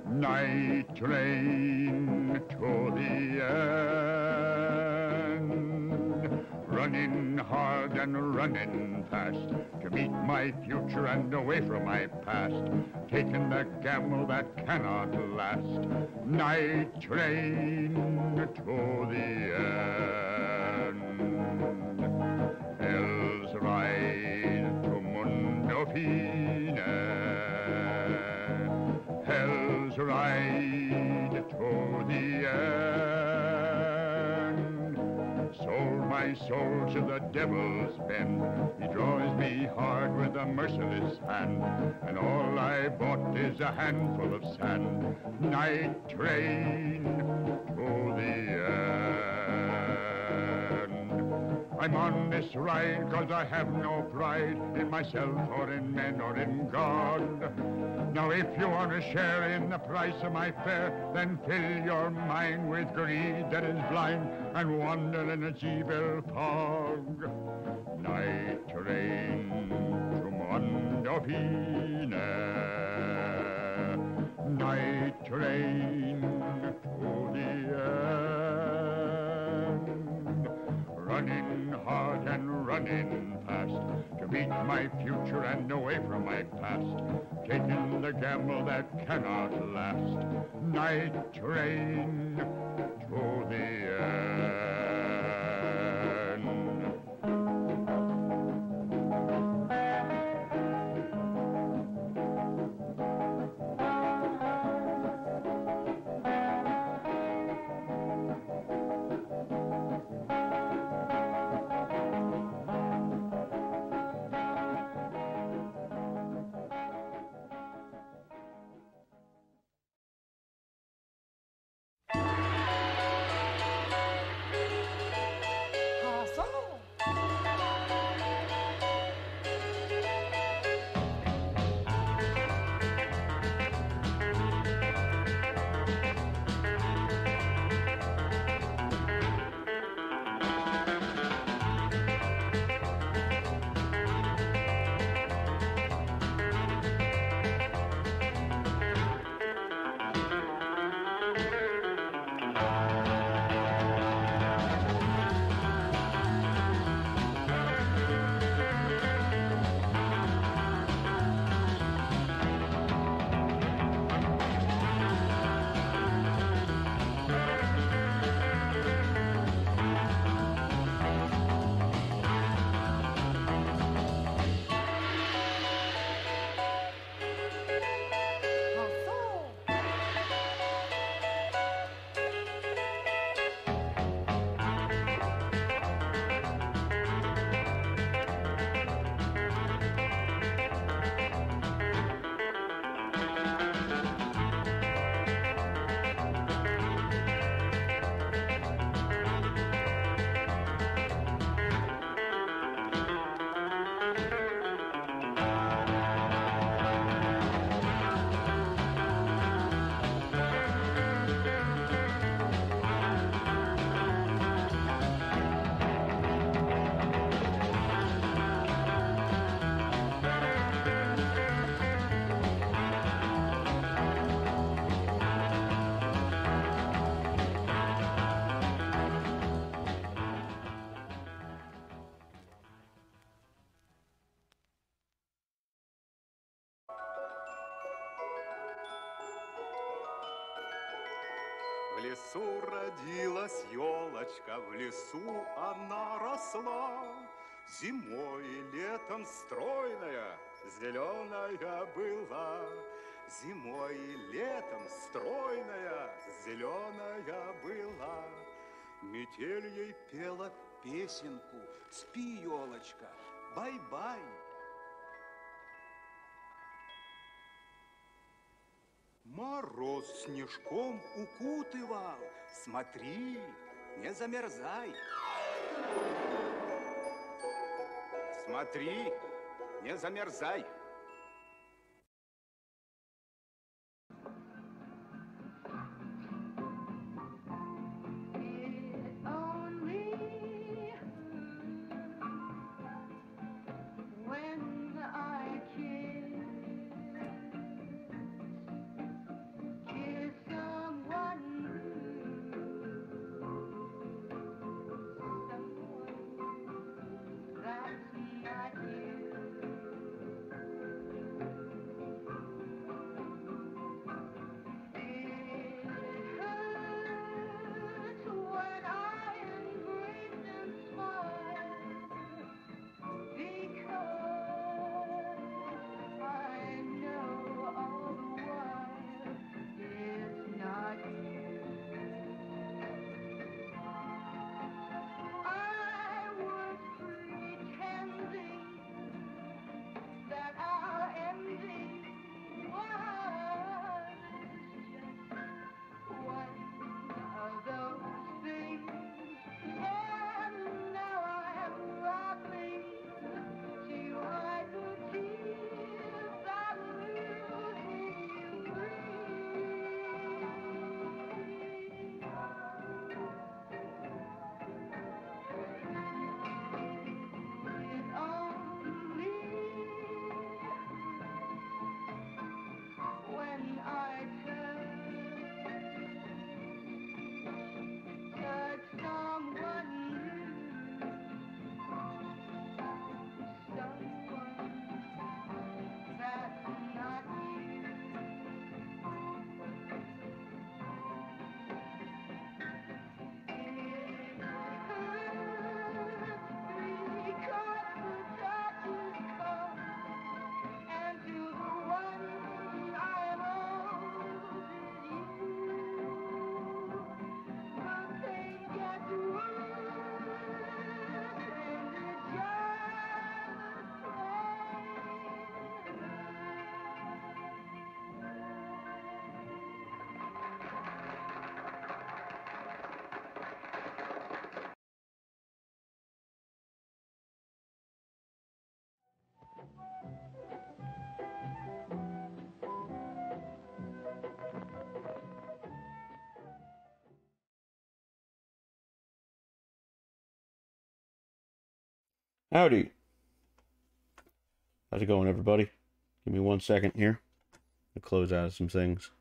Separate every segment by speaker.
Speaker 1: night train to the end. Running hard and running fast to meet my future and away from my past. Taking the gamble that cannot last. Night train to the end. Hell's ride to Mundofine. Hell's ride to the end. Sold my soul to the devil's bend. He draws me hard with a merciless hand, and all I bought is a handful of sand. Night train to the end. I'm on this ride 'cause I have no pride in myself or in men or in God. Now if you want to share in the price of my fare, then fill your mind with greed that is blind and wander in its evil fog. Night train to Mondofine. Night train to the end. Running hard and running fast to meet my future and away from my past. Taking the gamble that cannot last. Night train to the end.
Speaker 2: В лесу родилась елочка, в лесу она росла. Зимой и летом стройная, зеленая была. Зимой и летом стройная, зеленая была. Метель ей пела песенку: спи, елочка, бай-бай. Мороз снежком укутывал, смотри, не замерзай. Смотри, не замерзай.
Speaker 3: Howdy. How's it going, everybody? Give me 1 second here to close out some things.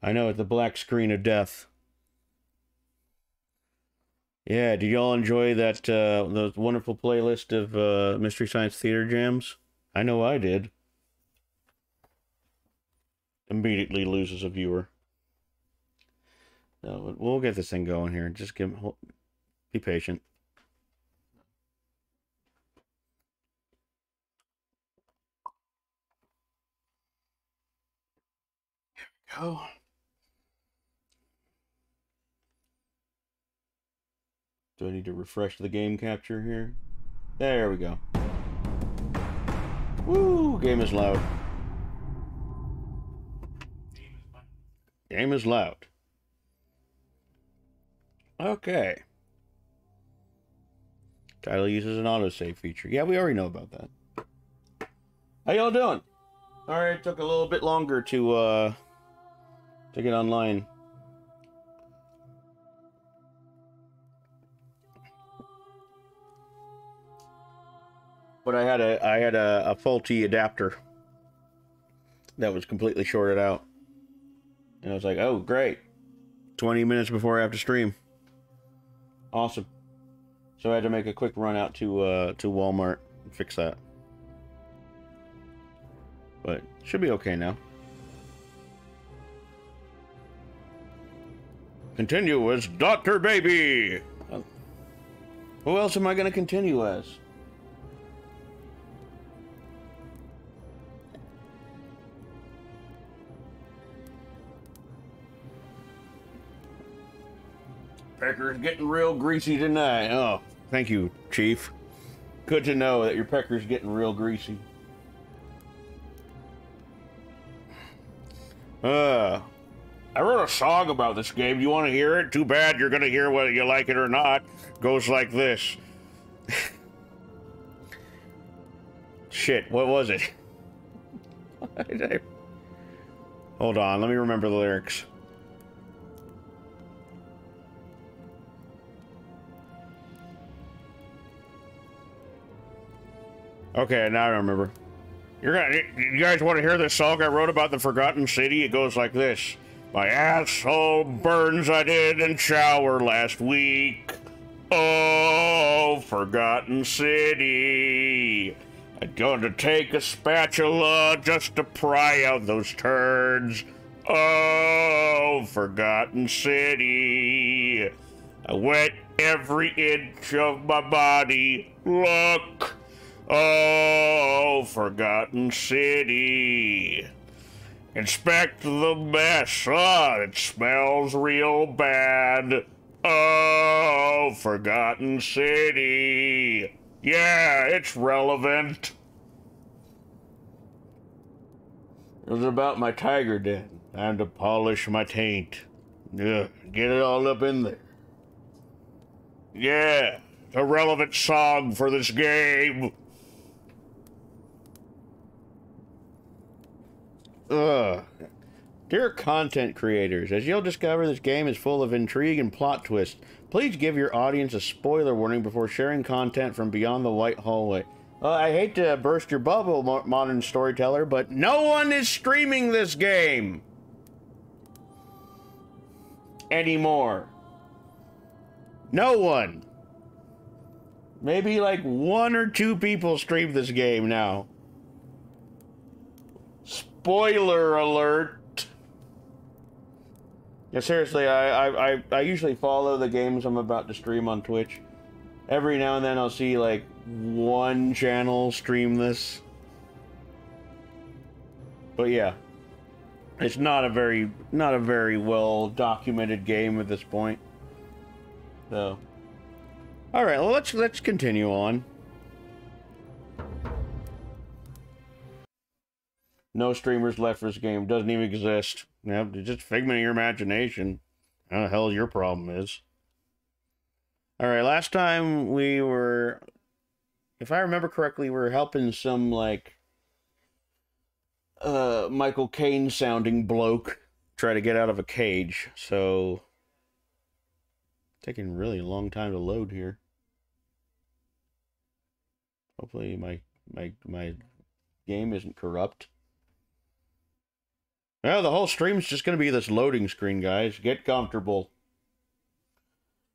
Speaker 3: I know, it's the black screen of death. Yeah, did y'all enjoy that the wonderful playlist of Mystery Science Theater jams? I know I did. Immediately loses a viewer. No, we'll get this thing going here. Just be patient. Here we go. Do I need to refresh the game capture here? There we go. Woo! Game is loud. Game is loud. Okay. Title uses an autosave feature. Yeah, we already know about that. How y'all doing? Sorry it took a little bit longer to get online. But I had a faulty adapter that was completely shorted out. And I was like, oh, great. 20 minutes before I have to stream. Awesome. So I had to make a quick run out to Walmart and fix that. But should be okay now. Continue as Dr. Baby! Who else am I going to continue as? Pecker's getting real greasy tonight. Oh, thank you, Chief. Good to know that your pecker's getting real greasy. I wrote a song about this game. Do you want to hear it? Too bad you're going to hear whether you like it or not. Goes like this. Shit, what was it? Hold on, let me remember the lyrics. Okay, now I remember. You guys want to hear this song I wrote about the Forgotten City? It goes like this. My asshole burns, I didn't shower last week. Oh, Forgotten City. I'm going to take a spatula just to pry out those turds. Oh, Forgotten City. I wet every inch of my body. Look. Oh, Forgotten City. Inspect the mess. Oh, it smells real bad. Oh, Forgotten City. Yeah, it's relevant. It was about my tiger den. Time to polish my taint. Yeah, get it all up in there. Yeah, a relevant song for this game. Dear content creators, as you'll discover, this game is full of intrigue and plot twists. Please give your audience a spoiler warning before sharing content from beyond the white hallway. I hate to burst your bubble, modern storyteller, but no one is streaming this game anymore. No one. Maybe like 1 or 2 people stream this game now. Spoiler alert. Yeah, seriously, I usually follow the games I'm about to stream on Twitch. Every now and then I'll see like 1 channel stream this. But yeah. It's not a very well documented game at this point. So alright, well let's continue on. No streamers left for this game. Doesn't even exist. Yep, it's just a figment of your imagination. How the hell your problem is. Alright, last time we were... If I remember correctly, we were helping some, like... Michael Caine sounding bloke try to get out of a cage, so... Taking really a long time to load here. Hopefully my game isn't corrupt. Well, the whole stream's just going to be this loading screen, guys. Get comfortable.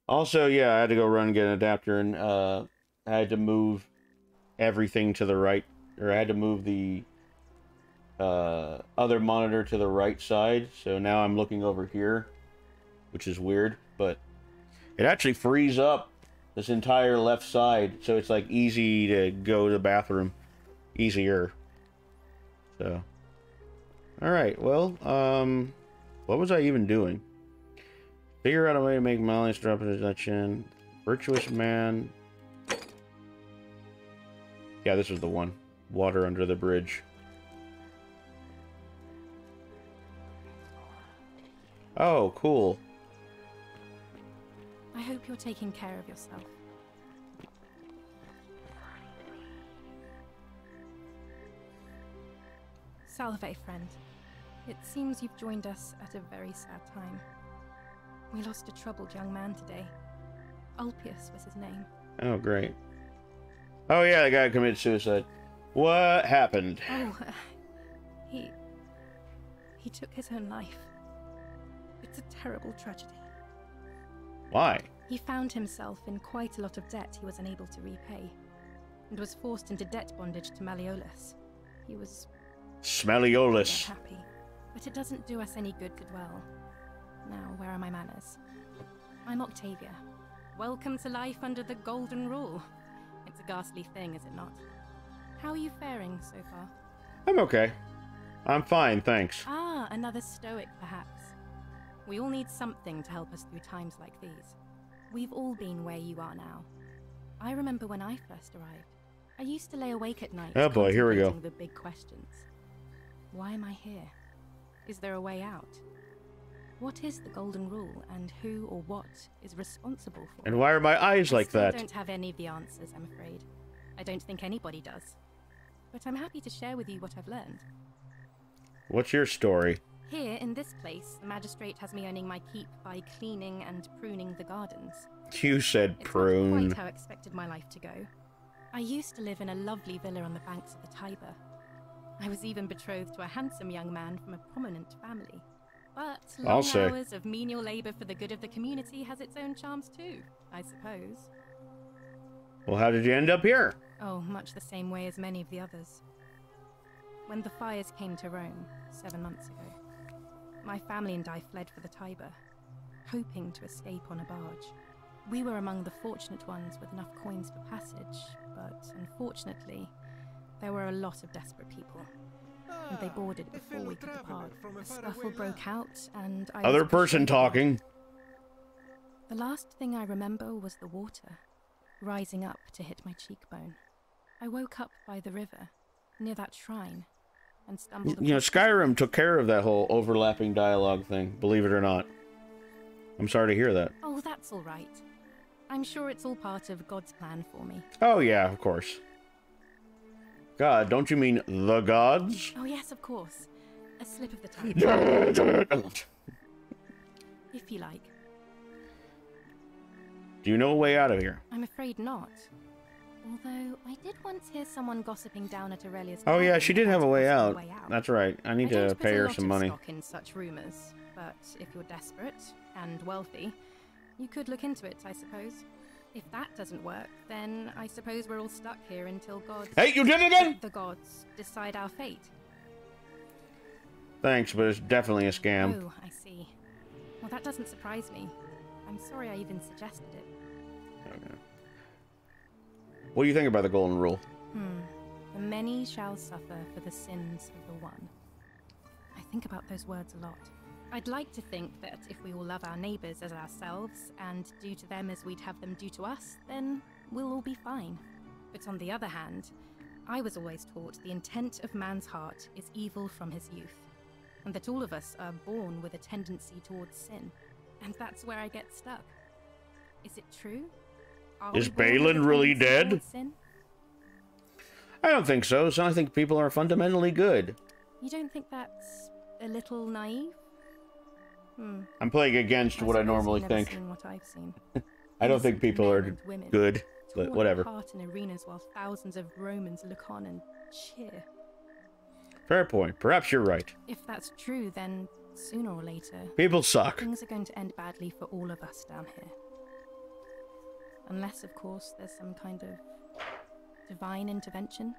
Speaker 3: Also, yeah, I had to go run and get an adapter, and I had to move everything to the right, or I had to move the other monitor to the right side, so now I'm looking over here, which is weird, but it actually frees up this entire left side, so it's like easy to go to the bathroom. Easier. So. Alright, well, what was I even doing? Figure out a way to make Molly's drop into that chin. Virtuous man. Yeah, this was the one. Water under the bridge. Oh, cool.
Speaker 4: I hope you're taking care of yourself. Salve, friend. It seems you've joined us at a very sad time. We lost a troubled young man today. Ulpius was his name.
Speaker 3: Oh, great. Oh, yeah, the guy committed suicide. What happened?
Speaker 4: Oh, he took his own life. It's a terrible tragedy.
Speaker 3: Why?
Speaker 4: He found himself in quite a lot of debt he was unable to repay, and was forced into debt bondage to Malleolus. He was
Speaker 3: Smelliolus.
Speaker 4: happy, but it doesn't do us any good to dwell. Now, where are my manners? I'm Octavia. Welcome to life under the Golden Rule. It's a ghastly thing, is it not? How are you faring so far?
Speaker 3: I'm okay. I'm fine, thanks.
Speaker 4: Ah, another stoic, perhaps. We all need something to help us through times like these. We've all been where you are now. I remember when I first arrived. I used to lay awake at night.
Speaker 3: Oh boy, here we go.
Speaker 4: The big questions. Why am I here? Is there a way out? What is the Golden Rule, and who or what is responsible for it?
Speaker 3: And why are my eyes like that?
Speaker 4: I don't have any of the answers, I'm afraid. I don't think anybody does. But I'm happy to share with you what I've learned.
Speaker 3: What's your story?
Speaker 4: Here, in this place, the magistrate has me earning my keep by cleaning and pruning the gardens.
Speaker 3: You said prune.
Speaker 4: It's not quite how I expected my life to go. I used to live in a lovely villa on the banks of the Tiber. I was even betrothed to a handsome young man from a prominent family. But long hours of menial labor for the good of the community has its own charms too, I suppose.
Speaker 3: Well, how did you end up here?
Speaker 4: Oh, much the same way as many of the others. When the fires came to Rome 7 months ago, my family and I fled for the Tiber, hoping to escape on a barge. We were among the fortunate ones with enough coins for passage, but unfortunately, there were a lot of desperate people, and they boarded before we could depart. A scuffle broke out, and I...
Speaker 3: Other person talking.
Speaker 4: The last thing I remember was the water, rising up to hit my cheekbone. I woke up by the river, near that shrine, and stumbled...
Speaker 3: You know, Skyrim took care of that whole overlapping dialogue thing, believe it or not. I'm sorry to hear that.
Speaker 4: Oh, that's all right. I'm sure it's all part of God's plan for me.
Speaker 3: Oh, yeah, of course. God, don't you mean the gods?
Speaker 4: Oh, yes, of course. A slip of the tongue. If you like.
Speaker 3: Do you know a way out of here?
Speaker 4: I'm afraid not. Although, I did once hear someone gossiping down at Aurelia's...
Speaker 3: Oh, yeah, she did have a way out. That's right. I need to pay her some money.
Speaker 4: I don't put a lot of stock in such rumors, but if you're desperate and wealthy, you could look into it, I suppose. If that doesn't work, then I suppose we're all stuck here until gods...
Speaker 3: Hey, you did it again?
Speaker 4: The gods decide our fate.
Speaker 3: Thanks, but it's definitely a scam.
Speaker 4: Oh, I see. Well, that doesn't surprise me. I'm sorry I even suggested it.
Speaker 3: Okay. What do you think about the Golden Rule?
Speaker 4: The many shall suffer for the sins of the one. I think about those words a lot. I'd like to think that if we all love our neighbours as ourselves, and do to them as we'd have them do to us, then we'll all be fine. But on the other hand, I was always taught the intent of man's heart is evil from his youth, and that all of us are born with a tendency towards sin. And that's where I get stuck. Is it true?
Speaker 3: Is Balin really dead? I don't think so. So I think people are fundamentally good.
Speaker 4: You don't think that's a little naive?
Speaker 3: I'm playing against what I normally think.
Speaker 4: What I've seen.
Speaker 3: I don't think people are good. but
Speaker 4: torn
Speaker 3: whatever.
Speaker 4: apart in arenas while thousands of Romans look on and cheer.
Speaker 3: Fair point. Perhaps you're right.
Speaker 4: If that's true, then sooner or later,
Speaker 3: People suck.
Speaker 4: things are going to end badly for all of us down here. Unless, of course, there's some kind of divine intervention.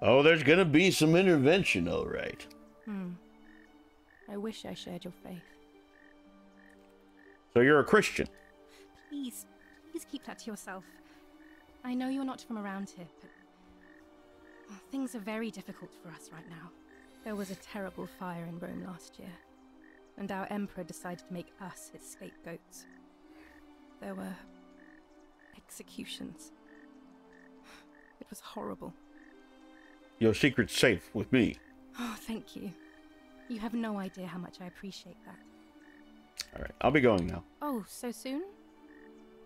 Speaker 3: Oh, there's gonna be some intervention, all right.
Speaker 4: I wish I shared your faith.
Speaker 3: So you're a Christian?
Speaker 4: Please keep that to yourself. I know you're not from around here, but things are very difficult for us right now. There was a terrible fire in Rome last year, and our emperor decided to make us his scapegoats. There were executions. It was horrible.
Speaker 3: Your secret's safe with me.
Speaker 4: Oh, thank you. You have no idea how much I appreciate that.
Speaker 3: All right, I'll be going now.
Speaker 4: Oh, so soon?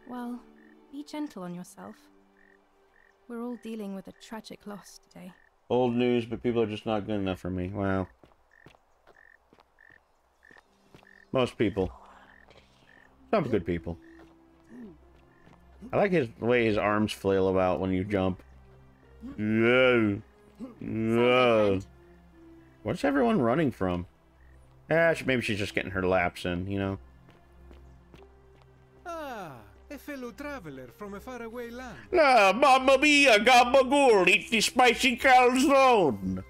Speaker 4: Well, be gentle on yourself. We're all dealing with a tragic loss today.
Speaker 3: Old news, but people are just not good enough for me. Wow. Most people. Some good people. I like the way his arms flail about when you jump. Whoa. Whoa. What's everyone running from? Maybe she's just getting her laps in, you know?
Speaker 5: Ah, a fellow traveler from a faraway land.
Speaker 3: Ah, mamma mia, gabagool, eat the spicy calzone.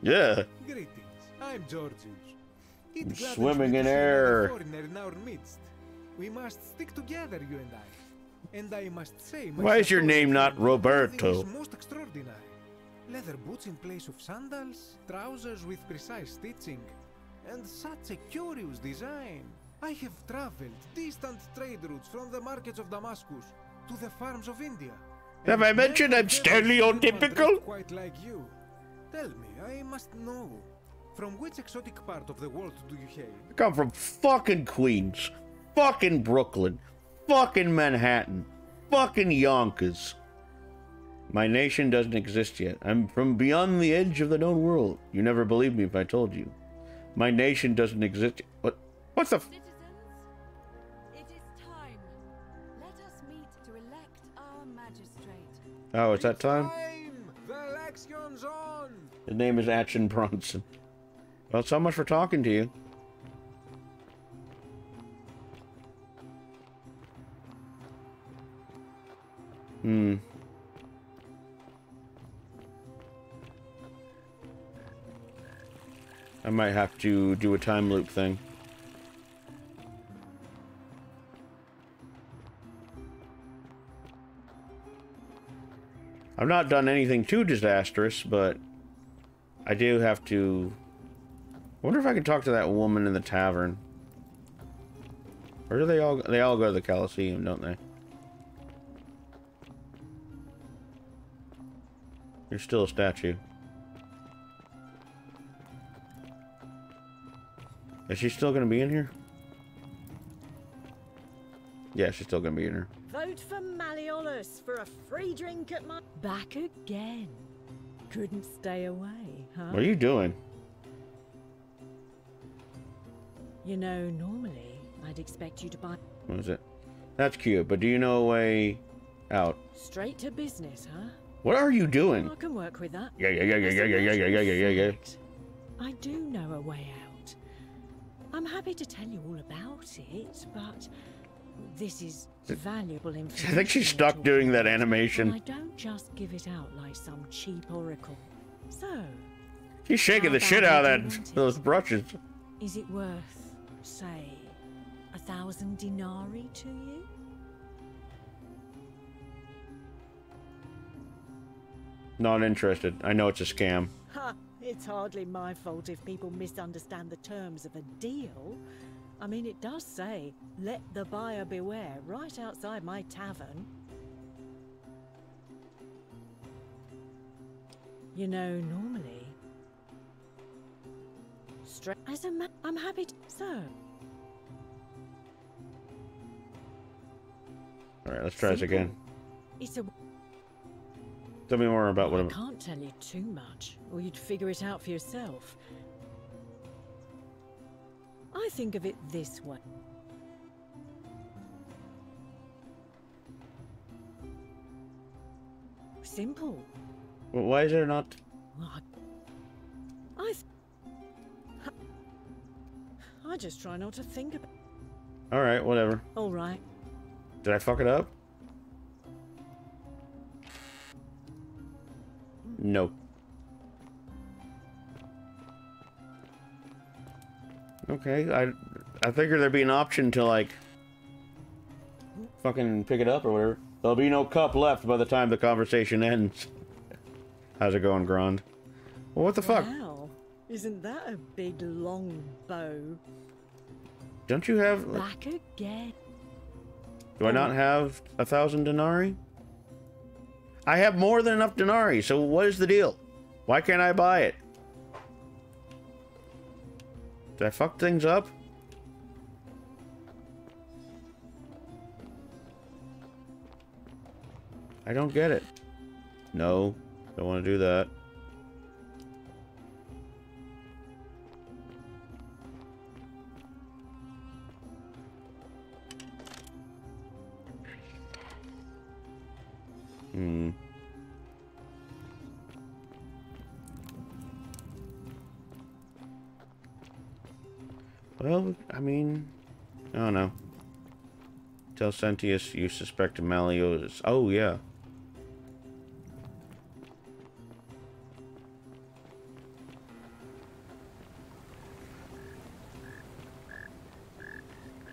Speaker 3: Yeah.
Speaker 5: Greetings, I'm Georgius. It gladdens
Speaker 3: Swimming
Speaker 5: me
Speaker 3: in
Speaker 5: to see
Speaker 3: air.
Speaker 5: another foreigner in our midst. We must stick together, you and I. And I must say, my
Speaker 3: Why is your
Speaker 5: support
Speaker 3: name not
Speaker 5: for your clothing
Speaker 3: Roberto?
Speaker 5: is most extraordinary. Leather boots in place of sandals, trousers with precise stitching, and such a curious design. I have traveled distant trade routes from the markets of Damascus to the farms of India.
Speaker 3: Have I
Speaker 5: and
Speaker 3: mentioned
Speaker 5: never
Speaker 3: I'm
Speaker 5: have I seen anyone
Speaker 3: stereotypical?
Speaker 5: dressed quite like you. Tell me, I must know. From which exotic part of the world do you hail?
Speaker 3: I come from fucking Queens, fucking Brooklyn, fucking Manhattan, fucking Yonkers. My nation doesn't exist yet. I'm from beyond the edge of the known world. You never believed me if I told you. My nation doesn't exist. What's the?
Speaker 6: Citizens, it is time. Let us meet to elect our magistrate.
Speaker 3: Oh, it's that time.
Speaker 5: The election's on!
Speaker 3: His name is Action Bronson. Well, so much for talking to you. I might have to do a time loop thing. I've not done anything too disastrous, but I do have to... I wonder if I can talk to that woman in the tavern. Or do they all go to the Coliseum, don't they? There's still a statue. Is she still gonna be in here? Yeah, she's still gonna be in here.
Speaker 7: Vote for Malleolus for a free drink at my... Back again. Couldn't stay away, huh?
Speaker 3: What are you doing?
Speaker 7: You know, normally, I'd expect you to buy...
Speaker 3: What is it? That's cute, but do you know a way out?
Speaker 7: Straight to business, huh?
Speaker 3: What are you doing?
Speaker 7: I can work with that.
Speaker 3: Yeah.
Speaker 7: As a matter of fact, I do know a way out. I'm happy to tell you all about it, but this is valuable information.
Speaker 3: I think she's
Speaker 7: you're
Speaker 3: stuck
Speaker 7: talking
Speaker 3: doing that
Speaker 7: about,
Speaker 3: animation.
Speaker 7: and I don't just give it out like some cheap oracle. So,
Speaker 3: She's shaking
Speaker 7: how
Speaker 3: the shit out
Speaker 7: badly
Speaker 3: of
Speaker 7: do you want
Speaker 3: those
Speaker 7: it?
Speaker 3: brushes.
Speaker 7: Is it worth, say, 1,000 denarii to you?
Speaker 3: Not interested. I know it's a scam.
Speaker 7: Ha! It's hardly my fault if people misunderstand the terms of a deal. I mean, it does say, let the buyer beware, right outside my tavern. You know, normally... I'm happy to... So...
Speaker 3: Alright, let's try this
Speaker 7: simple.
Speaker 3: again.
Speaker 7: It's a...
Speaker 3: Tell me more about what
Speaker 7: I
Speaker 3: I'm...
Speaker 7: can't tell you too much, or you'd figure it out for yourself. I think of it this way. simple.
Speaker 3: Well, why is there not?
Speaker 7: Well, I just try not to think about.
Speaker 3: All right, whatever.
Speaker 7: All right.
Speaker 3: Did I fuck it up? Nope. Okay, I figured there'd be an option to like fucking pick it up or whatever. There'll be no cup left by the time the conversation ends. How's it going, Grand? Well, what the fuck?
Speaker 7: Wow, isn't that a big long bow?
Speaker 3: Don't you have? Like,
Speaker 7: Back again.
Speaker 3: do I not have 1,000 denarii? I have more than enough denarii. So what is the deal? Why can't I buy it? Did I fuck things up? I don't get it. No, don't want to do that. Well, I mean, I don't know. Tell Sentius you suspect Malleus. Oh, yeah.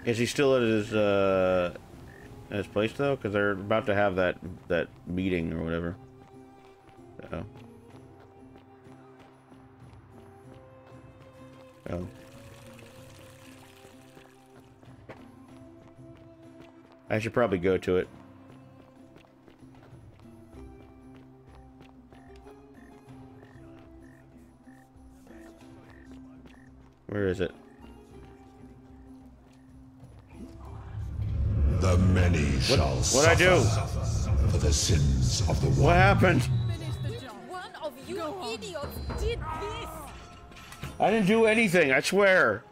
Speaker 3: Is he still at his place though? Because they're about to have that meeting or whatever. Oh. Oh. I should probably go to it. Where is it?
Speaker 8: The many shall
Speaker 3: What'd I do?
Speaker 8: suffer for the sins of the one.
Speaker 3: What happened?
Speaker 6: One of you idiots did this!
Speaker 3: I didn't do anything, I swear.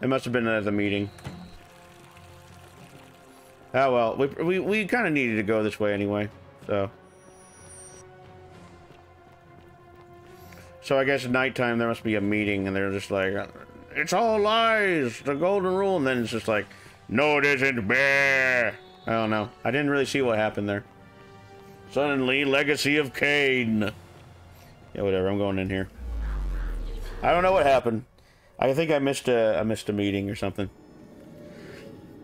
Speaker 3: It must have been at the meeting. Oh well, we kind of needed to go this way anyway, so. So I guess at nighttime there must be a meeting and they're just like, it's all lies, the golden rule, and then it's just like, no it isn't, bear. I don't know. I didn't really see what happened there. Suddenly, Legacy of Cain. Yeah, whatever, I'm going in here. I don't know what happened. I think I missed a meeting or something.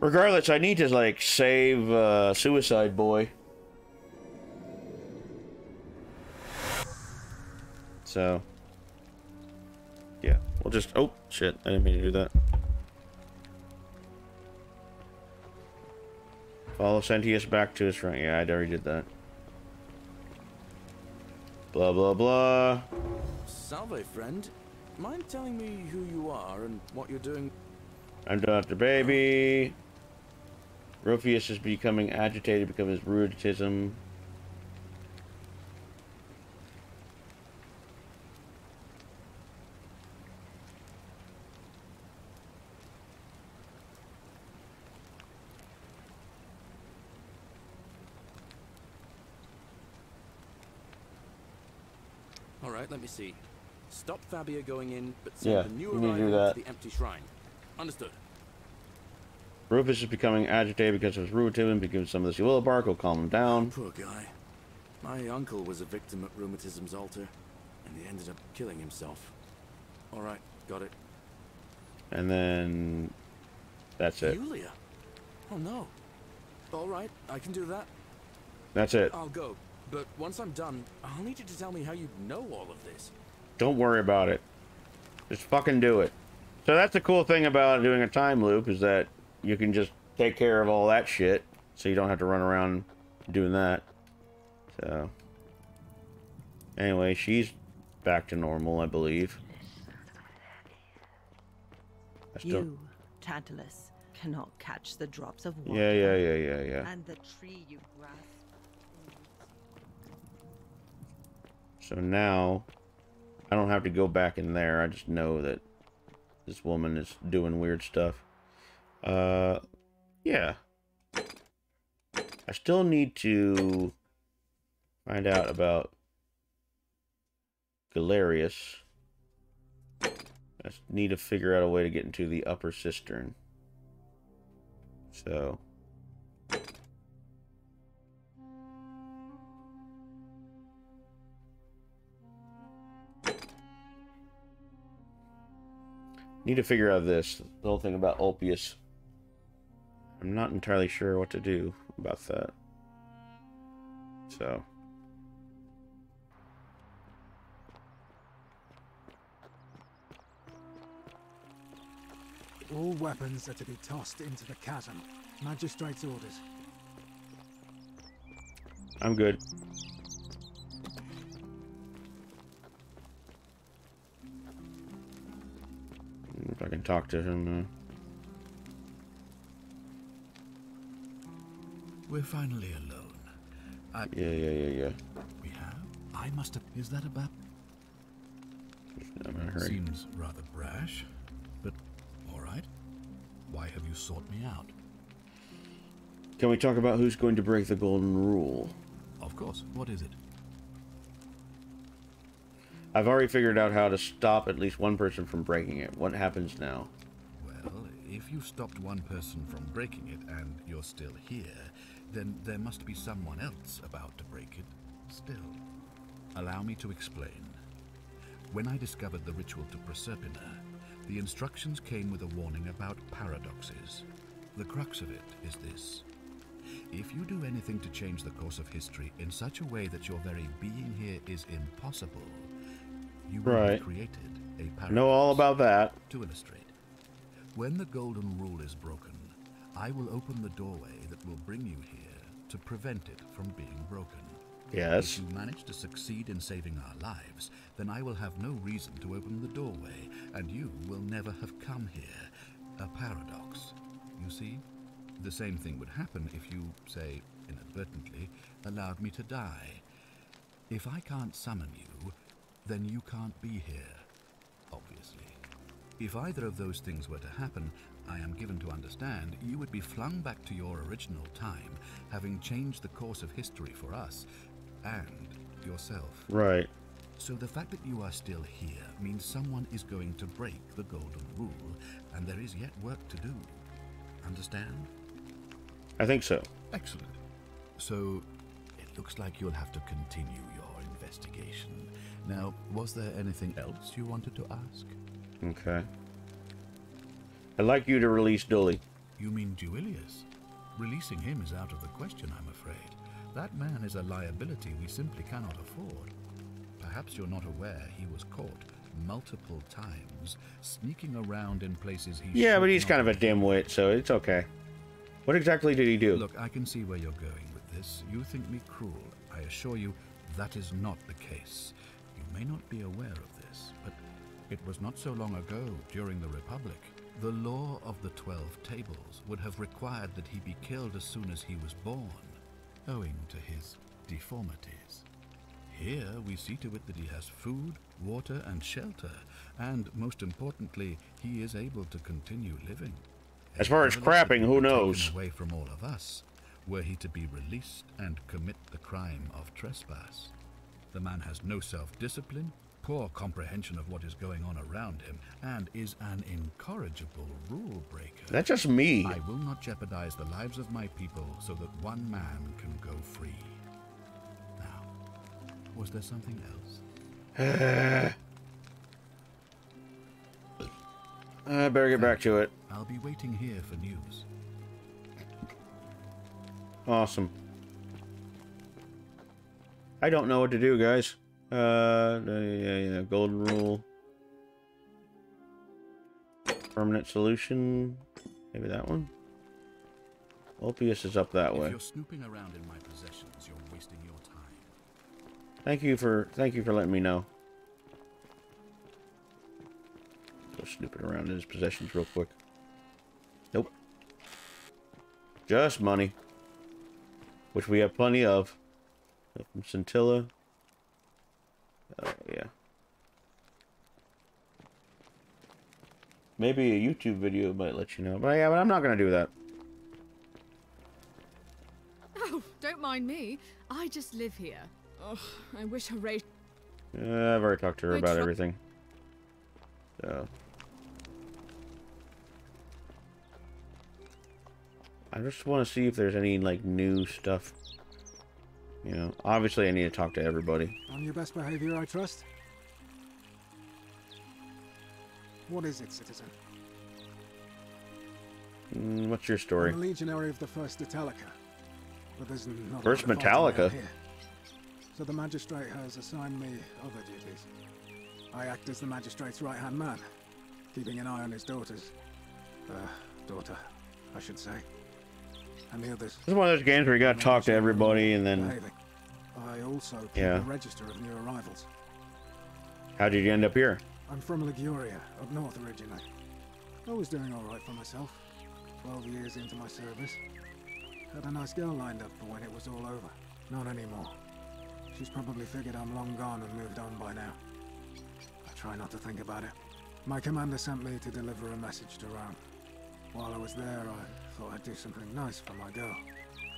Speaker 3: Regardless, I need to, like, save, Suicide Boy. So. Yeah, we'll just... Oh, shit. I didn't mean to do that. Follow Sentius back to his front. Yeah, I already did that. Blah, blah, blah.
Speaker 9: Salve, friend. Mind telling me who you are and what you're doing?
Speaker 3: I'm Dr. Baby. Rufius is becoming agitated because of his rheumatism.
Speaker 9: All right, let me see. Stop Fabia going in, but send
Speaker 3: Yeah,
Speaker 9: the new
Speaker 3: you need to do
Speaker 9: arrival
Speaker 3: that.
Speaker 9: to the empty shrine. Understood.
Speaker 3: Rufus is becoming agitated because of his rheumatism, because some of this willow bark will calm him down.
Speaker 9: Poor guy. My uncle was a victim at rheumatism's altar, and he ended up killing himself. All right, got it.
Speaker 3: And then... that's it.
Speaker 9: Yulia? Oh no. All right, I can do that.
Speaker 3: That's it.
Speaker 9: I'll go, but once I'm done, I'll need you to tell me how you know all of this.
Speaker 3: Don't worry about it. Just fucking do it. So that's the cool thing about doing a time loop, is that you can just take care of all that shit, so you don't have to run around doing that. So... anyway, she's back to normal, I believe.
Speaker 10: You, Tantalus, cannot catch the drops of water.
Speaker 3: Yeah.
Speaker 10: And the tree you grasp.
Speaker 3: So now, I don't have to go back in there. I just know that this woman is doing weird stuff. Yeah. I still need to Find out about Galerius. I need to figure out a way to get into the upper cistern. So... need to figure out this. The whole thing about Ulpius. I'm not entirely sure what to do about that. So...
Speaker 11: All weapons are to be tossed into the chasm. Magistrate's orders.
Speaker 3: I'm good. If I can talk to him.
Speaker 12: We're finally alone.
Speaker 3: Yeah.
Speaker 12: We have? I must have... Is that about...
Speaker 3: I'm in a hurry.
Speaker 12: Seems rather brash, but all right. Why have you sought me out?
Speaker 3: Can we talk about who's going to break the golden rule?
Speaker 12: Of course. What is it?
Speaker 3: I've already figured out how to stop at least one person from breaking it. What happens now?
Speaker 12: Well, if you stopped one person from breaking it and you're still here, then there must be someone else about to break it still. Allow me to explain. When I discovered the ritual to Proserpina, the instructions came with a warning about paradoxes. The crux of it is this. If you do anything to change the course of history in such a way that your very being here is impossible, you will have created a paradox.
Speaker 3: Know all about that.
Speaker 12: To illustrate, when the golden rule is broken, I will open the doorway that will bring you here to prevent it from being broken.
Speaker 3: Yes.
Speaker 12: If you manage to succeed in saving our lives, then I will have no reason to open the doorway, and you will never have come here. A paradox. You see? The same thing would happen if you, say, inadvertently, allowed me to die. If I can't summon you, then you can't be here, obviously. If either of those things were to happen, I am given to understand you would be flung back to your original time, having changed the course of history for us and yourself.
Speaker 3: Right.
Speaker 12: So the fact that you are still here means someone is going to break the golden rule, and there is yet work to do. Understand?
Speaker 3: I think so.
Speaker 12: Excellent. So it looks like you'll have to continue your investigation. Now, was there anything else you wanted to ask?
Speaker 3: Okay. I'd like you to release Dully.
Speaker 12: You mean Duilius? Releasing him is out of the question, I'm afraid. That man is a liability we simply cannot afford. Perhaps you're not aware he was caught multiple times, sneaking around in places he
Speaker 3: Yeah, but he's kind of a dimwit, so it's okay. What exactly did he do?
Speaker 12: Look, I can see where you're going with this. You think me cruel. I assure you, that is not the case. You may not be aware of this, but it was not so long ago, during the Republic, the law of the 12 Tables would have required that he be killed as soon as he was born, owing to his deformities. Here, we see to it that he has food, water, and shelter, and, most importantly, he is able to continue living.
Speaker 3: As far as crapping, who knows?
Speaker 12: Away from all of us, were he to be released and commit the crime of trespass. The man has no self-discipline, poor comprehension of what is going on around him, and is an incorrigible rule breaker.
Speaker 3: That's just me.
Speaker 12: I will not jeopardize the lives of my people so that one man can go free. Now, was there something else?
Speaker 3: I better get back to it.
Speaker 12: I'll be waiting here for news.
Speaker 3: Awesome. I don't know what to do, guys. Yeah, golden rule. Permanent solution. Maybe that one. Ulpius is up that way.
Speaker 12: If you're snooping around in my possessions, you're wasting your time.
Speaker 3: Thank you for letting me know. Go snooping around in his possessions real quick. Nope. Just money. Which we have plenty of. From Scintilla. Oh, yeah. Maybe a YouTube video might let you know. But yeah, but I'm not going to do that.
Speaker 6: Oh, don't mind me. I just live here. Ugh, I wish Horatio...
Speaker 3: I've already talked to her about everything. So... I just want to see if there's any, like, new stuff. You know, obviously I need to talk to everybody.
Speaker 11: On your best behavior, I trust? What is it, citizen?
Speaker 3: What's your story?
Speaker 11: I'm a legionary of the First Metallica. But there's not
Speaker 3: First
Speaker 11: a lot of fighting
Speaker 3: Metallica?
Speaker 11: around here. So the magistrate has assigned me other duties. I act as the magistrate's right-hand man, keeping an eye on his daughters. Daughter, I should say. And the others.
Speaker 3: This is one of those games where you gotta talk to everybody and then...
Speaker 11: Behaving. I also keep
Speaker 3: Yeah.
Speaker 11: a register of new arrivals.
Speaker 3: How did you end up here?
Speaker 11: I'm from Liguria, up north originally. I was doing alright for myself. 12 years into my service. Had a nice girl lined up for when it was all over. Not anymore. She's probably figured I'm long gone and moved on by now. I try not to think about it. My commander sent me to deliver a message to Rome. While I was there, I thought I'd do something nice for my girl.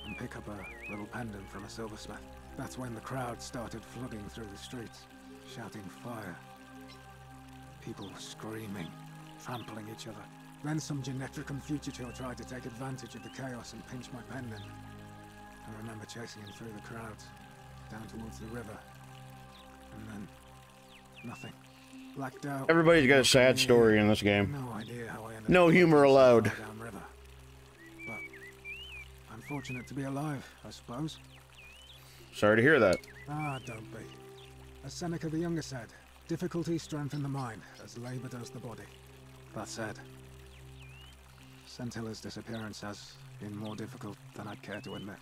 Speaker 11: And pick up a little pendant from a silversmith. That's when the crowd started flooding through the streets, shouting fire. People were screaming, trampling each other. Then some Genetricum fugitor tried to take advantage of the chaos and pinch my pendant. I remember chasing him through the crowds, down towards the river. And then... nothing. Blacked out.
Speaker 3: Everybody's got a sad story in this game.
Speaker 11: No idea how I ended
Speaker 3: No
Speaker 11: up
Speaker 3: humor allowed.
Speaker 11: down river. But I'm fortunate to be alive, I suppose.
Speaker 3: Sorry to hear that.
Speaker 11: Ah, don't be. As Seneca the Younger said, difficulty strengthens the mind, as labor does the body. That said, Centilla's disappearance has been more difficult than I'd care to admit.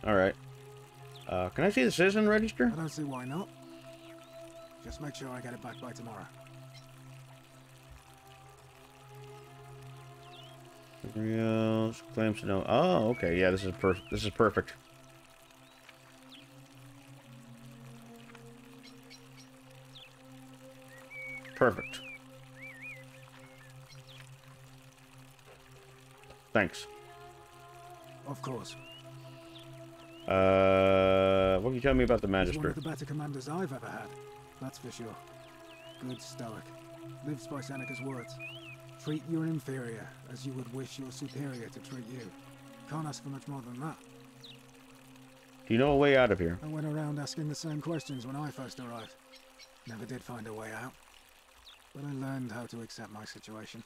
Speaker 3: Alright. Can I see the citizen register?
Speaker 11: I don't see why not. Just make sure I get it back by tomorrow.
Speaker 3: Else claims to know. Oh, okay. Yeah, this is perfect. Perfect. Thanks.
Speaker 11: Of course.
Speaker 3: What can you tell me about the
Speaker 11: He's one
Speaker 3: magistrate?
Speaker 11: of the better commanders I've ever had. That's for sure. Good stoic. Lives by Seneca's words. Treat your inferior as you would wish your superior to treat you. Can't ask for much more than that.
Speaker 3: Do you know a way out of here?
Speaker 11: I went around asking the same questions when I first arrived. Never did find a way out. But I learned how to accept my situation.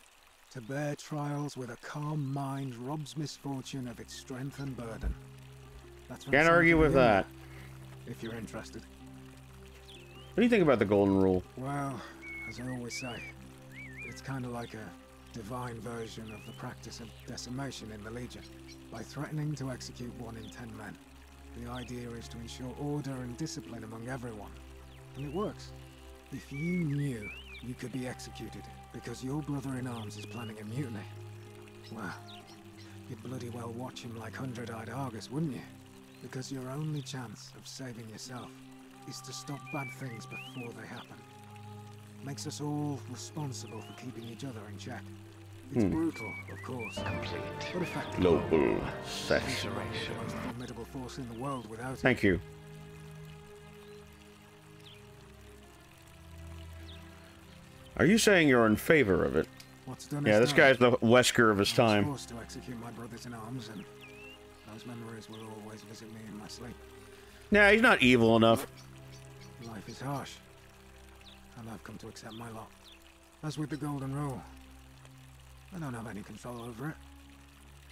Speaker 11: To bear trials with a calm mind robs misfortune of its strength and burden. That's from
Speaker 3: Can't argue with that.
Speaker 11: If you're interested.
Speaker 3: What do you think about the golden rule?
Speaker 11: Well, as I always say, it's kind of like a divine version of the practice of decimation in the Legion. By threatening to execute 1 in 10 men, the idea is to ensure order and discipline among everyone. And it works. If you knew you could be executed because your brother-in-arms is planning a mutiny, well, you'd bloody well watch him like 100-eyed Argus, wouldn't you? Because your only chance of saving yourself is to stop bad things before they happen. Makes us all responsible for keeping each other in check. It's brutal, of course, but effective.
Speaker 3: Global saturation.
Speaker 11: The most formidable force in the world without it.
Speaker 3: Thank you. Are you saying you're in favor of it?
Speaker 11: What's done
Speaker 3: Yeah,
Speaker 11: is
Speaker 3: this
Speaker 11: done.
Speaker 3: guy's the Wesker of his
Speaker 11: I was
Speaker 3: time.
Speaker 11: forced to execute my brothers in arms, and those memories will always visit me in my sleep.
Speaker 3: Nah, he's not evil enough.
Speaker 11: Life is harsh, and I've come to accept my lot. As with the Golden Rule, I don't have any control over it,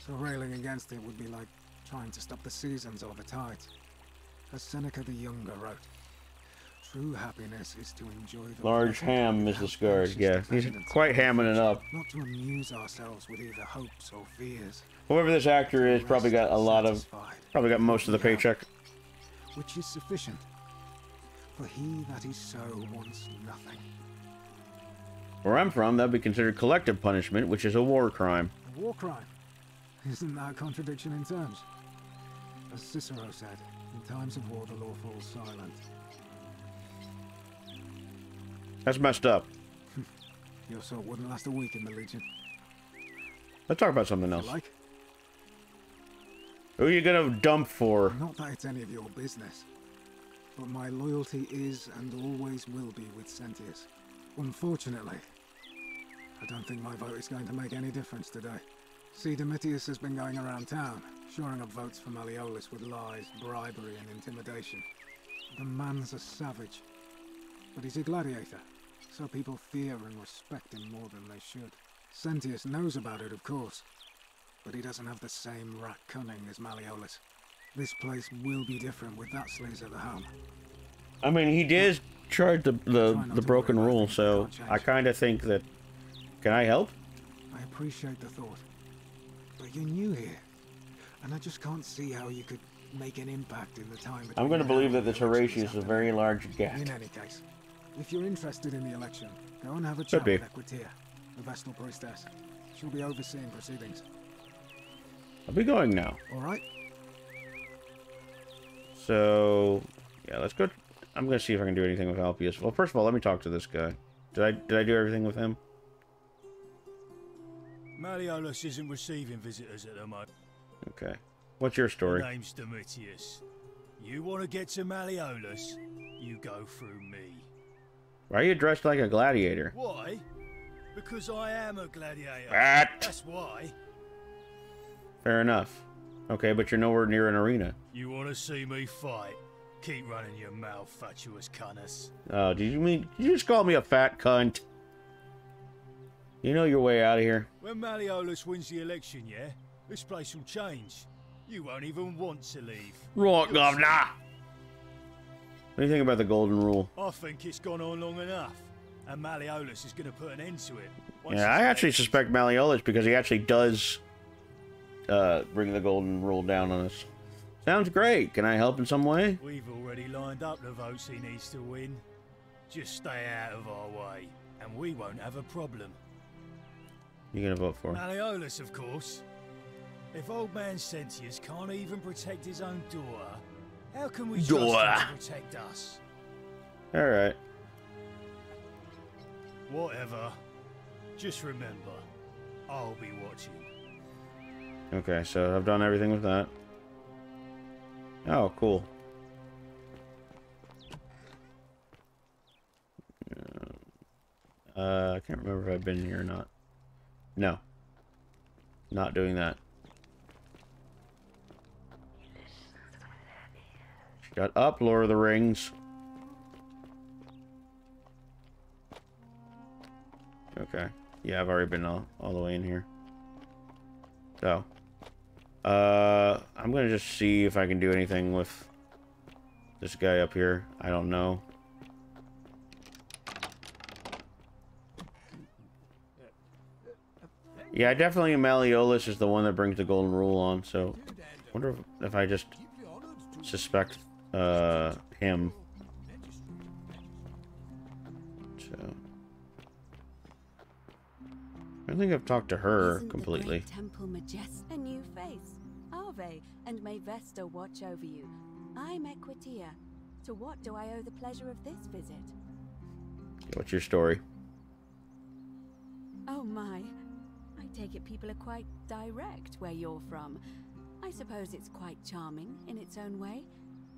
Speaker 11: so railing against it would be like trying to stop the seasons or the tides. As Seneca the Younger wrote, true happiness is to enjoy the
Speaker 3: Large ham is discarded. Yeah, he's quite hamming it up.
Speaker 11: not to amuse ourselves with either hopes or fears.
Speaker 3: Whoever this actor is probably got a lot of, probably got most of the paycheck.
Speaker 11: Which is sufficient. For he that is so wants nothing.
Speaker 3: Where I'm from, that'd be considered collective punishment, which is a war crime.
Speaker 11: A war crime? Isn't that a contradiction in terms? As Cicero said, in times of war the law falls silent.
Speaker 3: That's messed up.
Speaker 11: Your sort wouldn't last a week in the Legion.
Speaker 3: Let's talk about something else.
Speaker 11: Like?
Speaker 3: Who are you gonna dump for?
Speaker 11: Not that it's any of your business, but my loyalty is and always will be with Sentius. Unfortunately, I don't think my vote is going to make any difference today. See, Domitius has been going around town, shoring up votes for Malleolus with lies, bribery, and intimidation. The man's a savage, but he's a gladiator, so people fear and respect him more than they should. Sentius knows about it, of course, but he doesn't have the same rat cunning as Malleolus. This place will be different with that sleaze at the helm.
Speaker 3: I mean, he did charge the broken rule, so I kind of think that... Can I help?
Speaker 11: I appreciate the thought, but you're new here, and I just can't see how you could make an impact in the time.
Speaker 3: I'm going to believe that this Horatio is a very large gap.
Speaker 11: In any case, if you're interested in the election, go and have a chat with Equitia, the Vestal Priestess. She'll be overseeing proceedings.
Speaker 3: I'll be going now.
Speaker 11: All right.
Speaker 3: So, yeah, let's go. I'm going to see if I can do anything with Alpius. Well, first of all, let me talk to this guy. Did I do everything with him?
Speaker 13: Malleolus isn't receiving visitors at the moment.
Speaker 3: Okay. What's your story?
Speaker 13: My name's Domitius. You want to get to Malleolus, you go through me.
Speaker 3: Why are you dressed like a gladiator?
Speaker 13: Why? Because I am a gladiator.
Speaker 3: That's
Speaker 13: why.
Speaker 3: Fair enough. Okay, but you're nowhere near an arena.
Speaker 13: You want to see me fight? Keep running your mouth, fatuous cunnus.
Speaker 3: Oh, did you just call me a fat cunt? You know your way out of here.
Speaker 13: When Malleolus wins the election, yeah? This place will change. You won't even want to leave.
Speaker 3: Right, governor! What do you think about the golden rule?
Speaker 13: I think it's gone on long enough, and Malleolus is going to put an end to it.
Speaker 3: Yeah, I actually suspect Malleolus because he actually does bring the golden rule down on us. Sounds great. Can I help in some way?
Speaker 13: We've already lined up the votes he needs to win. Just stay out of our way, and we won't have a problem.
Speaker 3: You gonna vote for?
Speaker 13: Malleolus, of course. If old man Sentius can't even protect his own daughter, how can we trust him to protect us?
Speaker 3: Alright.
Speaker 13: Whatever. Just remember, I'll be watching.
Speaker 3: Okay, so I've done everything with that. Oh, cool. I can't remember if I've been here or not. No. Not doing that. Shut up, Lord of the Rings. Okay. Yeah, I've already been all the way in here. So. I'm gonna just see if I can do anything with this guy up here. I don't know. Yeah, definitely Malleolus is the one that brings the golden rule on, so I wonder if I just suspect him. So I don't think I've talked to her completely.
Speaker 14: Temple Majestic, a new face. Ave, and may Vesta watch over you. I'm Equitia. To what do I owe the pleasure of this visit?
Speaker 3: What's your story?
Speaker 14: Oh my. I take it people are quite direct where you're from. I suppose it's quite charming in its own way.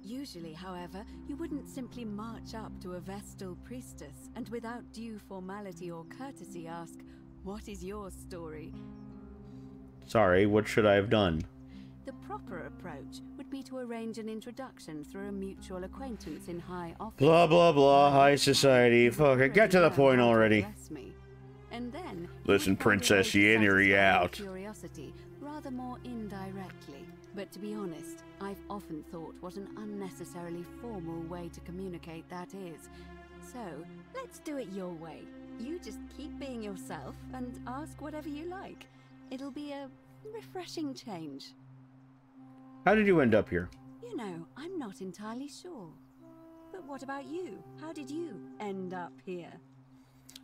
Speaker 14: Usually, however, you wouldn't simply march up to a Vestal priestess and without due formality or courtesy ask, "What is your story?"
Speaker 3: Sorry, what should I have done?
Speaker 14: The proper approach would be to arrange an introduction through a mutual acquaintance in high office.
Speaker 3: Blah, blah, blah, high society. Fuck it, get to the point already.
Speaker 14: And then
Speaker 3: listen, princess, you in or you out?
Speaker 14: Curiosity, rather more indirectly. But to be honest, I've often thought what an unnecessarily formal way to communicate that is. So, let's do it your way. You just keep being yourself and ask whatever you like. It'll be a refreshing change.
Speaker 3: How did you end up here?
Speaker 14: You know, I'm not entirely sure. But what about you? How did you end up here?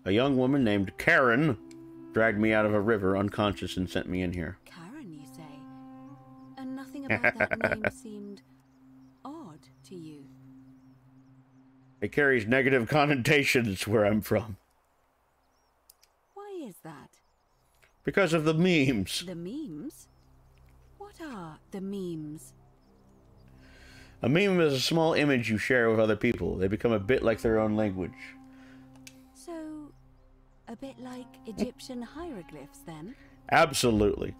Speaker 3: A young woman named Karen dragged me out of a river unconscious and sent me in here.
Speaker 14: Karen, you say? And nothing about that name seemed odd to you?
Speaker 3: It carries negative connotations where I'm from.
Speaker 14: Why is that?
Speaker 3: Because of the memes.
Speaker 14: The memes? What are the memes?
Speaker 3: A meme is a small image you share with other people. They become a bit like their own language.
Speaker 14: So, a bit like Egyptian hieroglyphs, then?
Speaker 3: Absolutely.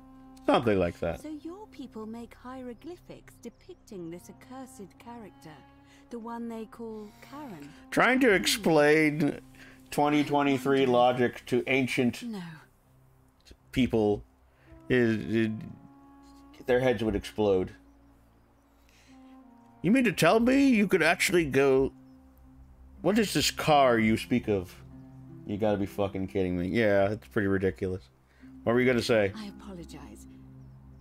Speaker 3: Something like that.
Speaker 14: So your people make hieroglyphics depicting this accursed character, the one they call Karen.
Speaker 3: Trying to explain 2023 logic to ancient people, their heads would explode. You mean to tell me you could actually go... What is this car you speak of? You gotta be fucking kidding me. Yeah, it's pretty ridiculous. What were you gonna say?
Speaker 14: I apologize.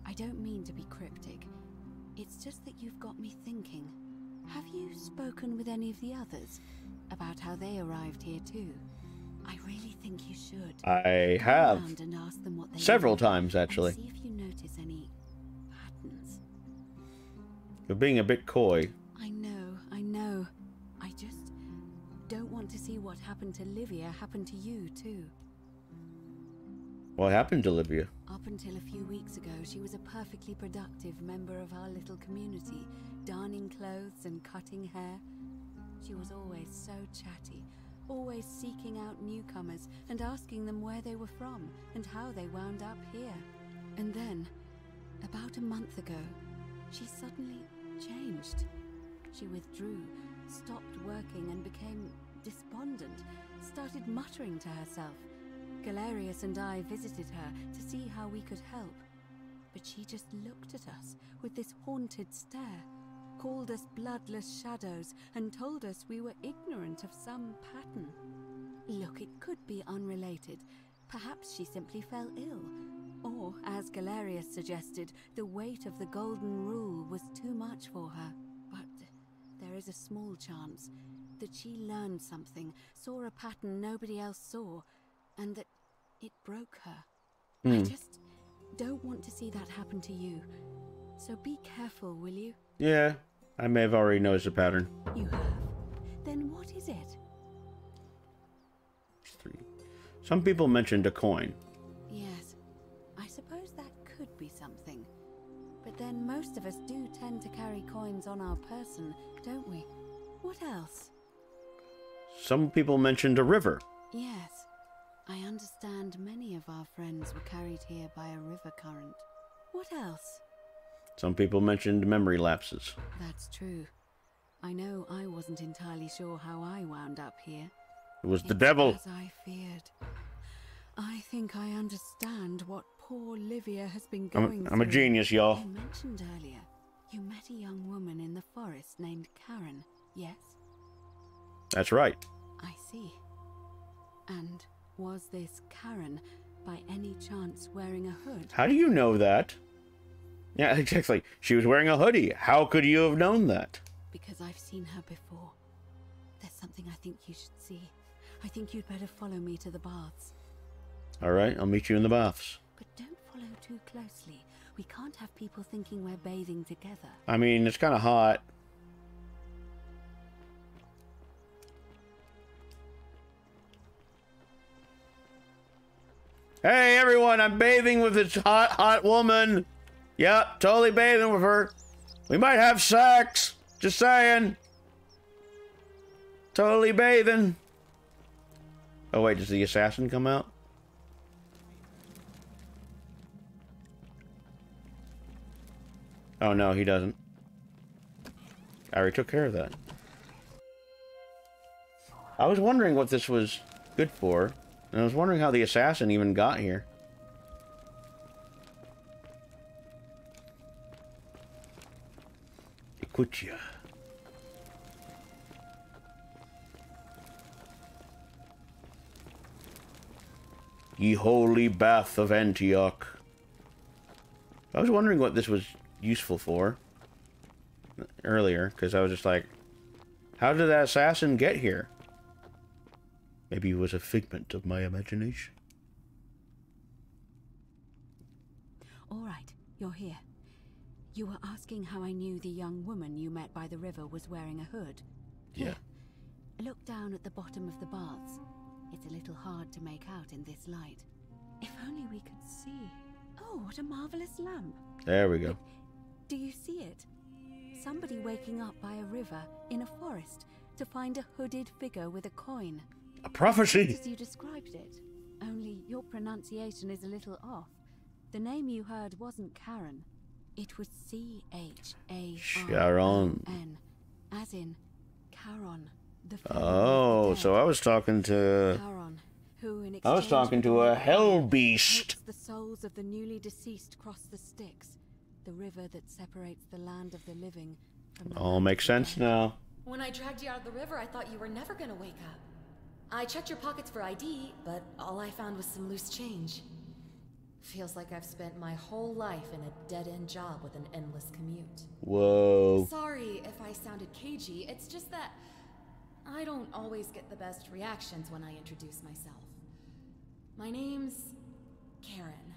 Speaker 14: I don't mean to be cryptic. It's just that you've got me thinking. Have you spoken with any of the others about how they arrived here too? I really think you should.
Speaker 3: I have. Several times, actually.
Speaker 14: See if you notice any patterns.
Speaker 3: You're being a bit coy.
Speaker 14: I know. I just don't want to see what happened to Livia happen to you too.
Speaker 3: What happened to Livia?
Speaker 14: Up until a few weeks ago, she was a perfectly productive member of our little community, darning clothes and cutting hair. She was always so chatty, always seeking out newcomers and asking them where they were from and how they wound up here. And then, about a month ago, she suddenly changed. She withdrew, stopped working and became despondent, started muttering to herself. Galerius and I visited her to see how we could help, but she just looked at us with this haunted stare, called us bloodless shadows, and told us we were ignorant of some pattern. Look, it could be unrelated. Perhaps she simply fell ill, or, as Galerius suggested, the weight of the golden rule was too much for her. But there is a small chance that she learned something, saw a pattern nobody else saw, and that it broke her. I just don't want to see that happen to you. So be careful, will you?
Speaker 3: Yeah, I may have already noticed a pattern.
Speaker 14: You have? Then what is it?
Speaker 3: 3. Some people mentioned a coin.
Speaker 14: Yes, I suppose that could be something. But then most of us do tend to carry coins on our person, don't we? What else?
Speaker 3: Some people mentioned a river.
Speaker 14: Yes. I understand many of our friends were carried here by a river current. What else?
Speaker 3: Some people mentioned memory lapses.
Speaker 14: That's true. I know I wasn't entirely sure how I wound up here.
Speaker 3: It was the devil.
Speaker 14: As I feared. I think I understand what poor Livia has been going through.
Speaker 3: I'm a genius, y'all.
Speaker 14: You mentioned earlier, you met a young woman in the forest named Karen, yes?
Speaker 3: That's right.
Speaker 14: I see. And was this Karen, by any chance, wearing a hood?
Speaker 3: How do you know that? Yeah, exactly. She was wearing a hoodie. How could you have known that?
Speaker 14: Because I've seen her before. There's something I think you should see. I think you'd better follow me to the baths.
Speaker 3: Alright, I'll meet you in the baths.
Speaker 14: But don't follow too closely. We can't have people thinking we're bathing together.
Speaker 3: I mean, it's kind of hot. Hey, everyone, I'm bathing with this hot, hot woman. Yep, totally bathing with her. We might have sex. Just saying. Totally bathing. Oh, wait, does the assassin come out? Oh, no, he doesn't. I already took care of that. I was wondering what this was good for. And I was wondering how the assassin even got here. Ikutia. Ye holy bath of Antioch. I was wondering what this was useful for earlier, because I was just like, how did that assassin get here? Maybe it was a figment of my imagination.
Speaker 14: All right, you're here. You were asking how I knew the young woman you met by the river was wearing a hood.
Speaker 3: Yeah.
Speaker 14: Look down at the bottom of the baths. It's a little hard to make out in this light. If only we could see. Oh, what a marvelous lamp.
Speaker 3: There we go.
Speaker 14: Do you see it? Somebody waking up by a river in a forest to find a hooded figure with a coin.
Speaker 3: A prophecy!
Speaker 14: Just as you described it. Only your pronunciation is a little off. The name you heard wasn't Karen. It was C-H-A-R-O-N. As in Charon.
Speaker 3: Oh, so I was talking to...
Speaker 14: Charon, who in
Speaker 3: I was talking to a hell beast.
Speaker 14: the souls of the newly deceased cross the Styx, the river that separates the land of the living from the
Speaker 3: All makes sense now.
Speaker 15: When I dragged you out of the river, I thought you were never gonna wake up. I checked your pockets for ID, but all I found was some loose change. Feels like I've spent my whole life in a dead-end job with an endless commute.
Speaker 3: Whoa.
Speaker 15: Sorry if I sounded cagey, it's just that I don't always get the best reactions when I introduce myself. My name's Karen.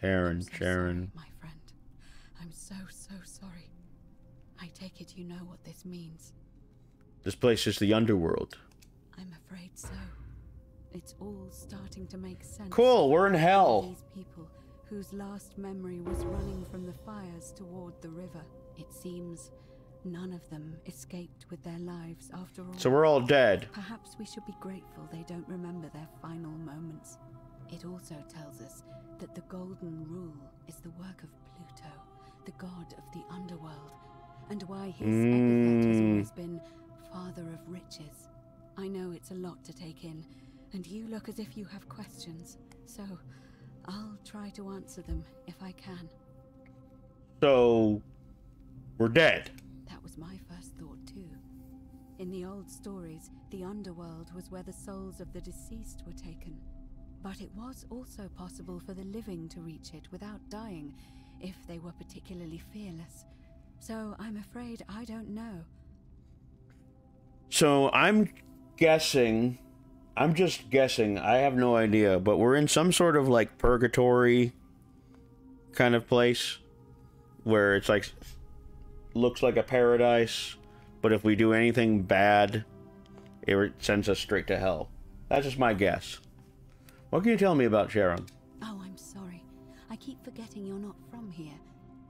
Speaker 3: Sharon.
Speaker 14: My friend, I'm so sorry. I take it you know what this means.
Speaker 3: This place is the underworld.
Speaker 14: I'm afraid so. It's all starting to make sense.
Speaker 3: Cool, we're in hell.
Speaker 14: These people whose last memory was running from the fires toward the river. It seems none of them escaped with their lives after all.
Speaker 3: So we're all dead.
Speaker 14: Perhaps we should be grateful they don't remember their final moments. It also tells us that the Golden Rule is the work of Pluto, the god of the underworld, and why his epithet has always been Father of Riches. I know it's a lot to take in, and you look as if you have questions, so I'll try to answer them if I can.
Speaker 3: So, we're dead.
Speaker 14: That was my first thought too. In the old stories, the underworld was where the souls of the deceased were taken. But it was also possible for the living to reach it without dying, if they were particularly fearless. So I'm afraid I don't know.
Speaker 3: So I'm just guessing, I have no idea, but we're in some sort of like purgatory kind of place where it's like, looks like a paradise, but if we do anything bad, it sends us straight to hell. That's just my guess. What can you tell me about Sharon?
Speaker 14: Oh, I'm sorry. I keep forgetting you're not from here.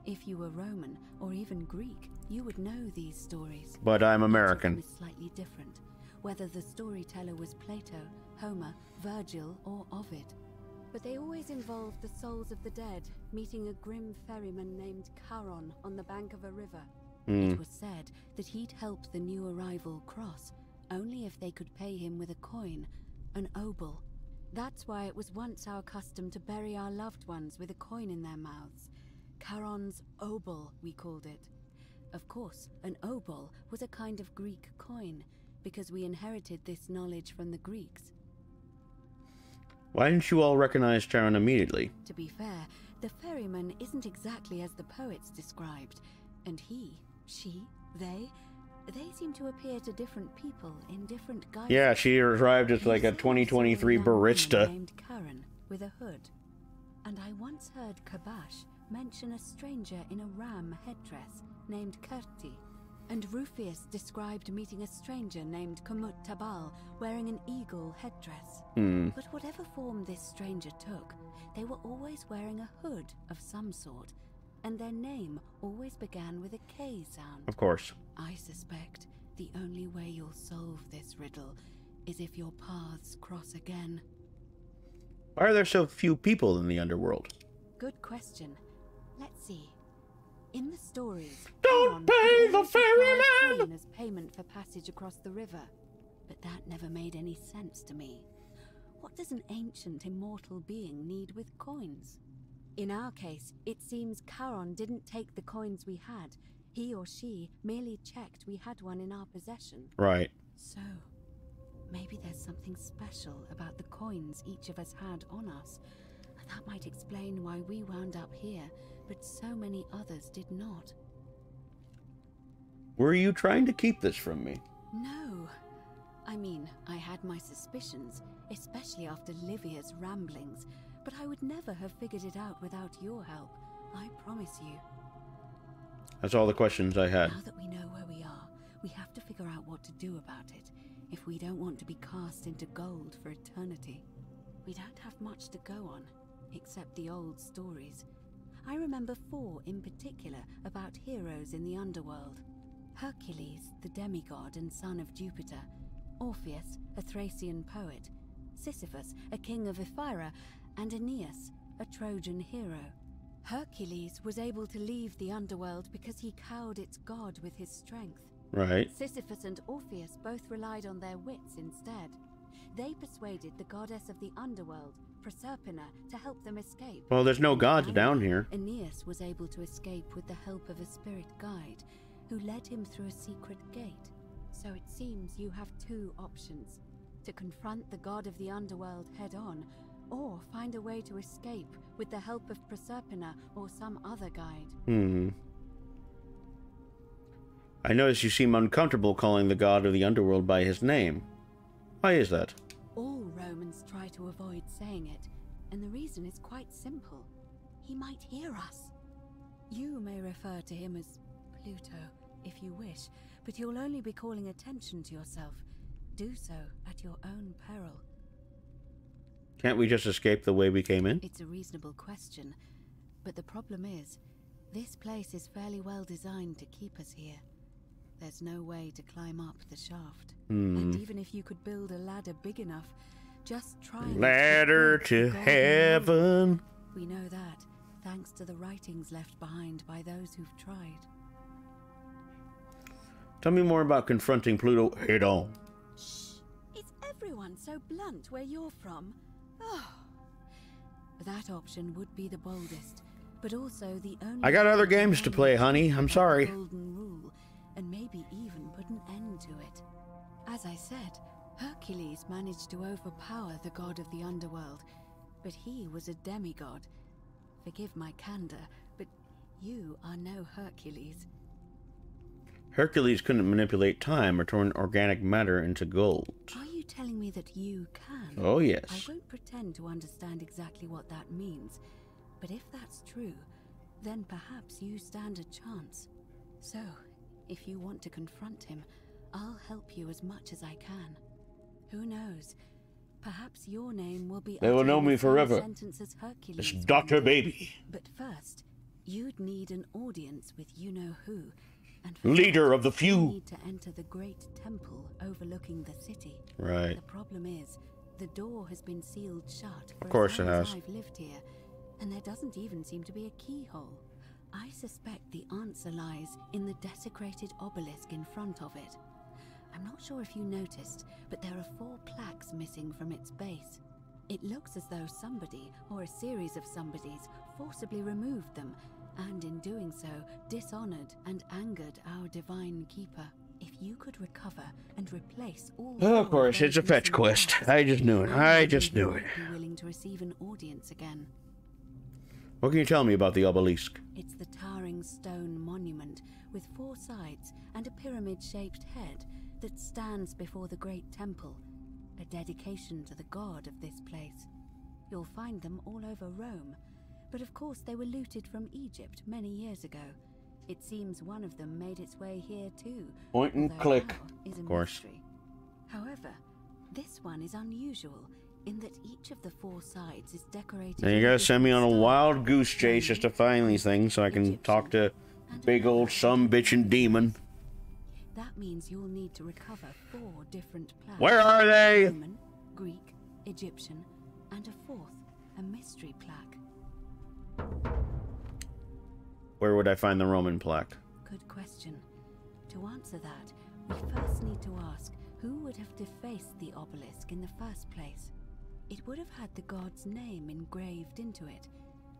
Speaker 14: If you were Roman or even Greek, you would know these stories.
Speaker 3: But I'm American.
Speaker 14: Each of them is slightly different, whether the storyteller was Plato, Homer, Virgil, or Ovid. But they always involved the souls of the dead meeting a grim ferryman named Charon on the bank of a river. It was said that he'd help the new arrival cross, only if they could pay him with a coin, an obol. That's why it was once our custom to bury our loved ones with a coin in their mouths. Charon's obol, we called it. Of course, an obol was a kind of Greek coin, because we inherited this knowledge from the Greeks.
Speaker 3: Why didn't you all recognize Sharon immediately?
Speaker 14: To be fair, the ferryman isn't exactly as the poets described, and he, she, they seem to appear to different people in different guises.
Speaker 3: Yeah, she arrived as like a 2023 barista.
Speaker 14: Named Karen with a hood. And I once heard Kabash mention a stranger in a ram headdress named Kerti. And Rufius described meeting a stranger named Kamut Tabal wearing an eagle headdress. But whatever form this stranger took, they were always wearing a hood of some sort, and their name always began with a K sound.
Speaker 3: Of course.
Speaker 14: I suspect the only way you'll solve this riddle is if your paths cross again.
Speaker 3: Why are there so few people in the underworld?
Speaker 14: Good question. Let's see. In the stories,
Speaker 3: don't pay the ferryman
Speaker 14: as payment for passage across the river, but that never made any sense to me. What does an ancient immortal being need with coins? In our case, it seems Charon didn't take the coins we had. He or she merely checked we had one in our possession.
Speaker 3: Right.
Speaker 14: So, maybe there's something special about the coins each of us had on us. That might explain why we wound up here, but so many others did not.
Speaker 3: Were you trying to keep this from me?
Speaker 14: No. I mean, I had my suspicions, especially after Livia's ramblings, but I would never have figured it out without your help. I promise you.
Speaker 3: That's all the questions I had.
Speaker 14: Now that we know where we are, we have to figure out what to do about it, if we don't want to be cast into gold for eternity. We don't have much to go on. except the old stories. I remember 4 in particular about heroes in the underworld. Hercules, the demigod and son of Jupiter. Orpheus, a Thracian poet. Sisyphus, a king of Ephyra. And Aeneas, a Trojan hero. Hercules was able to leave the underworld because he cowed its god with his strength.
Speaker 3: Right.
Speaker 14: Sisyphus and Orpheus both relied on their wits instead. They persuaded the goddess of the underworld, Proserpina, to help them escape.
Speaker 3: Well, there's no gods down here.
Speaker 14: Aeneas was able to escape with the help of a spirit guide, who led him through a secret gate. So it seems you have 2 options: to confront the god of the underworld head-on, or find a way to escape with the help of Proserpina or some other guide.
Speaker 3: I notice you seem uncomfortable calling the god of the underworld by his name. Why is that?
Speaker 14: All Romans try to avoid saying it, and the reason is quite simple. He might hear us. You may refer to him as Pluto, if you wish, but you'll only be calling attention to yourself. Do so at your own peril.
Speaker 3: Can't we just escape the way we came in?
Speaker 14: It's a reasonable question, but the problem is, this place is fairly well designed to keep us here. There's no way to climb up the shaft. And even if you could build a ladder big enough, just trying
Speaker 3: ladder to heaven.
Speaker 14: We know that, thanks to the writings left behind by those who've tried.
Speaker 3: Tell me more about confronting Pluto head on.
Speaker 14: Shh! Is everyone so blunt where you're from? Oh. That option would be the boldest, but also the only...
Speaker 3: I got other games to play, honey. I'm sorry.
Speaker 14: Golden rule, and maybe even put an end to it. As I said, Hercules managed to overpower the god of the underworld, but he was a demigod. Forgive my candor, but you are no Hercules.
Speaker 3: Hercules couldn't manipulate time or turn organic matter into gold.
Speaker 14: Are you telling me that you can?
Speaker 3: Oh, yes.
Speaker 14: I won't pretend to understand exactly what that means, but if that's true, then perhaps you stand a chance. So, if you want to confront him, I'll help you as much as I can. Who knows? Perhaps your name will be...
Speaker 3: They will know me forever.
Speaker 14: As Hercules.
Speaker 3: It's Dr. Baby.
Speaker 14: But first, you'd need an audience with you-know-who. And
Speaker 3: leader of the few.
Speaker 14: You need to enter the great temple overlooking the city.
Speaker 3: Right.
Speaker 14: The problem is, the door has been sealed shut for
Speaker 3: of course
Speaker 14: as long
Speaker 3: it has.
Speaker 14: as I've lived here, and there doesn't even seem to be a keyhole. I suspect the answer lies in the desecrated obelisk in front of it. I'm not sure if you noticed, but there are 4 plaques missing from its base. It looks as though somebody, or a series of somebodies, forcibly removed them, and in doing so, dishonored and angered our divine keeper. If you could recover and replace all...
Speaker 3: Of course, it's a fetch quest. I just knew it. I just knew it.
Speaker 14: Be willing to receive an audience again.
Speaker 3: What can you tell me about the obelisk?
Speaker 14: It's the towering stone monument with 4 sides and a pyramid-shaped head that stands before the great temple, a dedication to the god of this place. You'll find them all over Rome, but of course they were looted from Egypt many years ago. It seems one of them made its way here too.
Speaker 3: Point and click,
Speaker 14: of
Speaker 3: course.
Speaker 14: Mystery. However, this one is unusual in that each of the 4 sides is decorated...
Speaker 3: Now you gotta send me on a wild goose chase just to find these things so I can talk to big old bitchin' demon.
Speaker 14: That means you'll need to recover 4 different plaques.
Speaker 3: Where are they?
Speaker 14: Roman, Greek, Egyptian, and a 4th, a mystery plaque.
Speaker 3: Where would I find the Roman plaque?
Speaker 14: Good question. To answer that, we first need to ask who would have defaced the obelisk in the first place. It would have had the god's name engraved into it,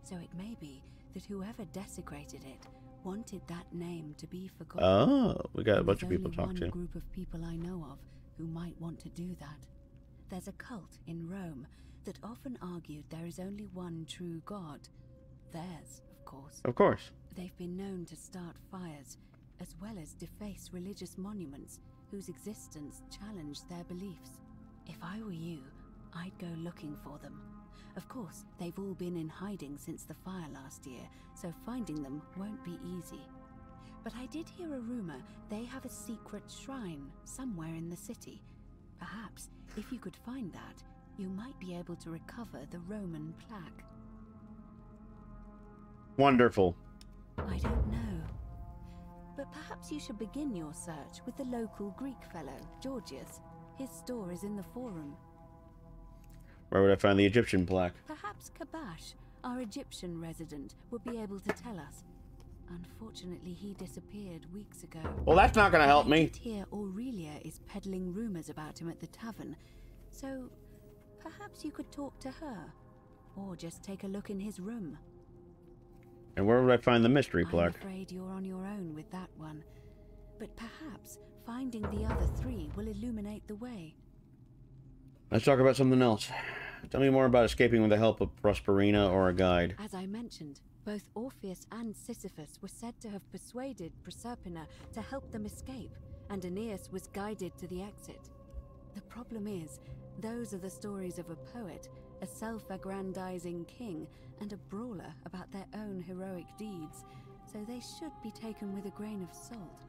Speaker 14: so it may be that whoever desecrated it wanted that name to be forgotten.
Speaker 3: Oh, we got a bunch of people to talk to.
Speaker 14: There's only one group of people I know of who might want to do that. There's a cult in Rome that often argued there is only one true god. Theirs, of course.
Speaker 3: Of course.
Speaker 14: They've been known to start fires, as well as deface religious monuments whose existence challenged their beliefs. If I were you, I'd go looking for them. Of course, they've all been in hiding since the fire last year, so finding them won't be easy. But I did hear a rumor they have a secret shrine somewhere in the city. Perhaps, if you could find that, you might be able to recover the Roman plaque.
Speaker 3: Wonderful.
Speaker 14: I don't know. But perhaps you should begin your search with the local Greek fellow, Georgius. His store is in the forum.
Speaker 3: Where would I find the Egyptian plaque?
Speaker 14: Perhaps Kabash, our Egyptian resident, would be able to tell us. Unfortunately, he disappeared weeks ago.
Speaker 3: Well, that's not gonna help me.
Speaker 14: I did hear Aurelia is peddling rumors about him at the tavern, so perhaps you could talk to her, or just take a look in his room.
Speaker 3: And where would I find the mystery plaque?
Speaker 14: I'm afraid you're on your own with that one, but perhaps finding the other three will illuminate the way.
Speaker 3: Let's talk about something else. Tell me more about escaping with the help of Prosperina or a guide.
Speaker 14: As I mentioned, both Orpheus and Sisyphus were said to have persuaded Proserpina to help them escape, and Aeneas was guided to the exit. The problem is, those are the stories of a poet, a self-aggrandizing king, and a brawler about their own heroic deeds, so they should be taken with a grain of salt.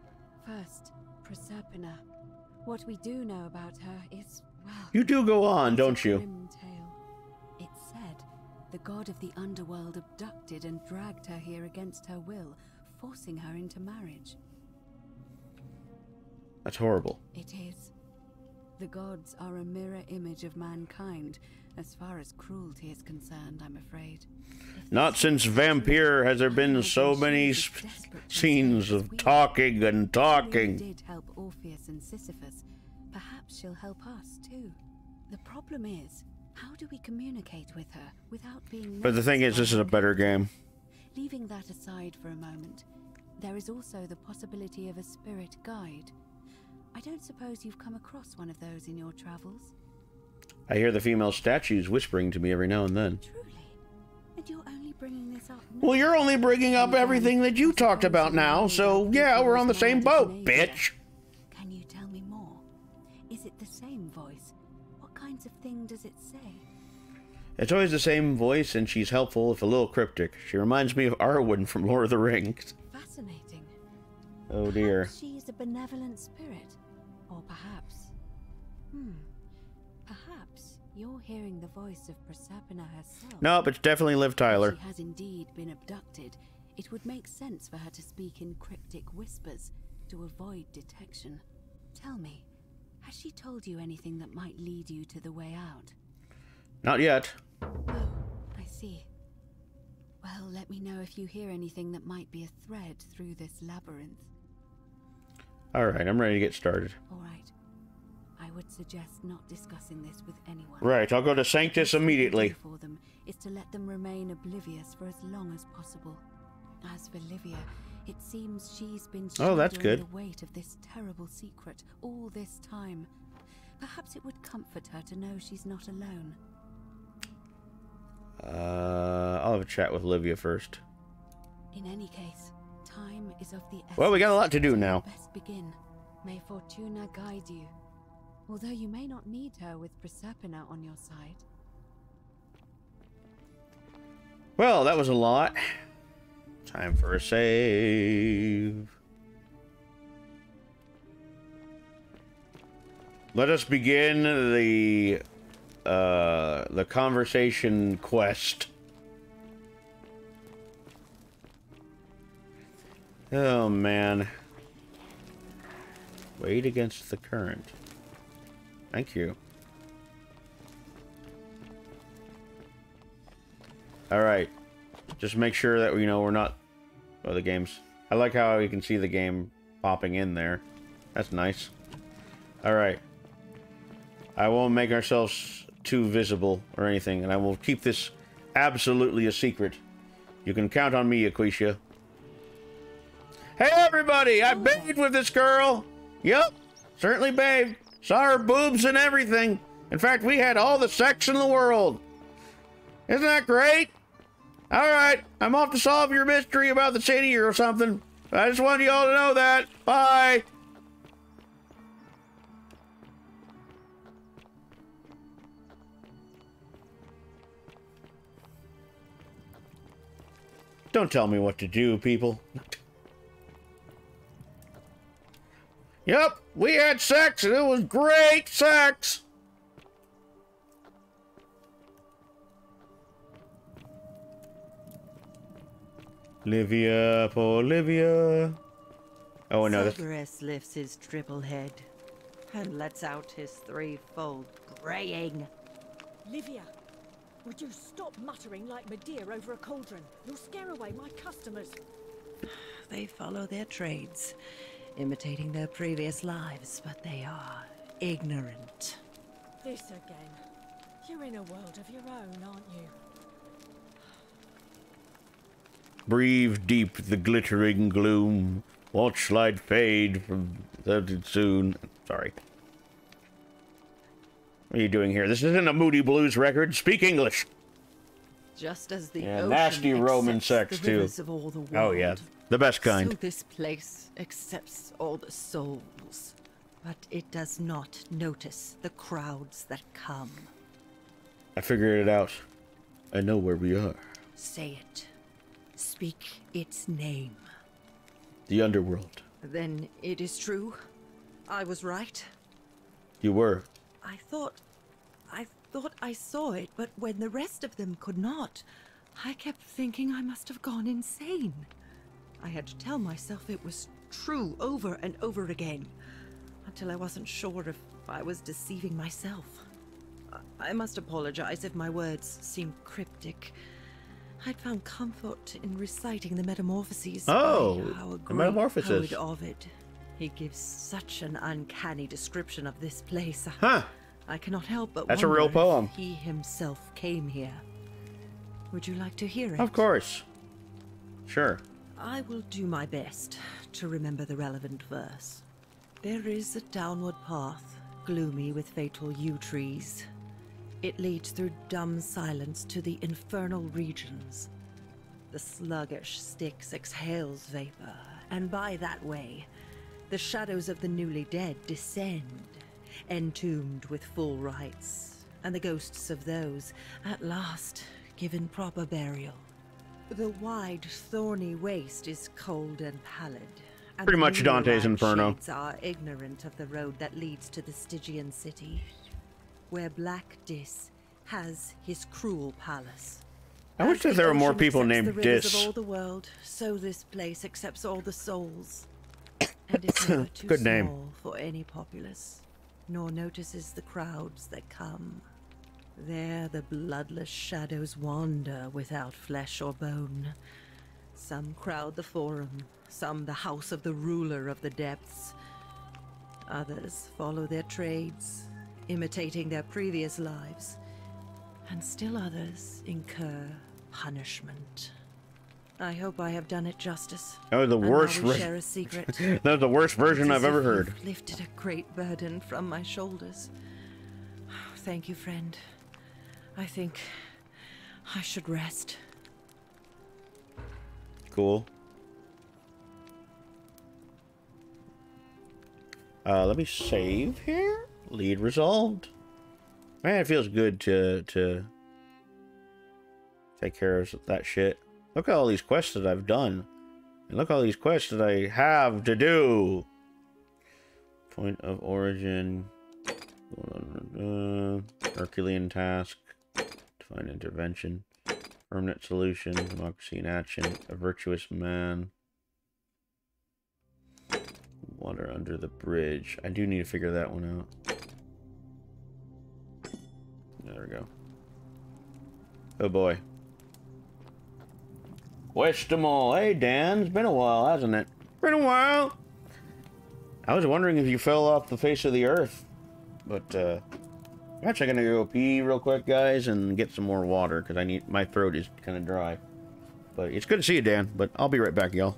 Speaker 14: First, Proserpina. What we do know about her is, well...
Speaker 3: You do go on, don't you?
Speaker 14: Grim tale. It's said the god of the underworld abducted and dragged her here against her will, forcing her into marriage.
Speaker 3: That's horrible.
Speaker 14: It is. The gods are a mirror image of mankind, as far as cruelty is concerned, I'm afraid.
Speaker 3: Not since Vampire has there been so many scenes of talking and talking.
Speaker 14: If she did help Orpheus and Sisyphus, perhaps she'll help us too. The problem is, how do we communicate with her without being...
Speaker 3: But the thing is, this is a better game.
Speaker 14: Leaving that aside for a moment, there is also the possibility of a spirit guide. I don't suppose you've come across one of those in your travels?
Speaker 3: I hear the female statues whispering to me every now and then.
Speaker 14: Truly? And you're only bringing this up now?
Speaker 3: Well, you're only bringing up everything that you talked about now, so yeah, we're on the same boat, bitch.
Speaker 14: Can you tell me more? Is it the same voice? What kinds of thing does it say?
Speaker 3: It's always the same voice, and she's helpful, if a little cryptic. She reminds me of Arwen from Lord of the Rings.
Speaker 14: Fascinating.
Speaker 3: Oh dear.
Speaker 14: Perhaps she's a benevolent spirit. Or perhaps... Perhaps you're hearing the voice of Proserpina herself.
Speaker 3: Nope, it's definitely Liv Tyler.
Speaker 14: If she has indeed been abducted, it would make sense for her to speak in cryptic whispers to avoid detection. Tell me, has she told you anything that might lead you to the way out?
Speaker 3: Not yet.
Speaker 14: Oh, I see. Well, let me know if you hear anything that might be a thread through this labyrinth.
Speaker 3: Alright, I'm ready to get started.
Speaker 14: Alright. I would suggest not discussing this with anyone.
Speaker 3: Right, I'll go to Sanctus immediately.
Speaker 14: For them is to let them remain oblivious for as long as possible. As for Livia, it seems she's been shouldering the weight of this terrible secret all this time. Perhaps it would comfort her to know she's not alone.
Speaker 3: I'll have a chat with Livia first.
Speaker 14: In any case, time is of the essence.
Speaker 3: Well, we got a lot to do now.
Speaker 14: Best begin. May Fortuna guide you. Although you may not need her with Proserpina on your side.
Speaker 3: Well, that was a lot. Time for a save. Let us begin the conversation quest. Oh man. Wade against the current. Thank you. Alright. Just make sure that, you know, we're not... Oh, the game's... I like how you can see the game popping in there. That's nice. Alright. I won't make ourselves too visible or anything, and I will keep this absolutely a secret. You can count on me, Aquisha. Hey, everybody! I bathed with this girl! Yup, certainly bathed. Saw her boobs and everything. In fact, we had all the sex in the world. Isn't that great? Alright, I'm off to solve your mystery about the city or something. I just wanted y'all to know that. Bye! Don't tell me what to do, people. Yep, we had sex and it was great sex. Livia, poor Livia. Oh, no.
Speaker 10: Cerberus lifts his triple head and lets out his threefold braying.
Speaker 7: Livia, would you stop muttering like Medea over a cauldron? You'll scare away my customers.
Speaker 10: They follow their trades, imitating their previous lives, but they are ignorant.
Speaker 7: This again. You're in a world of your own, aren't you?
Speaker 3: Breathe deep the glittering gloom. Watch light fade from soon. Sorry. What are you doing here? This isn't a Moody Blues record. Speak English.
Speaker 10: Just as the
Speaker 3: Yeah,
Speaker 10: ocean
Speaker 3: nasty Roman sex,
Speaker 10: the
Speaker 3: too.
Speaker 10: rivers of all the world,
Speaker 3: Oh, yeah. The best kind.
Speaker 10: so this place accepts all the souls, but it does not notice the crowds that come.
Speaker 3: I figured it out. I know where we are.
Speaker 10: Say it. Speak its name.
Speaker 3: The underworld.
Speaker 10: Then it is true. I was right.
Speaker 3: You were.
Speaker 10: I thought I saw it, but when the rest of them could not, I kept thinking I must have gone insane. I had to tell myself it was true over and over again, until I wasn't sure if I was deceiving myself. I must apologize if my words seem cryptic. I'd found comfort in reciting the Metamorphoses.
Speaker 3: Oh,
Speaker 10: by our
Speaker 3: the
Speaker 10: great
Speaker 3: Metamorphoses.
Speaker 10: poet Ovid. He gives such an uncanny description of this place.
Speaker 3: Huh.
Speaker 10: I cannot help but
Speaker 3: That's a
Speaker 10: wonder
Speaker 3: real poem.
Speaker 10: if he himself came here. Would you like to hear it?
Speaker 3: Of course. Sure.
Speaker 10: I will do my best to remember the relevant verse. There is a downward path, gloomy with fatal yew trees. It leads through dumb silence to the infernal regions. The sluggish Styx exhales vapor, and by that way, the shadows of the newly dead descend, entombed with full rites, and the ghosts of those, at last, given proper burial. The wide, thorny waste is cold and pallid. And
Speaker 3: Pretty
Speaker 10: the
Speaker 3: much
Speaker 10: newer
Speaker 3: Dante's Inferno.
Speaker 10: shades are ignorant of the road that leads to the Stygian city, where Black Dis has his cruel palace.
Speaker 3: I wish that there were more people named
Speaker 10: The rivers of
Speaker 3: Dis.
Speaker 10: all the world, so this place accepts all the souls, and is never too
Speaker 3: Good name.
Speaker 10: small for any populace, nor notices the crowds that come. There the bloodless shadows wander without flesh or bone. Some crowd the forum, some the house of the ruler of the depths. Others follow their trades, imitating their previous lives. And still others incur punishment. I hope I have done it justice.
Speaker 3: That was the
Speaker 10: And
Speaker 3: worst.
Speaker 10: now we share a secret.
Speaker 3: That was the worst version
Speaker 10: It's
Speaker 3: I've
Speaker 10: as
Speaker 3: ever
Speaker 10: if
Speaker 3: heard.
Speaker 10: you've lifted a great burden from my shoulders. Thank you, friend. I think I should rest.
Speaker 3: Cool. Let me save here. Lead resolved. Man, it feels good to take care of that shit. Look at all these quests that I've done. And look at all these quests that I have to do. Point of origin. Herculean task. Divine intervention. Permanent solution. Democracy in action. A virtuous man. Water under the bridge. I do need to figure that one out. There we go. Oh boy. Westamall. Hey Dan, it's been a while, hasn't it? Been a while. I was wondering if you fell off the face of the earth. But I'm actually gonna go pee real quick, guys, and get some more water, because I need, my throat is kinda dry. But it's good to see you, Dan, but I'll be right back, y'all.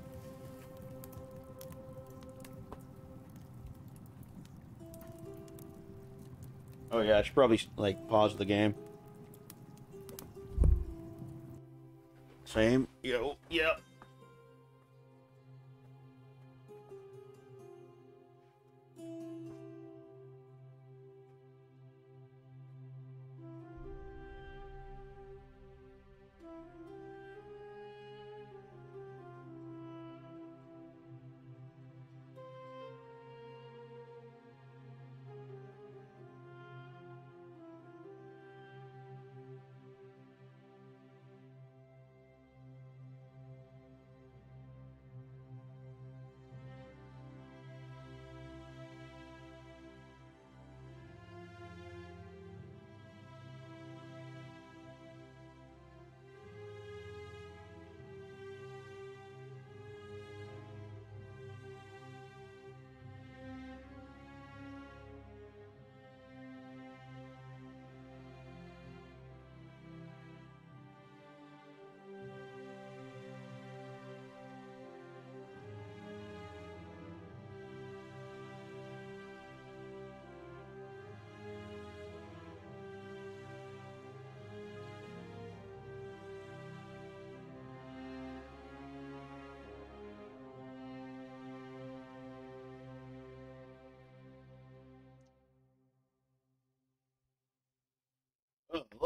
Speaker 3: Oh yeah, I should probably, like, pause the game. Same. Yo, yep.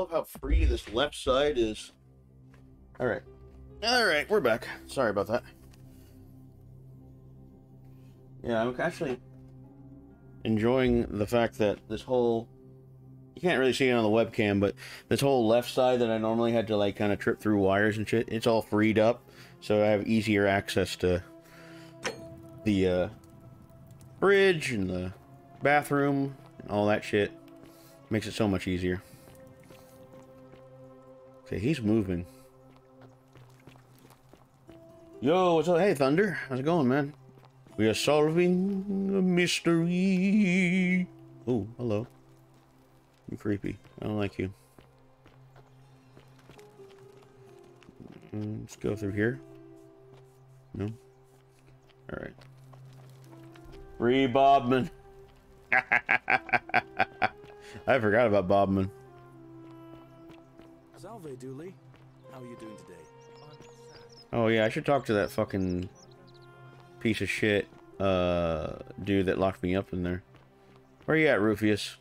Speaker 3: Love how free this left side is. Alright. Alright, we're back. Sorry about that. Yeah, I'm actually enjoying the fact that this whole... You can't really see it on the webcam, but this whole left side that I normally had to, like, kind of trip through wires and shit, it's all freed up. So I have easier access to the fridge and the bathroom and all that shit. Makes it so much easier. Okay, he's moving. Yo, what's up? Hey, Thunder. How's it going, man? We are solving a mystery. Oh, hello. You're creepy. I don't like you. Let's go through here. No? Alright. Free Bobman. I forgot about Bobman.
Speaker 9: Salve, Dooley. How are you doing today?
Speaker 3: Oh yeah, I should talk to that fucking piece of shit dude that locked me up in there. Where you at, Rufius?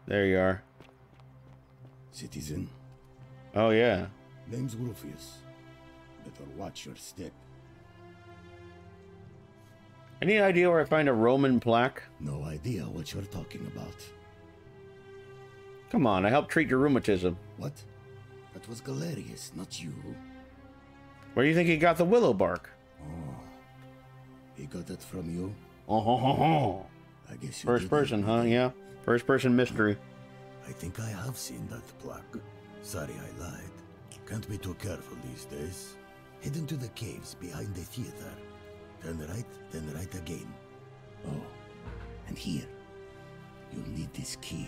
Speaker 3: There you are.
Speaker 16: Citizen.
Speaker 3: Oh yeah.
Speaker 16: Name's Rufius. Better watch your step.
Speaker 3: Any idea where I find a Roman plaque?
Speaker 16: No idea what you're talking about.
Speaker 3: Come on, I helped treat your rheumatism.
Speaker 16: What? That was Galerius, not you.
Speaker 3: Where do you think he got the willow bark?
Speaker 16: Oh. He got that from you?
Speaker 3: Oh.
Speaker 16: I guess you
Speaker 3: First person, huh? Yeah. First person mystery.
Speaker 16: I think I have seen that plaque. Sorry I lied. Can't be too careful these days. Head into the caves behind the theater. Turn right, then right again. Oh, and here. You'll need this key.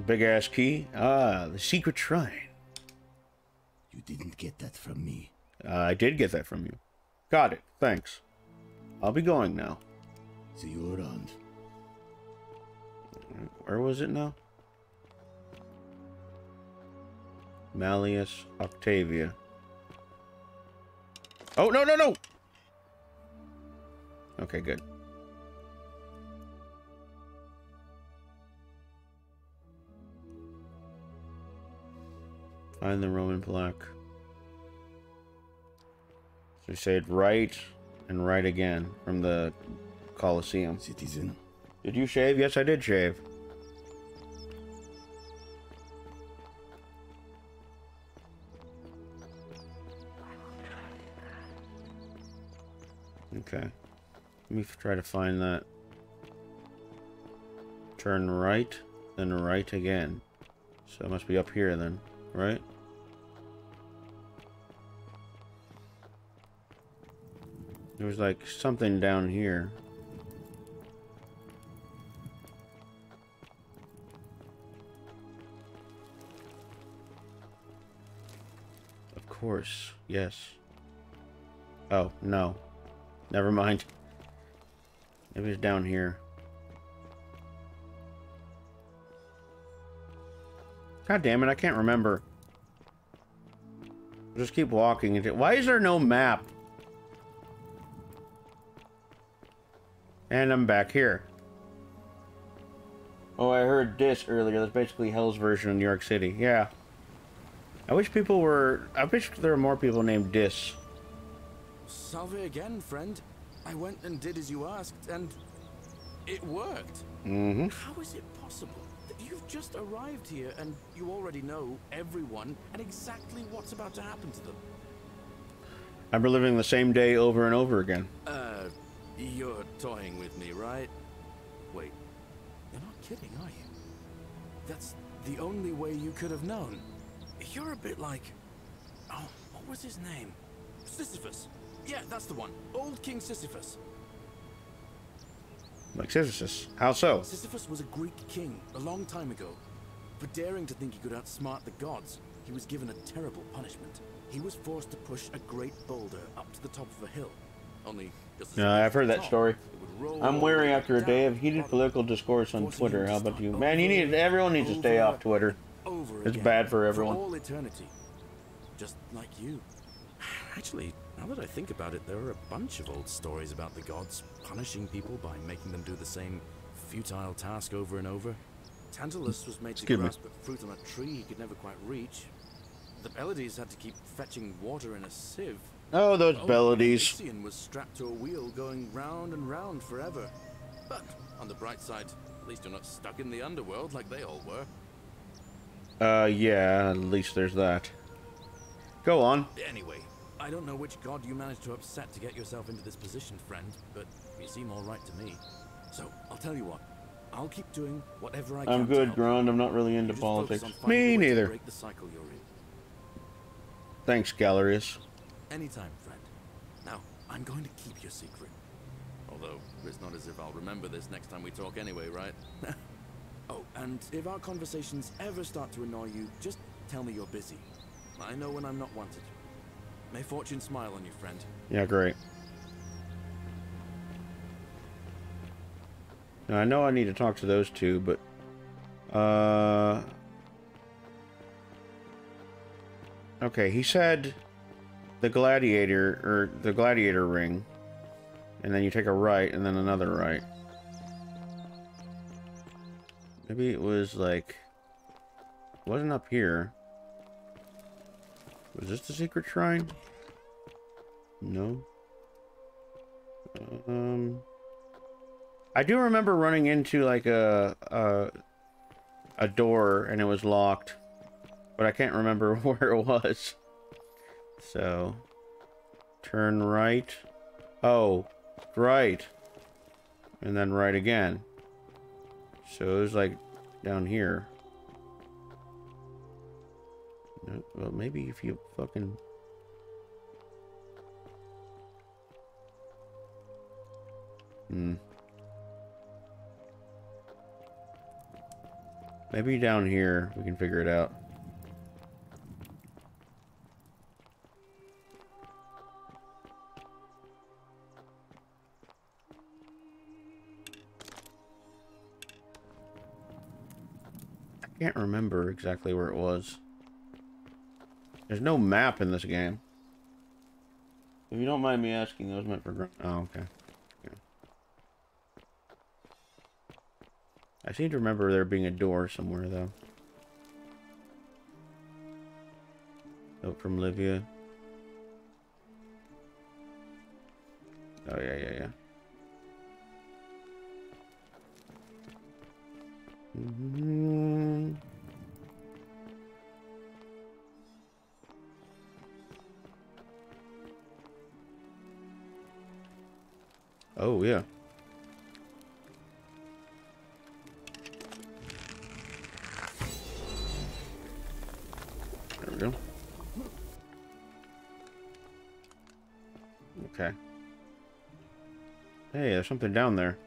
Speaker 3: Big ass key. Ah, the secret shrine.
Speaker 16: You didn't get that from me.
Speaker 3: I did get that from you. Got it. Thanks. I'll be going now.
Speaker 16: See you around.
Speaker 3: Where was it now? Malleus Octavia. Oh, no, no, no! Okay, good. Find the Roman plaque. So you say it right and right again from the Colosseum.
Speaker 16: Citizen.
Speaker 3: Did you shave? Yes, I did shave. Okay. Let me try to find that. Turn right, then right again. So it must be up here then, right? There was like something down here. Of course, yes. Oh, no. Never mind. Maybe it's down here. God damn it, I can't remember. Just keep walking. Why is there no map? And I'm back here. Oh, I heard Dis earlier. That's basically Hell's version of New York City. Yeah. I wish there were more people named Dis.
Speaker 9: Salve again, friend. I went and did as you asked, and it worked.
Speaker 3: Mm-hmm.
Speaker 9: How is it possible that you've just arrived here and you already know everyone and exactly what's about to happen to them?
Speaker 3: I'm reliving the same day over and over again.
Speaker 9: You're toying with me, right? Wait, you're not kidding, are you? That's the only way you could have known. You're a bit like... Oh, what was his name? Sisyphus. Yeah, that's the one. Old King Sisyphus.
Speaker 3: Like Sisyphus. How so?
Speaker 9: Sisyphus was a Greek king a long time ago. For daring to think he could outsmart the gods, he was given a terrible punishment. He was forced to push a great boulder up to the top of a hill. Only...
Speaker 3: No, I've heard that story. I'm weary after a day of heated political discourse on Twitter. How about you? Man, everyone needs to stay off Twitter. It's bad for everyone.
Speaker 9: For all eternity. Just like you. Actually, now that I think about it, there are a bunch of old stories about the gods punishing people by making them do the same futile task over and over. Tantalus was made to
Speaker 3: Excuse me.
Speaker 9: grasp at fruit on a tree he could never quite reach. The Belades had to keep fetching water in a sieve.
Speaker 3: Oh, those Belades.
Speaker 9: Elysian was strapped to a wheel going round and round forever. But on the bright side, at least you're not stuck in the underworld like they all were.
Speaker 3: Yeah, at least there's that. Go on.
Speaker 9: Anyway, I don't know which god you managed to upset to get yourself into this position, friend, but you seem all right to me. So, I'll tell you what. I'll keep doing whatever I can.
Speaker 3: I'm good, Grund. I'm not really into politics. Me neither.
Speaker 9: Break the cycle you're in.
Speaker 3: Thanks, Galerius.
Speaker 9: Anytime, friend. Now, I'm going to keep your secret. Although, it's not as if I'll remember this next time we talk anyway, right? Oh, and if our conversations ever start to annoy you, just tell me you're busy. I know when I'm not wanted. May fortune smile on you, friend.
Speaker 3: Yeah, great. Now, I know I need to talk to those two, but... Okay, he said the gladiator, or the gladiator ring. And then you take a right, and then another right. Maybe it was like... It wasn't up here. Was this the secret shrine? No. I do remember running into like a door and it was locked, but I can't remember where it was. So, turn right. Oh, right. And then right again. So it was like down here. No, well, maybe if you fucking... Maybe down here we can figure it out. I can't remember exactly where it was. There's no map in this game. If you don't mind me asking, that was meant for... Oh, okay. Yeah. I seem to remember there being a door somewhere, though. Note from Livia. Oh, yeah. Mm-hmm. Oh, yeah. There we go. Okay. Hey, there's something down there.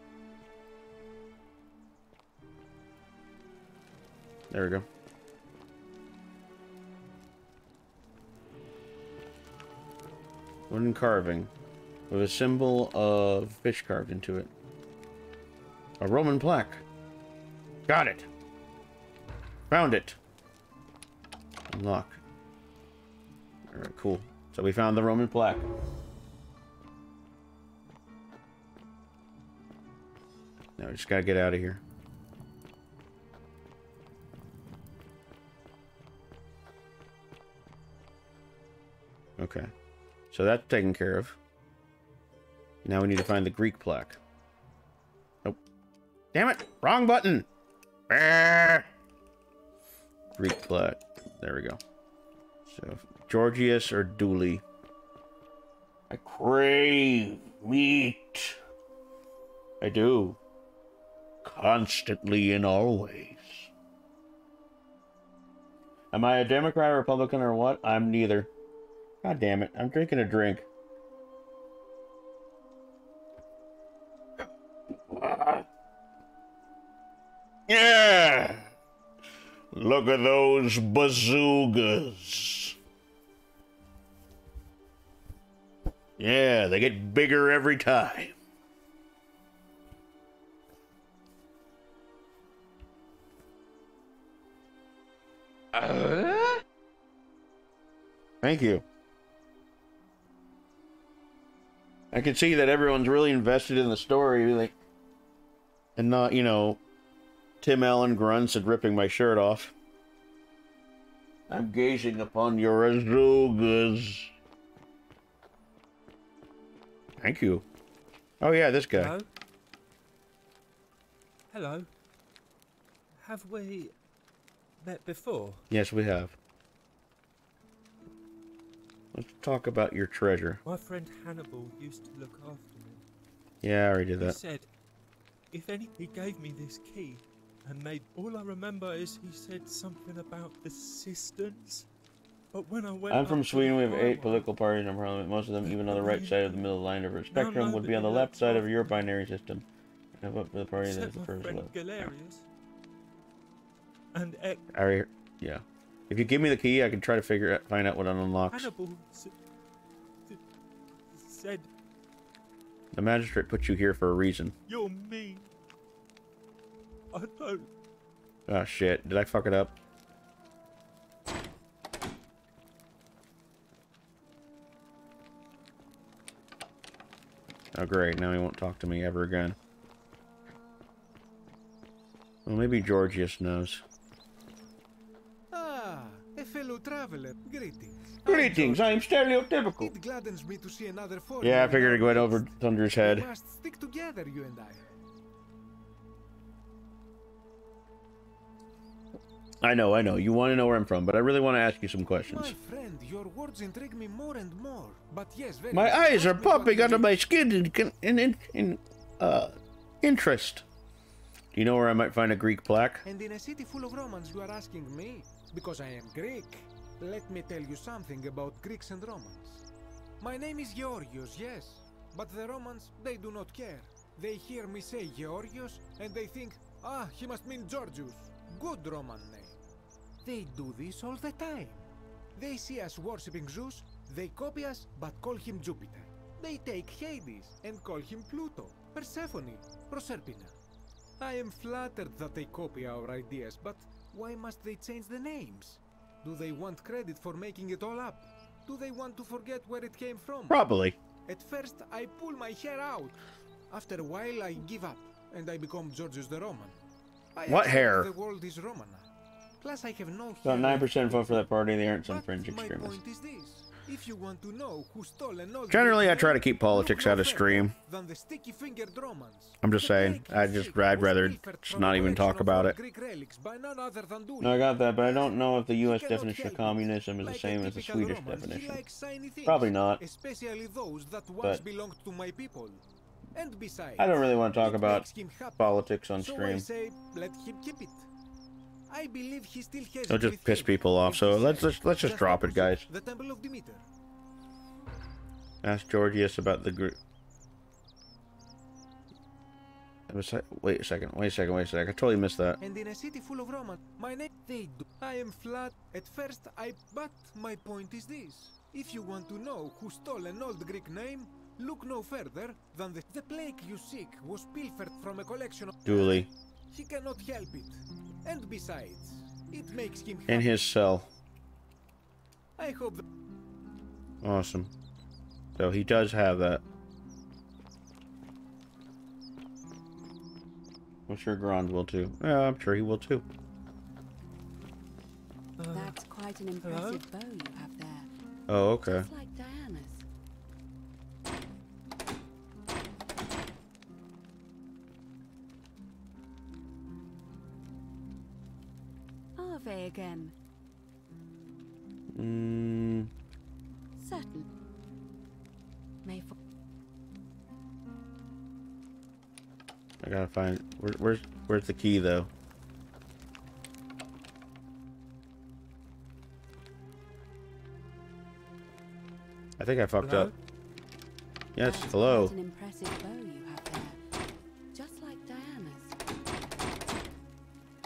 Speaker 3: There we go. Wooden carving with a symbol of fish carved into it. A Roman plaque. Got it. Found it. Unlock. Alright, cool. So we found the Roman plaque. Now we just gotta get out of here. Okay. So that's taken care of. Now we need to find the Greek plaque. Nope. Damn it! Wrong button! Greek plaque. There we go. So, Georgius or Dooley. I crave meat. I do. Constantly and always. Am I a Democrat or Republican or what? I'm neither. God damn it. I'm drinking a drink. Yeah! Look at those bazookas. Yeah, they get bigger every time. Thank you. I can see that everyone's really invested in the story. Like, And not, you know, Tim Allen grunts and ripping my shirt off. I'm gazing upon your azugas. Thank you. Oh yeah, this guy.
Speaker 17: Hello? Hello. Have we met before?
Speaker 3: Yes, we have. Let's talk about your treasure.
Speaker 17: My friend Hannibal used to look after me.
Speaker 3: Yeah, I already did that.
Speaker 17: He said, if any, he gave me this key and made. All I remember is he said something about the cisterns. But when I went,
Speaker 3: I'm from Sweden. We have 8 political parties in our parliament. Most of them even on the right side of the middle line of our spectrum would be on the left side of your binary system. I vote for the party that is the first left.
Speaker 17: Galerius and
Speaker 3: yeah. If you give me the key, I can try to find out what it unlocks.
Speaker 17: Hannibal said
Speaker 3: the magistrate put you here for a reason.
Speaker 17: you're mean. I don't.
Speaker 3: Oh shit! Did I fuck it up? Oh great! Now he won't talk to me ever again. Well, maybe Georgius knows.
Speaker 5: A fellow traveler. Greetings.
Speaker 3: Greetings, I'm stereotypical.
Speaker 5: It gladdens me to see another foreigner.
Speaker 3: Yeah, I figured it went over Thunder's head.
Speaker 5: We must stick together, you and
Speaker 3: I know. You want to know where I'm from, but I really want to ask you some questions.
Speaker 5: My friend, your words intrigue me more and more. But yes, very
Speaker 3: my eyes are popping under my skin in interest. Do you know where I might find a Greek plaque?
Speaker 5: And in a city full of Romans, you are asking me? Because I am Greek. Let me tell you something about Greeks and Romans. My name is Georgios, yes. But the Romans, they do not care. They hear me say Georgios, and they think, ah, he must mean Georgius. Good Roman name. They do this all the time. They see us worshipping Zeus, they copy us, but call him Jupiter. They take Hades and call him Pluto, Persephone, Proserpina. I am flattered that they copy our ideas, but why must they change the names? Do they want credit for making it all up? Do they want to forget where it came from?
Speaker 3: Probably.
Speaker 5: At first, I pull my hair out. After a while, I give up, and I become Georgius the Roman.
Speaker 3: What hair?
Speaker 5: The world is Roman. Plus, I have no
Speaker 3: About 9% vote for that party. They aren't some fringe
Speaker 5: my
Speaker 3: extremists.
Speaker 5: point is this. If you want to know who stole and all
Speaker 3: Generally, I try to keep politics out of stream.
Speaker 5: than the sticky-fingered Romans.
Speaker 3: I'm just saying. I'd rather just not even talk about it.
Speaker 5: Greek relics by none other than
Speaker 3: No, I got that, but I don't know if the U.S. definition of communism is the same as the Swedish definition. Probably not.
Speaker 5: Especially those that once belonged to my people. And besides,
Speaker 3: I don't really want to talk
Speaker 5: it
Speaker 3: about
Speaker 5: makes him happy.
Speaker 3: politics on
Speaker 5: So I
Speaker 3: stream.
Speaker 5: say, let him keep it. I believe he still has
Speaker 3: It'll
Speaker 5: it
Speaker 3: just
Speaker 5: with
Speaker 3: piss
Speaker 5: him.
Speaker 3: people off. So let's just drop it, guys.
Speaker 5: The Temple of Demeter.
Speaker 3: Ask Georgius about the group. Wait a second. I totally missed that.
Speaker 5: And in a city full of Romans, my name they do. I am flat. At first, but my point is this: if you want to know who stole an old Greek name, look no further than the plague you seek was pilfered from a collection of.
Speaker 3: Dooley.
Speaker 5: He cannot help it, and besides, it makes him happy.
Speaker 3: In his cell.
Speaker 5: I hope.
Speaker 3: Awesome. So he does have that. I'm sure Grand will too. Yeah, I'm sure he will too.
Speaker 14: That's quite an impressive bow you have there.
Speaker 3: Oh, okay.
Speaker 14: Just like Diana's. Ave again. Certain. May for
Speaker 3: I gotta find where's the key though? I think I fucked up. Yes, hello.
Speaker 14: Quite an impressive bow you have there. Just like Diana's.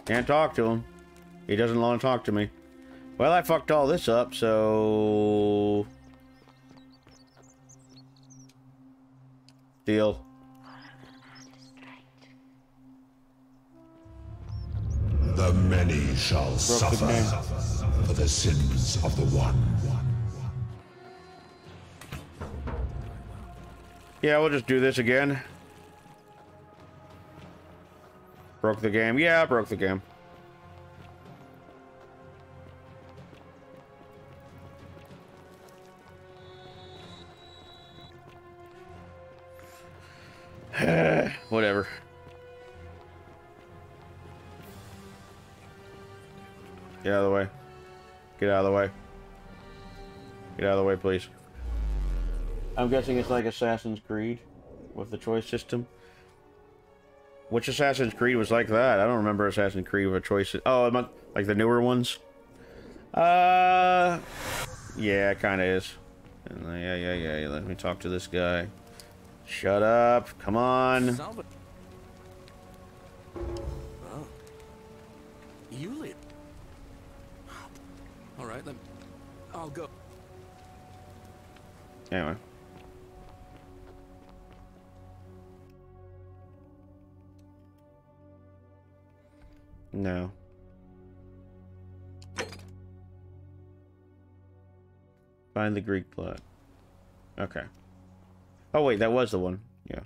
Speaker 3: Can't talk to him. He doesn't want to talk to me. Well, I fucked all this up, so deal.
Speaker 8: The many shall suffer for the sins of the one.
Speaker 3: Yeah, we'll just do this again. Broke the game. Yeah, I broke the game. Whatever. Get out of the way. Get out of the way. Get out of the way, please. I'm guessing it's like Assassin's Creed with the choice system. Which Assassin's Creed was like that? I don't remember Assassin's Creed with a choice. Oh, like the newer ones? Yeah, it kind of is. Yeah. Let me talk to this guy. Shut up. Come on.
Speaker 9: Oh. You live. All right, I'll go.
Speaker 3: Anyway. No. Find the Greek plot. Okay. Oh wait, that was the one. Yeah.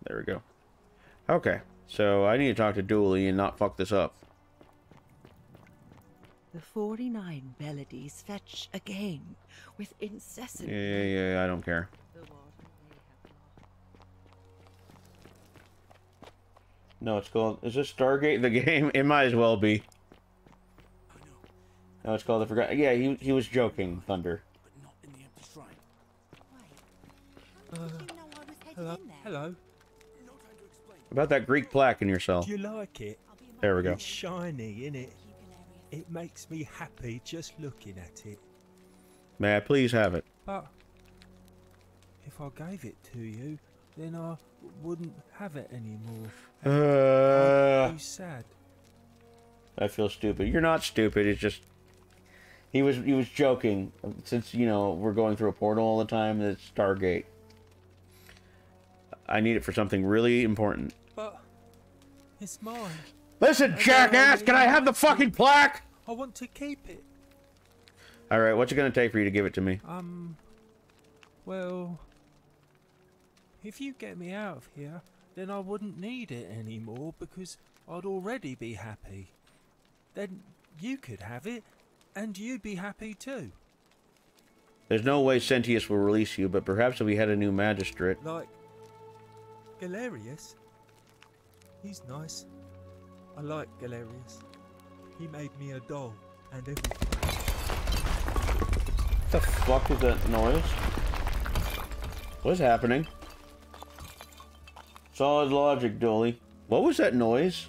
Speaker 3: There we go. Okay, so I need to talk to Dooley and not fuck this up.
Speaker 10: The 49 melodies fetch again with incessant...
Speaker 3: Yeah, I don't care. No, it's called... Is this Stargate the game? It might as well be. No, it's called the Forgotten... Yeah, he was joking, Thunder.
Speaker 17: Hello.
Speaker 3: About that Greek plaque in your cell.
Speaker 17: Do you like it?
Speaker 3: There we go.
Speaker 17: It's shiny, innit? It makes me happy just looking at it.
Speaker 3: May I please have it?
Speaker 17: But if I gave it to you, then I wouldn't have it anymore. I'd be sad.
Speaker 3: I feel stupid. You're not stupid. It's just he was joking. Since we're going through a portal all the time, it's Stargate. I need it for something really important.
Speaker 17: But it's mine.
Speaker 3: Listen, jackass! Can I have the fucking plaque?
Speaker 17: I want to keep it.
Speaker 3: Alright, what's it gonna take for you to give it to me?
Speaker 17: Well, if you get me out of here, then I wouldn't need it anymore because I'd already be happy. Then you could have it, and you'd be happy too.
Speaker 3: There's no way Sentius will release you, but perhaps if we had a new magistrate.
Speaker 17: Like Galerius? He's nice. I like Galerius. He made me a doll and everything.
Speaker 3: What the fuck is that noise? What's happening? Solid logic, Dooley. What was that noise?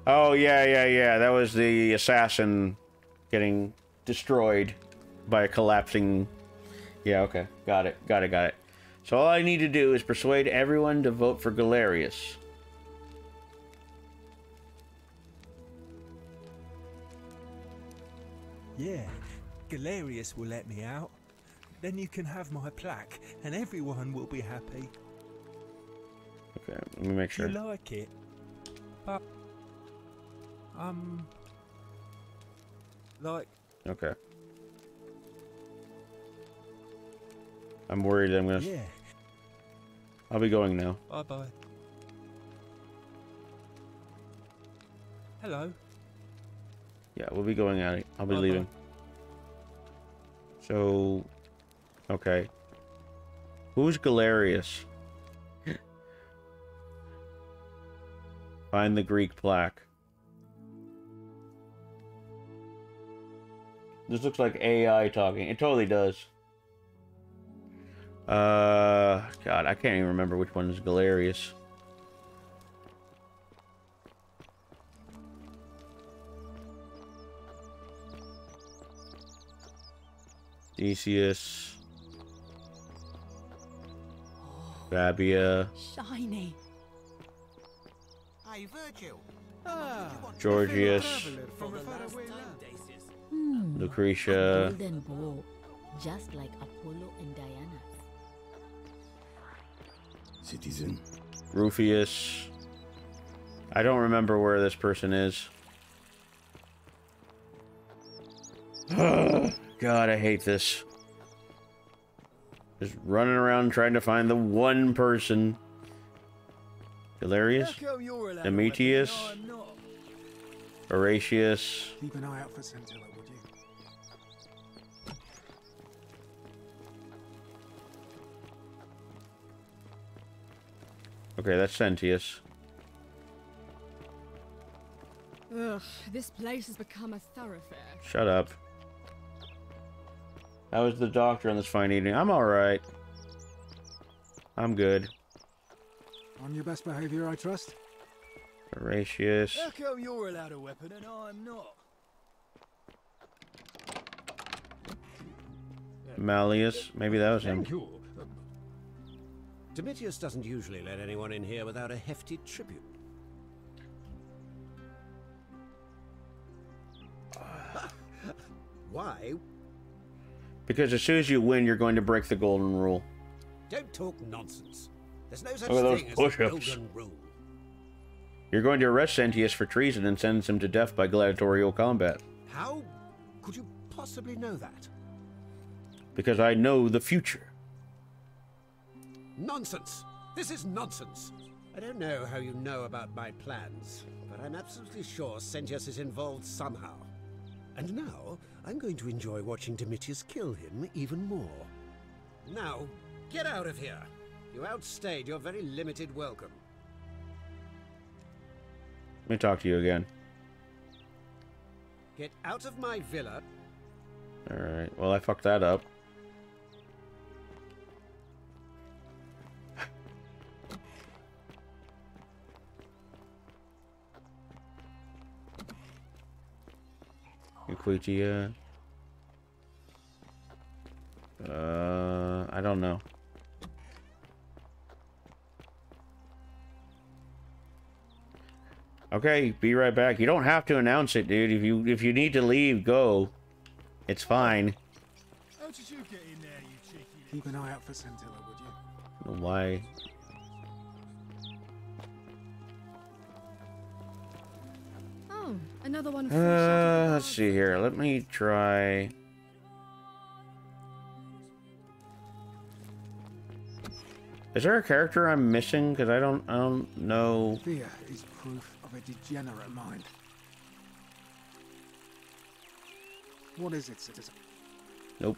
Speaker 3: Oh, yeah. That was the assassin getting destroyed by a collapsing... Yeah, okay. Got it. So all I need to do is persuade everyone to vote for Galerius.
Speaker 17: Yeah, Galerius will let me out. Then you can have my plaque, and everyone will be happy.
Speaker 3: Okay, let me make sure.
Speaker 17: You like it? But, like...
Speaker 3: Okay. I'm worried I'm gonna...
Speaker 17: Yeah.
Speaker 3: I'll be going now.
Speaker 17: Bye-bye. Hello.
Speaker 3: Yeah, we'll be going out. I'll be leaving. So... Okay. Who's Galerius? Find the Greek plaque. This looks like AI talking. It totally does. God, I can't even remember which one is Galerius. Theseus. Fabia.
Speaker 10: Shiny.
Speaker 18: Hey, Virgil.
Speaker 3: Georgius. Lucretia.
Speaker 19: Golden bow, just like Apollo and Diana.
Speaker 16: Citizen.
Speaker 3: Rufius. I don't remember where this person is. God, I hate this. Just running around trying to find the one person Galerius, Domitius, Horatius.
Speaker 11: Keep an eye out for Scintilla, would you?
Speaker 3: Okay, that's Sentius.
Speaker 6: Ugh, this place has become a thoroughfare.
Speaker 3: Shut up. How was the doctor on this fine evening? I'm alright. I'm good.
Speaker 11: On your best behavior, I trust?
Speaker 3: Horatius.
Speaker 13: How come you're allowed a weapon and I'm not?
Speaker 3: Malleus. Maybe that was him.
Speaker 18: Thank you. Domitius doesn't usually let anyone in here without a hefty tribute. Why?
Speaker 3: Because as soon as you win, you're going to break the golden rule.
Speaker 18: Don't talk nonsense. There's no such
Speaker 3: Look at those
Speaker 18: thing as a
Speaker 3: push-ups.
Speaker 18: golden rule.
Speaker 3: You're going to arrest Sentius for treason and sentence him to death by gladiatorial combat.
Speaker 18: How could you possibly know that?
Speaker 3: Because I know the future.
Speaker 18: Nonsense! This is nonsense! I don't know how you know about my plans, but I'm absolutely sure Sentius is involved somehow. And now, I'm going to enjoy watching Domitius kill him even more. Now, get out of here! You outstayed your very limited welcome.
Speaker 3: Let me talk to you again.
Speaker 18: Get out of my villa.
Speaker 3: Alright, well I fucked that up. Equitia. I don't know. Okay, be right back. You don't have to announce it, dude. If you need to leave, go. It's fine.
Speaker 13: How did you get in there, you cheeky?
Speaker 11: Keep an eye out for Scintilla, would you?
Speaker 3: I don't know why.
Speaker 6: Oh, another one. Fresh out of the
Speaker 3: Let's see here. Let me try. Is there a character I'm missing? Because I don't know.
Speaker 11: Fear is proof of a degenerate mind. What is it, citizen?
Speaker 3: Nope.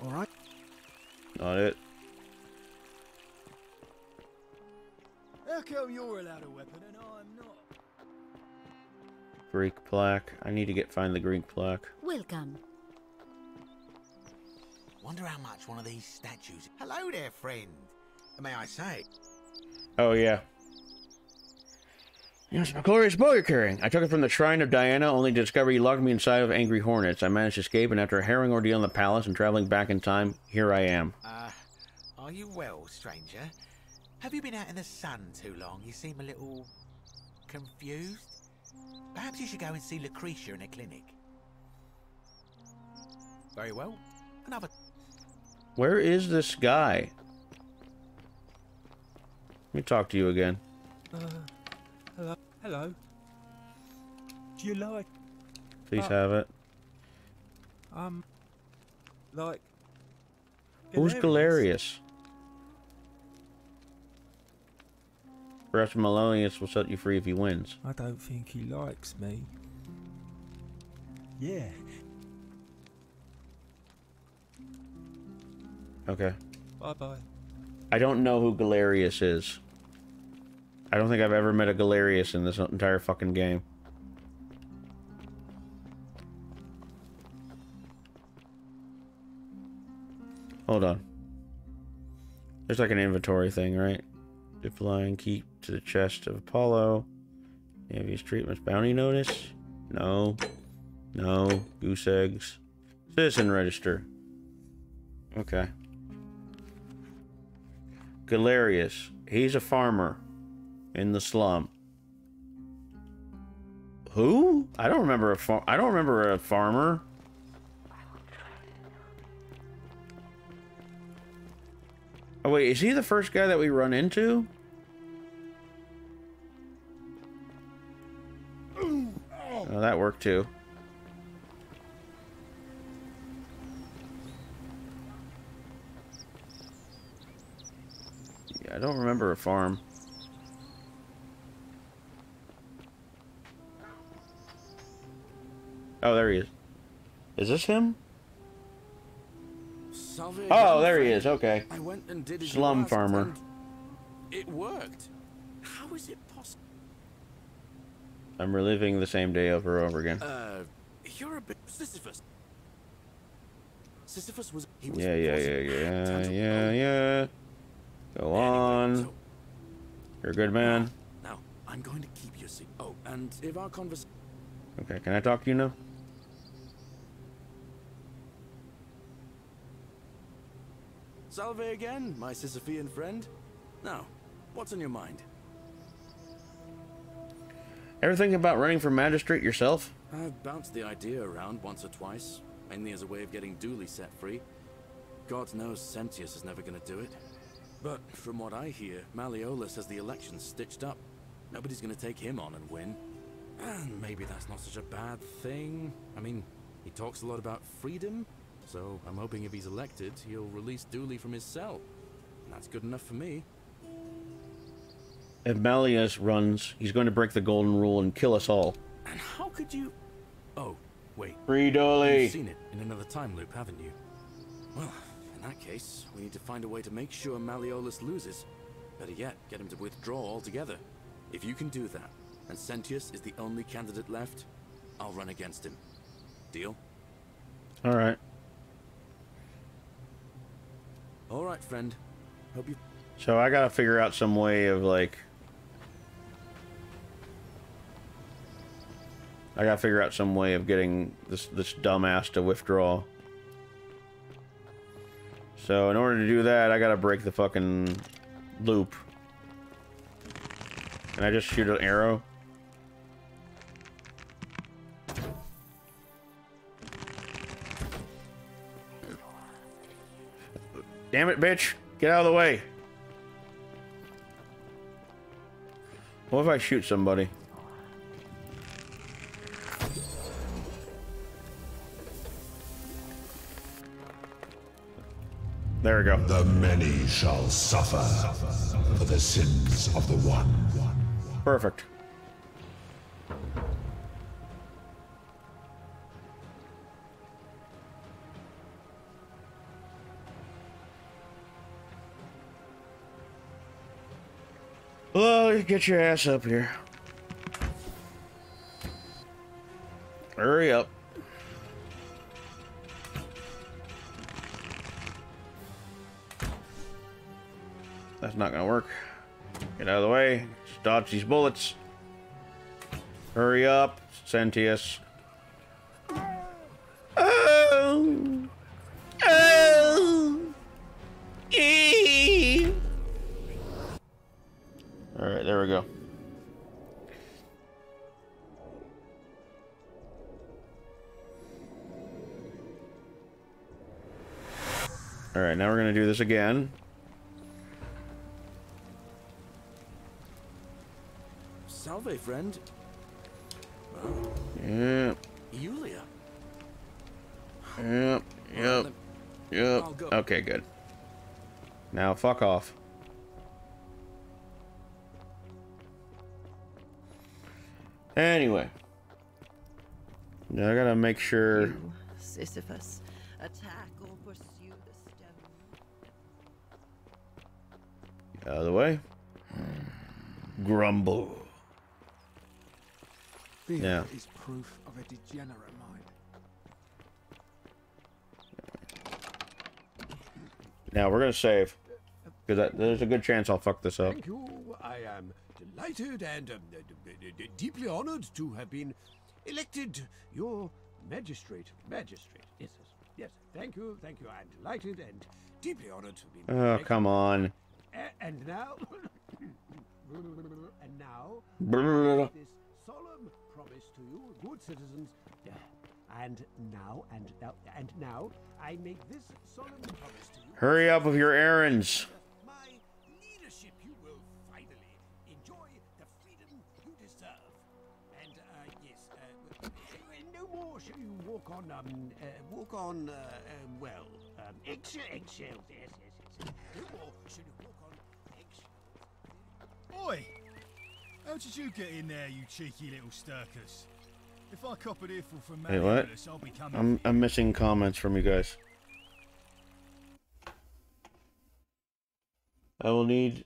Speaker 11: All right.
Speaker 3: Not it.
Speaker 13: How come you're allowed a weapon and I'm not?
Speaker 3: Greek plaque. I need to find the Greek plaque.
Speaker 19: Welcome.
Speaker 20: Wonder how much one of these statues. Hello there, friend. May I say?
Speaker 3: Oh yeah. Yes, a glorious bow you're carrying. I took it from the shrine of Diana, only to discover you locked me inside of angry hornets. I managed to escape, and after a harrowing ordeal in the palace and traveling back in time, here I am.
Speaker 20: Are you well, stranger? Have you been out in the sun too long? You seem a little confused. Perhaps you should go and see Lucretia in a clinic. Very well. Another.
Speaker 3: Where is this guy? Let me talk to you again.
Speaker 17: Hello. Hello. Do you like?
Speaker 3: Please have it.
Speaker 17: Like.
Speaker 3: Who's Galerius? Perhaps Malonius will set you free if he wins.
Speaker 17: I don't think he likes me. Yeah.
Speaker 3: Okay.
Speaker 17: Bye-bye.
Speaker 3: I don't know who Galerius is. I don't think I've ever met a Galerius in this entire fucking game. Hold on. There's like an inventory thing, right? To fly and keep to the chest of Apollo. Navy's treatments. Bounty notice? No. No. Goose eggs. Citizen register. Okay. Galerius. He's a farmer in the slum. Who? I don't remember a farmer. Oh wait, is he the first guy that we run into? Oh, that worked too. Yeah, I don't remember a farm. Oh, there he is. Is this him?
Speaker 9: Salve
Speaker 3: Oh,
Speaker 9: again,
Speaker 3: there he
Speaker 9: friend.
Speaker 3: is. Okay.
Speaker 9: I went and did as you
Speaker 3: Slum
Speaker 9: asked,
Speaker 3: farmer.
Speaker 9: and it worked. How is it possible?
Speaker 3: I'm reliving the same day over and over again.
Speaker 9: You're a bit Sisyphus. Sisyphus was. He was
Speaker 3: Yeah. Go on. You're a good man.
Speaker 9: Now, I'm going to keep your secret. Oh, and if our conversation.
Speaker 3: Okay, can I talk to you now?
Speaker 9: Salve again, my Sisyphean friend. Now, what's on your mind?
Speaker 3: Ever think about running for magistrate yourself?
Speaker 9: I've bounced the idea around once or twice, mainly as a way of getting Dooley set free. God knows Sentius is never going to do it. But from what I hear, Malleolus has the election stitched up. Nobody's going to take him on and win. And maybe that's not such a bad thing. I mean, he talks a lot about freedom, so I'm hoping if he's elected, he'll release Dooley from his cell. And that's good enough for me.
Speaker 3: If Malleus runs, he's going to break the golden rule and kill us all.
Speaker 9: And how could you... Oh, wait.
Speaker 3: Free Dooley!
Speaker 9: You've seen it in another time loop, haven't you? Well, in that case, we need to find a way to make sure Malleolus loses. Better yet, get him to withdraw altogether. If you can do that, and Sentius is the only candidate left, I'll run against him. Deal?
Speaker 3: Alright.
Speaker 9: Alright, friend. Hope you...
Speaker 3: So I gotta figure out some way of, like... I gotta figure out some way of getting this dumbass to withdraw. So in order to do that, I gotta break the fucking loop. Can I just shoot an arrow? Damn it, bitch! Get out of the way! What if I shoot somebody? There we go.
Speaker 8: The many shall suffer for the sins of the one.
Speaker 3: Perfect. Well, get your ass up here. Hurry up. That's not gonna work. Get out of the way. Just dodge these bullets. Hurry up, Sentius. Oh! Oh! Eee! Alright, there we go. Alright, now we're gonna do this again.
Speaker 9: Salve, friend.
Speaker 3: Yep.
Speaker 9: Yulia.
Speaker 3: Yep. Okay, good. Now fuck off. Anyway. Now I gotta make sure...
Speaker 10: You, Sisyphus, attack or pursue the stone.
Speaker 3: Get out of the way. Grumble.
Speaker 11: Fear
Speaker 3: Yeah.
Speaker 11: is proof of a degenerate mind.
Speaker 3: Now we're gonna save. Because there's a good chance I'll fuck this up.
Speaker 21: Thank you. I am delighted and deeply honored to have been elected your magistrate. Yes. Thank you. I am delighted and deeply honored to have been
Speaker 3: Oh,
Speaker 21: elected.
Speaker 3: come on.
Speaker 21: And now...
Speaker 3: Brrr.
Speaker 21: this solemn promise to you, good citizens. And now, I make this solemn promise to you.
Speaker 3: Hurry up with your errands.
Speaker 21: My leadership, you will finally enjoy the freedom you deserve. And yes, no more shall you walk on eggshells. Yes. No more shall you walk on eggshells.
Speaker 13: Oi! How did you get in there, you cheeky little stirkers? If I cop an earful from
Speaker 3: Wait, what?
Speaker 13: Matt I'll be coming.
Speaker 3: I'm missing comments from you guys. I will need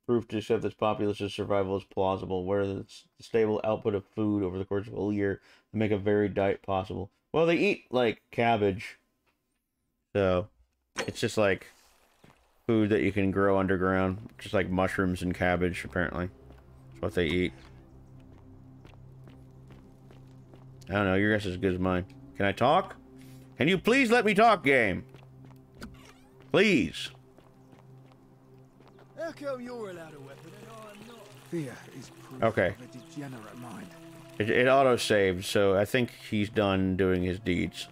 Speaker 3: proof to accept this populace's survival is plausible, where the stable output of food over the course of a whole year to make a varied diet possible. Well, they eat, like, cabbage. So, it's just, like, food that you can grow underground. Just like mushrooms and cabbage, apparently. That's what they eat. I don't know, your guess is as good as mine. Can I talk? Can you please let me talk, game? Please.
Speaker 13: How come you're allowed a weapon and I'm not?
Speaker 11: Fear is proof
Speaker 3: Okay.
Speaker 11: of a degenerate mind.
Speaker 3: It auto-saved, so I think he's done doing his deeds.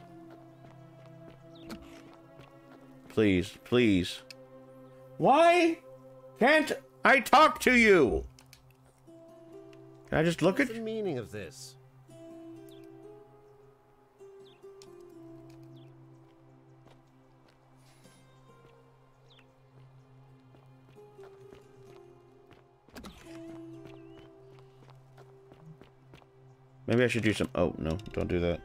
Speaker 3: Please, please. Why can't I talk to you? Can I just look at...
Speaker 18: What's the meaning of this?
Speaker 3: Maybe I should do some... Oh, no, don't do that.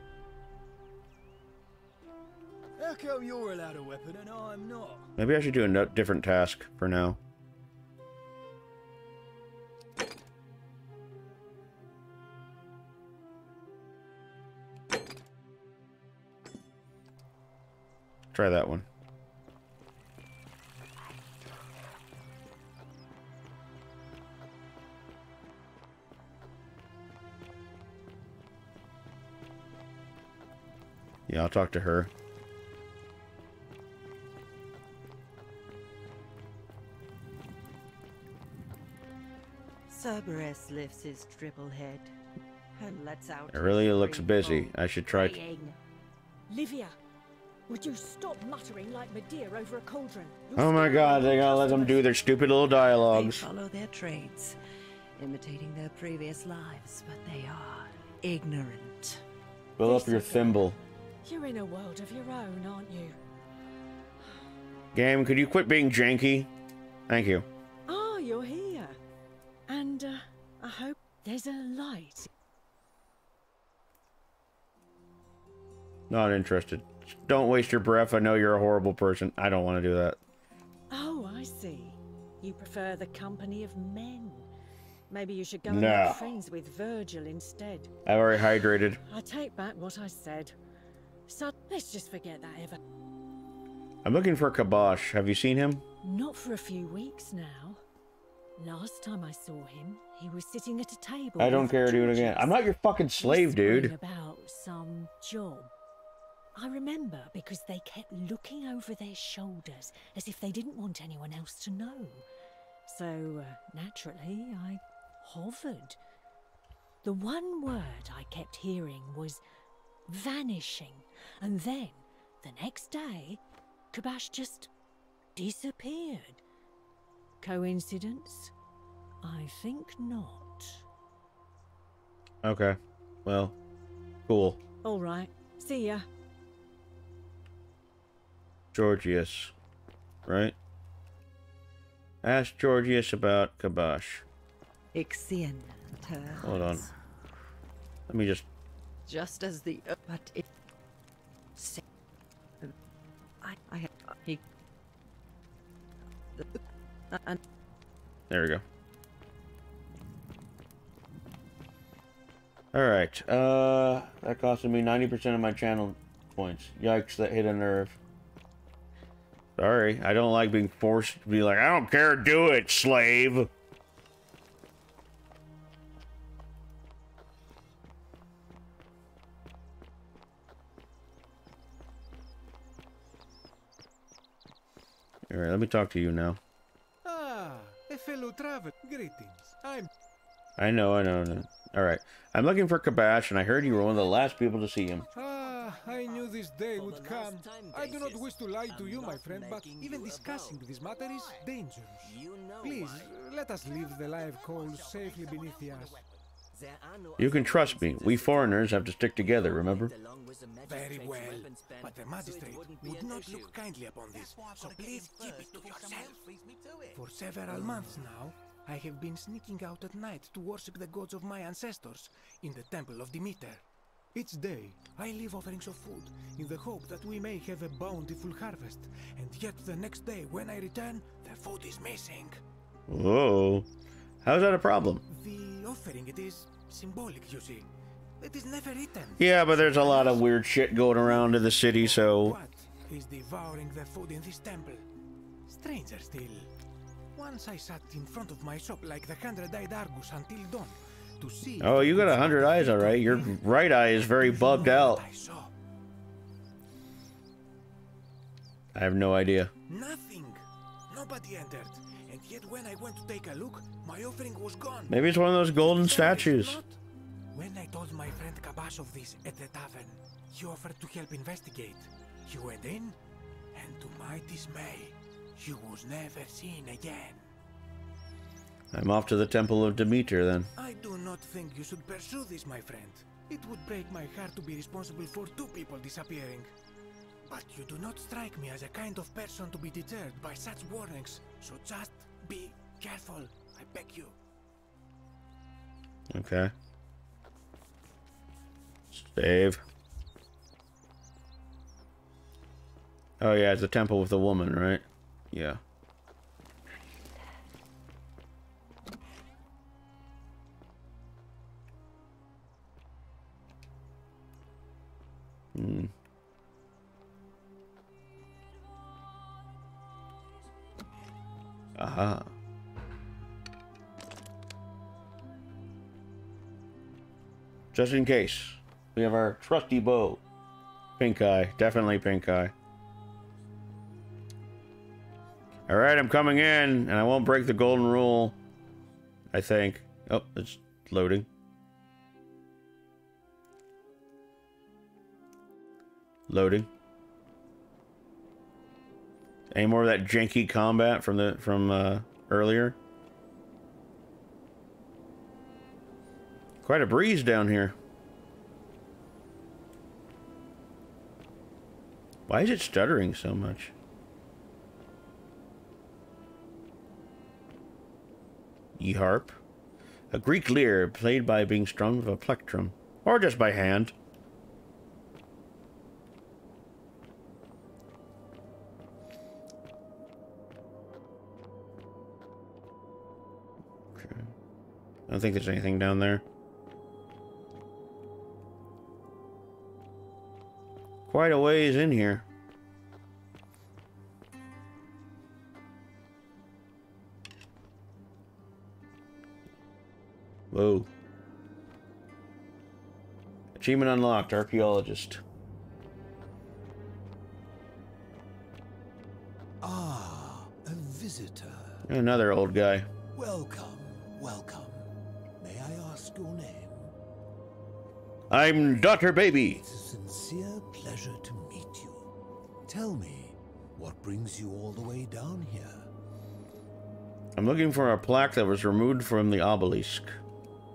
Speaker 13: How come you're allowed a weapon and I'm not?
Speaker 3: Maybe I should do a different task for now. Try that one. Yeah, I'll talk to her.
Speaker 10: Cerberus lifts his triple head and lets out.
Speaker 3: It really looks busy. I should try...
Speaker 7: Livia, would you stop muttering like Medea over a cauldron?
Speaker 3: Oh my god, they gotta let them do their stupid little
Speaker 10: They
Speaker 3: dialogues.
Speaker 10: follow their trades, imitating their previous lives, but they are ignorant.
Speaker 3: Fill up your thimble.
Speaker 7: You're in a world of your own, aren't you?
Speaker 3: Game, could you quit being janky? Thank you.
Speaker 7: Oh, you're here. And I hope there's a light.
Speaker 3: Not interested. Don't waste your breath. I know you're a horrible person. I don't want to do that.
Speaker 7: Oh, I see. You prefer the company of men. Maybe you should go and
Speaker 3: No.
Speaker 7: make friends with Virgil instead.
Speaker 3: I've already hydrated.
Speaker 7: I take back what I said. So let's just forget that ever.
Speaker 3: I'm looking for Kabosh. Have you seen him?
Speaker 7: Not for a few weeks now. Last time I saw him, he was sitting at a table.
Speaker 3: I don't
Speaker 7: with
Speaker 3: care to do it again.
Speaker 7: Georges,
Speaker 3: I'm not your fucking slave,
Speaker 7: whispering
Speaker 3: dude.
Speaker 7: about some job. I remember because they kept looking over their shoulders as if they didn't want anyone else to know. So, naturally, I hovered. The one word I kept hearing was vanishing. And then, the next day, Kabash just disappeared. Coincidence? I think not.
Speaker 3: Okay. Well, cool.
Speaker 7: All right. See ya.
Speaker 3: Georgius. Right? Ask Georgius about Kabosh.
Speaker 10: Ixion turns.
Speaker 3: Hold on. Let me just...
Speaker 10: Just as the but it. He.
Speaker 3: There we go. Alright, that costed me 90% of my channel points. Yikes, that hit a nerve. Sorry, I don't like being forced to be like, I don't care, do it, slave! Alright, let me talk to you now.
Speaker 5: Ah, a fellow traveler. Greetings.
Speaker 3: I know. Alright, I'm looking for Kabash, and I heard you were one of the last people to see him.
Speaker 5: I knew this day would come. I do not wish to lie to you, my friend, but even discussing this matter is dangerous. Please, let us leave the live coals safely beneath the ash.
Speaker 3: You can trust me. We foreigners have to stick together, remember?
Speaker 5: Very well, but the magistrate would not look kindly upon this, so please keep it to yourself. For several months now, I have been sneaking out at night to worship the gods of my ancestors in the temple of Demeter. Each day, I leave offerings of food in the hope that we may have a bountiful harvest, and yet the next day when I return, the food is missing.
Speaker 3: Whoa. How's that a problem?
Speaker 5: The offering, it is symbolic, you see. It is never eaten.
Speaker 3: Yeah, but there's a lot of weird shit going around in the city, so...
Speaker 5: What is devouring the food in this temple? Stranger still. Once I sat in front of my shop like the 100-eyed Argus until dawn to see...
Speaker 3: Oh, you got 100 eyes, alright. Your right eye is very bugged out. I have no idea.
Speaker 5: Nothing. Nobody entered. And yet when I went to take a look, my offering was gone.
Speaker 3: Maybe it's one of those golden statues.
Speaker 5: When I told my friend Kabash of this at the tavern, he offered to help investigate. He went in, and to my dismay, he was never seen again.
Speaker 3: I'm off to the Temple of Demeter, then.
Speaker 5: I do not think you should pursue this, my friend. It would break my heart to be responsible for 2 people disappearing. But you do not strike me as a kind of person to be deterred by such warnings, so just be careful, I beg you.
Speaker 3: Okay. Save. Oh yeah, it's a temple with the woman, right? Yeah. Hmm. Aha. Just in case. We have our trusty bow. Pink eye. Definitely pink eye. Alright, I'm coming in, and I won't break the golden rule. I think. Oh, it's loading. Loading. Any more of that janky combat from earlier? Quite a breeze down here. Why is it stuttering so much? E-harp. A Greek lyre played by being strung with a plectrum. Or just by hand. Okay. I don't think there's anything down there. Quite a ways in here. Whoa. Achievement unlocked, archaeologist.
Speaker 16: Ah, a visitor.
Speaker 3: Another old guy.
Speaker 16: Welcome, welcome. May I ask your name?
Speaker 3: I'm Docktor Baby.
Speaker 16: It's a sincere pleasure to meet you. Tell me, what brings you all the way down here?
Speaker 3: I'm looking for a plaque that was removed from the obelisk.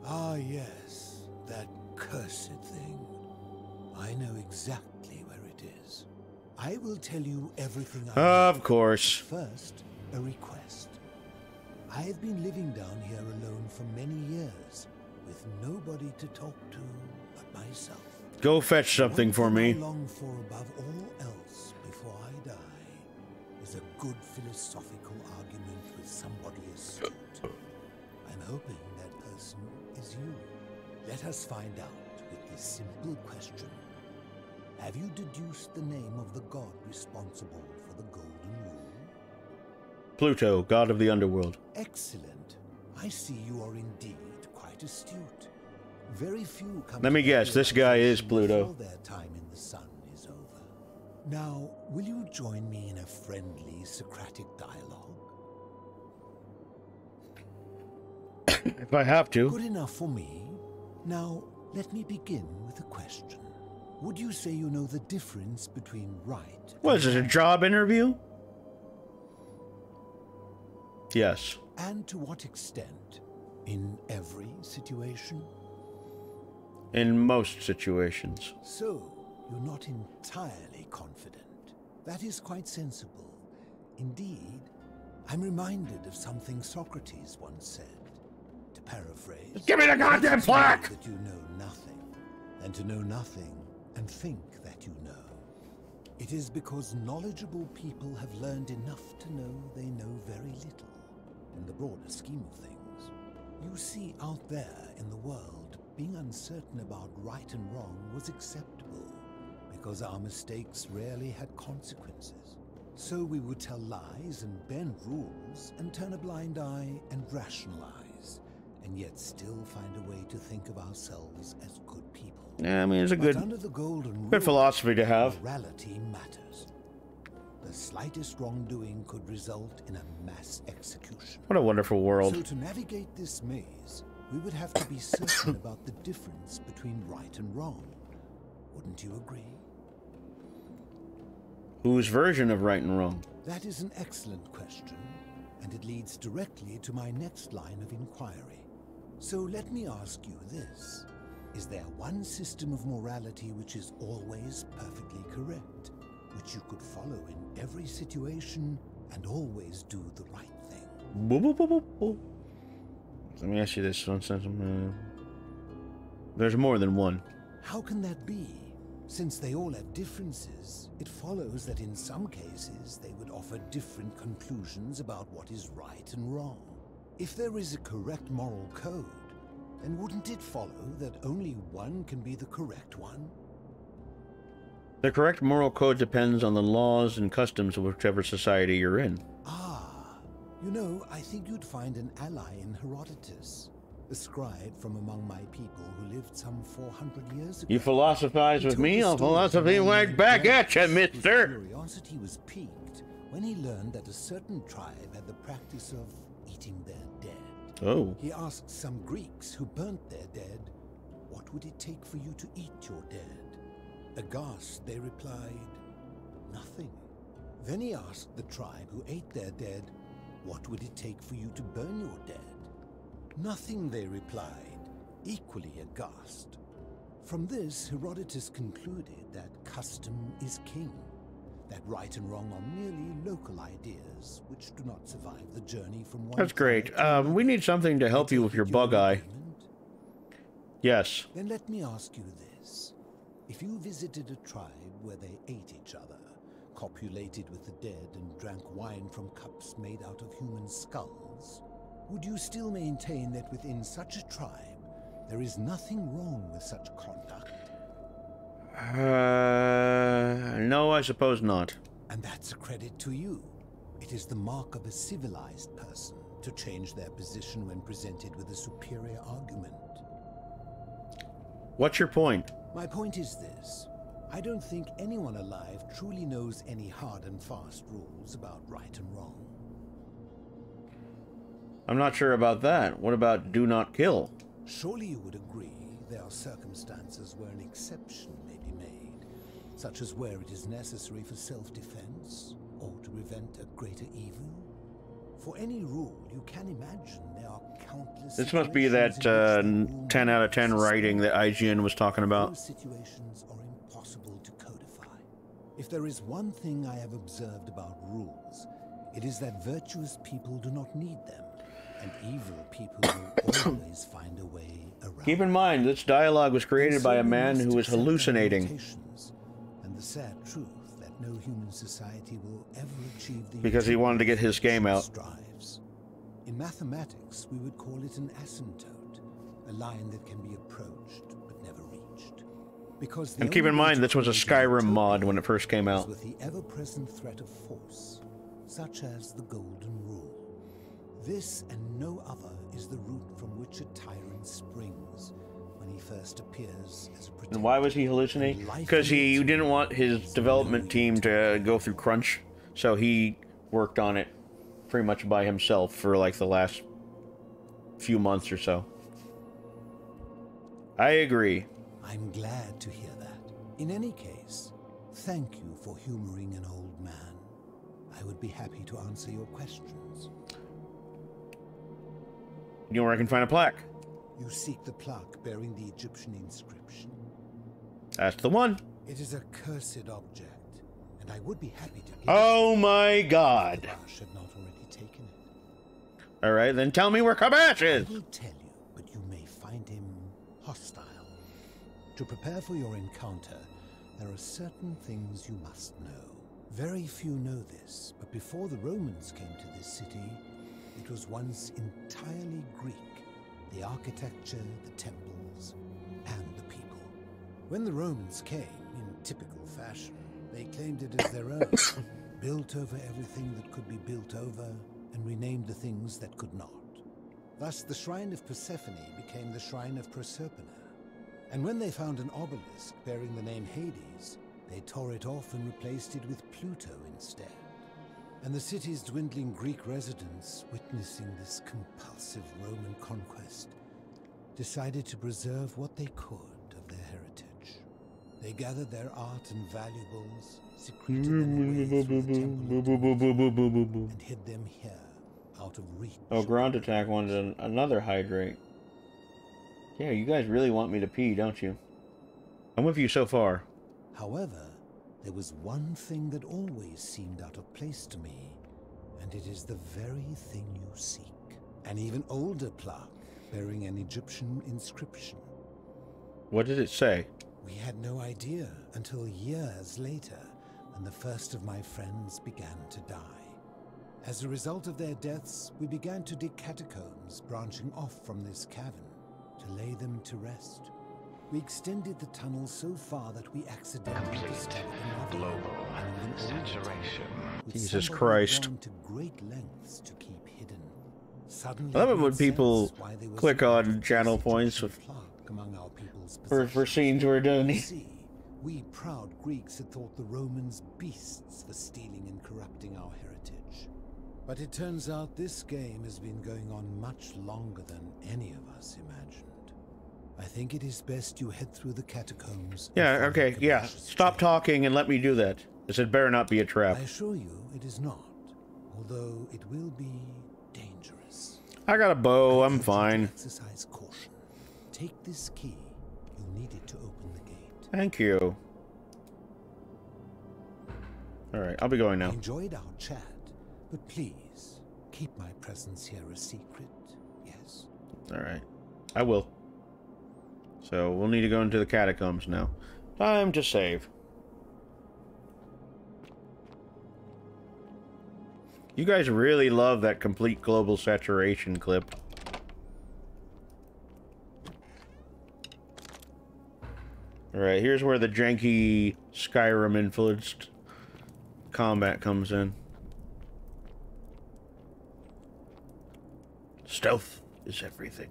Speaker 16: Ah, yes, that cursed thing. I know exactly where it is. I will tell you everything I know.
Speaker 3: Of course.
Speaker 16: First, a request. I have been living down here alone for many years, with nobody to talk to but myself.
Speaker 3: Go fetch something for me.
Speaker 16: What I long for above all else before I die is a good philosophical argument with somebody astute. I'm hoping that person is you. Let us find out with this simple question. Have you deduced the name of the god responsible for the Golden Rule?
Speaker 3: Pluto, god of the underworld.
Speaker 16: Excellent. I see you are indeed quite astute. Very few come.
Speaker 3: Let me guess, this guy is Pluto.
Speaker 16: Before their time in the sun is over. Now, will you join me in a friendly Socratic dialogue?
Speaker 3: If I have to.
Speaker 16: Good enough for me. Now, let me begin with a question. Would you say you know the difference between right
Speaker 3: What is it, a job interview? Yes.
Speaker 16: and to what extent? In every situation?
Speaker 3: In most situations.
Speaker 16: So, you're not entirely confident. That is quite sensible. Indeed, I'm reminded of something Socrates once said. To paraphrase,
Speaker 3: give me the goddamn plaque!
Speaker 16: That you know nothing, and to know nothing and think that you know. It is because knowledgeable people have learned enough to know they know very little, in the broader scheme of things. You see, out there in the world, being uncertain about right and wrong was acceptable, because our mistakes rarely had consequences. So we would tell lies and bend rules and turn a blind eye and rationalize, and yet still find a way to think of ourselves as good people.
Speaker 3: Yeah, I mean, it's a good philosophy to have.
Speaker 16: Morality matters. The slightest wrongdoing could result in a mass execution.
Speaker 3: What a wonderful world.
Speaker 16: So to navigate this maze, we would have to be certain about the difference between right and wrong. Wouldn't you agree?
Speaker 3: Whose version of right and wrong?
Speaker 16: That is an excellent question, and it leads directly to my next line of inquiry. So let me ask you this. Is there one system of morality which is always perfectly correct, which you could follow in every situation and always do the right thing?
Speaker 3: Let me ask you this one. There's more than one.
Speaker 16: How can that be? Since they all have differences, it follows that in some cases they would offer different conclusions about what is right and wrong. If there is a correct moral code, then wouldn't it follow that only one can be the correct one?
Speaker 3: The correct moral code depends on the laws and customs of whichever society you're in.
Speaker 16: Ah, you know, I think you'd find an ally in Herodotus, a scribe from among my people who lived some 400 years ago.
Speaker 3: You philosophize with me, I'll philosophy right back at you, mister!
Speaker 16: His curiosity was piqued when he learned that a certain tribe had the practice of eating their dead.
Speaker 3: Oh.
Speaker 16: He asked some Greeks who burnt their dead, what would it take for you to eat your dead? Aghast, they replied, nothing. Then he asked the tribe who ate their dead, what would it take for you to burn your dead? Nothing, they replied, equally aghast. From this, Herodotus concluded that custom is king, that right and wrong are merely local ideas which do not survive the journey from one.
Speaker 3: That's great. We need something to help you with your bug eye. Yes.
Speaker 16: Then let me ask you this. If you visited a tribe where they ate each other, copulated with the dead and drank wine from cups made out of human skulls, would you still maintain that within such a tribe there is nothing wrong with such conduct?
Speaker 3: No, I suppose not.
Speaker 16: And that's a credit to you. It is the mark of a civilized person to change their position when presented with a superior argument.
Speaker 3: What's your point?
Speaker 16: My point is this. I don't think anyone alive truly knows any hard and fast rules about right and wrong.
Speaker 3: I'm not sure about that. What about do not kill?
Speaker 16: Surely you would agree there are circumstances where an exception may be made, such as where it is necessary for self-defense or to prevent a greater evil. For any rule, you can imagine there are countless.
Speaker 3: This must be that 10 out of 10 writing that IGN was talking about.
Speaker 16: Those situations are impossible to codify. If there is one thing I have observed about rules, it is that virtuous people do not need them, and evil people will always find a way around.
Speaker 3: Keep in mind, this dialogue was created by a man who was hallucinating.
Speaker 16: And the sad truth that no human society will ever achieve the
Speaker 3: because he wanted to get his game out.
Speaker 16: Strives. In mathematics, we would call it an asymptote, a line that can be approached but never reached. Because
Speaker 3: and keep in mind, this was a Skyrim mod when it first came out.
Speaker 16: With the ever-present threat of force, such as the Golden Rule. This and no other is the root from which a tyrant springs when he first appears as a protector.
Speaker 3: And why was he hallucinating? Because he didn't want his development team to go through crunch, so he worked on it pretty much by himself for like the last few months or so. I agree.
Speaker 16: I'm glad to hear that. In any case, thank you for humoring an old man. I would be happy to answer your questions.
Speaker 3: You know where I can find a plaque?
Speaker 16: You seek the plaque bearing the Egyptian inscription.
Speaker 3: That's the one.
Speaker 16: It is a cursed object, and I would be happy to give
Speaker 3: Oh my God.
Speaker 16: Had not already taken
Speaker 3: Alright, then tell me where Kabash is!
Speaker 16: I will tell you, but you may find him hostile. To prepare for your encounter, there are certain things you must know. Very few know this, but before the Romans came to this city, it was once entirely Greek. The architecture, the temples, and the people. When the Romans came, in typical fashion, they claimed it as their own, built over everything that could be built over, and renamed the things that could not. Thus, the Shrine of Persephone became the Shrine of Proserpina. And when they found an obelisk bearing the name Hades, they tore it off and replaced it with Pluto instead. And the city's dwindling Greek residents, witnessing this compulsive Roman conquest, decided to preserve what they could of their heritage. They gathered their art and valuables, secreted them away through the temple, and hid them here, out of reach.
Speaker 3: Oh, Ground Attack wanted another hydrate. Yeah, you guys really want me to pee, don't you? I'm with you so far.
Speaker 16: However, there was one thing that always seemed out of place to me, and it is the very thing you seek. An even older plaque bearing an Egyptian inscription.
Speaker 3: What did it say?
Speaker 16: We had no idea until years later, when the first of my friends began to die. As a result of their deaths, we began to dig catacombs branching off from this cavern to lay them to rest. We extended the tunnel so far that we accidentally discovered another global saturation.
Speaker 3: Jesus Christ.
Speaker 16: To great lengths to keep hidden. Suddenly,
Speaker 3: I love it when people click on channel points for scenes we're doing.
Speaker 16: We proud Greeks had thought the Romans beasts for stealing and corrupting our heritage. But it turns out this game has been going on much longer than any of us imagined. I think it is best you head through the catacombs.
Speaker 3: Yeah, okay, yeah. Stop talking and let me do that. This had better not be a trap.
Speaker 16: I assure you it is not, although it will be dangerous.
Speaker 3: I got a bow, I'm fine.
Speaker 16: Exercise caution. Take this key. You'll need it to open the gate.
Speaker 3: Thank you. Alright, I'll be going now.
Speaker 16: I enjoyed our chat, but please, keep my presence here a secret, yes?
Speaker 3: Alright, I will. So, we'll need to go into the catacombs now. Time to save. You guys really love that complete global saturation clip. Alright, here's where the janky Skyrim-influenced combat comes in. Stealth is everything.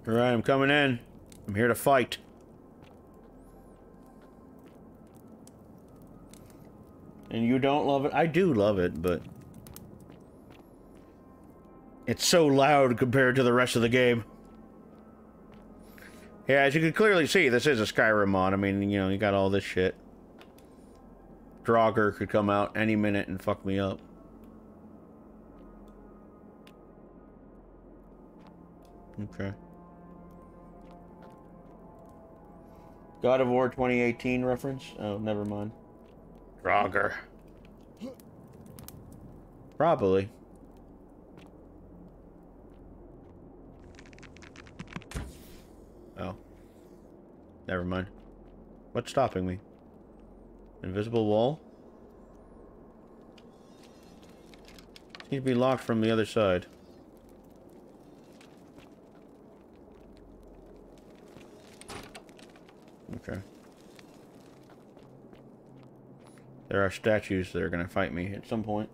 Speaker 3: Alright, I'm coming in. I'm here to fight. And you don't love it? I do love it, but it's so loud compared to the rest of the game. Yeah, as you can clearly see, this is a Skyrim mod. I mean, you know, you got all this shit. Draugr could come out any minute and fuck me up. Okay. God of War 2018 reference? Oh, never mind. Draugr. Probably. Oh. Never mind. What's stopping me? Invisible wall? Seems to be locked from the other side. Okay. There are statues that are going to fight me at some point.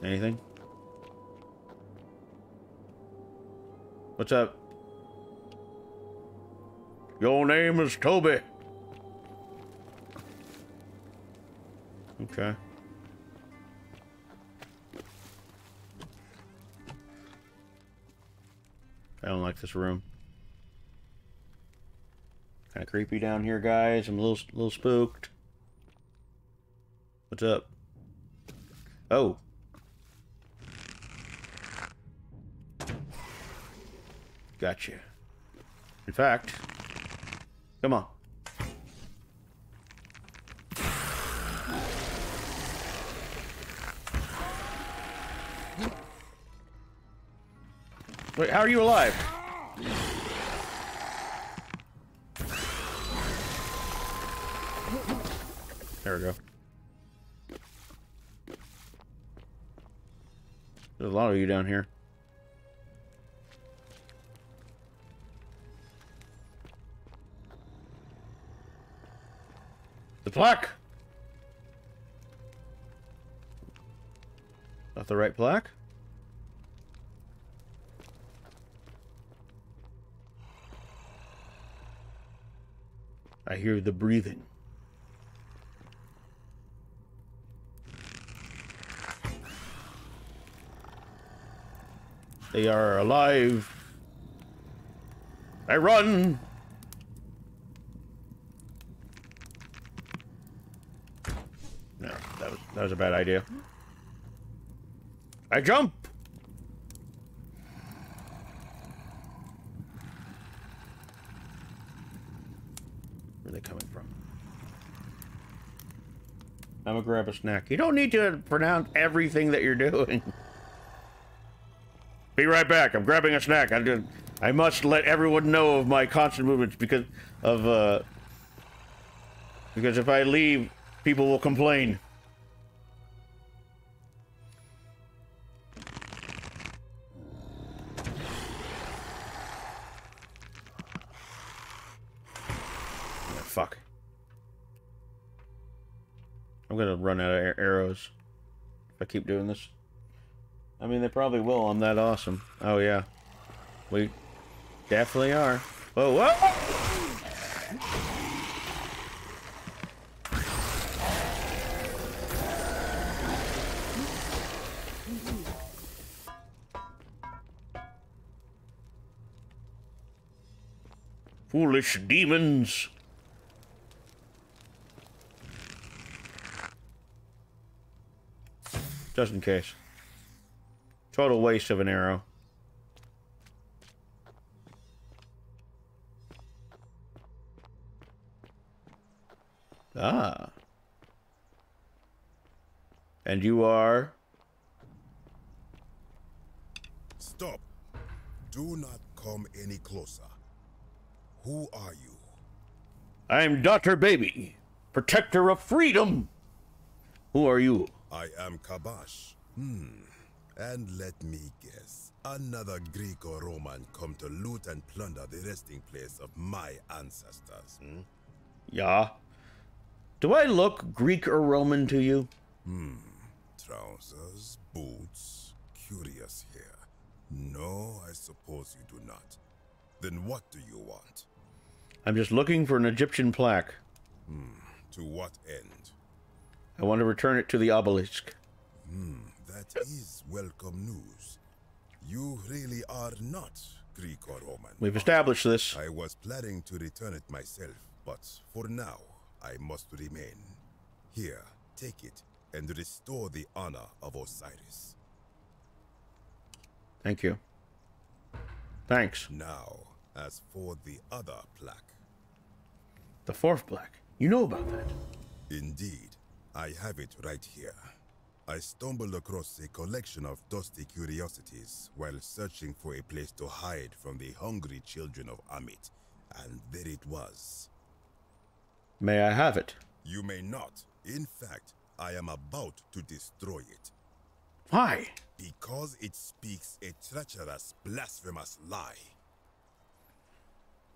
Speaker 3: Anything? What's up? Your name is Toby. Okay. I don't like this room. Kind of creepy down here, guys. I'm a little spooked. What's up? Oh. Gotcha. In fact, come on. Wait, how are you alive? There we go. There's a lot of you down here. The plaque! Not the right plaque? I hear the breathing. They are alive. I run. No, that was a bad idea. I jump. Where are they coming from? I'm gonna grab a snack. You don't need to pronounce everything that you're doing. Be right back. I'm grabbing a snack. I must let everyone know of my constant movements because if I leave, people will complain. Oh, fuck. I'm gonna run out of arrows if I keep doing this. I mean, they probably will. I'm that awesome. Oh, yeah. We definitely are. Whoa, whoa! Foolish demons! Just in case. Total waste of an arrow. Ah. And you are?
Speaker 1: Stop. Do not come any closer. Who are you?
Speaker 3: I'm Docktor Baby, protector of freedom. Who are you?
Speaker 1: I am Kabash. And let me guess. Another Greek or Roman come to loot and plunder the resting place of my ancestors,
Speaker 3: Yeah. Do I look Greek or Roman to you?
Speaker 1: Trousers, boots, curious here. No, I suppose you do not. Then what do you want?
Speaker 3: I'm just looking for an Egyptian plaque.
Speaker 1: To what end?
Speaker 3: I want to return it to the obelisk.
Speaker 1: That is welcome news. You really are not Greek or Roman.
Speaker 3: We've established this.
Speaker 1: I was planning to return it myself, but for now, I must remain. Here, take it and restore the honor of Osiris.
Speaker 3: Thank you. Thanks.
Speaker 1: Now, as for the other plaque.
Speaker 3: The fourth plaque. You know about that.
Speaker 1: Indeed. I have it right here. I stumbled across a collection of dusty curiosities while searching for a place to hide from the hungry children of Amit, and there it was.
Speaker 3: May I have it?
Speaker 1: You may not. In fact, I am about to destroy it.
Speaker 3: Why?
Speaker 1: Because it speaks a treacherous, blasphemous lie.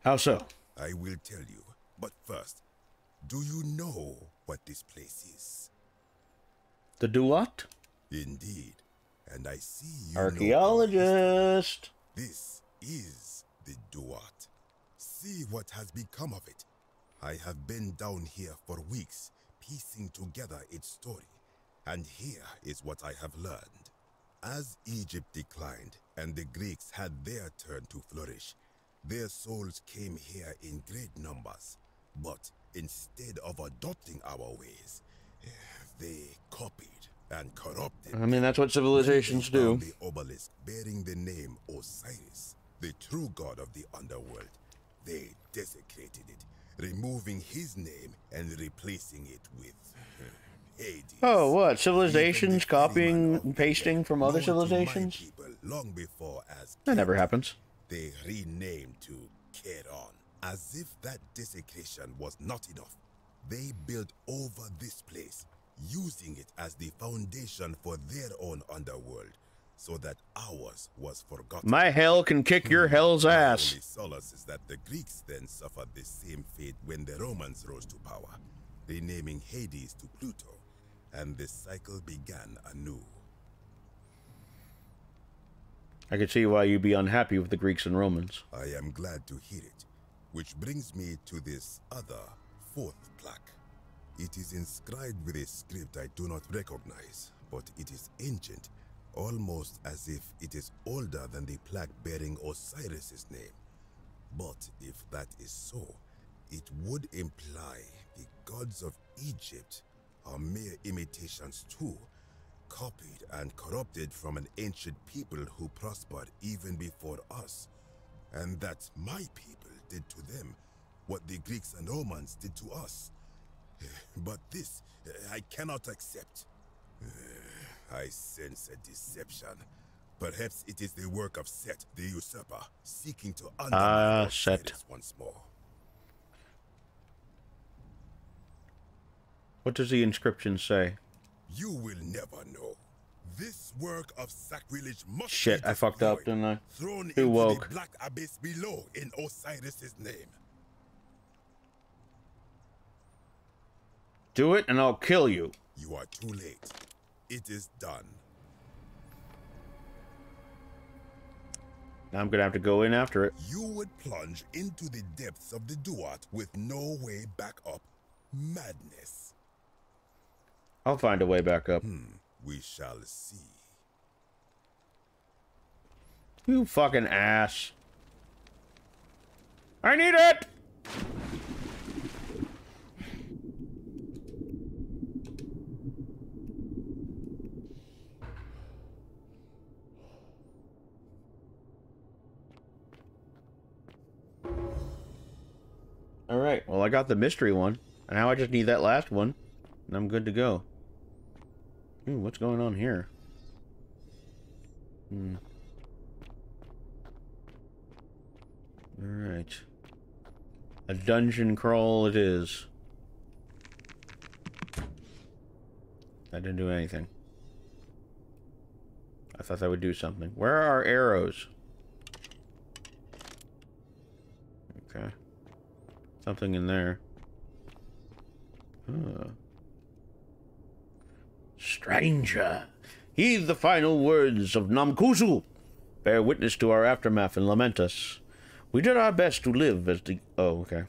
Speaker 3: How so?
Speaker 1: I will tell you, but first, do you know what this place is?
Speaker 3: The Duat?
Speaker 1: Indeed. And I see you
Speaker 3: Archaeologist.
Speaker 1: This is the Duat. See what has become of it. I have been down here for weeks, piecing together its story. And here is what I have learned. As Egypt declined and the Greeks had their turn to flourish, their souls came here in great numbers. But instead of adopting our ways, they copied and corrupted.
Speaker 3: I mean, that's what civilizations do.
Speaker 1: The obelisk bearing the name Osiris, the true god of the underworld. They desecrated it, removing his name and replacing it with Hades.
Speaker 3: Oh, what? Civilizations copying and pasting from other civilizations?
Speaker 1: People long before as
Speaker 3: That never happens.
Speaker 1: they renamed to Charon. As if that desecration was not enough, they built over this place, using it as the foundation for their own underworld, so that ours was forgotten.
Speaker 3: My hell can kick your hell's ass.
Speaker 1: The only solace is that the Greeks then suffered the same fate when the Romans rose to power, renaming Hades to Pluto, and the cycle began anew.
Speaker 3: I could see why you'd be unhappy with the Greeks and Romans.
Speaker 1: I am glad to hear it. Which brings me to this other, fourth plaque. It is inscribed with a script I do not recognize, but it is ancient, almost as if it is older than the plaque bearing Osiris's name. But if that is so, it would imply the gods of Egypt are mere imitations too, copied and corrupted from an ancient people who prospered even before us, and that my people did to them what the Greeks and Romans did to us. But this I cannot accept. I sense a deception. Perhaps it is the work of Set, the usurper, seeking to undermine Osiris once more.
Speaker 3: What does the inscription say?
Speaker 1: You will never know. This work of sacrilege must
Speaker 3: Shit,
Speaker 1: be
Speaker 3: I fucked up, didn't I?
Speaker 1: thrown
Speaker 3: Too
Speaker 1: into
Speaker 3: woke.
Speaker 1: the black abyss below in Osiris's name.
Speaker 3: Do it and I'll kill you.
Speaker 1: You are too late. It is done.
Speaker 3: Now I'm gonna have to go in after it.
Speaker 1: You would plunge into the depths of the Duat with no way back up. Madness.
Speaker 3: I'll find a way back up.
Speaker 1: We shall see.
Speaker 3: You fucking ass. I need it! Alright, well I got the mystery one. And now I just need that last one. And I'm good to go. Ooh, what's going on here? Alright. A dungeon crawl it is. That didn't do anything. I thought that would do something. Where are our arrows? Okay. Something in there. Stranger, heed the final words of Namkuzu. Bear witness to our aftermath and lament us. We did our best to live as the... Oh, okay.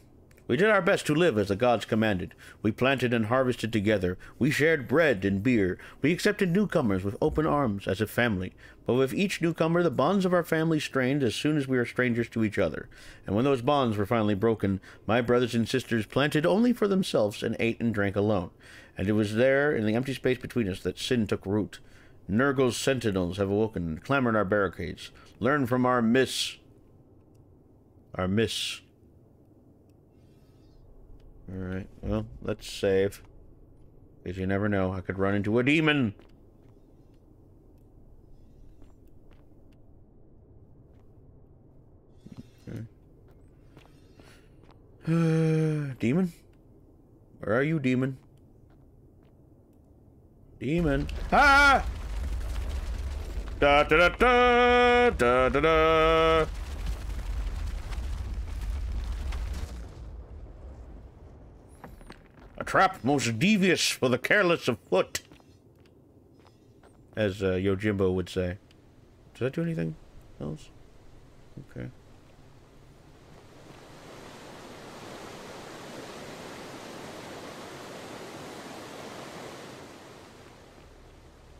Speaker 3: We did our best to live as the gods commanded. We planted and harvested together. We shared bread and beer. We accepted newcomers with open arms as a family. But with each newcomer, the bonds of our family strained as soon as we were strangers to each other. And when those bonds were finally broken, my brothers and sisters planted only for themselves and ate and drank alone. And it was there, in the empty space between us, that sin took root. Nurgle's sentinels have awoken and clamored our barricades. Learn from our miss. Alright, well, let's save. Because you never know, I could run into a demon. Okay. Demon? Where are you, demon? Demon. Ah! Da da da da da da da. A trap most devious for the careless of foot, as Yojimbo would say. Does that do anything else? Okay.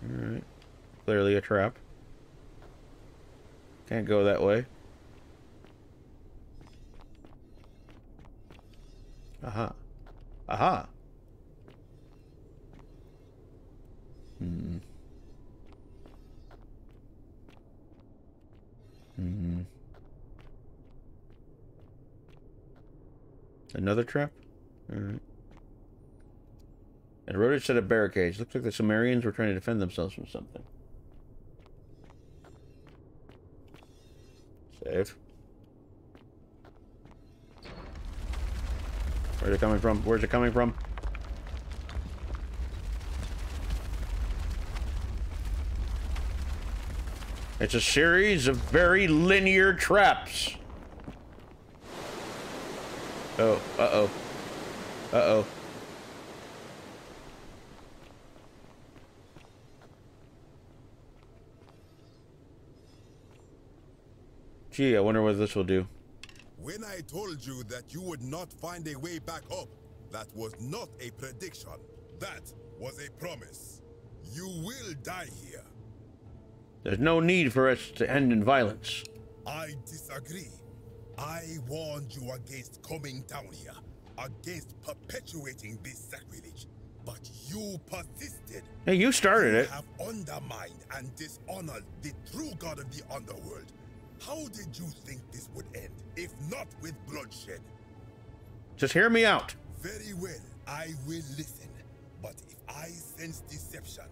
Speaker 3: Alright. Clearly a trap. Can't go that way. Aha. Aha! Another trap? Alright. And a roaded set of barricades. Looks like the Sumerians were trying to defend themselves from something. Save. Where's it coming from? Where's it coming from? It's a series of very linear traps. Oh, uh-oh. Uh-oh. Gee, I wonder what this will do.
Speaker 1: When I told you that you would not find a way back up, that was not a prediction. That was a promise. You will die here.
Speaker 3: There's no need for us to end in violence.
Speaker 1: I disagree. I warned you against coming down here, against perpetuating this sacrilege, but you persisted.
Speaker 3: Hey, you started it.
Speaker 1: You have undermined and dishonored the true god of the underworld. How did you think this would end, if not with bloodshed?
Speaker 3: Just hear me out.
Speaker 1: Very well, I will listen. But if I sense deception,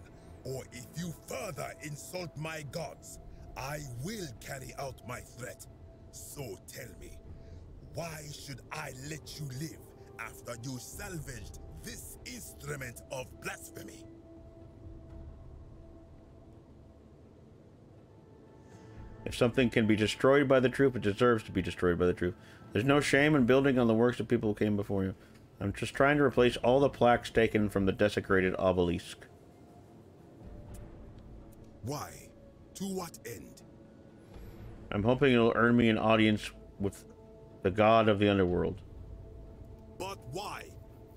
Speaker 1: or if you further insult my gods, I will carry out my threat. So tell me, why should I let you live after you salvaged this instrument of blasphemy?
Speaker 3: If something can be destroyed by the truth, it deserves to be destroyed by the truth. There's no shame in building on the works of people who came before you. I'm just trying to replace all the plaques taken from the desecrated obelisk.
Speaker 1: Why? To what end?
Speaker 3: I'm hoping it'll earn me an audience with the god of the underworld.
Speaker 1: But why?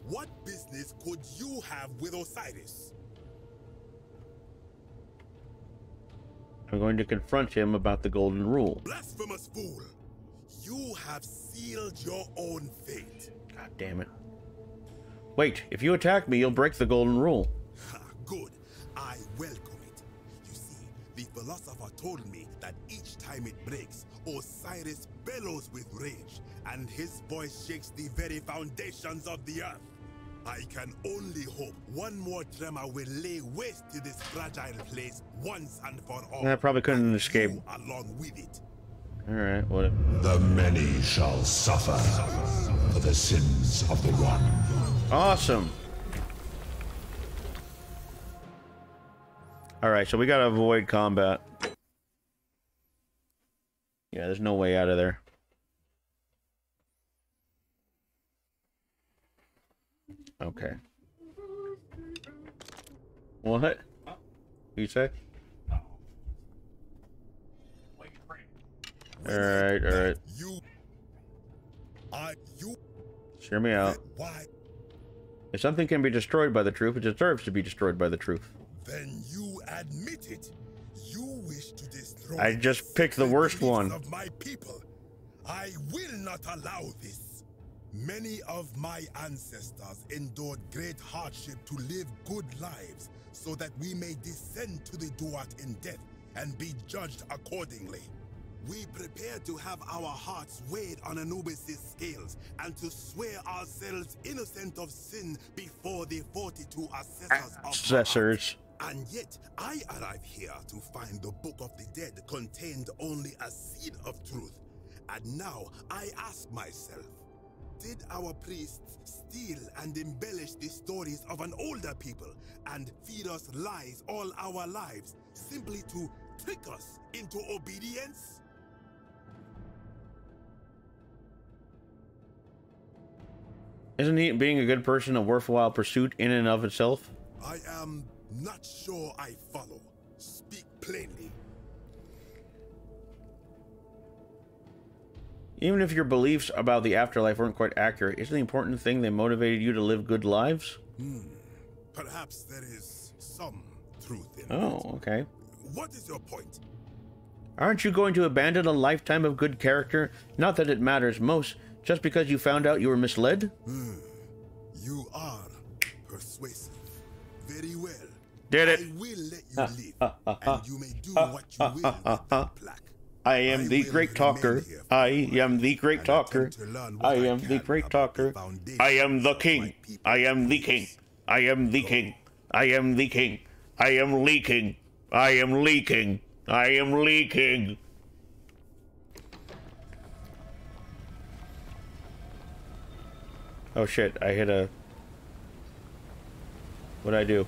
Speaker 1: What business could you have with Osiris?
Speaker 3: I'm going to confront him about the golden rule.
Speaker 1: Blasphemous fool! You have sealed your own fate.
Speaker 3: God damn it. Wait, if you attack me, you'll break the golden rule.
Speaker 1: Good. I welcome it. You see, the philosopher told me that each time it breaks, Osiris bellows with rage, and his voice shakes the very foundations of the earth. I can only hope one more tremor will lay waste to this fragile place once and for all.
Speaker 3: That probably couldn't escape.
Speaker 1: Along with it.
Speaker 3: Alright, whatever.
Speaker 8: The many shall suffer for the sins of the one.
Speaker 3: Awesome. Alright, so we gotta avoid combat. Yeah, there's no way out of there. Okay. What? You say? Alright, alright. Hear me out. If something can be destroyed by the truth, it deserves to be destroyed by the truth.
Speaker 1: Then you admit it. You wish to destroy.
Speaker 3: I just picked the worst one.
Speaker 1: Of my people. I will not allow this. Many of my ancestors endured great hardship to live good lives so that we may descend to the Duat in death and be judged accordingly. We prepare to have our hearts weighed on Anubis' scales and to swear ourselves innocent of sin before the 42 assessors. And yet, I arrive here to find the Book of the Dead contained only a seed of truth. And now I ask myself, did our priests steal and embellish the stories of an older people and feed us lies all our lives simply to trick us into obedience?
Speaker 3: Isn't he being a good person a worthwhile pursuit in and of itself?
Speaker 1: I am not sure I follow. Speak plainly.
Speaker 3: Even if your beliefs about the afterlife weren't quite accurate, isn't the important thing they motivated you to live good lives?
Speaker 1: Perhaps there is some truth in
Speaker 3: Oh,
Speaker 1: it.
Speaker 3: okay.
Speaker 1: What is your point?
Speaker 3: Aren't you going to abandon a lifetime of good character? Not that it matters most, just because you found out you were misled?
Speaker 1: You are persuasive. Very well.
Speaker 3: Did it?
Speaker 1: I will let you live, and you may do what you will with that plaque.
Speaker 3: I am the great talker. I am the great talker. I am the great talker. I am the king. I am the king. I am the king. I am the king. I am leaking. I am leaking. I am leaking. Oh shit, I hit a... What'd I do?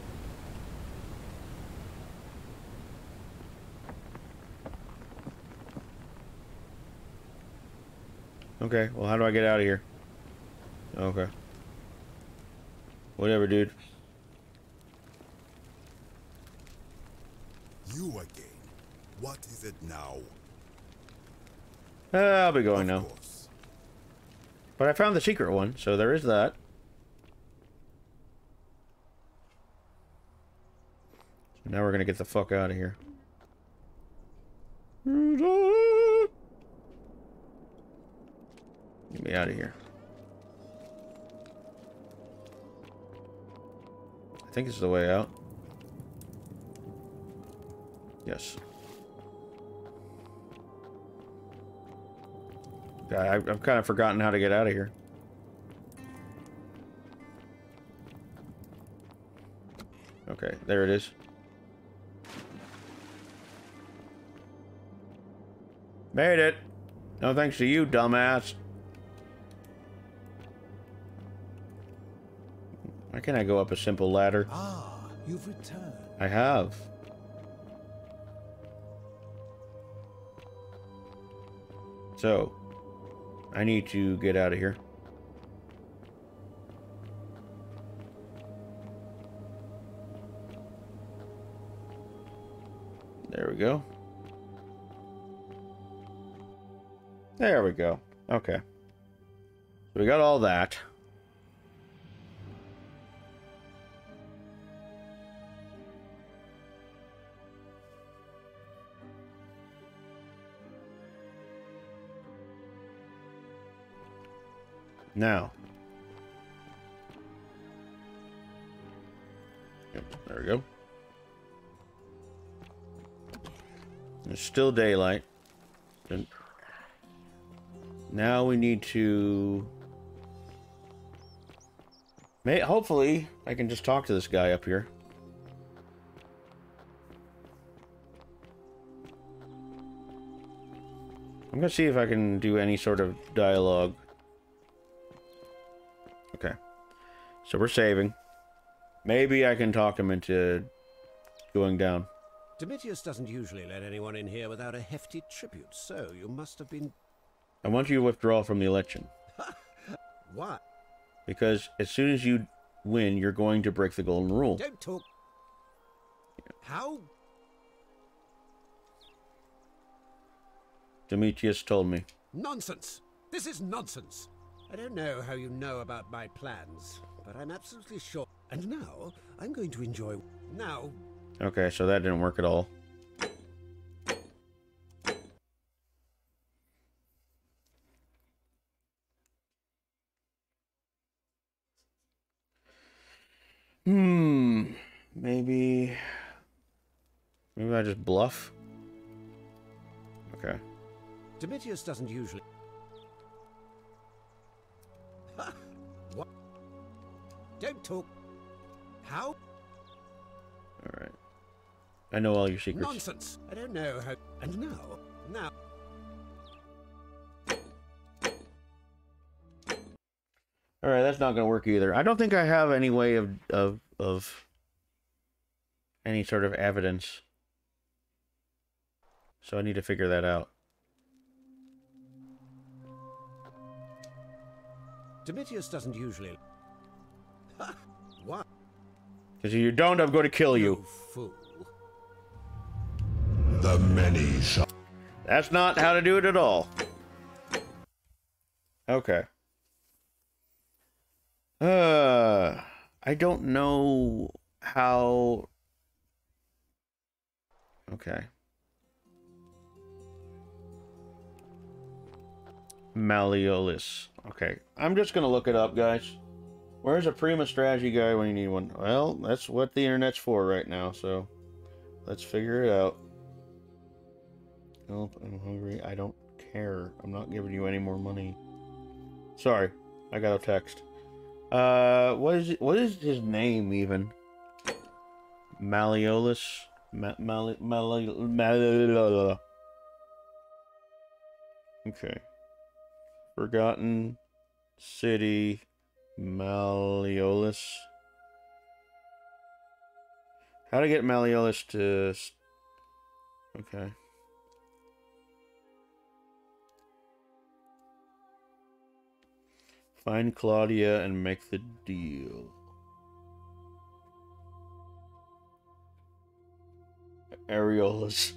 Speaker 3: Okay, well how do I get out of here? Okay. Whatever, dude.
Speaker 1: You again. What is it now?
Speaker 3: I'll be going now. But I found the secret one, so there is that. So now we're gonna get the fuck out of here. Get me out of here. I think this is the way out. Yes. I've kind of forgotten how to get out of here. Okay, there it is. Made it! No thanks to you, dumbass. Why can't I go up a simple ladder?
Speaker 13: Ah, you've returned.
Speaker 3: I have. So, I need to get out of here. There we go. There we go. Okay. So we got all that. Now. Yep, there we go. There's still daylight. And now we need to... Hopefully, I can just talk to this guy up here. I'm gonna see if I can do any sort of dialogue. Okay. So we're saving. Maybe I can talk him into going down.
Speaker 18: Domitius doesn't usually let anyone in here without a hefty tribute, so you must have been...
Speaker 3: I want you to withdraw from the election.
Speaker 18: Why?
Speaker 3: Because as soon as you win, you're going to break the golden rule.
Speaker 18: Don't talk... How?
Speaker 3: Domitius told me.
Speaker 18: Nonsense! This is nonsense! I don't know how you know about my plans, but I'm absolutely sure. And now, I'm going to enjoy... Now...
Speaker 3: Okay, so that didn't work at all. Maybe I just bluff? Okay.
Speaker 18: Domitius doesn't usually... What? Don't talk... How?
Speaker 3: Alright. I know all your secrets.
Speaker 18: Nonsense! I don't know how... And now...
Speaker 3: Alright, that's not gonna work either. I don't think I have any way of any sort of evidence. So I need to figure that out.
Speaker 18: Domitius doesn't usually... What?
Speaker 3: Because if you don't, I'm going to kill you.
Speaker 18: Fool.
Speaker 8: The many shall...
Speaker 3: That's not how to do it at all. Okay. I don't know how... Okay. Malleolus. Okay. I'm just going to look it up, guys. Where's a prima strategy guy when you need one? Well, that's what the internet's for right now, so let's figure it out. Help, I'm hungry. I don't care. I'm not giving you any more money. Sorry, I got a text. What is his name even? Malleolus? Okay. Forgotten City, Malleolus. How to get Malleolus to... Okay. Find Claudia and make the deal. Areolas.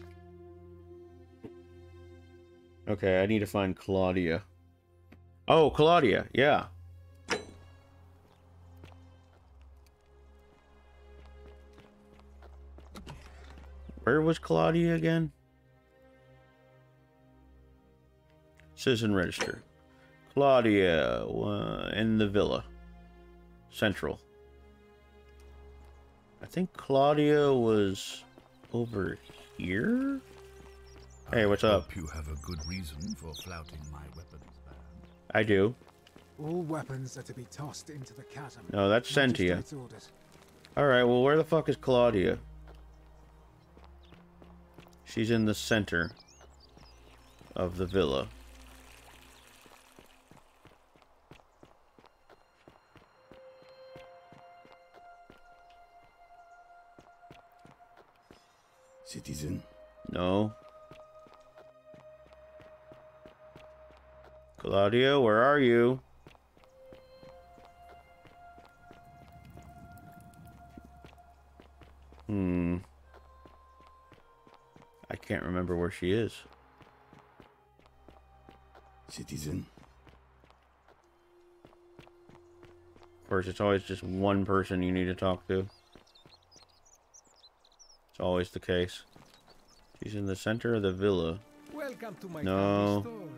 Speaker 3: Okay, I need to find Claudia. Oh, Claudia, yeah. Where was Claudia again? Citizen register. Claudia in the villa. Central. I think Claudia was over here? Hey, what's up?
Speaker 12: I hope you have a good reason for flouting my weapons ban.
Speaker 3: I do.
Speaker 11: All weapons are to be tossed into the chasm.
Speaker 3: No, that's Sentia.
Speaker 11: Magistrate's orders.
Speaker 3: Alright, well, where the fuck is Claudia? She's in the center of the villa.
Speaker 16: Citizen?
Speaker 3: No. Claudia, where are you? I can't remember where she is.
Speaker 16: Citizen?
Speaker 3: Of course, it's always just one person you need to talk to. It's always the case. She's in the center of the villa.
Speaker 5: Welcome to my
Speaker 3: no.
Speaker 5: store.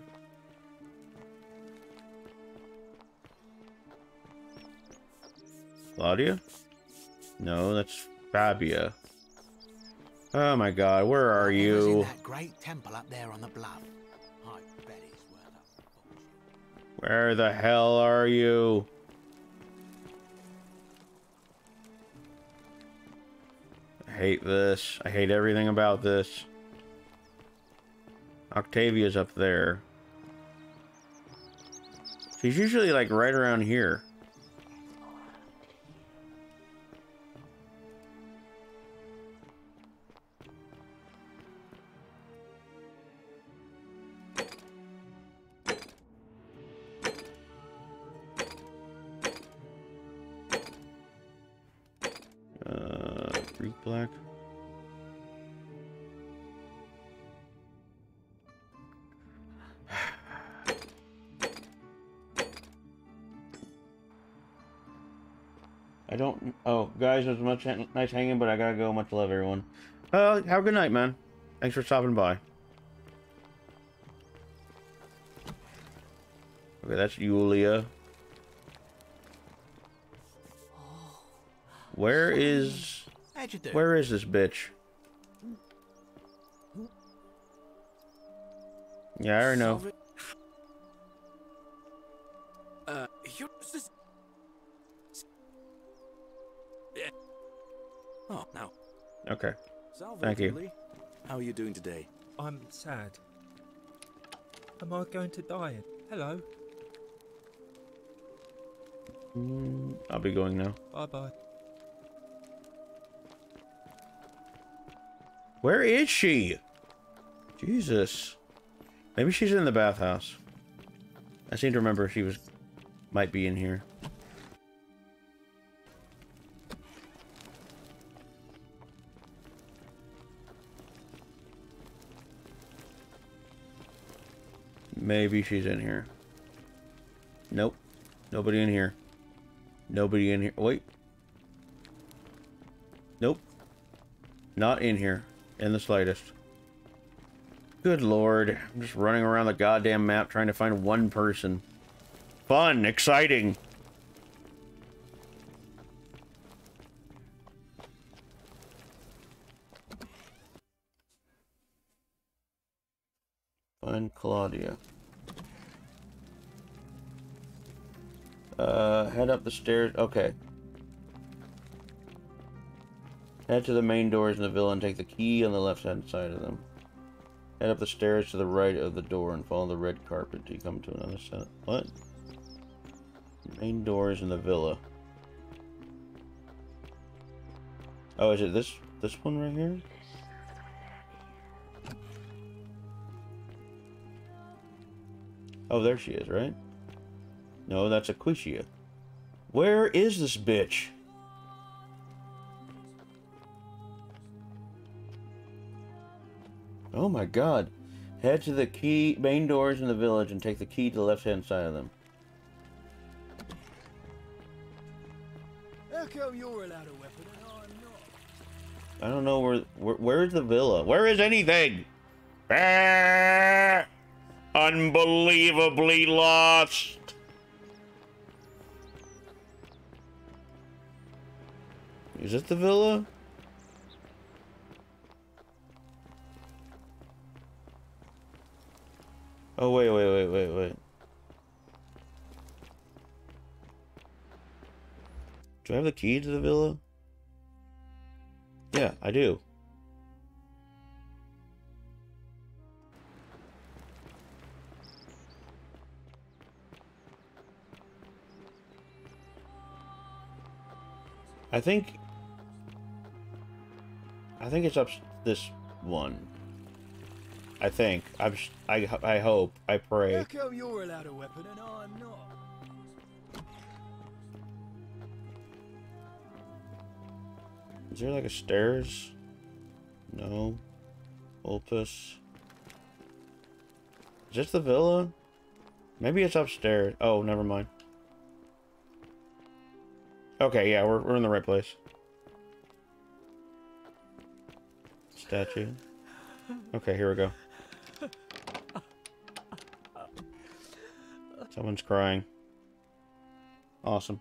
Speaker 3: Claudia? No, that's Fabia. Oh my god, where are you?
Speaker 20: In that great temple up there on the bluff. I bet it's worth a fortune.
Speaker 3: Where the hell are you? I hate this. I hate everything about this. Octavia's up there. She's usually like right around here. Greek black. I don't... Oh, guys, it was much nice hanging, but I gotta go. Much love, everyone. Have a good night, man. Thanks for stopping by. Okay, that's Yulia. Where is this bitch? Yeah, I already know.
Speaker 9: You're just... Yeah. Oh, no.
Speaker 3: Okay.
Speaker 9: Salve,
Speaker 3: Thank you.
Speaker 9: Tilly. How are you doing today?
Speaker 17: I'm sad. Am I going to die? Hello.
Speaker 3: I'll be going now.
Speaker 17: Bye-bye.
Speaker 3: Where is she? Jesus. Maybe she's in the bathhouse. I seem to remember she might be in here. Maybe she's in here. Nope. Nobody in here. Nobody in here. Wait. Nope. Not in here. In the slightest. Good lord. I'm just running around the goddamn map trying to find one person. Fun. Exciting. Find Claudia. Head up the stairs. Okay. Head to the main doors in the villa and take the key on the left-hand side of them. Head up the stairs to the right of the door and follow the red carpet till you come to another set. What? Main doors in the villa. Oh, is it this one right here? Oh, there she is, right? No, that's Aquatia. Where is this bitch? Oh my god. Head to the main doors in the village and take the key to the left-hand side of them.
Speaker 13: How come you're allowed a weapon and I'm not?
Speaker 3: I don't know where's the villa? Where is anything? Ah, unbelievably lost. Is this the villa? Oh, wait. Do I have the key to the villa? Yeah, I do. I think it's up this one. I think. I hope. I pray.
Speaker 13: How come you're allowed a weapon and I'm not?
Speaker 3: Is there like a stairs? No. Opus. Is this the villa? Maybe it's upstairs. Oh, never mind. Okay, yeah, we're in the right place. Statue. Okay, here we go. Someone's crying. Awesome.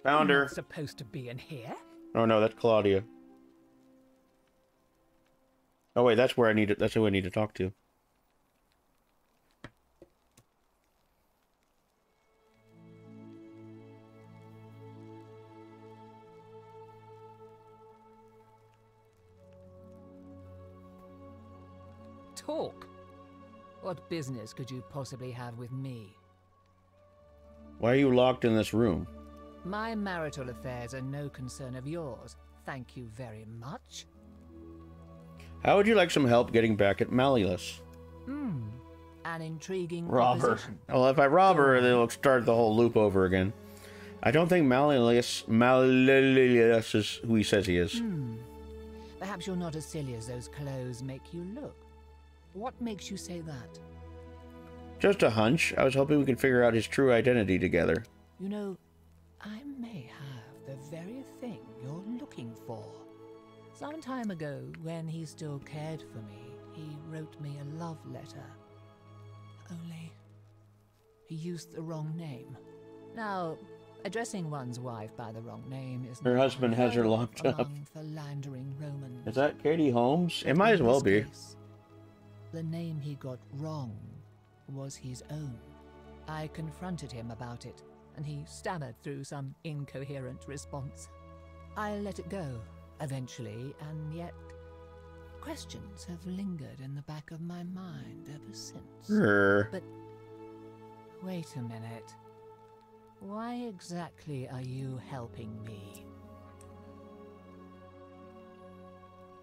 Speaker 3: Found her.
Speaker 2: Not supposed to be in here.
Speaker 3: Oh no, that's Claudia. Oh wait, that's who I need to talk to.
Speaker 2: Talk. What business could you possibly have with me?
Speaker 3: Why are you locked in this room?
Speaker 2: My marital affairs are no concern of yours. Thank you very much.
Speaker 3: How would you like some help getting back at Malleus?
Speaker 2: An intriguing
Speaker 3: Rob her.
Speaker 2: proposition.
Speaker 3: Well, if I rob her, then it'll start the whole loop over again. I don't think Malleus is who he says he is.
Speaker 2: Perhaps you're not as silly as those clothes make you look. What makes you say that?
Speaker 3: Just a hunch. I was hoping we could figure out his true identity together.
Speaker 2: You know, I may have the very thing you're looking for. Some time ago, when he still cared for me, he wrote me a love letter. Only, he used the wrong name. Now, addressing one's wife by the wrong name is
Speaker 3: Her husband has her locked up.
Speaker 2: among philandering Romans.
Speaker 3: Is that Katie Holmes? It might as well be.
Speaker 2: The name he got wrong was his own. I confronted him about it, and he stammered through some incoherent response. I let it go, eventually, and yet questions have lingered in the back of my mind ever since. But wait a minute. Why exactly are you helping me?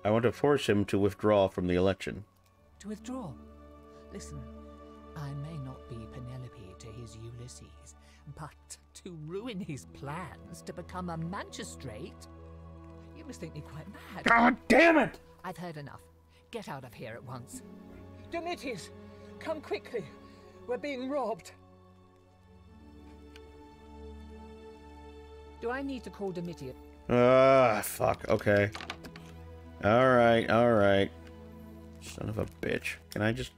Speaker 3: I want to force him to withdraw from the election.
Speaker 2: To withdraw? Listen, I may not be Penelope to his Ulysses, but to ruin his plans to become a magistrate? You must think me quite mad.
Speaker 3: God damn it!
Speaker 2: I've heard enough. Get out of here at once.
Speaker 22: Domitius, come quickly. We're being robbed.
Speaker 2: Do I need to call Domitius?
Speaker 3: Fuck. Okay. Alright. Son of a bitch. Can I just...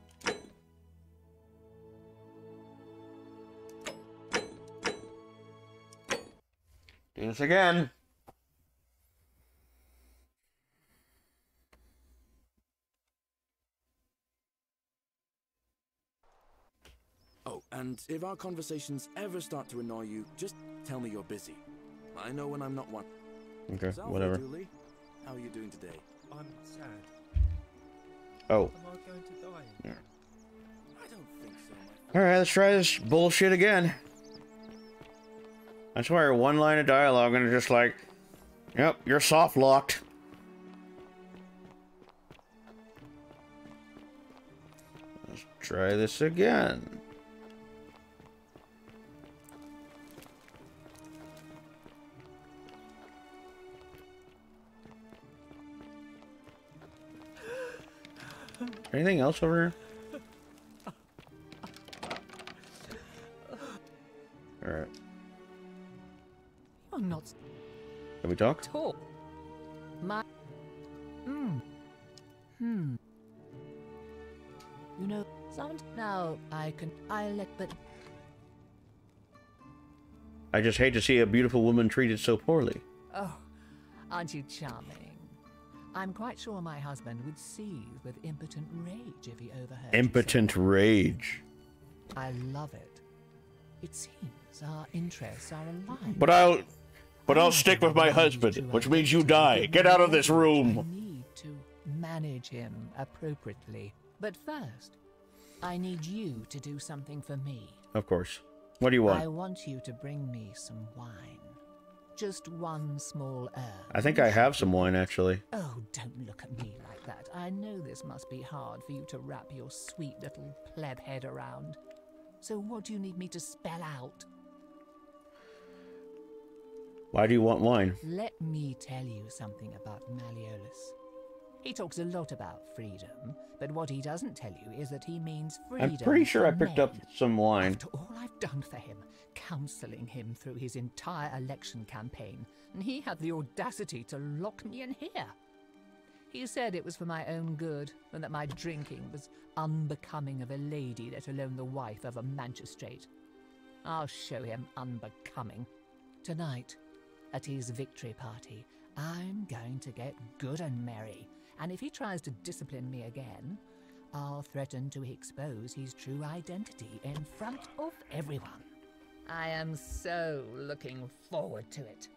Speaker 3: do this again?
Speaker 9: And if our conversations ever start to annoy you, just tell me you're busy. I know when I'm not one.
Speaker 3: Okay,
Speaker 9: Salve,
Speaker 3: whatever.
Speaker 9: Julie. How are you doing today?
Speaker 17: I'm sad.
Speaker 3: Oh.
Speaker 17: Am I going to die?
Speaker 3: Yeah.
Speaker 9: I don't think so,
Speaker 3: Alright, let's try this bullshit again. I swear, one line of dialogue and it's just like, yep, you're soft locked. Let's try this again. Anything else over here? Alright.
Speaker 2: You're not
Speaker 3: Can we talk?
Speaker 2: talk. My. You know, sound now I'll let, but
Speaker 3: I just hate to see a beautiful woman treated so poorly.
Speaker 2: oh, aren't you charming? I'm quite sure my husband would seethe with impotent rage if he overheard.
Speaker 3: Impotent rage.
Speaker 2: I love it. It seems our interests are aligned.
Speaker 3: But I'll stick with my husband, which means you die. Get out of this room.
Speaker 2: I need to manage him appropriately. But first, I need you to do something for me.
Speaker 3: Of course. What do you want?
Speaker 2: I want you to bring me some wine. Just one small urn.
Speaker 3: I think I have some wine, actually.
Speaker 2: Oh, don't look at me like that. I know this must be hard for you to wrap your sweet little pleb head around. So what do you need me to spell out?
Speaker 3: Why do you want wine?
Speaker 2: Let me tell you something about Malleolus. He talks a lot about freedom, but what he doesn't tell you is that he means freedom.
Speaker 3: I'm pretty sure I
Speaker 2: for
Speaker 3: picked
Speaker 2: men.
Speaker 3: up some wine.
Speaker 2: After all I've done for him, counseling him through his entire election campaign, and he had the audacity to lock me in here. He said it was for my own good, and that my drinking was unbecoming of a lady, let alone the wife of a magistrate. I'll show him unbecoming. Tonight, at his victory party, I'm going to get good and merry, and if he tries to discipline me again, I'll threaten to expose his true identity in front of everyone. I am so looking forward to it.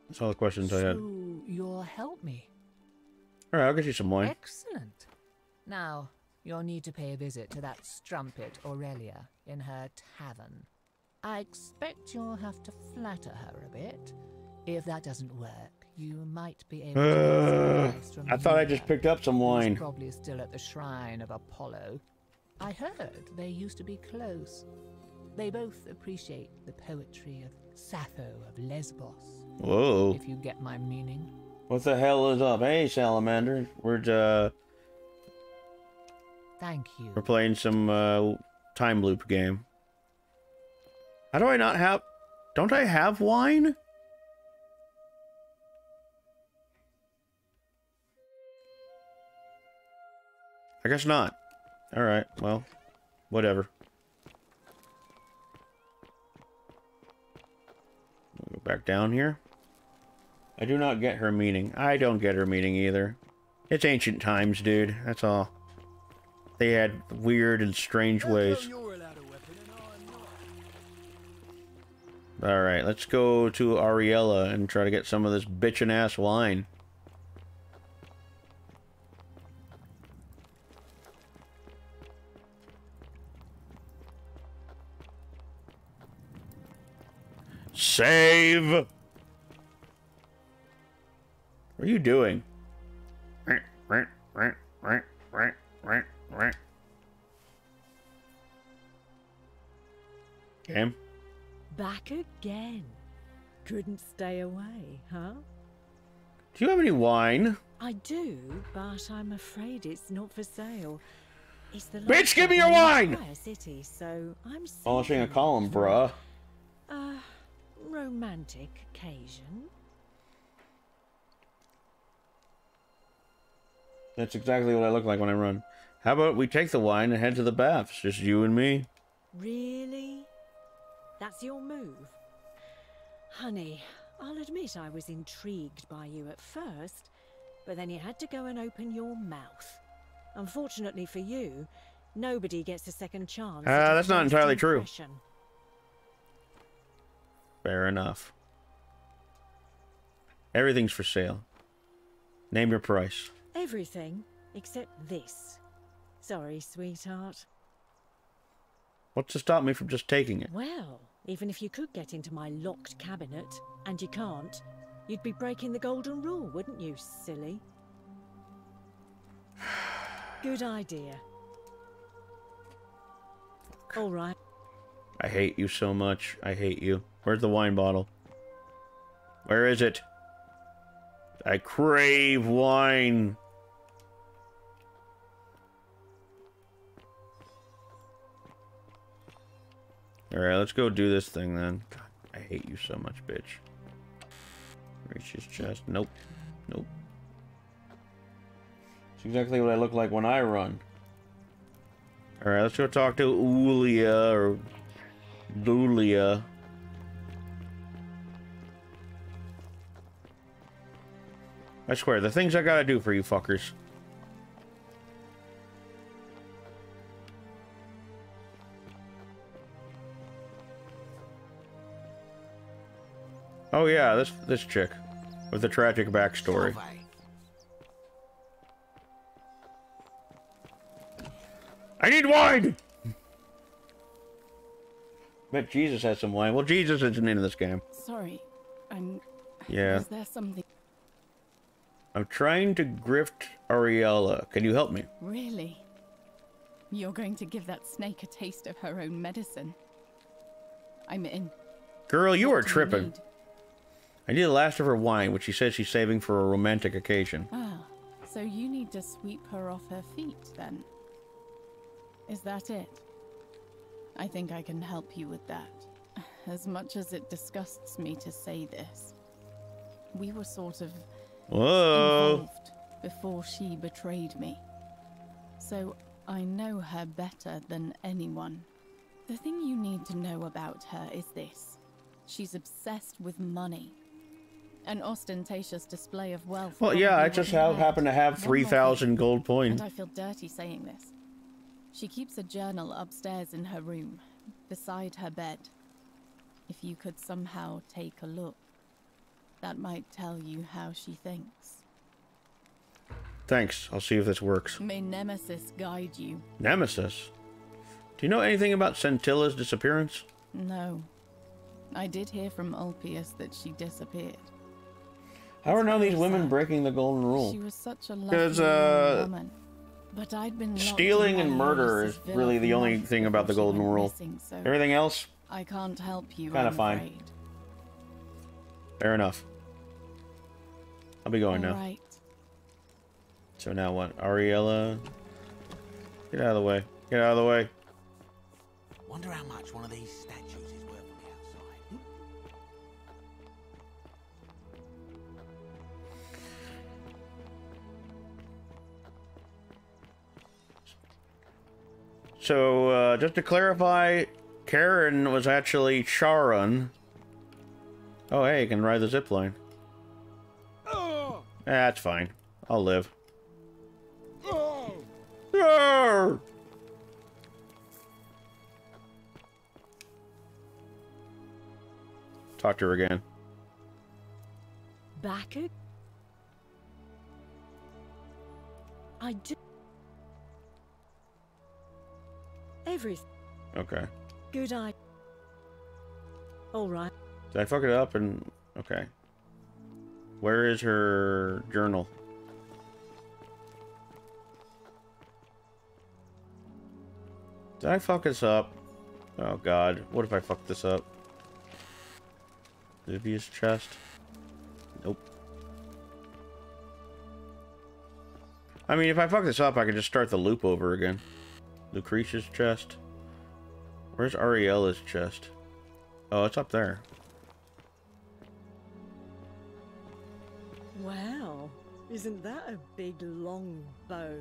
Speaker 3: That's all the questions I had.
Speaker 2: So you'll help me?
Speaker 3: Alright, I'll get you some wine.
Speaker 2: Excellent. Now, you'll need to pay a visit to that strumpet Aurelia in her tavern. I expect you'll have to flatter her a bit. If that doesn't work, you might be able to get some advice from
Speaker 3: I thought I
Speaker 2: Luna,
Speaker 3: just picked up some
Speaker 2: who's
Speaker 3: wine.
Speaker 2: probably still at the shrine of Apollo. I heard they used to be close. They both appreciate the poetry of Sappho of Lesbos.
Speaker 3: Whoa.
Speaker 2: If you get my meaning.
Speaker 3: What the hell is up? Hey, Salamander. We're
Speaker 2: Thank you.
Speaker 3: We're playing some time loop game. How do I not have... Don't I have wine? I guess not. Alright, well, whatever. We'll go back down here. I do not get her meaning. I don't get her meaning either. It's ancient times, dude. That's all. They had weird and strange ways. Alright, let's go to Ariella and try to get some of this bitchin' ass wine. Save! What are you doing? Game?
Speaker 7: Back again. Couldn't stay away, huh?
Speaker 3: Do you have any wine?
Speaker 7: I do, but I'm afraid it's not for sale. It's the
Speaker 3: Bitch, give me
Speaker 7: last
Speaker 3: your
Speaker 7: of the
Speaker 3: wine!
Speaker 7: entire city, so I'm
Speaker 3: Polishing a column, bruh.
Speaker 7: romantic occasion.
Speaker 3: That's exactly what I look like when I run. How about we take the wine and head to the baths? Just you and me.
Speaker 7: Really? That's your move? Honey, I'll admit I was intrigued by you at first, but then you had to go and open your mouth. Unfortunately for you, Nobody gets a second chance.
Speaker 3: That's not entirely true. Fair enough. Everything's for sale. Name your price.
Speaker 7: Everything except this. Sorry, sweetheart.
Speaker 3: What's to stop me from just taking it?
Speaker 7: Well, even if you could get into my locked cabinet, and you can't, you'd be breaking the golden rule, wouldn't you, silly? Good idea. All right.
Speaker 3: I hate you so much. I hate you. Where's the wine bottle? Where is it? I crave wine. Alright, let's go do this thing then. God, I hate you so much, bitch. Reach his chest. Nope. Nope. It's exactly what I look like when I run. Alright, let's go talk to Ulia or Lulia. I swear, the things I gotta do for you fuckers. Oh yeah, this chick with a tragic backstory. I need wine! Bet Jesus has some wine. Well, Jesus isn't in this game.
Speaker 6: Sorry,
Speaker 3: Yeah.
Speaker 6: Is there something...
Speaker 3: I'm trying to grift Ariella. Can you help me?
Speaker 6: Really? You're going to give that snake a taste of her own medicine? I'm in.
Speaker 3: Girl, you are
Speaker 6: do you
Speaker 3: tripping.
Speaker 6: need?
Speaker 3: I need the last of her wine, which she says she's saving for a romantic occasion.
Speaker 6: Ah, so you need to sweep her off her feet, then? Is that it? I think I can help you with that. As much as it disgusts me to say this. We were sort of...
Speaker 3: Whoa!
Speaker 6: involved before she betrayed me. So I know her better than anyone. The thing you need to know about her is this. She's obsessed with money. An ostentatious display of wealth.
Speaker 3: Well, yeah, I
Speaker 6: probably
Speaker 3: just
Speaker 6: wouldn't hurt.
Speaker 3: happen to have
Speaker 6: One more
Speaker 3: 3,000
Speaker 6: thing,
Speaker 3: gold coins.
Speaker 6: And I feel dirty saying this. She keeps a journal upstairs in her room, beside her bed. If you could somehow take a look, that might tell you how she thinks.
Speaker 3: Thanks. I'll see if this works.
Speaker 6: May Nemesis guide you.
Speaker 3: Nemesis? Do you know anything about Centilla's disappearance?
Speaker 6: No. I did hear from Ulpius that she disappeared.
Speaker 3: How are none of these women breaking the golden rule?
Speaker 6: She was such a lovely
Speaker 3: Because,
Speaker 6: young woman. But I'd been locked
Speaker 3: stealing
Speaker 6: in
Speaker 3: and
Speaker 6: my
Speaker 3: murder
Speaker 6: Iris's
Speaker 3: is
Speaker 6: villa
Speaker 3: really
Speaker 6: for
Speaker 3: the only
Speaker 6: months
Speaker 3: thing about the
Speaker 6: before she
Speaker 3: golden
Speaker 6: went
Speaker 3: rule.
Speaker 6: missing, so
Speaker 3: Everything else?
Speaker 6: I can't help you.
Speaker 3: Kinda
Speaker 6: I'm
Speaker 3: fine.
Speaker 6: afraid.
Speaker 3: Fair enough. I'll be going now.
Speaker 6: All right.
Speaker 3: So now what? Ariella? Get out of the way. Get out of the way.
Speaker 20: Wonder how much one of these statues is worth on the outside.
Speaker 3: So, just to clarify, Karen was actually Charon. Oh, hey, you can ride the zipline. That's fine. I'll live. Arr! Talk to her again.
Speaker 7: Back it? I do. Everything.
Speaker 3: Okay.
Speaker 7: Good eye. All right.
Speaker 3: Did I fuck it up? And okay. Where is her journal? Did I fuck this up? Oh god. What if I fuck this up? Livia's chest? Nope. I mean, if I fuck this up, I can just start the loop over again. Lucretia's chest. Where's Ariella's chest? Oh, it's up there.
Speaker 7: Wow. Isn't that a big, long bow?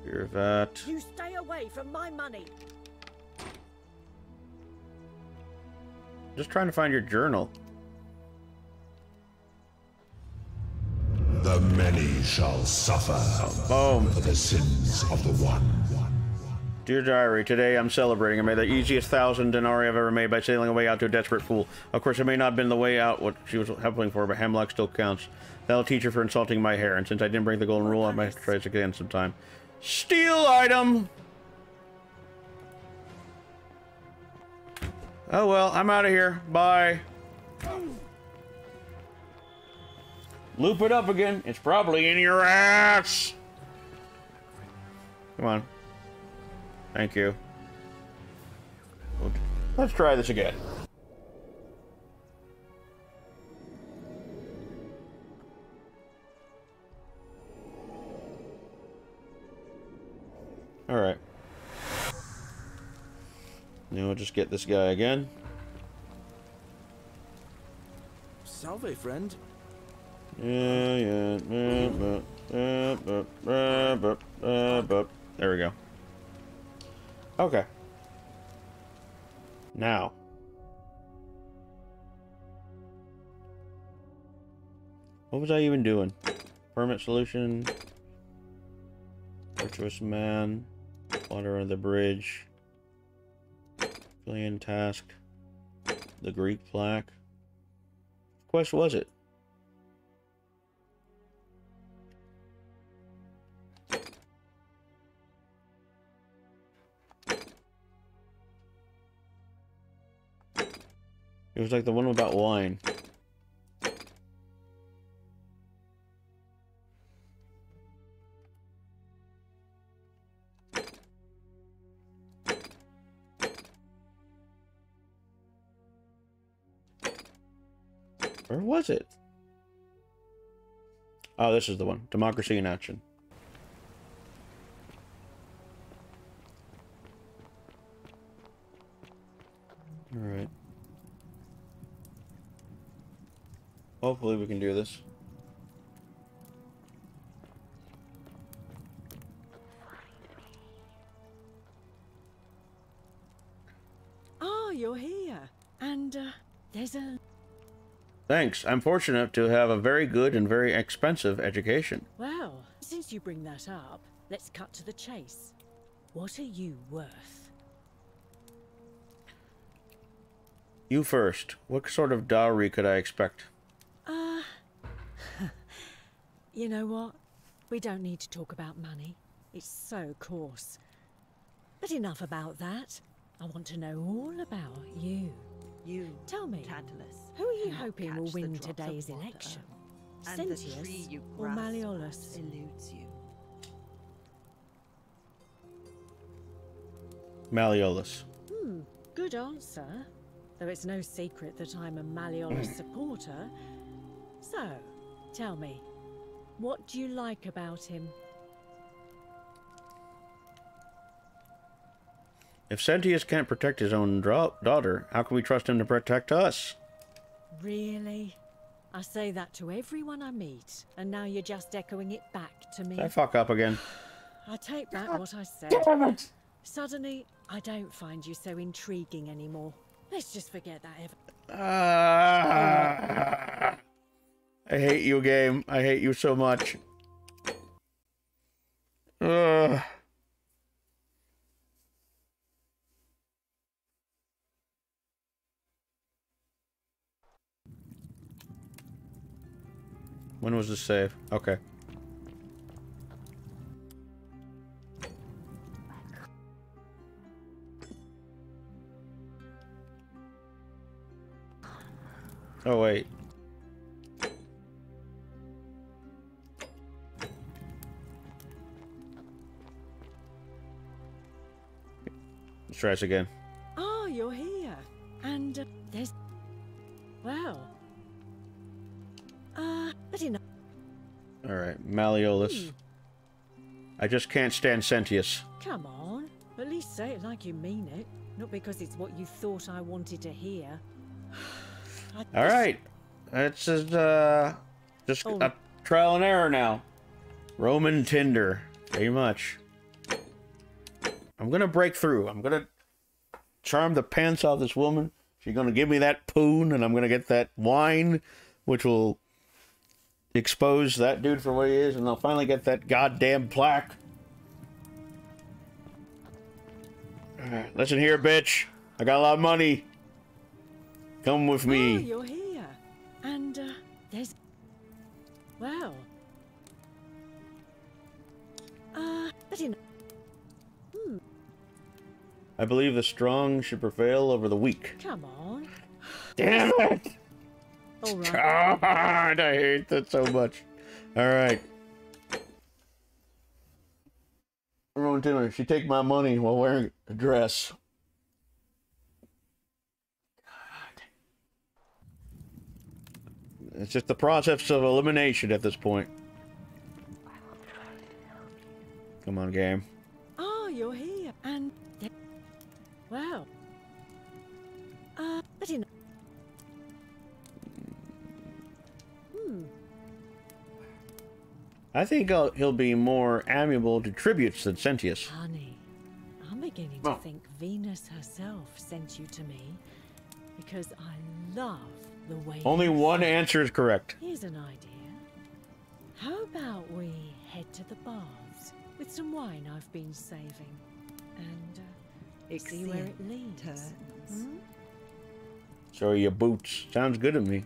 Speaker 3: Hear that.
Speaker 7: You stay away from my money.
Speaker 3: Just trying to find your journal.
Speaker 8: The many shall suffer
Speaker 3: Boom.
Speaker 8: for the sins of the one.
Speaker 3: Dear Diary, today I'm celebrating. I made the easiest 1,000 denarii I've ever made by sailing away out to a desperate fool. Of course, it may not have been the way out what she was hoping for, but hemlock still counts. That'll teach her for insulting my hair, and since I didn't break the golden rule, I might have to try this again sometime. Steal item! Oh well, I'm out of here. Bye. Loop it up again. It's probably in your ass. Come on. Thank you. Let's try this again. Alright. Now we'll just get this guy again.
Speaker 9: Salve, friend.
Speaker 3: There we go. Okay. Now. What was I even doing? Permit solution. Virtuous man. Water under the bridge. Alien task. The Greek plaque. What quest was it? It was like the one about wine. Where was it? Oh, this is the one. Democracy in Action. Alright. Hopefully we can do this.
Speaker 7: Oh, you're here. And, there's a...
Speaker 3: Thanks. I'm fortunate to have a very good and very expensive education.
Speaker 7: Well, since you bring that up, let's cut to the chase. What are you worth?
Speaker 3: You first. What sort of dowry could I expect?
Speaker 7: You know what? We don't need to talk about money. It's so coarse. But enough about that. I want to know all about you.
Speaker 10: You,
Speaker 7: tell me,
Speaker 10: Tantalus,
Speaker 7: who are you
Speaker 10: cannot
Speaker 7: hoping
Speaker 10: catch
Speaker 7: will
Speaker 10: the
Speaker 7: win
Speaker 10: drops of
Speaker 7: today's
Speaker 10: water,
Speaker 7: election?
Speaker 10: and the
Speaker 7: Sentius
Speaker 10: tree you
Speaker 7: or
Speaker 10: grasp
Speaker 7: Malleolus?
Speaker 10: eludes you.
Speaker 3: Malleolus.
Speaker 7: Good answer. Though it's no secret that I'm a Malleolus supporter. So, tell me, what do you like about him?
Speaker 3: If Sentius can't protect his own daughter, how can we trust him to protect us?
Speaker 7: Really? I say that to everyone I meet, and now you're just echoing it back to me.
Speaker 3: Did I fuck up again?
Speaker 7: I take back what I said.
Speaker 3: Damn it!
Speaker 7: Suddenly, I don't find you so intriguing anymore. Let's just forget that ever.
Speaker 3: I hate you, game. I hate you so much. When was the save? Okay. Oh, wait. Let's try this again.
Speaker 7: Oh, you're here. And there's... Well... but enough.
Speaker 3: Alright, Malleolus. I just can't stand Sentius.
Speaker 7: Come on. At least say it like you mean it. Not because it's what you thought I wanted to hear.
Speaker 3: Alright. It's just a trial and error now. Roman Tinder. Pretty much. I'm gonna break through. I'm gonna charm the pants off this woman. She's gonna give me that poon, and I'm gonna get that wine, which will expose that dude for what he is, and I'll finally get that goddamn plaque. Listen here, bitch. I got a lot of money. Come with me.
Speaker 7: Oh, you're here. And, there's... Well... I didn't...
Speaker 3: I believe the strong should prevail over the weak.
Speaker 7: Come on.
Speaker 3: Damn it!
Speaker 7: All right.
Speaker 3: God, I hate that so much. Alright. Everyone tell me, she take my money while wearing a dress. God. It's just the process of elimination at this point. Come on, game.
Speaker 7: Oh, you're here. And... Well... I didn't...
Speaker 3: I think he'll be more amiable to tributes than Sentius.
Speaker 7: Honey, I'm beginning to think Venus herself sent you to me because I love the way
Speaker 3: Only
Speaker 7: you
Speaker 3: one
Speaker 7: sing.
Speaker 3: answer is correct.
Speaker 7: Here's an idea. How about we head to the baths with some wine I've been saving and see where it leads? Hmm?
Speaker 3: Show you your boots. Sounds good to me.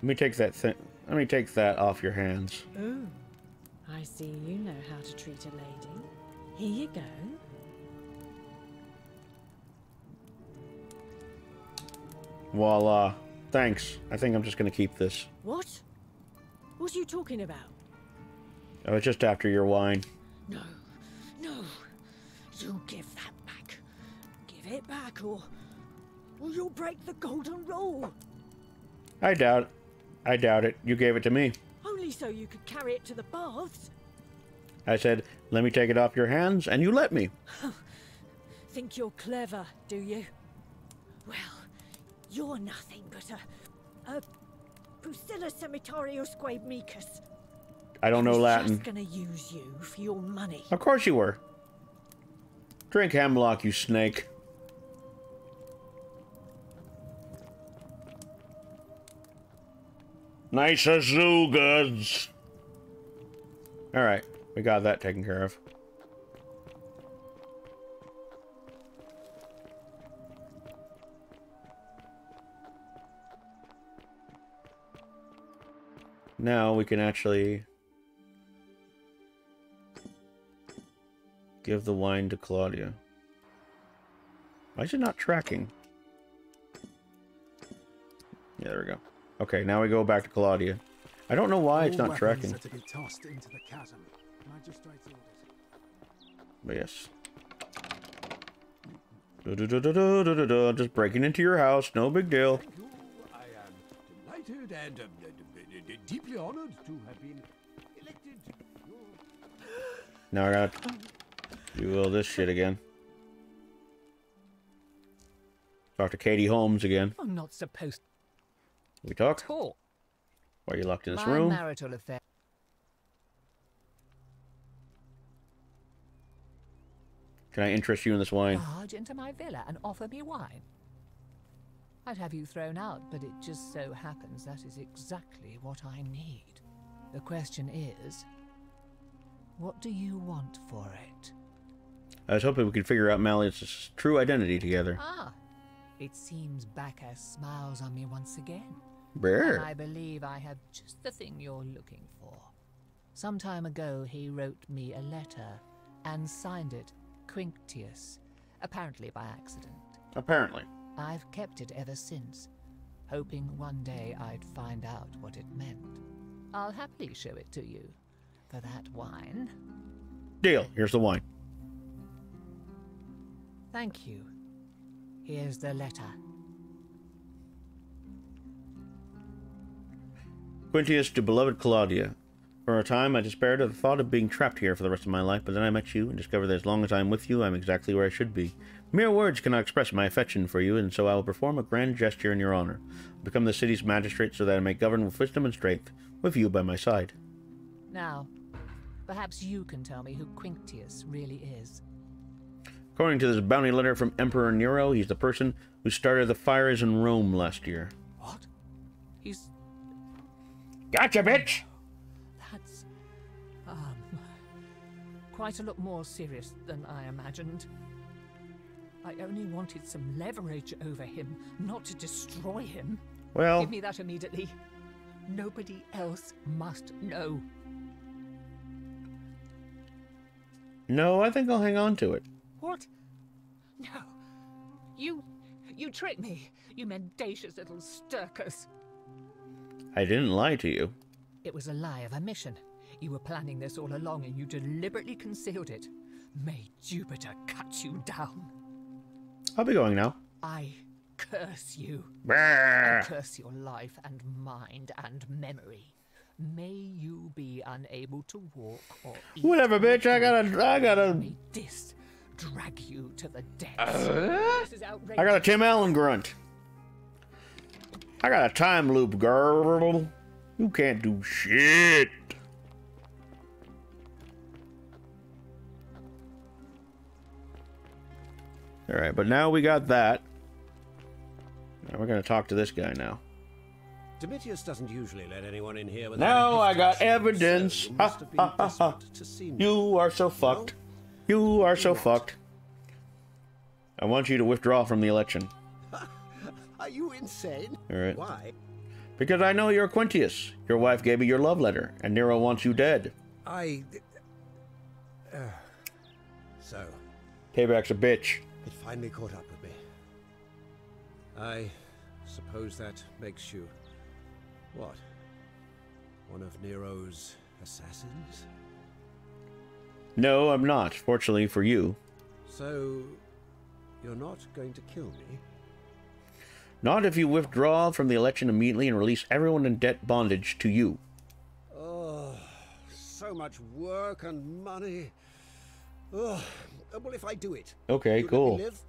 Speaker 3: Let me take that thing. Let me take that off your hands.
Speaker 7: Ooh, I see you know how to treat a lady. Here you go.
Speaker 3: Voila. Thanks. I think I'm just gonna keep this.
Speaker 7: What? What are you talking about?
Speaker 3: I was just after your wine.
Speaker 7: No, no. You give that back. Give it back or you'll break the golden rule.
Speaker 3: I doubt it. You gave it to me.
Speaker 7: Only so you could carry it to the baths.
Speaker 3: I said, let me take it off your hands, and you let me.
Speaker 7: Think you're clever, do you? Well, you're nothing but a Pusilla Cemitariusque Micus.
Speaker 3: I don't know Latin.
Speaker 7: Just gonna use you for your money.
Speaker 3: Of course you were. Drink hemlock, you snake. Nice zoo goods. Alright, we got that taken care of. Now we can actually give the wine to Claudia. Why is it not tracking? Yeah, there we go. Okay, now we go back to Claudia. I don't know why it's not tracking.
Speaker 11: To be tossed into the chasm. Magistrate's orders.
Speaker 3: But yes. Just breaking into your house, no big deal.
Speaker 21: I am delighted and deeply honored to have been elected your...
Speaker 3: Now I gotta do all this shit again. Talk to Katie Holmes again.
Speaker 2: I'm not supposed
Speaker 3: We talk?
Speaker 2: to talk.
Speaker 3: Why are you locked in this
Speaker 2: My
Speaker 3: room?
Speaker 2: marital affair.
Speaker 3: Can I interest you in this wine?
Speaker 2: Barge into my villa and offer me wine. I'd have you thrown out, but it just so happens that is exactly what I need. The question is, what do you want for it?
Speaker 3: I was hoping we could figure out Malleus's true identity together.
Speaker 2: Ah, it seems Bacchus smiles on me once again.
Speaker 3: Brr.
Speaker 2: And I believe I have just the thing you're looking for. Some time ago, he wrote me a letter and signed it Quinctius, apparently by accident.
Speaker 3: Apparently.
Speaker 2: I've kept it ever since, hoping one day I'd find out what it meant. I'll happily show it to you for that wine.
Speaker 3: Deal. Here's the wine.
Speaker 2: Thank you. Here's the letter.
Speaker 3: Quintius to beloved Claudia. For a time, I despaired of the thought of being trapped here for the rest of my life, but then I met you and discovered that as long as I am with you, I am exactly where I should be. Mere words cannot express my affection for you, and so I will perform a grand gesture in your honor. I'll become the city's magistrate so that I may govern with wisdom and strength, with you by my side.
Speaker 2: Now, perhaps you can tell me who Quinctius really is.
Speaker 3: According to this bounty letter from Emperor Nero, he's the person who started the fires in Rome last year.
Speaker 2: What? He's...
Speaker 3: Gotcha, bitch!
Speaker 2: That's... quite a lot more serious than I imagined. I only wanted some leverage over him, not to destroy him.
Speaker 3: Well...
Speaker 2: Give me that immediately. Nobody else must know.
Speaker 3: No, I think I'll hang on to it.
Speaker 2: What? No. You tricked me, you mendacious little stirkers.
Speaker 3: I didn't lie to you.
Speaker 2: It was a lie of a mission. You were planning this all along and you deliberately concealed it. May Jupiter cut you down.
Speaker 3: I'll be going now.
Speaker 2: I curse you.
Speaker 3: Brr.
Speaker 2: I curse your life and mind and memory. May you be unable to walk or eat.
Speaker 3: Whatever, bitch. I gotta.
Speaker 2: May this drag you to the depths. This is outrageous.
Speaker 3: I got a Tim Allen grunt. I got a time loop, girl. You can't do shit. Alright, but now we got that. Now we're gonna talk to this guy now.
Speaker 18: Domitius doesn't usually let anyone in here without
Speaker 3: Now I got evidence.
Speaker 18: So you must have been desperate to see me.
Speaker 3: You are so fucked. You are so fucked. I want you to withdraw from the election.
Speaker 18: Are you insane?
Speaker 3: Alright.
Speaker 18: Why?
Speaker 3: Because I know you're Quintius. Your wife gave me your love letter, and Nero wants you dead.
Speaker 18: So.
Speaker 3: Payback's a bitch.
Speaker 18: It finally caught up with me. I suppose that makes you... what? One of Nero's assassins?
Speaker 3: No, I'm not, fortunately for you.
Speaker 18: So, you're not going to kill me?
Speaker 3: Not if you withdraw from the election immediately and release everyone in debt bondage to you.
Speaker 18: Oh, so much work and money. Oh, well, if I do it...
Speaker 3: Okay,
Speaker 18: you
Speaker 3: cool.
Speaker 18: Let me live?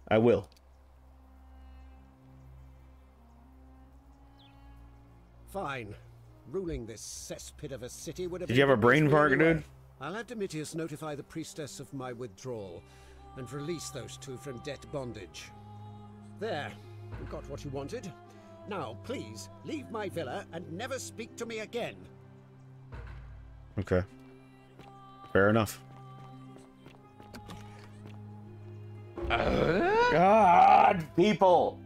Speaker 3: I will.
Speaker 18: Fine. Ruling this cesspit of a city would have
Speaker 3: Did you have a brain fart, dude?
Speaker 18: I'll have Domitius notify the priestess of my withdrawal and release those two from debt bondage. There. You got what you wanted. Now, please, leave my villa and never speak to me again.
Speaker 3: Okay. Fair enough. God, people!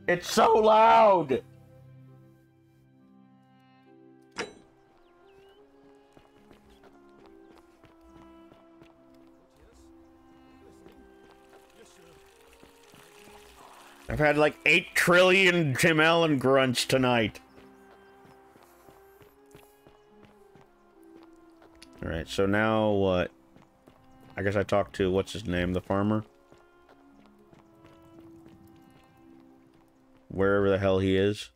Speaker 3: It's so loud! I've had like 8 trillion Tim Allen grunts tonight. Alright, so now what? I guess I talked to, what's his name, the farmer? Wherever the hell he is.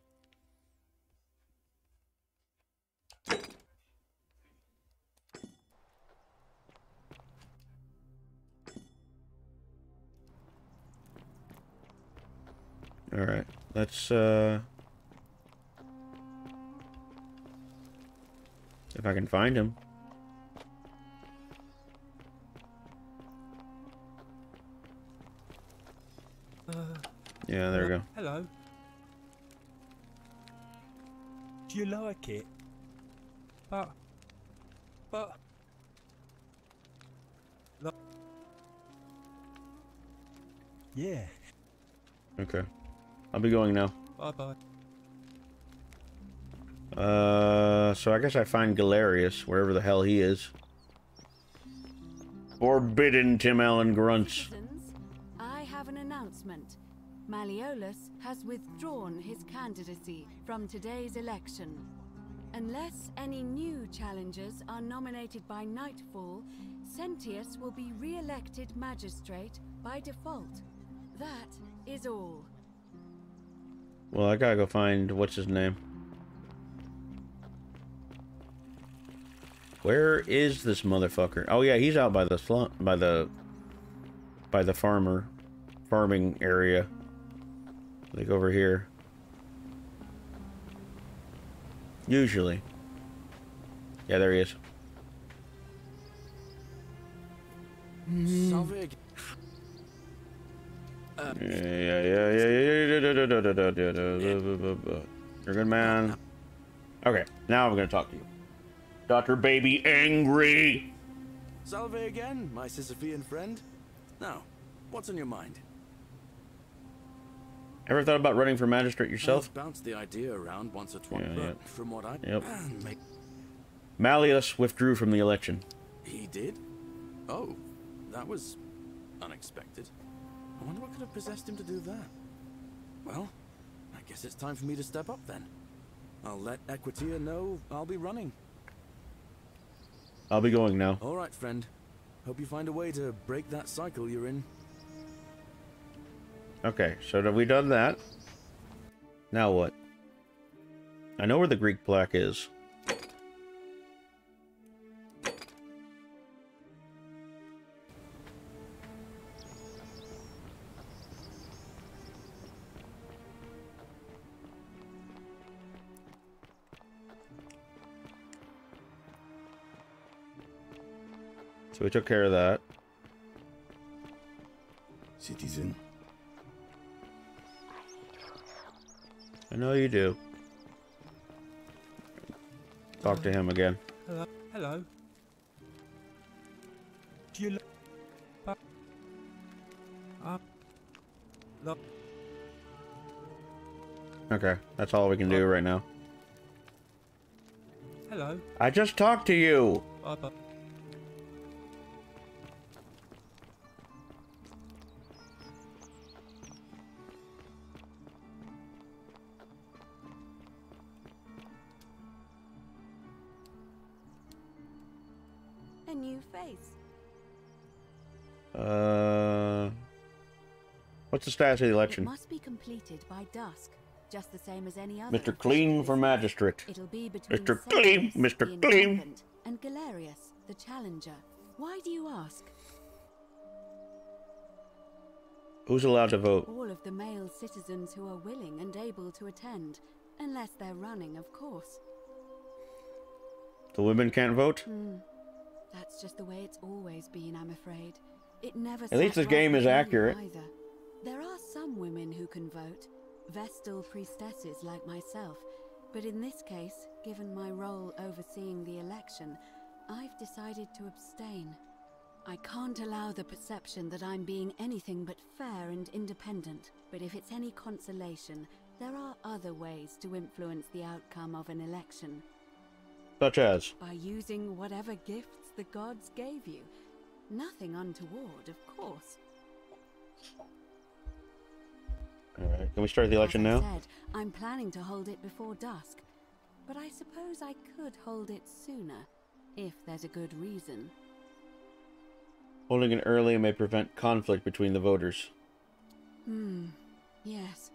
Speaker 3: Alright, let's, if I can find him. Yeah, there we go.
Speaker 17: Hello. Do you like it? But... Yeah.
Speaker 3: Okay. I'll be going now.
Speaker 17: Bye-bye.
Speaker 3: So I guess I find Galerius, wherever the hell he is. Forbidden Tim Allen grunts.
Speaker 14: I have an announcement. Malleolus has withdrawn his candidacy from today's election. Unless any new challengers are nominated by nightfall, Sentius will be re-elected magistrate by default. That is all.
Speaker 3: Well, I gotta go find, what's his name? Where is this motherfucker? Oh yeah, he's out by the farming area. Like over here. Usually. Yeah, there he is.
Speaker 9: Salvig.
Speaker 3: Yeah. You're a good man. Okay, now I'm gonna talk to you. Dr. Baby Angry.
Speaker 9: Salve again, my Sisyphean friend. Now, What's on your mind?
Speaker 3: Ever thought about running for magistrate yourself?
Speaker 9: I've bounced the idea around once or twice,
Speaker 3: Yeah,
Speaker 9: but
Speaker 3: yeah.
Speaker 9: from what I...
Speaker 3: Yep.
Speaker 9: Make...
Speaker 3: Malleus withdrew from the election.
Speaker 9: He did? Oh, that was unexpected. I wonder what could have possessed him to do that. Well, I guess it's time for me to step up then. I'll let Equitia know I'll be running.
Speaker 3: I'll be going now.
Speaker 9: All right, friend. Hope you find a way to break that cycle you're in.
Speaker 3: Okay, so have we done that? Now what? I know where the Greek plaque is. So we took care of that.
Speaker 16: Citizen.
Speaker 3: I know you do. Talk to him again.
Speaker 17: Hello. Hello. Do you look?
Speaker 3: Okay, that's all we can do right now.
Speaker 17: Hello.
Speaker 3: I just talked to you.
Speaker 17: Bye.
Speaker 14: A new face.
Speaker 3: What's the status of the
Speaker 14: It
Speaker 3: election?
Speaker 14: must be completed by dusk, just the same as any other.
Speaker 3: Mr. Clean for magistrate.
Speaker 14: It'll be between
Speaker 3: Mr. Clean,
Speaker 14: Severus,
Speaker 3: Mr.
Speaker 14: the
Speaker 3: Clean.
Speaker 14: incumbent, and Galerius, the challenger. Why do you ask?
Speaker 3: Who's allowed to vote?
Speaker 14: All of the male citizens who are willing and able to attend, unless they're running, of course.
Speaker 3: The women can't vote?
Speaker 14: That's just the way it's always been, I'm afraid. It never.
Speaker 3: At least
Speaker 14: sat
Speaker 3: this game
Speaker 14: right
Speaker 3: is
Speaker 14: with me
Speaker 3: accurate.
Speaker 14: Either. There are some women who can vote, Vestal priestesses like myself, but in this case, given my role overseeing the election, I've decided to abstain. I can't allow the perception that I'm being anything but fair and independent, but if it's any consolation, there are other ways to influence the outcome of an election.
Speaker 3: Such as?
Speaker 14: By using whatever gifts the gods gave you. Nothing untoward, of course.
Speaker 3: Alright, can we start the election
Speaker 14: As I
Speaker 3: now?
Speaker 14: said, I'm planning to hold it before dusk, but I suppose I could hold it sooner, if there's a good reason.
Speaker 3: Holding it early may prevent conflict between the voters.
Speaker 14: Yes.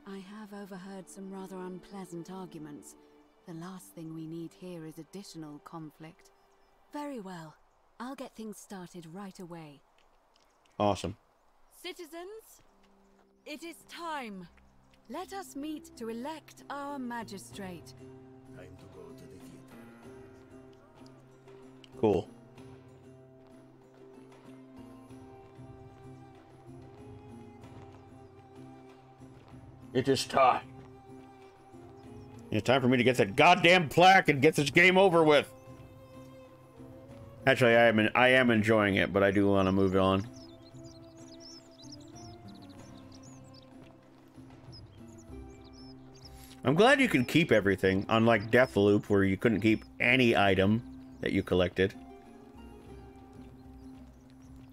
Speaker 14: I have overheard some rather unpleasant arguments. The last thing we need here is additional conflict. Very well. I'll get things started right away.
Speaker 3: Awesome.
Speaker 14: Citizens, it is time. Let us meet to elect our magistrate.
Speaker 16: Time to go to the theater.
Speaker 3: Cool. It is time. It's time for me to get that goddamn plaque and get this game over with. Actually, I am enjoying it, but I do want to move on. I'm glad you can keep everything, unlike Deathloop, where you couldn't keep any item that you collected.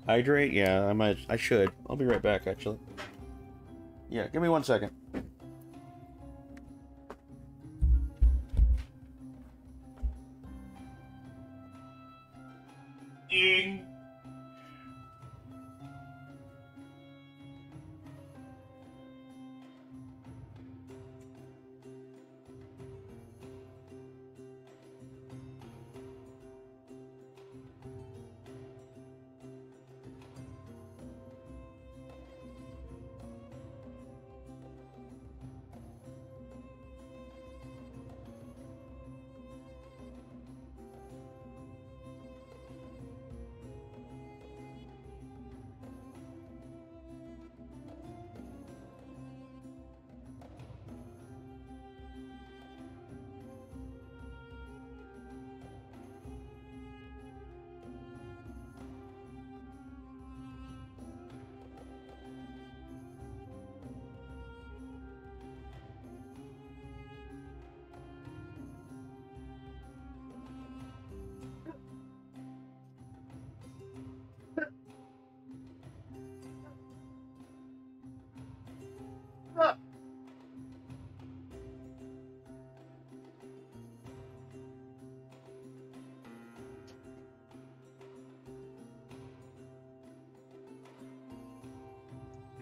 Speaker 3: Hydrate? Yeah, I should. I'll be right back, actually. Yeah, give me 1 second. Ding.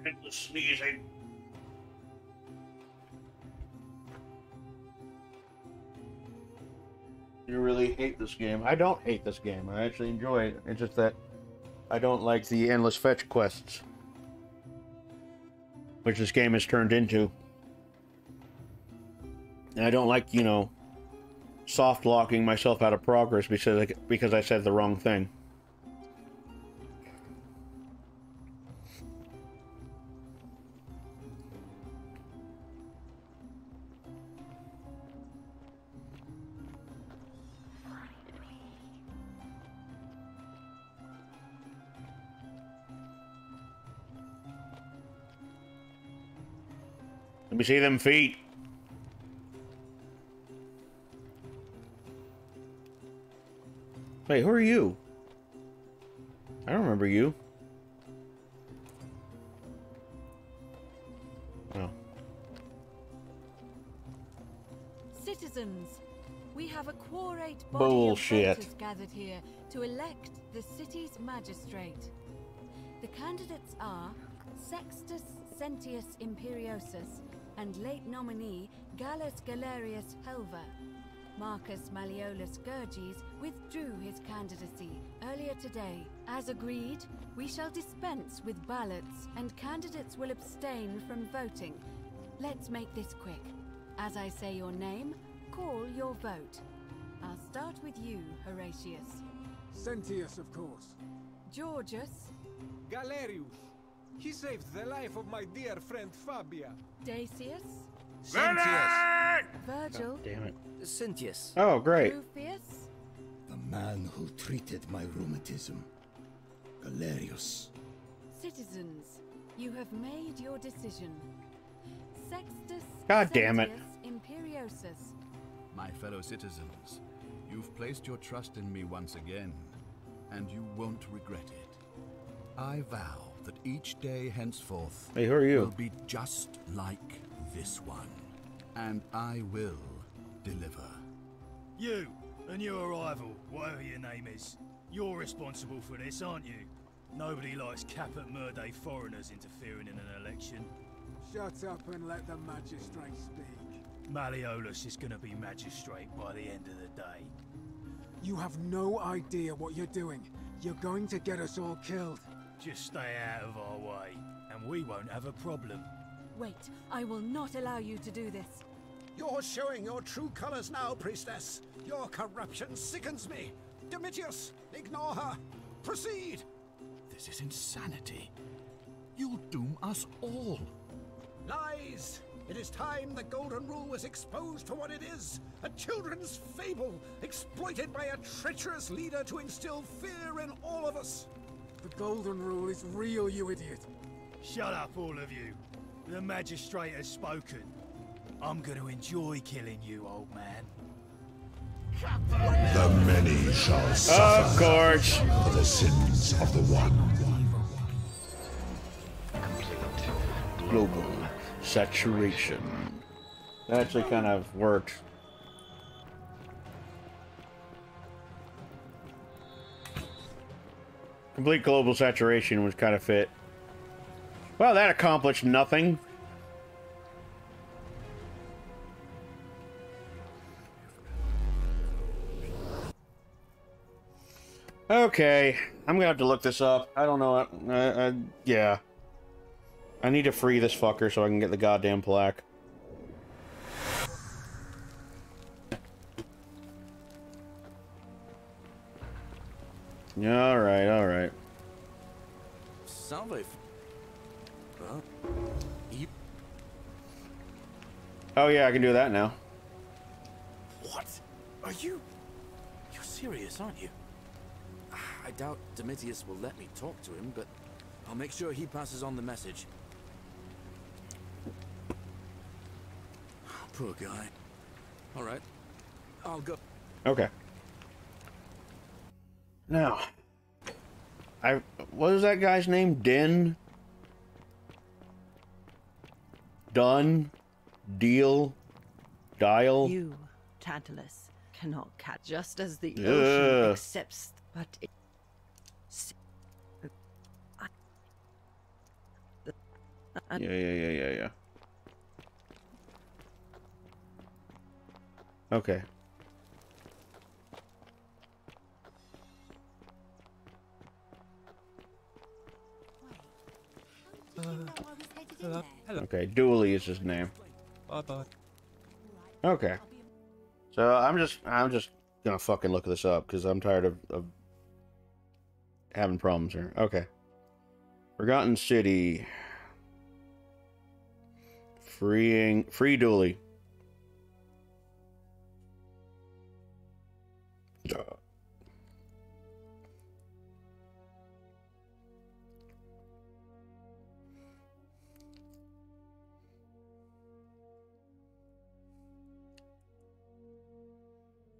Speaker 3: hit the sneezing. You really hate this game. I don't hate this game. I actually enjoy it. It's just that I don't like the endless fetch quests, which this game has turned into. And I don't like, you know, soft locking myself out of progress because I said the wrong thing. Let me see them feet. Wait, who are you? I don't remember you. Oh.
Speaker 4: Citizens, we have a quorate body
Speaker 3: Bullshit.
Speaker 4: of voters gathered here to elect the city's magistrate. The candidates are Sextus Sentius Imperiosus and late nominee Gallus Galerius Helver. Marcus Malleolus Gurges withdrew his candidacy earlier today. As agreed, we shall dispense with ballots and candidates will abstain from voting. Let's make this quick. As I say your name, call your vote. I'll start with you, Horatius.
Speaker 11: Sentius, of course.
Speaker 4: Georgius.
Speaker 5: Galerius. He saved the life of my dear friend Fabia.
Speaker 4: Dacius.
Speaker 20: Sentius.
Speaker 4: Virgil.
Speaker 3: God damn it.
Speaker 20: Sentius.
Speaker 3: Oh, great.
Speaker 4: Rufius.
Speaker 16: The man who treated my rheumatism. Galerius.
Speaker 4: Citizens, you have made your decision. Sextus
Speaker 3: God damn it.
Speaker 4: Sentius Imperiosus.
Speaker 12: My fellow citizens, you've placed your trust in me once again, and you won't regret it. I vow that each day henceforth
Speaker 3: Hey, who are you?
Speaker 12: will be just like this one, and I will deliver.
Speaker 13: You and your rival, whatever your name is, you're responsible for this, aren't you? Nobody likes Caput Murday foreigners interfering in an election.
Speaker 11: Shut up and let the magistrate speak.
Speaker 13: Malleolus is gonna be magistrate by the end of the day.
Speaker 11: You have no idea what you're doing. You're going to get us all killed.
Speaker 13: Just stay out of our way, and we won't have a problem.
Speaker 4: Wait, I will not allow you to do this.
Speaker 18: You're showing your true colors now, priestess. Your corruption sickens me. Domitius, ignore her. Proceed.
Speaker 12: This is insanity. You'll doom us all.
Speaker 18: Lies. It is time the Golden Rule was exposed for what it is. A children's fable, exploited by a treacherous leader to instill fear in all of us.
Speaker 11: The Golden Rule is real, you idiot.
Speaker 13: Shut up, all of you. The magistrate has spoken. I'm gonna enjoy killing you, old man.
Speaker 8: The many shall suffer
Speaker 3: Of course.
Speaker 8: for the sins of the one.
Speaker 3: Global saturation. That actually kind of worked. Complete global saturation was kind of fit. Well, that accomplished nothing. Okay, I'm gonna have to look this up. I don't know. Yeah. I need to free this fucker so I can get the goddamn plaque. Alright, alright.
Speaker 9: Salve. You...
Speaker 3: Oh yeah, I can do that now.
Speaker 9: What? Are you... You're serious, aren't you? I doubt Domitius will let me talk to him, but I'll make sure he passes on the message. Poor guy. All right. I'll go.
Speaker 3: Okay. Now, what was that guy's name? Din? Done? Deal? Dial?
Speaker 10: You, Tantalus, cannot catch just as the
Speaker 3: Ugh.
Speaker 10: ocean accepts, but
Speaker 3: Yeah. Okay.
Speaker 17: Hello.
Speaker 3: Okay, Dooley is his name.
Speaker 17: Bye-bye.
Speaker 3: Okay. So I'm just gonna fucking look this up because I'm tired of having problems here. Okay. Forgotten City. Free Dooley.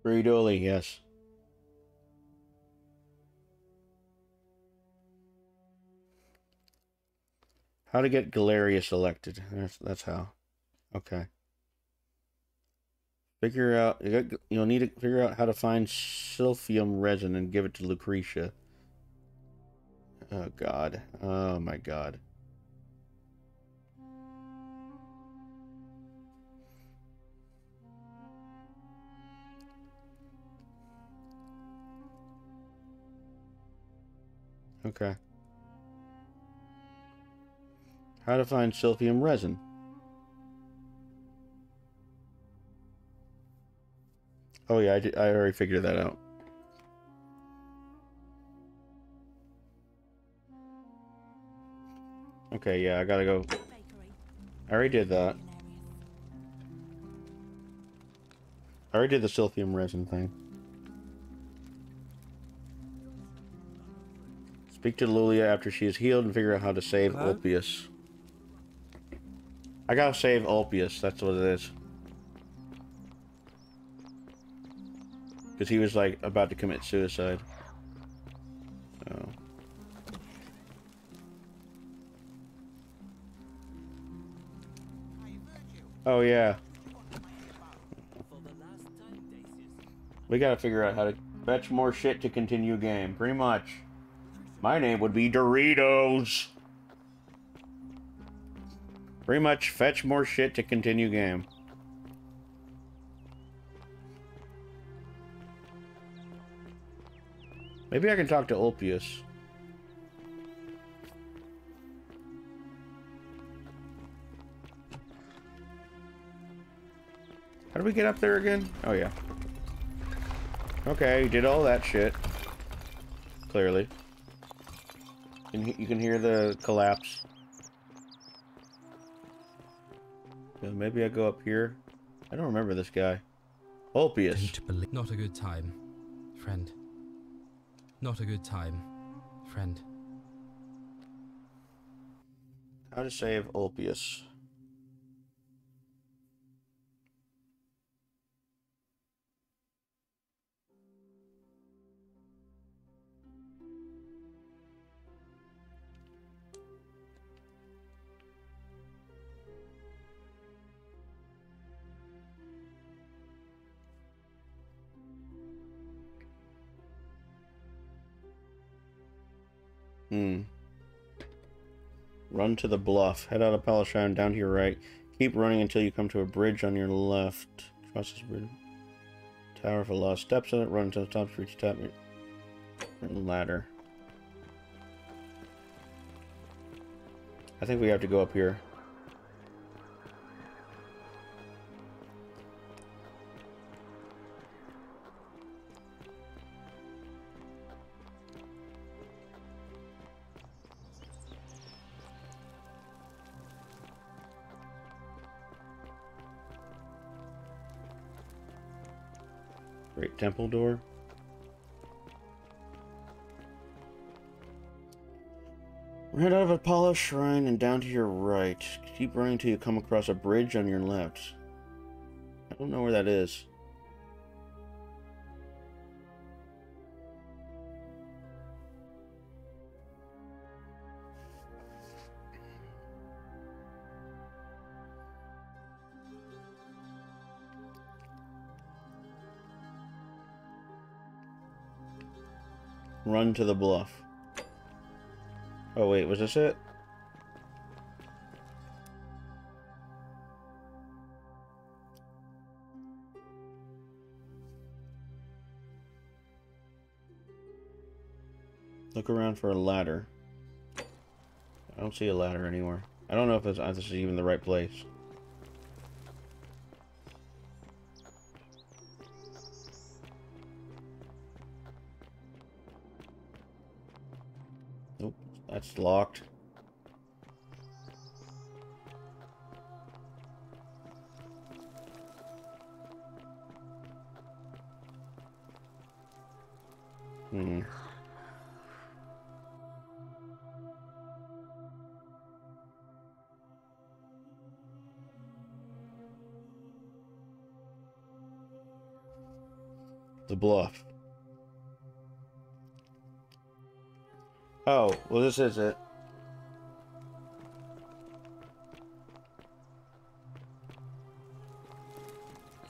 Speaker 3: Free Dooley, yes. How to get Galerius elected. That's how. Okay. Figure out... You'll need to figure out how to find silphium resin and give it to Lucretia. Oh, God. Oh, my God. Okay. How to find silphium resin. Oh yeah, I already figured that out. Okay, yeah, I gotta go. I already did that. I already did the silphium resin thing. Speak to Lulia after she is healed and figure out how to save Ulpius. I gotta save Ulpius, that's what it is. Because he was, like, about to commit suicide. So. Oh, yeah. We gotta figure out how to fetch more shit to continue game. Pretty much. My name would be Doritos. Pretty much fetch more shit to continue game. Maybe I can talk to Ulpius. How do we get up there again? Oh, yeah. Okay, you did all that shit. Clearly. You can hear the collapse. So maybe I go up here. I don't remember this guy. Ulpius.
Speaker 15: Not a good time, friend. Not a good time, friend.
Speaker 3: How to save Ulpius. Run to the bluff. Head out of Palashine down to your right. Keep running until you come to a bridge on your left. Cross this bridge. Tower for lost steps on it. Run until the top to reach the top. Ladder. I think we have to go up here. Great temple door. Head out of Apollo's shrine and down to your right. Keep running until you come across a bridge on your left. I don't know where that is. Run to the bluff. Oh wait, was this it? Look around for a ladder. I don't see a ladder anywhere. I don't know if this is even the right place. Nope, that's locked. The bluff. Oh, well, this is it.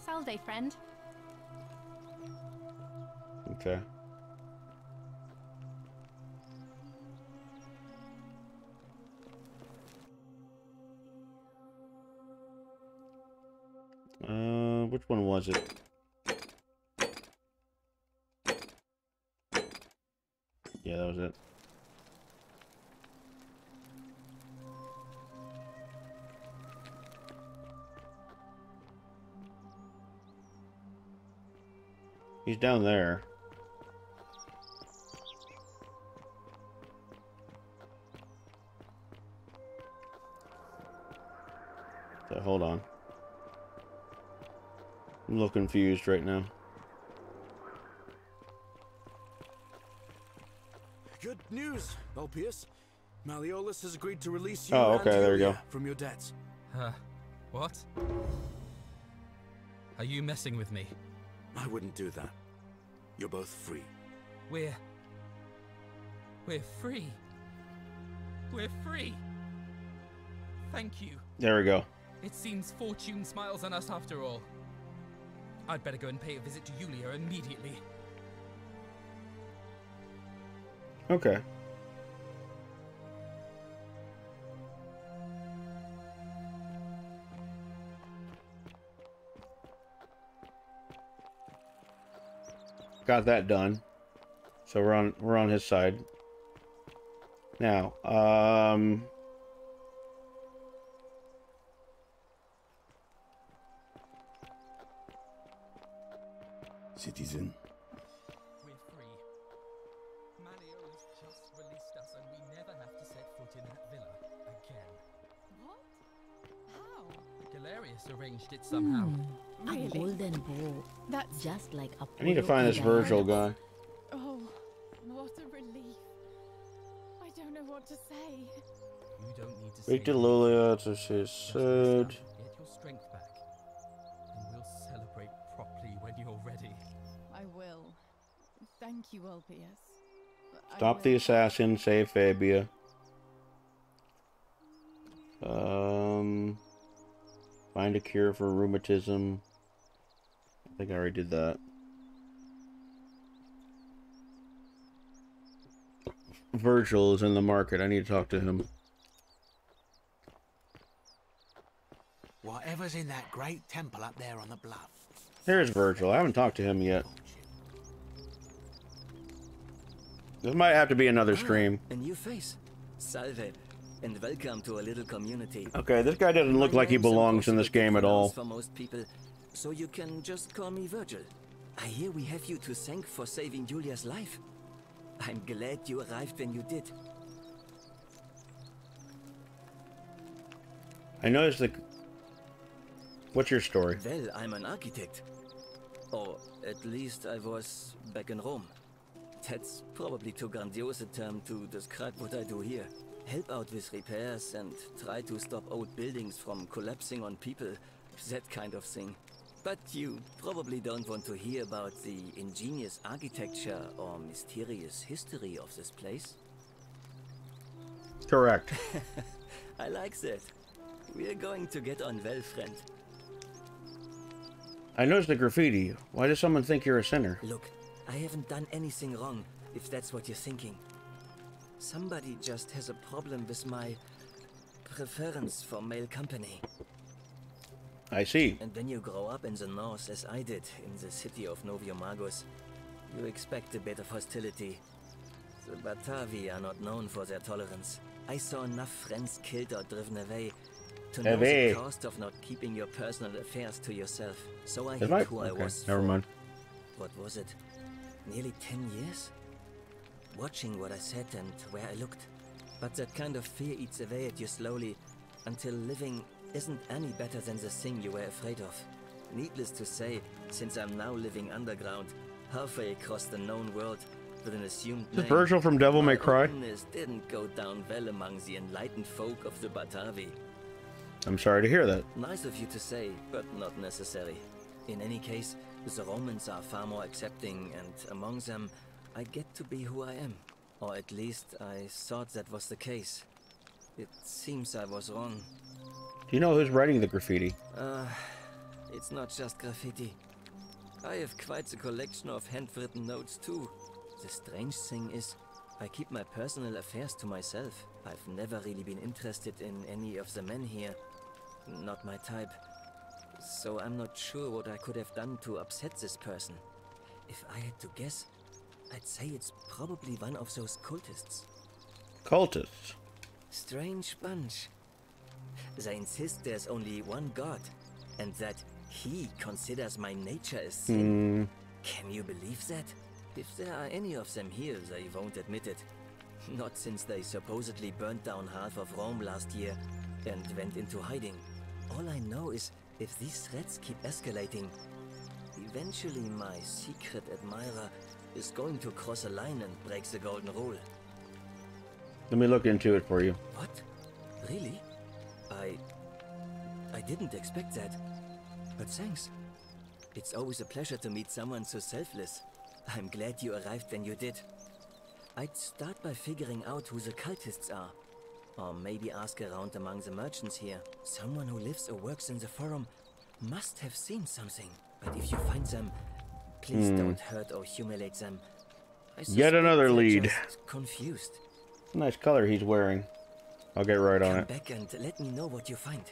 Speaker 1: Salve, friend.
Speaker 3: Okay. Which one was it? Yeah, that was it. He's down there. So, hold on. I'm a little confused right now.
Speaker 9: Good news, Elpius. Malleolus has agreed to release you
Speaker 3: Oh,
Speaker 9: and
Speaker 3: okay, there you
Speaker 9: Julia
Speaker 3: go.
Speaker 9: from your debts.
Speaker 15: What? Are you messing with me?
Speaker 9: I wouldn't do that. You're both free.
Speaker 15: We're free. We're free. Thank you.
Speaker 3: There we go.
Speaker 15: It seems fortune smiles on us after all. I'd better go and pay a visit to Julia immediately.
Speaker 3: Okay. Got that done. So we're on his side. Now,
Speaker 16: Citizen.
Speaker 15: We're free. Malleolus just released us and we never have to set foot in that villa again.
Speaker 6: What? How?
Speaker 15: Galerius arranged it somehow.
Speaker 6: Really?
Speaker 19: A golden bow.
Speaker 6: That's
Speaker 19: just like a.
Speaker 3: I need to find this Virgil guy.
Speaker 6: Oh, what a relief. I don't know what to say.
Speaker 15: You don't need to
Speaker 3: Speak
Speaker 15: say
Speaker 3: to Lulia to she said.
Speaker 15: Get your strength back. And we'll celebrate properly when you're ready.
Speaker 6: I will. Thank you, Elpius. I
Speaker 3: Stop
Speaker 6: will.
Speaker 3: the assassin, save Fabia. Find a cure for rheumatism. I think I already did that. Virgil is in the market. I need to talk to him.
Speaker 20: Whatever's in that great temple up there on the bluff.
Speaker 3: Here's Virgil. I haven't talked to him yet. This might have to be another stream.
Speaker 23: A new face. Salve, and welcome to a little community.
Speaker 3: Okay, this guy doesn't look like he belongs in this game at all.
Speaker 23: For most people, so you can just call me Virgil. I hear we have you to thank for saving Julia's life. I'm glad you arrived when you did.
Speaker 3: I noticed the... What's your story?
Speaker 23: Well, I'm an architect. Or at least I was back in Rome. That's probably too grandiose a term to describe what I do here. Help out with repairs and try to stop old buildings from collapsing on people. That kind of thing. But you probably don't want to hear about the ingenious architecture or mysterious history of this place.
Speaker 3: Correct.
Speaker 23: I like that. We're going to get on well, friend.
Speaker 3: I noticed the graffiti. Why does someone think you're a sinner?
Speaker 23: Look, I haven't done anything wrong, if that's what you're thinking. Somebody just has a problem with my preference for male company.
Speaker 3: I see.
Speaker 23: And when you grow up in the north, as I did, in the city of Noviomagus, you expect a bit of hostility. The Batavi are not known for their tolerance. I saw enough friends killed or driven away to know the cost of not keeping your personal affairs to yourself. So I hid who I was
Speaker 3: Never mind.
Speaker 23: What was it? Nearly 10 years? Watching what I said and where I looked. But that kind of fear eats away at you slowly, until living isn't any better than the thing you were afraid of. Needless to say, since I'm now living underground, halfway across the known world, with an assumed
Speaker 3: Is this
Speaker 23: name,
Speaker 3: Virgil from Devil May Cry?
Speaker 23: openness didn't go down well among the enlightened folk of the Batavi.
Speaker 3: I'm sorry to hear that.
Speaker 23: Nice of you to say, but not necessary. In any case, the Romans are far more accepting, and among them, I get to be who I am. Or at least, I thought that was the case. It seems I was wrong.
Speaker 3: Do you know who's writing the graffiti?
Speaker 23: It's not just graffiti. I have quite a collection of handwritten notes too. The strange thing is, I keep my personal affairs to myself. I've never really been interested in any of the men here. Not my type. So I'm not sure what I could have done to upset this person. If I had to guess, I'd say it's probably one of those cultists.
Speaker 3: Cultists?
Speaker 23: Strange bunch. They insist there's only one god, and that he considers my nature a sin. Can you believe that? If there are any of them here, they won't admit it. Not since they supposedly burnt down half of Rome last year and went into hiding. All I know is, if these threats keep escalating, eventually my secret admirer is going to cross a line and break the golden rule.
Speaker 3: Let me look into it for you.
Speaker 23: What? Really? I didn't expect that. But thanks. It's always a pleasure to meet someone so selfless. I'm glad you arrived when you did. I'd start by figuring out who the cultists are. Or maybe ask around among the merchants here. Someone who lives or works in the forum must have seen something. But if you find them, please don't hurt or humiliate them.
Speaker 3: Yet another lead.
Speaker 23: Confused.
Speaker 3: Nice color he's wearing. I'll get right on
Speaker 23: Come
Speaker 3: it.
Speaker 23: back and let me know what you find.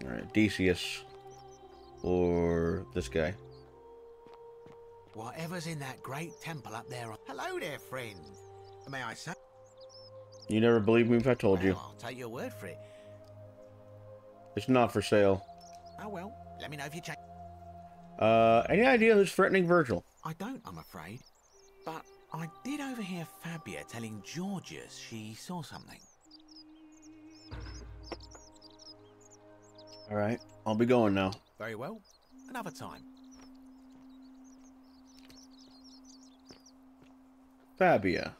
Speaker 3: Alright, Decius. Or this guy.
Speaker 20: Whatever's in that great temple up there. Hello there, friend. May I say?
Speaker 3: You never believe me if I told you.
Speaker 20: I'll take your word for it.
Speaker 3: It's not for sale.
Speaker 20: Oh well, let me know if you change.
Speaker 3: Any idea who's threatening Virgil?
Speaker 20: I don't, I'm afraid. But I did overhear Fabia telling Georgius she saw something.
Speaker 3: Alright, I'll be going now.
Speaker 20: Very well. Another time.
Speaker 3: Fabia.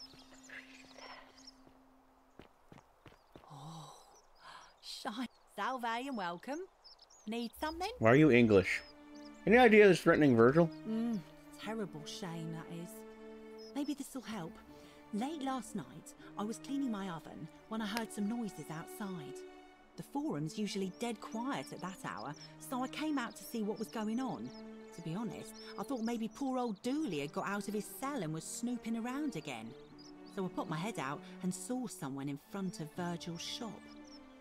Speaker 1: Shine. Salve and welcome. Need something?
Speaker 3: Why are you English? Any idea who's threatening Virgil?
Speaker 7: Terrible shame, that is. Maybe this'll help. Late last night, I was cleaning my oven when I heard some noises outside. The forum's usually dead quiet at that hour, so I came out to see what was going on. To be honest, I thought maybe poor old Dooley had got out of his cell and was snooping around again. So I put my head out and saw someone in front of Virgil's shop.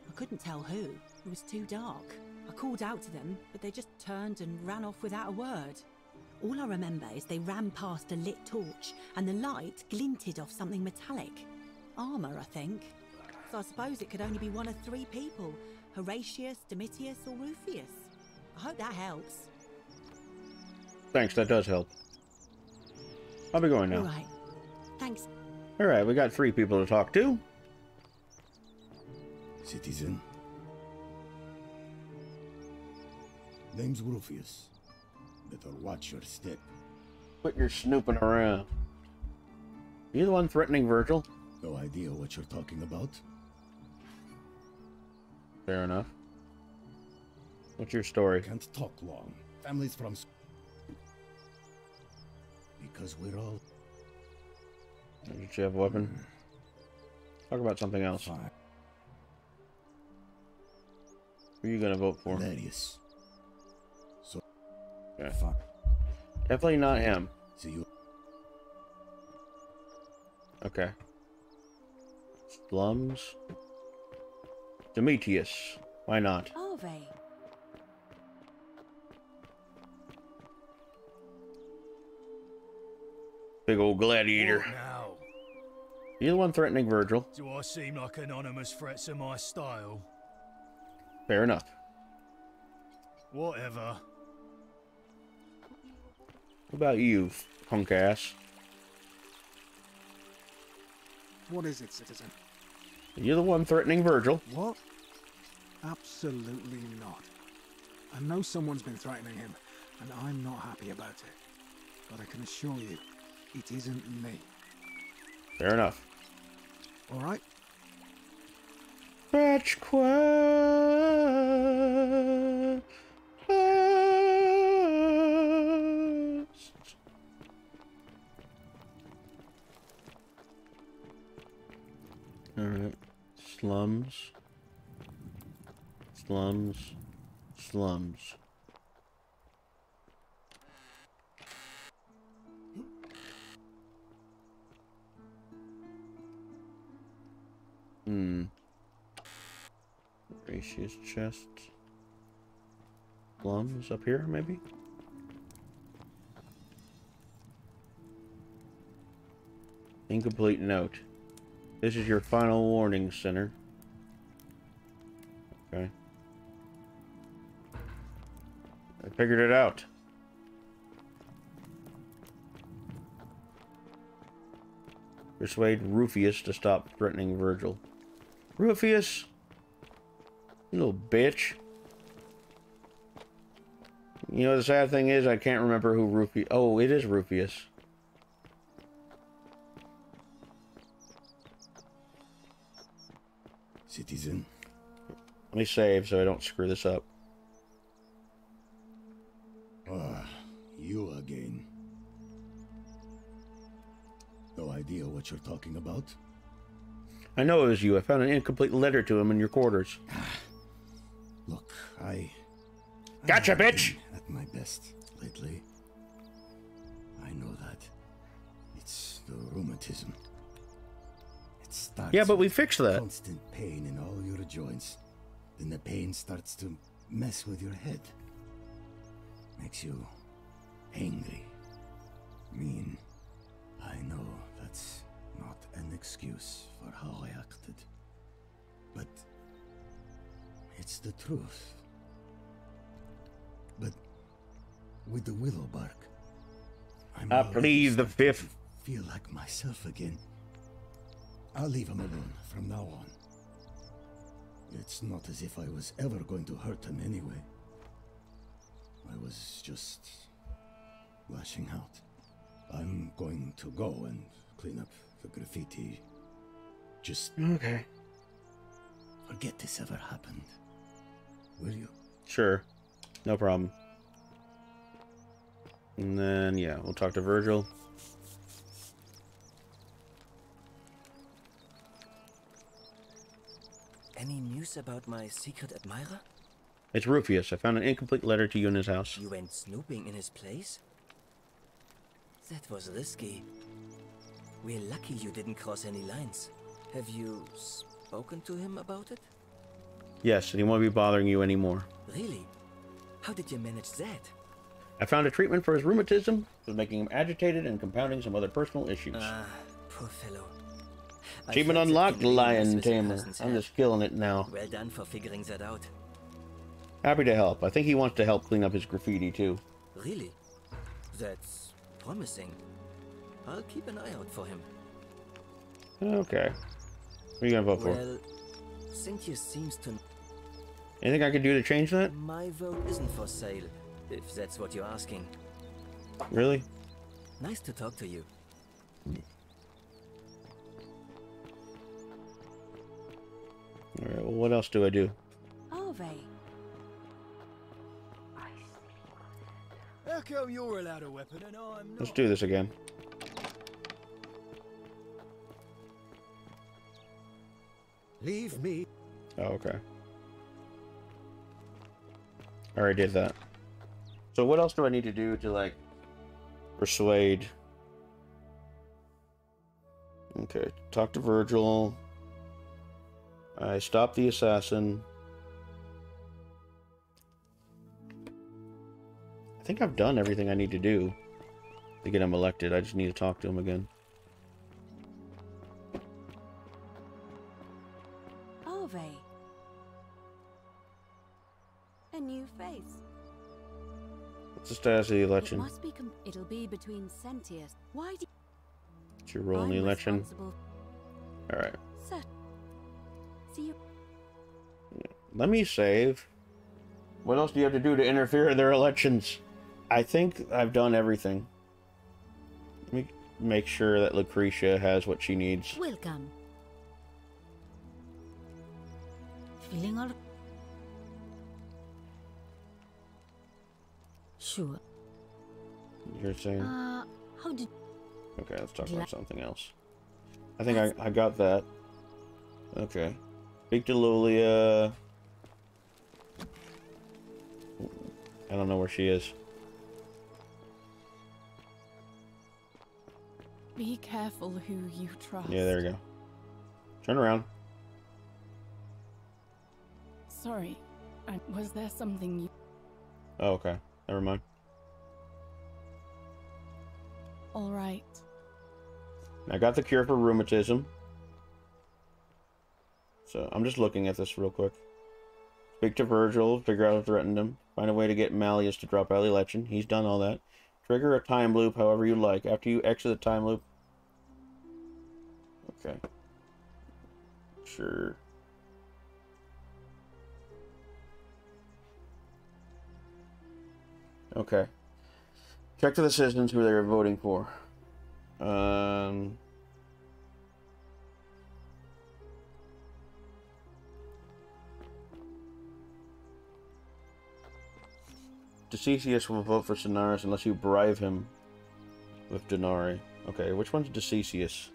Speaker 7: I couldn't tell who. It was too dark. I called out to them, but they just turned and ran off without a word. All I remember is they ran past a lit torch, and the light glinted off something metallic. Armour, I think. So I suppose it could only be one of three people. Horatius, Domitius, or Rufius. I hope that helps.
Speaker 3: Thanks, that does help. I'll be going now.
Speaker 7: Alright. Thanks.
Speaker 3: Alright, we got 3 people to talk to.
Speaker 16: Citizen. Name's Rufius. Better watch your step.
Speaker 3: Quit your snooping around. You the one threatening Virgil?
Speaker 16: No idea what you're talking about.
Speaker 3: Fair enough. What's your story?
Speaker 16: Can't talk long. Families from... Because we're all...
Speaker 3: Did you have a weapon? Talk about something else.
Speaker 16: Fine.
Speaker 3: Who are you gonna vote for?
Speaker 16: Hilarious. So...
Speaker 3: Okay.
Speaker 16: Fine.
Speaker 3: Definitely not him.
Speaker 16: See you.
Speaker 3: Okay. Slums. Domitius. Why not?
Speaker 4: Are they?
Speaker 3: Big old gladiator.
Speaker 13: What now?
Speaker 3: You're the one threatening Virgil.
Speaker 13: Do I seem like anonymous threats are my style?
Speaker 3: Fair enough.
Speaker 13: Whatever.
Speaker 3: What about you, punk ass?
Speaker 11: What is it, citizen?
Speaker 3: You're the one threatening Virgil.
Speaker 11: What? Absolutely not. I know someone's been threatening him, and I'm not happy about it. But I can assure you, it isn't me.
Speaker 3: Fair enough.
Speaker 11: All right?
Speaker 3: Fetch quest. Alright. Slums. Slums. Slums. Gracious chest. Slums up here, maybe? Incomplete note. This is your final warning, Sinner. Okay. I figured it out. Persuade Rufius to stop threatening Virgil. Rufius! You little bitch. You know, the sad thing is, I can't remember who Rufius... Oh, it is Rufius.
Speaker 16: Citizen.
Speaker 3: Let me save so I don't screw this up.
Speaker 16: Ah, you again. No idea what you're talking about?
Speaker 3: I know it was you. I found an incomplete letter to him in your quarters.
Speaker 16: Look, I
Speaker 3: Gotcha, bitch!
Speaker 16: At my best lately. I know that. It's the rheumatism. It starts.
Speaker 3: Yeah, but we fixed that.
Speaker 16: Constant pain in all your joints. Then the pain starts to mess with your head. Makes you angry, mean. I know that's not an excuse for how I acted. But it's the truth. But with the willow bark,
Speaker 3: I plead the fifth.
Speaker 16: Feel like myself again. I'll leave him alone from now on. It's not as if I was ever going to hurt him anyway. I was just lashing out. I'm going to go and clean up the graffiti. Just
Speaker 3: okay.
Speaker 16: Forget this ever happened. Will you?
Speaker 3: Sure. No problem. And then, yeah, we'll talk to Virgil.
Speaker 23: Any news about my secret admirer?
Speaker 3: It's Rufius. I found an incomplete letter to you in his house.
Speaker 23: You went snooping in his place? That was risky. We're lucky you didn't cross any lines. Have you spoken to him about it?
Speaker 3: Yes, and he won't be bothering you anymore.
Speaker 23: Really? How did you manage that?
Speaker 3: I found a treatment for his rheumatism. It was making him agitated and compounding some other personal issues.
Speaker 23: Poor fellow.
Speaker 3: Achievement unlocked, Lion Tamer. I'm just killing it now.
Speaker 23: Well done for figuring that out.
Speaker 3: Happy to help. I think he wants to help clean up his graffiti, too.
Speaker 23: Really? That's promising. I'll keep an eye out for him.
Speaker 3: Okay. What are you gonna vote for?
Speaker 23: Well, Cynthia seems to...
Speaker 3: Anything I can do to change that?
Speaker 23: My vote isn't for sale, if that's what you're asking.
Speaker 3: Really?
Speaker 23: Nice to talk to you.
Speaker 3: Alright, well, what else do I do?
Speaker 4: Are they?
Speaker 13: How come you're allowed a weapon and I'm not?
Speaker 3: Let's do this again.
Speaker 18: Leave me.
Speaker 3: Oh, okay. I already did that. So what else do I need to do to, like, persuade? Okay, talk to Virgil. I stopped the assassin. I think I've done everything I need to do. to get him elected. I just need to talk to him again.
Speaker 4: Are they? A new face.
Speaker 3: What's the status of the
Speaker 4: It
Speaker 3: election?
Speaker 4: must be it'll be between Sentius. Why do
Speaker 3: What's your role in the
Speaker 4: I'm
Speaker 3: election?
Speaker 4: responsible-
Speaker 3: Alright.
Speaker 4: Sir. See you.
Speaker 3: Let me save. What else do you have to do to interfere in their elections? I think I've done everything. Let me make sure that Lucretia has what she needs.
Speaker 7: Welcome. Feeling all... Sure.
Speaker 3: You're saying?
Speaker 7: How did...
Speaker 3: Okay, let's talk about something else. I think I got that. Okay. Speak to Lulia. I don't know where she is.
Speaker 6: Be careful who you trust.
Speaker 3: Yeah, there you go. Turn around.
Speaker 6: Sorry, was there something you...
Speaker 3: Oh, okay. Never mind.
Speaker 6: All right.
Speaker 3: I got the cure for rheumatism. So, I'm just looking at this real quick. Speak to Virgil, figure out who threatened him. Find a way to get Malleus to drop out of the election. He's done all that. Trigger a time loop however you like. After you exit the time loop... Okay. Sure. Okay. Check to the citizens who they are voting for. Decisius will vote for Sonaris unless you bribe him with Denari. Okay, which one's Decisius?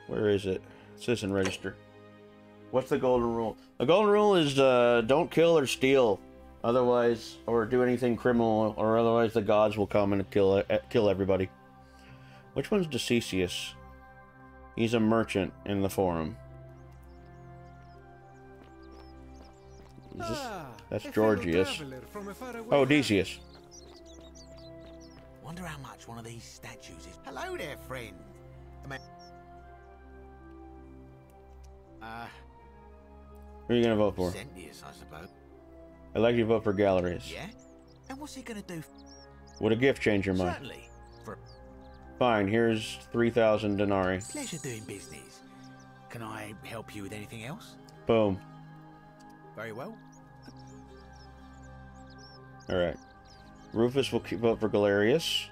Speaker 3: Where is it? Citizen register. What's the golden rule? The golden rule is don't kill or steal, otherwise, or do anything criminal, or otherwise the gods will come and kill everybody. Which one's Decisius? He's a merchant in the forum. That's Georgius. Oh, Decius.
Speaker 20: Wonder how much one of these statues is. Hello there, friend.
Speaker 3: Who are you gonna vote for?
Speaker 20: Sentius, I suppose.
Speaker 3: I'd like you to vote for Galerius.
Speaker 20: Yeah? And what's he gonna do?
Speaker 3: Would a gift change your mind?
Speaker 20: Certainly. For
Speaker 3: Fine, here's 3,000 denarii.
Speaker 20: pleasure doing business. Can I help you with anything else?
Speaker 3: Boom.
Speaker 20: Very well.
Speaker 3: Alright. Rufus will vote for Galerius.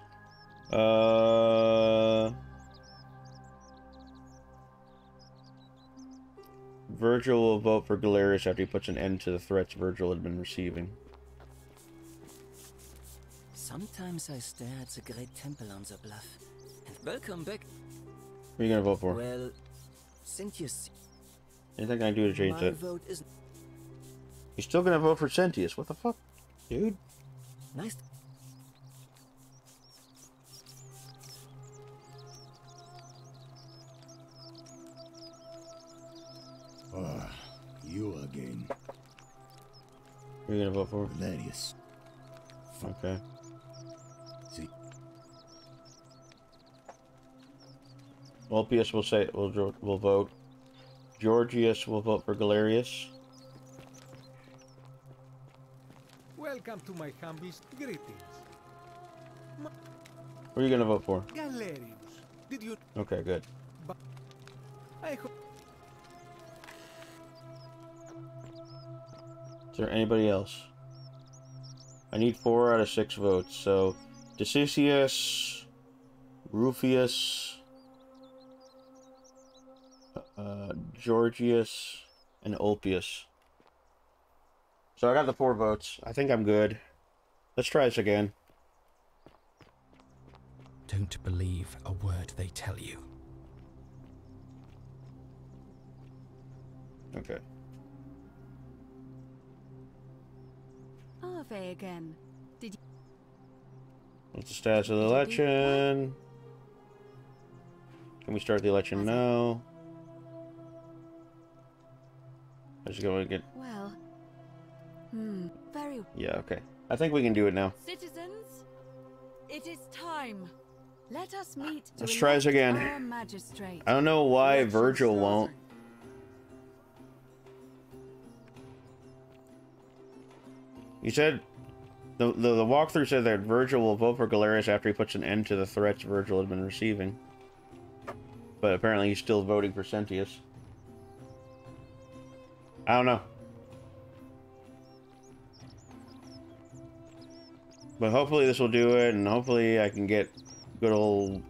Speaker 3: Virgil will vote for Galerius after he puts an end to the threats Virgil had been receiving.
Speaker 23: Sometimes I stare at the great temple on the bluff. And welcome back.
Speaker 3: Who are you gonna vote for?
Speaker 23: Well, Sentius.
Speaker 3: Anything I can do to change
Speaker 23: My
Speaker 3: that?
Speaker 23: vote is
Speaker 3: He's still gonna vote for Sentius. What the fuck? Dude?
Speaker 23: nice.
Speaker 16: Ah, you again.
Speaker 3: Who are you gonna vote for?
Speaker 16: Valerius.
Speaker 3: Okay.
Speaker 16: See.
Speaker 3: Ulpius will vote. Georgius will vote for Galerius.
Speaker 5: Welcome to my humblest greetings.
Speaker 3: Who are you gonna vote for?
Speaker 5: Galerius, did you...
Speaker 3: Okay, good.
Speaker 5: I hope...
Speaker 3: Is there anybody else? I need 4 out of 6 votes, so Decisius, Rufius, Georgius, and Ulpius. So I got the 4 votes. I think I'm good. Let's try this again.
Speaker 15: Don't believe a word they tell you.
Speaker 3: Okay.
Speaker 4: Are they again? Did you...
Speaker 3: What's the status of the election? Can we start the election now? I just go and get...
Speaker 4: Well, Very.
Speaker 3: Yeah, okay. I think we can do it now.
Speaker 4: Citizens, it is time. Let us meet to
Speaker 3: Let's try this
Speaker 4: elect
Speaker 3: again.
Speaker 4: our magistrate.
Speaker 3: I don't know why Virgil won't. You said the walkthrough said that Virgil will vote for Galerius after he puts an end to the threats Virgil has been receiving. But apparently he's still voting for Sentius. I don't know. But hopefully this will do it, and hopefully I can get good old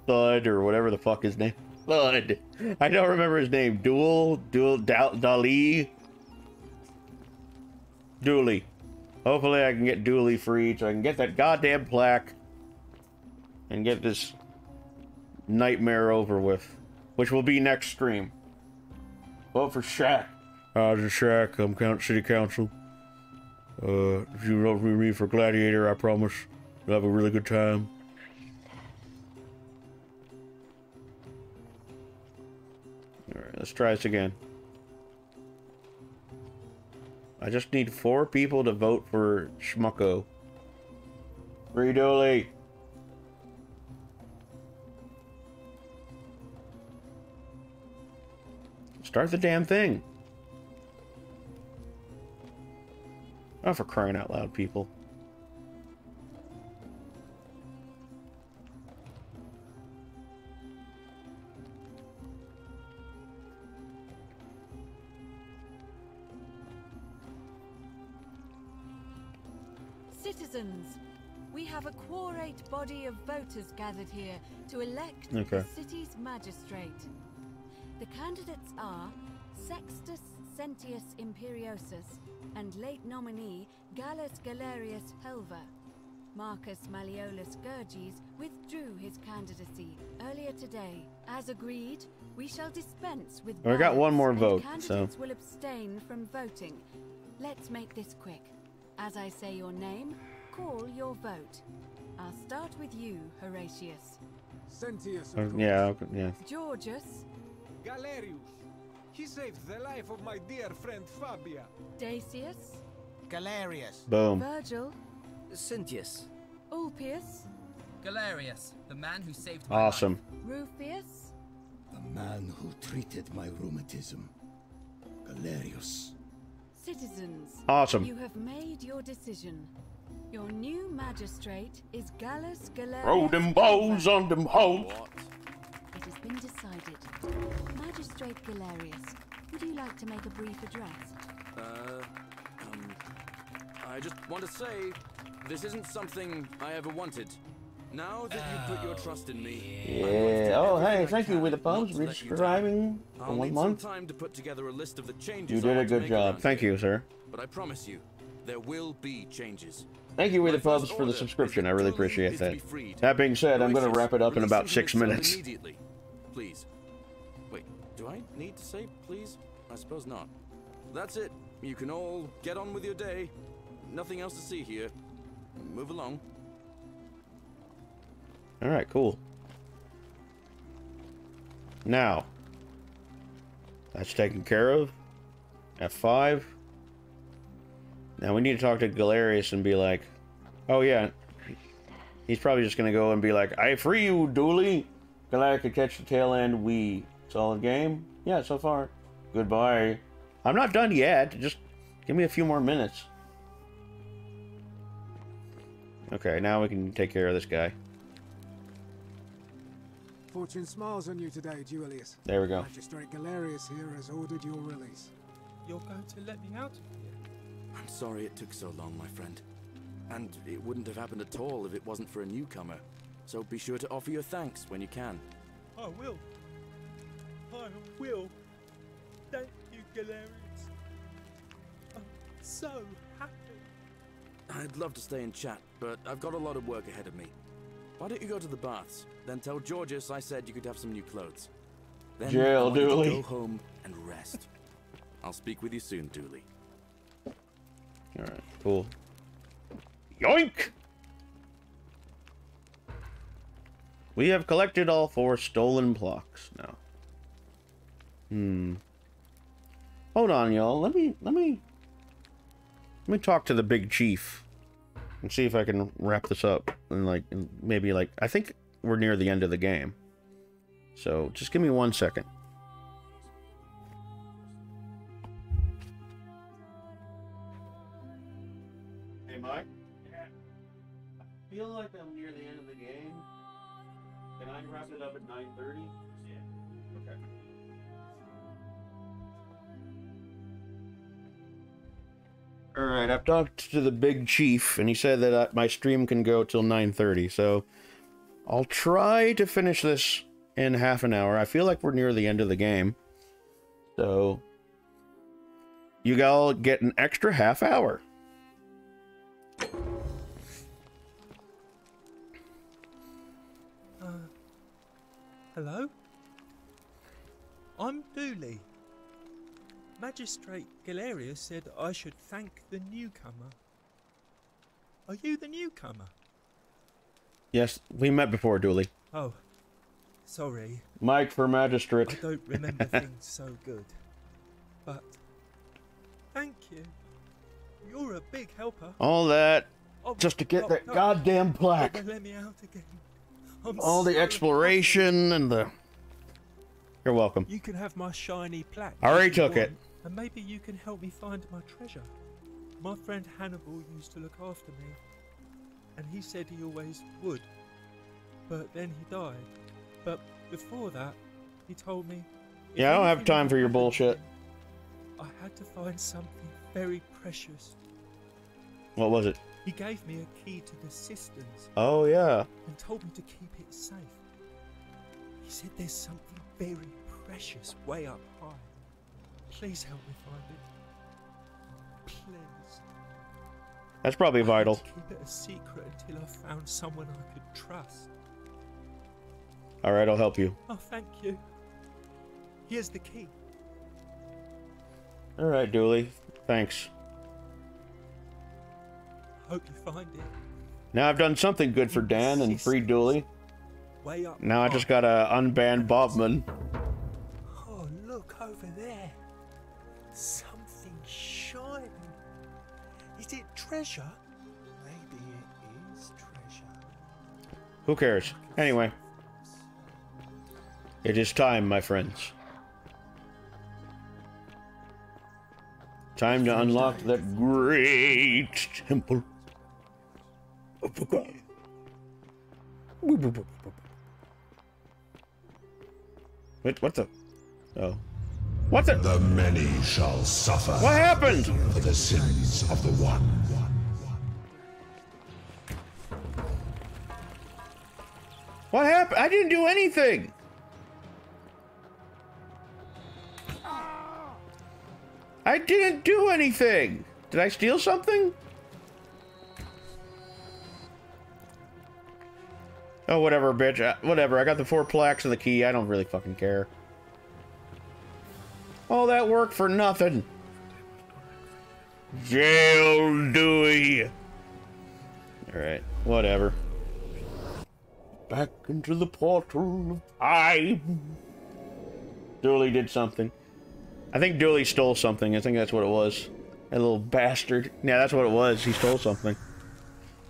Speaker 3: Thud, or whatever the fuck his name. Thud. I don't remember his name. Dooley. Hopefully I can get Dooley freed so I can get that goddamn plaque and get this nightmare over with, which will be next stream. Vote for Shaq. This is Shaq. I'm City Council. If you vote for me for Gladiator, I promise you'll have a really good time. Alright, let's try this again. I just need 4 people to vote for Schmucko. Free Dooley. Start the damn thing. Oh, for crying out loud, people.
Speaker 4: Citizens, we have a quorate body of voters gathered here to elect
Speaker 3: Okay.
Speaker 4: the city's magistrate. The candidates are Sextus Sentius Imperiosus and late nominee Gallus Galerius Helver. Marcus Malleolus Gurges withdrew his candidacy earlier today. As agreed, we shall dispense with
Speaker 3: We got one
Speaker 4: ballots
Speaker 3: more
Speaker 4: and
Speaker 3: vote,
Speaker 4: candidates
Speaker 3: so.
Speaker 4: will abstain from voting. Let's make this quick. As I say your name, call your vote. I'll start with you, Horatius.
Speaker 11: Sentius.
Speaker 3: Yeah.
Speaker 4: Georgius.
Speaker 5: Galerius. He saved the life of my dear friend Fabia.
Speaker 4: Dacius.
Speaker 20: Galerius.
Speaker 3: Boom.
Speaker 4: Virgil.
Speaker 15: Sentius.
Speaker 4: Ulpius.
Speaker 15: Galerius, the man who saved my
Speaker 3: Awesome.
Speaker 4: Rufius.
Speaker 16: The man who treated my rheumatism. Galerius.
Speaker 4: Citizens.
Speaker 3: Awesome.
Speaker 4: You have made your decision. Your new magistrate is Gallus Galerius.
Speaker 3: Throw them balls on them hoes.
Speaker 4: It has been decided. Magistrate Galerius, would you like to make a brief address?
Speaker 9: I just want to say, this isn't something I ever wanted. Now that you put your trust in me...
Speaker 3: Yeah. Oh, hey, thank you, with the pubs, resubscribing for
Speaker 9: I'll
Speaker 3: 1
Speaker 9: need
Speaker 3: month.
Speaker 9: some time to put together a list of the changes
Speaker 3: You did
Speaker 9: I
Speaker 3: a
Speaker 9: want to
Speaker 3: good
Speaker 9: make
Speaker 3: job.
Speaker 9: around
Speaker 3: Thank
Speaker 9: here.
Speaker 3: you, sir.
Speaker 9: But I promise you, there will be changes.
Speaker 3: Thank you, with the pubs, for the subscription. I really appreciate that. That being said, I'm going to wrap it up in about 6 minutes.
Speaker 9: Immediately. Please. Wait, do I need to say please? I suppose not. That's it. You can all get on with your day. Nothing else to see here. Move along.
Speaker 3: Alright, cool. Now, that's taken care of. F5. Now we need to talk to Galerius and be like, oh yeah, he's probably just gonna go and be like, I free you, Dooley. Galerius could catch the tail end. We solid game? Yeah, so far. Goodbye. I'm not done yet. Just give me a few more minutes. Okay, now we can take care of this guy.
Speaker 11: Fortune smiles on you today, Julius.
Speaker 3: There we go.
Speaker 11: Magistrate Galerius here has ordered your release.
Speaker 17: You're going to let me out of here?
Speaker 9: I'm sorry it took so long, my friend. And it wouldn't have happened at all if it wasn't for a newcomer. So be sure to offer your thanks when you can.
Speaker 17: I will. I will. Thank you, Galerius. I'm so happy.
Speaker 9: I'd love to stay and chat, but I've got a lot of work ahead of me. Why don't you go to the baths? Then tell Georgius I said you could have some new clothes. Then
Speaker 3: Jail,
Speaker 9: I want you to
Speaker 3: Dooley.
Speaker 9: go home and rest. I'll speak with you soon, Dooley.
Speaker 3: Alright, cool. Yoink! We have collected all 4 stolen blocks now. Hold on, y'all. Let me Let me talk to the big chief and see if I can wrap this up. And like, maybe like, I think we're near the end of the game. So just give me 1 second. Hey, Mike? I feel like I'm near the end of the game. Can I wrap it up at 9:30? Yeah. Okay. Alright, I've talked to the big chief, and he said that my stream can go till 9:30, so I'll try to finish this in half an hour. I feel like we're near the end of the game. So, you all get an extra half hour.
Speaker 17: Hello? I'm Dooley. Magistrate Galerius said I should thank the newcomer. Are you the newcomer?
Speaker 3: Yes, we met before, Dooley.
Speaker 17: Oh, sorry.
Speaker 3: Mike for magistrate.
Speaker 17: I don't remember things so good. But, thank you. You're a big helper.
Speaker 3: All that
Speaker 17: Oh,
Speaker 3: just to get
Speaker 17: oh,
Speaker 3: that
Speaker 17: no.
Speaker 3: goddamn plaque.
Speaker 17: They let me out again. I'm
Speaker 3: All the
Speaker 17: so
Speaker 3: exploration and the... You're welcome.
Speaker 17: You can have my shiny plaque.
Speaker 3: I already
Speaker 17: if you
Speaker 3: took it.
Speaker 17: want, and maybe you can help me find my treasure. My friend Hannibal used to look after me, and he said he always would. But then he died. But before that, he told me... if
Speaker 3: Yeah, I don't have
Speaker 17: anything
Speaker 3: time for your
Speaker 17: happened,
Speaker 3: bullshit.
Speaker 17: I had to find something very precious.
Speaker 3: What was it?
Speaker 17: He gave me a key to the cisterns.
Speaker 3: Oh, yeah.
Speaker 17: And told me to keep it safe. He said there's something very precious way up high. Please help me find it. Please.
Speaker 3: That's probably
Speaker 17: I had
Speaker 3: vital.
Speaker 17: to keep it a secret until I found someone I could trust.
Speaker 3: Alright, I'll help you.
Speaker 17: Oh, thank you. Here's the key.
Speaker 3: Alright, Dooley. Thanks.
Speaker 17: Hope you find it.
Speaker 3: Now I've done something good for Dan and freed Dooley.
Speaker 17: Way up
Speaker 3: Now I
Speaker 17: high.
Speaker 3: just gotta unban Bobman.
Speaker 17: Oh, look over there. Something shining. Is it treasure? Maybe it is treasure.
Speaker 3: Who cares? Anyway. It is time, my friends. Time to unlock that great temple of the God. Wait, what the? Oh. What the?
Speaker 8: The many shall suffer.
Speaker 3: What happened?
Speaker 8: For the sins of the one.
Speaker 3: What happened? I didn't do anything. I didn't do anything. Did I steal something? Oh, whatever, bitch. Whatever. I got the 4 plaques and the key. I don't really fucking care. All that work for nothing. Jail Dewey. Alright, whatever. Back into the portal of time. Dooley did something. I think Dooley stole something. I think that's what it was. That little bastard. Yeah, that's what it was. He stole something.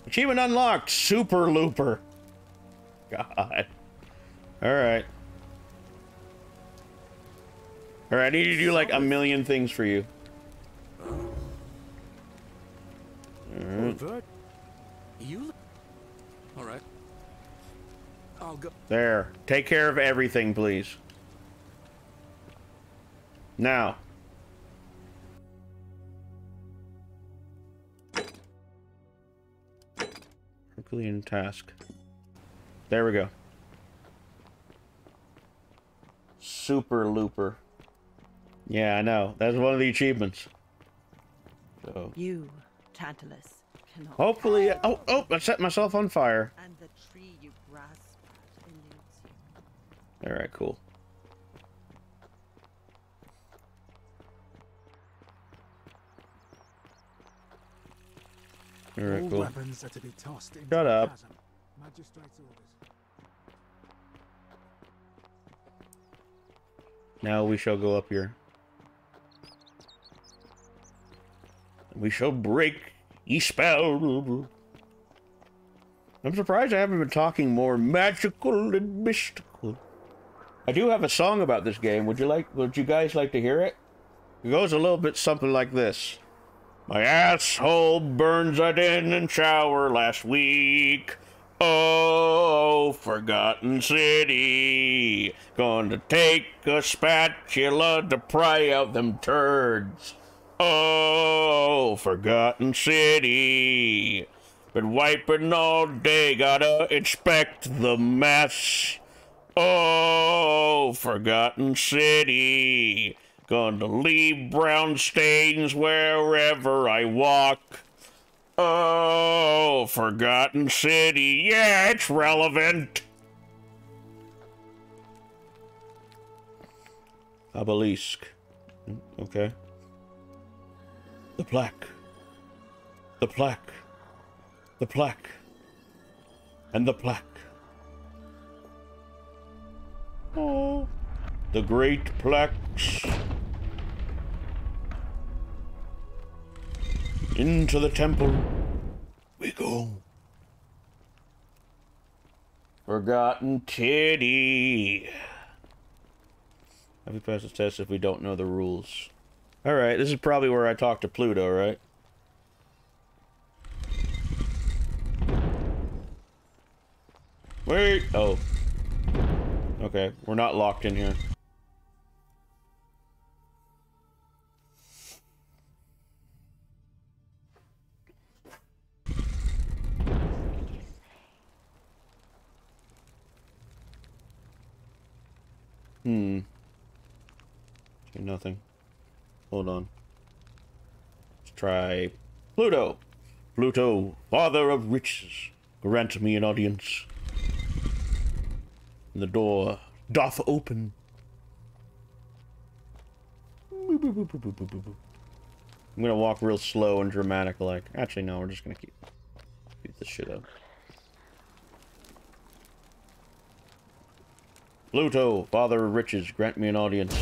Speaker 3: Achievement unlocked. Super Looper. God. Alright. Alright, I need to do like a million things for you. Alright.
Speaker 9: You? Alright. I'll go.
Speaker 3: There. Take care of everything, please. Now. Herculean task. There we go. Super Looper. Yeah, I know. That's one of the achievements. So.
Speaker 10: You, Tantalus, cannot.
Speaker 3: Hopefully. Oh, I set myself on fire.
Speaker 10: And the tree you grasp eludes you.
Speaker 3: Alright, cool. Alright,
Speaker 11: All
Speaker 3: cool.
Speaker 11: weapons are to be tossed into
Speaker 3: Shut
Speaker 11: the
Speaker 3: up.
Speaker 11: chasm. Magistrate's orders.
Speaker 3: Now we shall go up here. we shall break ye spell. I'm surprised I haven't been talking more magical and mystical. I do have a song about this game. Would you guys like to hear it? It goes a little bit something like this. My asshole burns, I didn't shower last week. Oh, forgotten city. Gonna take a spatula to pry out them turds. Oh, forgotten city. Been wiping all day, gotta inspect the mess. Oh, forgotten city. Gonna leave brown stains wherever I walk. Oh, forgotten city. Yeah, it's relevant. Obelisk. Okay. The plaque. The plaque. The plaque. And the plaque. Oh, the great plaques. Into the temple we go. Forgotten titty. Have we passed the test if we don't know the rules? Alright, this is probably where I talk to Pluto, right? Wait! Oh. Okay, we're not locked in here. Okay, nothing. Hold on. Let's try Pluto. Pluto, father of riches, grant me an audience. And the door doth open. I'm gonna walk real slow and dramatic like. Actually, no, we're just gonna keep this shit up. Pluto, father of riches, grant me an audience.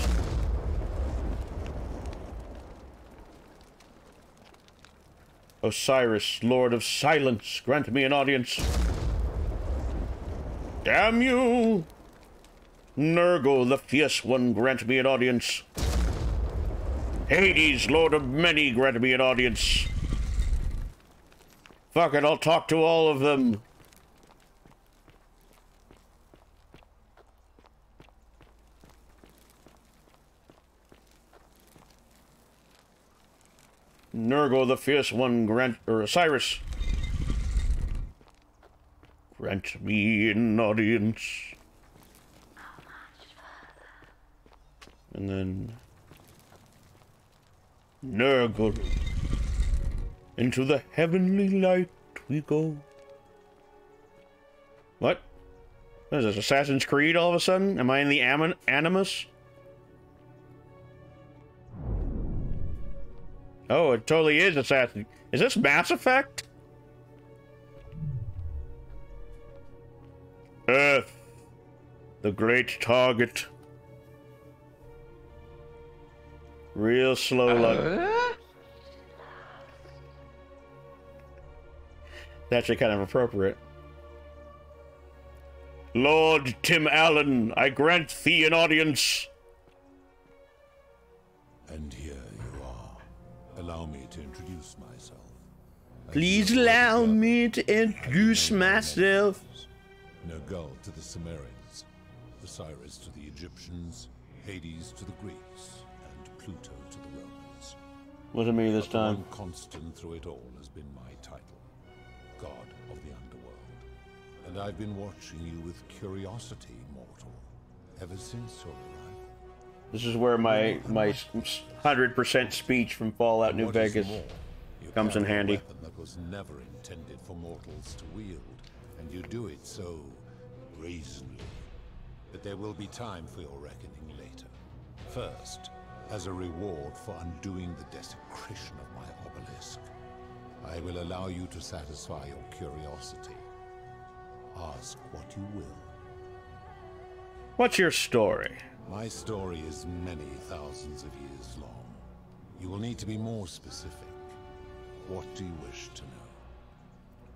Speaker 3: Osiris, lord of silence, grant me an audience. Damn you! Nurgle, the fierce one, grant me an audience. Hades, lord of many, grant me an audience. Fuck it, I'll talk to all of them. Nurgle, the fierce one, Osiris. Grant me an audience. And then Nurgle. Into the heavenly light we go. What? What is this, Assassin's Creed all of a sudden? Am I in the Animus? Oh, it totally is Assassin. Is this Mass Effect? Earth, the great target. Real slow like. It's actually kind of appropriate. Lord Tim Allen, I grant thee an audience.
Speaker 8: And here you are. Allow me to introduce myself.
Speaker 3: Please allow me to introduce myself.
Speaker 8: Nergal to the Sumerians, Osiris to the Egyptians, Hades to the Greeks, and Pluto to the Romans.
Speaker 3: Wasn't me this time.
Speaker 8: One constant through it all has been my title, God of the Underworld. And I've been watching you with curiosity, mortal, ever since your arrival.
Speaker 3: This is where my 100% speech from Fallout New Vegas comes in handy.
Speaker 8: A weapon that was never intended for mortals to wield, and you do it so brazenly that there will be time for your reckoning later. First, as a reward for undoing the desecration of my obelisk, I will allow you to satisfy your curiosity. Ask what you will.
Speaker 3: What's your story?
Speaker 8: My story is many thousands of years long. You will need to be more specific. What do you wish to know?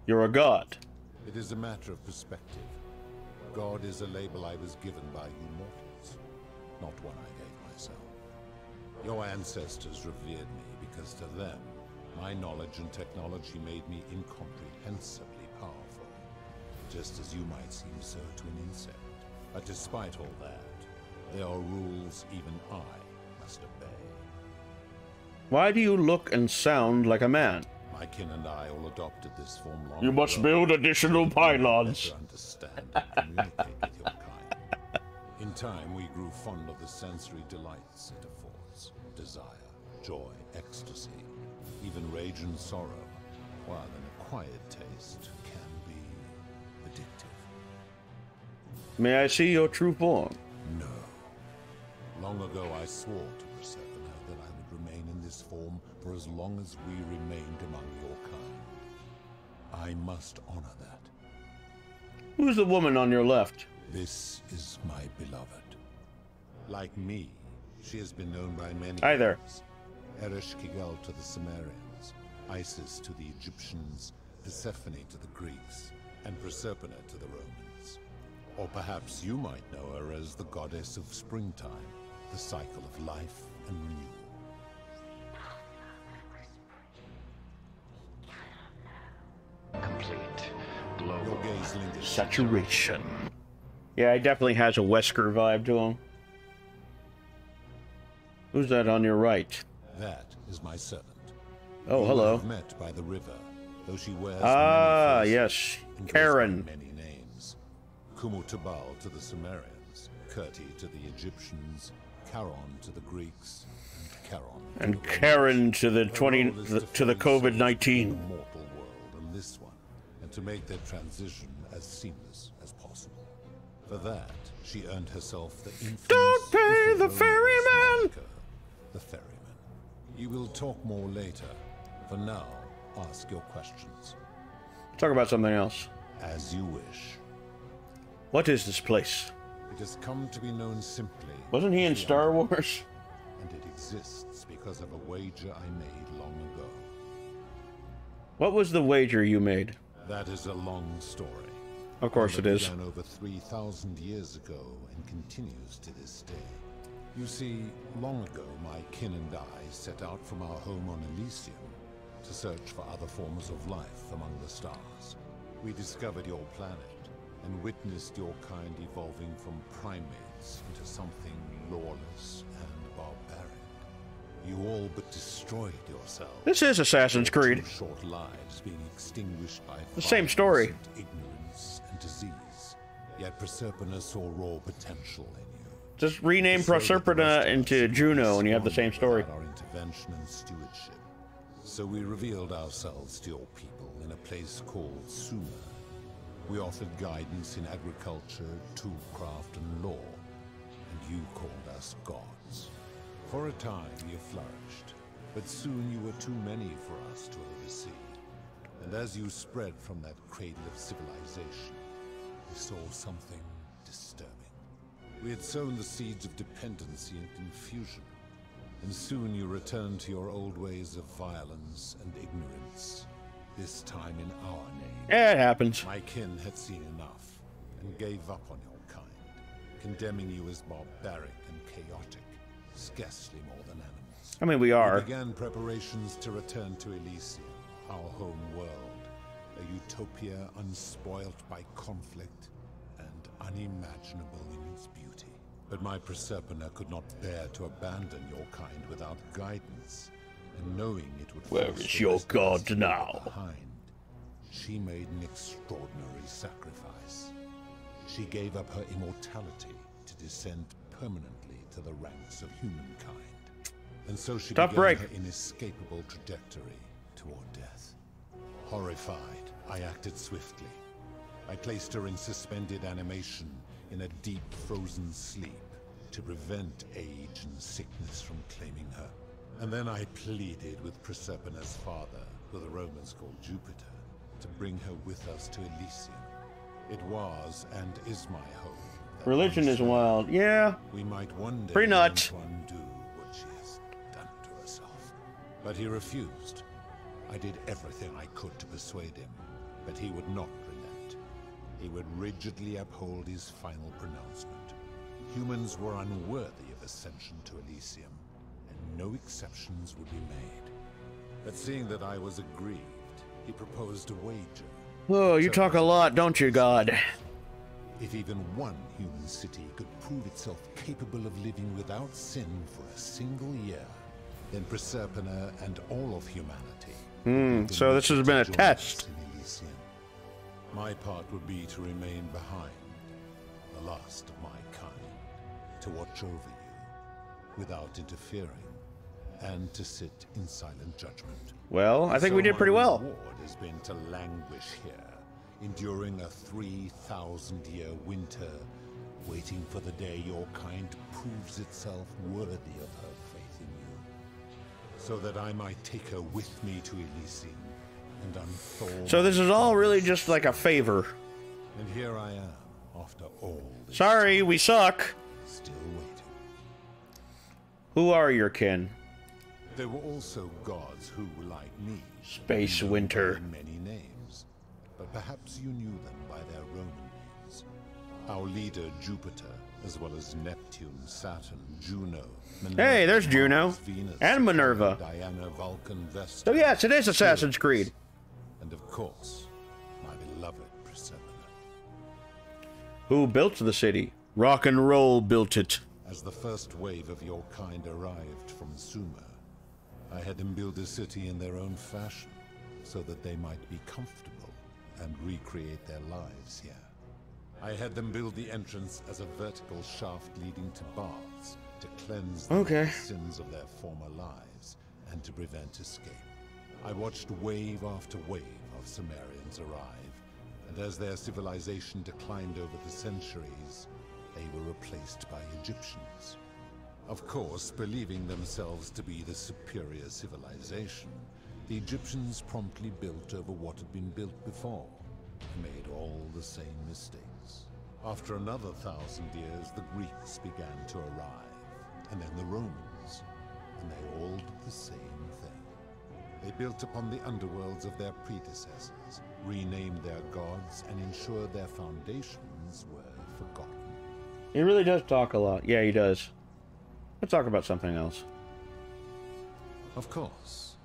Speaker 3: You're a god.
Speaker 8: It is a matter of perspective. God is a label I was given by you mortals, not one I gave myself. Your ancestors revered me because to them, my knowledge and technology made me incomprehensibly powerful, just as you might seem so to an insect. But despite all that, there are rules even I must obey.
Speaker 3: Why do you look and sound like a man?
Speaker 8: My kin and I all adopted this form long
Speaker 3: You must
Speaker 8: ago.
Speaker 3: build additional pylons.
Speaker 8: To understand and communicate with your kind. In time, we grew fond of the sensory delights it affords. Desire, joy, ecstasy, even rage and sorrow, while an acquired taste can be addictive.
Speaker 3: May I see your true form?
Speaker 8: No. Long ago, I swore to Persephone that I would remain in this form for as long as we remained among your kind. I must honor that.
Speaker 3: Who's the woman on your left?
Speaker 8: This is my beloved. Like me, she has been known by many
Speaker 3: Hi there.
Speaker 8: names. Ereshkigal to the Sumerians, Isis to the Egyptians, Persephone to the Greeks, and Proserpina to the Romans. Or perhaps you might know her as the goddess of springtime, the cycle of life and renewal.
Speaker 19: Complete global
Speaker 3: saturation. Yeah, he definitely has a Wesker vibe to him. Who's that on your right?
Speaker 8: That is my servant.
Speaker 3: Oh,
Speaker 8: You
Speaker 3: hello.
Speaker 8: will have met by the river, though she wears
Speaker 3: Ah,
Speaker 8: many
Speaker 3: yes,
Speaker 8: faces and goes
Speaker 3: Karen.
Speaker 8: by many names. Kumu-Tabal to the Sumerians, Kirti to the Egyptians, Charon to the Greeks, and Charon
Speaker 3: And Karen to the to the COVID-19.
Speaker 8: mortal world and this one, and to make their transition as seamless as possible. For that, she earned herself the infamous
Speaker 3: Don't pay the ferryman!
Speaker 8: moniker, the ferryman. You will talk more later. For now, ask your questions.
Speaker 3: Talk about something else.
Speaker 8: As you wish.
Speaker 3: What is this place?
Speaker 8: It has come to be known simply.
Speaker 3: Wasn't he in
Speaker 8: as the
Speaker 3: Star
Speaker 8: Underworld,
Speaker 3: Wars?
Speaker 8: And it exists because of a wager I made long ago.
Speaker 3: What was the wager you made?
Speaker 8: That is a long story.
Speaker 3: Of course
Speaker 8: One
Speaker 3: it
Speaker 8: that
Speaker 3: is.
Speaker 8: began over 3,000 years ago and continues to this day. You see, long ago, my kin and I set out from our home on Elysium to search for other forms of life among the stars. We discovered your planet and witnessed your kind evolving from primates into something lawless and barbaric. You all but destroyed yourselves.
Speaker 3: This is Assassin's
Speaker 8: Your
Speaker 3: Creed.
Speaker 8: two short lives being extinguished by
Speaker 3: The same
Speaker 8: violence
Speaker 3: story.
Speaker 8: and ignorance and disease. Yet Proserpina saw raw potential in you.
Speaker 3: Just rename
Speaker 8: So that the rest
Speaker 3: Proserpina
Speaker 8: of us
Speaker 3: into Juno and you have the same story.
Speaker 8: without our intervention and stewardship. So we revealed ourselves to your people in a place called Sumer. We offered guidance in agriculture, toolcraft, and law. And you called us gods. For a time you flourished, but soon you were too many for us to oversee. And as you spread from that cradle of civilization, we saw something disturbing. We had sown the seeds of dependency and confusion, and soon you returned to your old ways of violence and ignorance, this time in our name.
Speaker 3: Yeah, it happens.
Speaker 8: My kin had seen enough, and gave up on your kind, condemning you as barbaric and chaotic, scarcely more than animals.
Speaker 3: I mean, we are.
Speaker 8: We began preparations to return to Elysium, our home world, a utopia unspoilt by conflict and unimaginable in its beauty. But my Proserpina could not bear to abandon your kind without guidance, and knowing it would
Speaker 3: Where
Speaker 8: force
Speaker 3: is
Speaker 8: the
Speaker 3: your
Speaker 8: rest of us
Speaker 3: god
Speaker 8: to
Speaker 3: now?
Speaker 8: leave behind, she made an extraordinary sacrifice. She gave up her immortality to descend permanently to the ranks of humankind. And so she
Speaker 3: Tough
Speaker 8: began
Speaker 3: break.
Speaker 8: her inescapable trajectory toward death. Horrified, I acted swiftly. I placed her in suspended animation in a deep frozen sleep to prevent age and sickness from claiming her. And then I pleaded with Proserpina's father, who the Romans called Jupiter, to bring her with us to Elysium. It was and is my hope that
Speaker 3: Religion
Speaker 8: once
Speaker 3: is wild. Yeah.
Speaker 8: we might one day
Speaker 3: Pretty nuts.
Speaker 8: learn to undo what she has done to herself. But he refused. I did everything I could to persuade him, but he would not relent. He would rigidly uphold his final pronouncement. Humans were unworthy of ascension to Elysium, and no exceptions would be made. But seeing that I was aggrieved, he proposed a wager.
Speaker 3: Oh, you talk a lot, don't you, God?
Speaker 8: If even one human city could prove itself capable of living without sin for a single year, then Proserpina and all of humanity.
Speaker 3: So this has been a test.
Speaker 8: In Elysium. My part would be to remain behind, the last of my kind, to watch over you, without interfering, and to sit in silent judgment.
Speaker 3: Well, I think we did pretty well.
Speaker 8: My reward has been to languish here, enduring a 3,000-year winter, waiting for the day your kind proves itself worthy of her faith in you, so that I might take her with me to Elysium and unthaw.
Speaker 3: So this is all really just like a favor.
Speaker 8: And here I am, after all this
Speaker 3: Sorry, we suck.
Speaker 8: still waiting.
Speaker 3: Who are your kin?
Speaker 8: There were also gods who, like me,
Speaker 3: Space
Speaker 8: were known
Speaker 3: Winter.
Speaker 8: by many names, but perhaps you knew them by their Roman names. Our leader, Jupiter, as well as Neptune, Saturn, Juno, Minerva,
Speaker 3: Hey, there's Juno.
Speaker 8: Mars, Venus,
Speaker 3: And Minerva.
Speaker 8: Diana, Vulcan, Vesta.
Speaker 3: So yes, it is Assassin's Creed.
Speaker 8: And of course, my beloved Proserpina.
Speaker 3: Who built the city? Rock and roll built it.
Speaker 8: As the first wave of your kind arrived from Sumer, I had them build a city in their own fashion, so that they might be comfortable and recreate their lives here. I had them build the entrance as a vertical shaft leading to baths, to cleanse them of the sins of their former lives, and to prevent escape. I watched wave after wave of Sumerians arrive, and as their civilization declined over the centuries, they were replaced by Egyptians. Of course, believing themselves to be the superior civilization, the Egyptians promptly built over what had been built before, and made all the same mistakes. After another 1,000 years, the Greeks began to arrive, and then the Romans, and they all did the same thing. They built upon the underworlds of their predecessors, renamed their gods, and ensured their foundations were forgotten.
Speaker 3: He really does talk a lot. Yeah, he does. Let's talk about something else.
Speaker 8: Of course.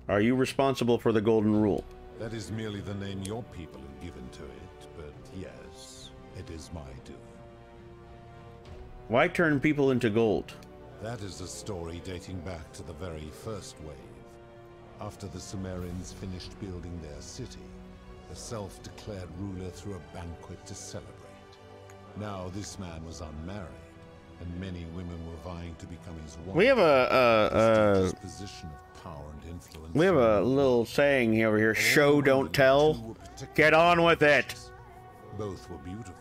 Speaker 3: Are you responsible for the Golden Rule?
Speaker 8: That is merely the name your people have given to it, but yes, it is my doing.
Speaker 3: Why turn people into gold?
Speaker 8: That is a story dating back to the very first wave. After the Sumerians finished building their city, the self-declared ruler threw a banquet to celebrate. Now this man was unmarried, and many women were vying to become his wife.
Speaker 3: We have a
Speaker 8: position of power and influence.
Speaker 3: we have a little saying over here: show don't tell. Get on with it.
Speaker 8: Both were beautiful,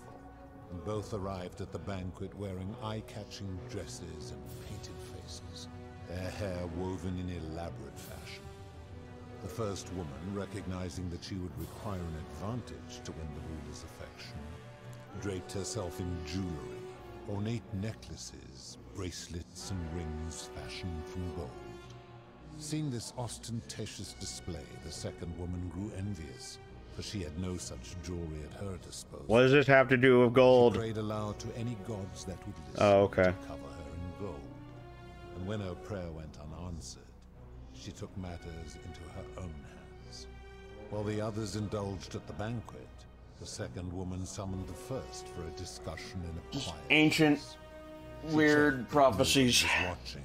Speaker 8: and both arrived at the banquet wearing eye-catching dresses and painted faces, their hair woven in elaborate fashion. The first woman, recognizing that she would require an advantage to win the ruler's affection, draped herself in jewelry, ornate necklaces, bracelets, and rings fashioned from gold. Seeing this ostentatious display, the second woman grew envious, for she had no such jewelry at her disposal.
Speaker 3: What does this have to do with gold?
Speaker 8: She prayed aloud to any gods that would listen
Speaker 3: Oh, okay.
Speaker 8: to cover her in gold. And when her prayer went unanswered, she took matters into her own hands. While the others indulged at the banquet, the second woman summoned the first for a discussion in a quiet
Speaker 3: Ancient,
Speaker 8: place.
Speaker 3: weird
Speaker 8: She
Speaker 3: prophecies.
Speaker 8: checked who was watching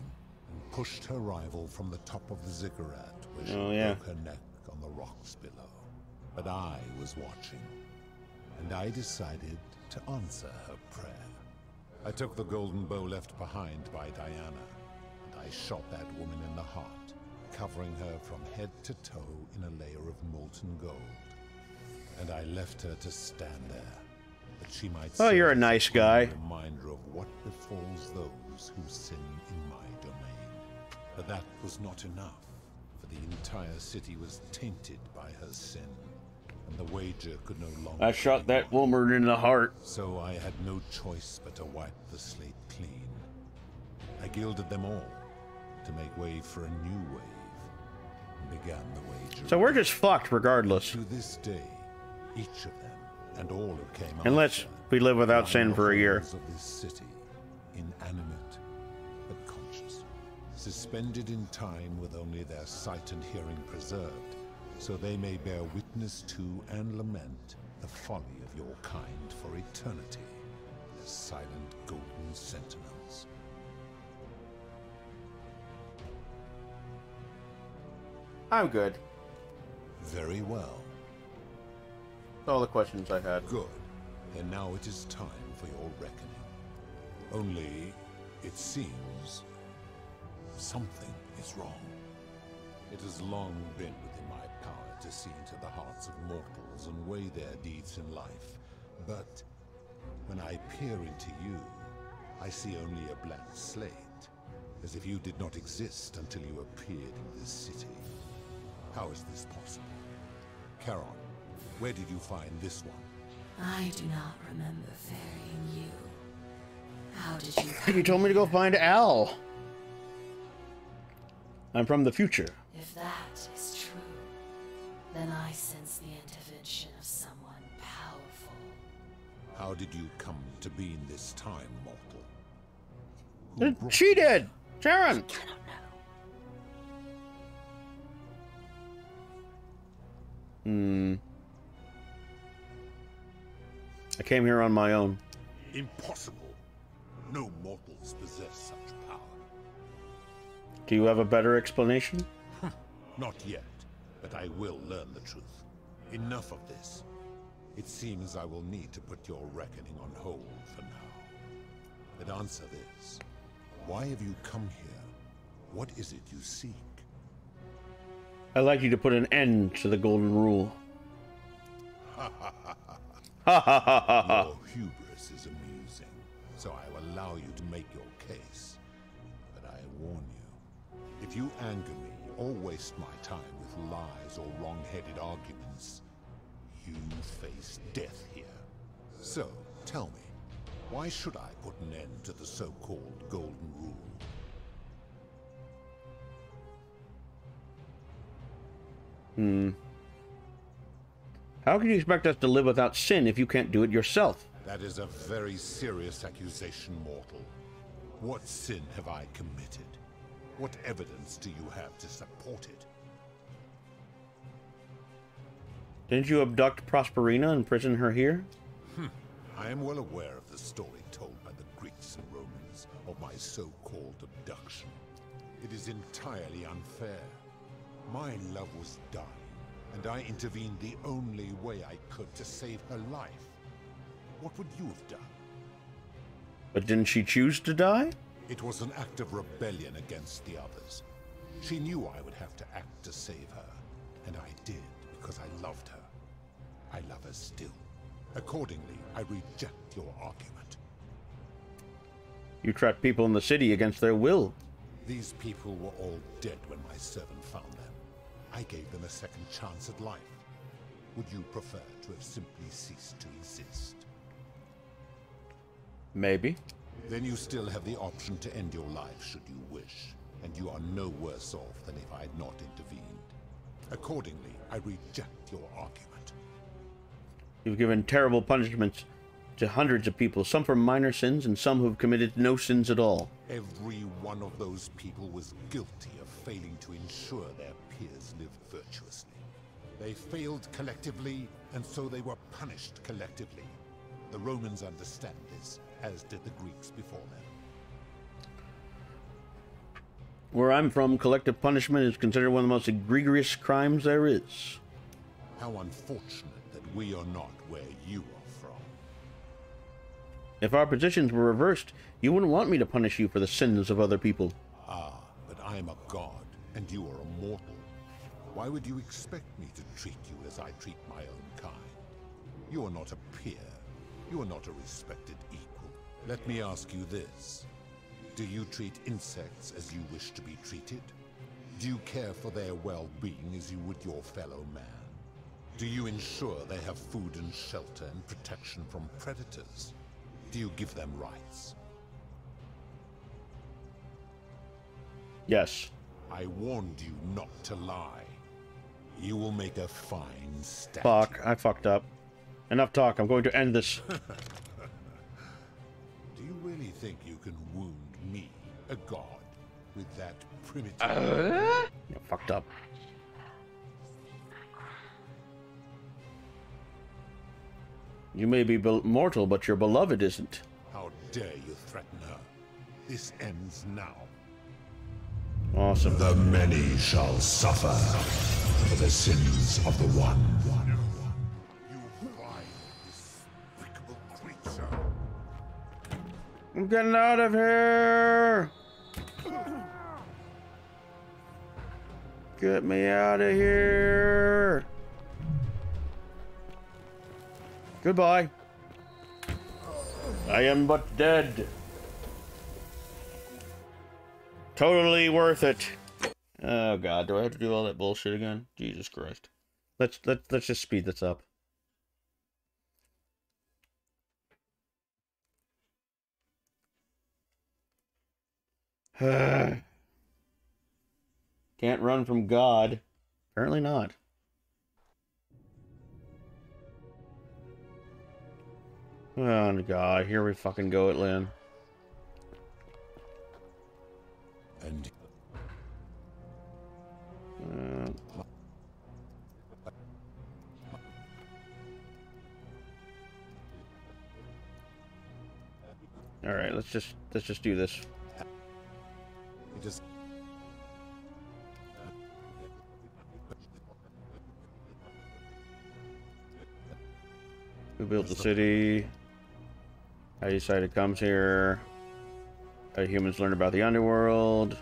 Speaker 8: and pushed her rival from the top of the ziggurat, where she broke her neck on the rocks below. But I was watching, and I decided to answer her prayer. I took the golden bow left behind by Diana, and I shot that woman in the heart, covering her from head to toe in a layer of molten gold. And I left her to stand there, that she might
Speaker 3: Oh, you're a nice guy.
Speaker 8: reminder of what befalls those who sin in my domain. But that was not enough, for the entire city was tainted by her sin, and the wager could no longer.
Speaker 3: I shot that woman in the heart.
Speaker 8: So I had no choice but to wipe the slate clean. I gilded them all to make way for a new wave. began the wager.
Speaker 3: So we're just fucked regardless.
Speaker 8: To this day, each of them and all who came
Speaker 3: Unless
Speaker 8: after
Speaker 3: we live without
Speaker 8: lie
Speaker 3: sin
Speaker 8: in the
Speaker 3: for a year.
Speaker 8: halls of this city, inanimate but conscious, suspended in time with only their sight and hearing preserved, so they may bear witness to and lament the folly of your kind for eternity, the silent golden sentinels.
Speaker 3: I'm good.
Speaker 8: Very well.
Speaker 3: All the questions I had.
Speaker 8: Good. And now it is time for your reckoning. Only, it seems, something is wrong. It has long been within my power to see into the hearts of mortals and weigh their deeds in life. But when I peer into you, I see only a blank slate, as if you did not exist until you appeared in this city. How is this possible? Charon, where did you find this one?
Speaker 19: I do not remember ferrying you. How did you...
Speaker 3: You told me to go find Al. I'm from the future.
Speaker 19: If that is true, then I sense the intervention of someone powerful.
Speaker 8: How did you come to be in this time, mortal?
Speaker 3: She did! Sharon! I came here on my own.
Speaker 8: Impossible. No mortals possess such power.
Speaker 3: Do you have a better explanation?
Speaker 8: Not yet, but I will learn the truth. Enough of this. It seems I will need to put your reckoning on hold for now. But answer this. Why have you come here? What is it you seek?
Speaker 3: I'd like you to put an end to the golden rule.
Speaker 8: Ha ha ha ha. Ha ha ha ha ha. Your hubris is amusing, so I will allow you to make your case. But I warn you, if you anger me or waste my time with lies or wrong-headed arguments, you face death here. So, tell me, why should I put an end to the so-called golden rule?
Speaker 3: How can you expect us to live without sin if you can't do it yourself?
Speaker 8: That is a very serious accusation, mortal. What sin have I committed? What evidence do you have to support it?
Speaker 3: Didn't you abduct Prosperina and imprison her here?
Speaker 8: I am well aware of the story told by the Greeks and Romans of my so-called abduction. It is entirely unfair. My love was dying, and I intervened the only way I could to save her life. What would you have done?
Speaker 3: But didn't she choose to die?
Speaker 8: It was an act of rebellion against the others. She knew I would have to act to save her, and I did because I loved her. I love her still. Accordingly, I reject your argument.
Speaker 3: You trapped people in the city against their will.
Speaker 8: These people were all dead when my servant found them. I gave them a second chance at life. Would you prefer to have simply ceased to exist?
Speaker 3: Maybe.
Speaker 8: Then you still have the option to end your life should you wish, and you are no worse off than if I had not intervened. Accordingly, I reject your argument.
Speaker 3: You've given terrible punishments to hundreds of people, some for minor sins and some who've committed no sins at all.
Speaker 8: Every one of those people was guilty of failing to ensure their peers lived virtuously. They failed collectively, and so they were punished collectively. The Romans understand this, as did the Greeks before them.
Speaker 3: Where I'm from, collective punishment is considered one of the most egregious crimes there is.
Speaker 8: How unfortunate that we are not where you are from.
Speaker 3: If our positions were reversed, you wouldn't want me to punish you for the sins of other people.
Speaker 8: Ah, but I am a god, and you are a mortal. Why would you expect me to treat you as I treat my own kind? You are not a peer. You are not a respected equal. Let me ask you this. Do you treat insects as you wish to be treated? Do you care for their well-being as you would your fellow man? Do you ensure they have food and shelter and protection from predators? Do you give them rights?
Speaker 3: Yes.
Speaker 8: I warned you not to lie. You will make a fine statue.
Speaker 3: Fuck, I fucked up. Enough talk, I'm going to end this.
Speaker 8: Do you really think you can wound me, a god, with that primitive...
Speaker 3: You fucked up. You may be mortal, but your beloved isn't.
Speaker 8: How dare you threaten her? This ends now.
Speaker 3: Awesome.
Speaker 16: The many shall suffer for the sins of the one.
Speaker 8: You vile, despicable creature.
Speaker 3: I'm getting out of here! Get me out of here! Goodbye. I am but dead. Totally worth it. Oh god, do I have to do all that bullshit again? Jesus Christ. Let's just speed this up. Can't run from God. Apparently not. Oh god, here we fucking go at Lynn.
Speaker 8: And
Speaker 3: all right, let's just do this.
Speaker 8: Just
Speaker 3: Who built the city? How you decide it comes here? How humans learn about the underworld?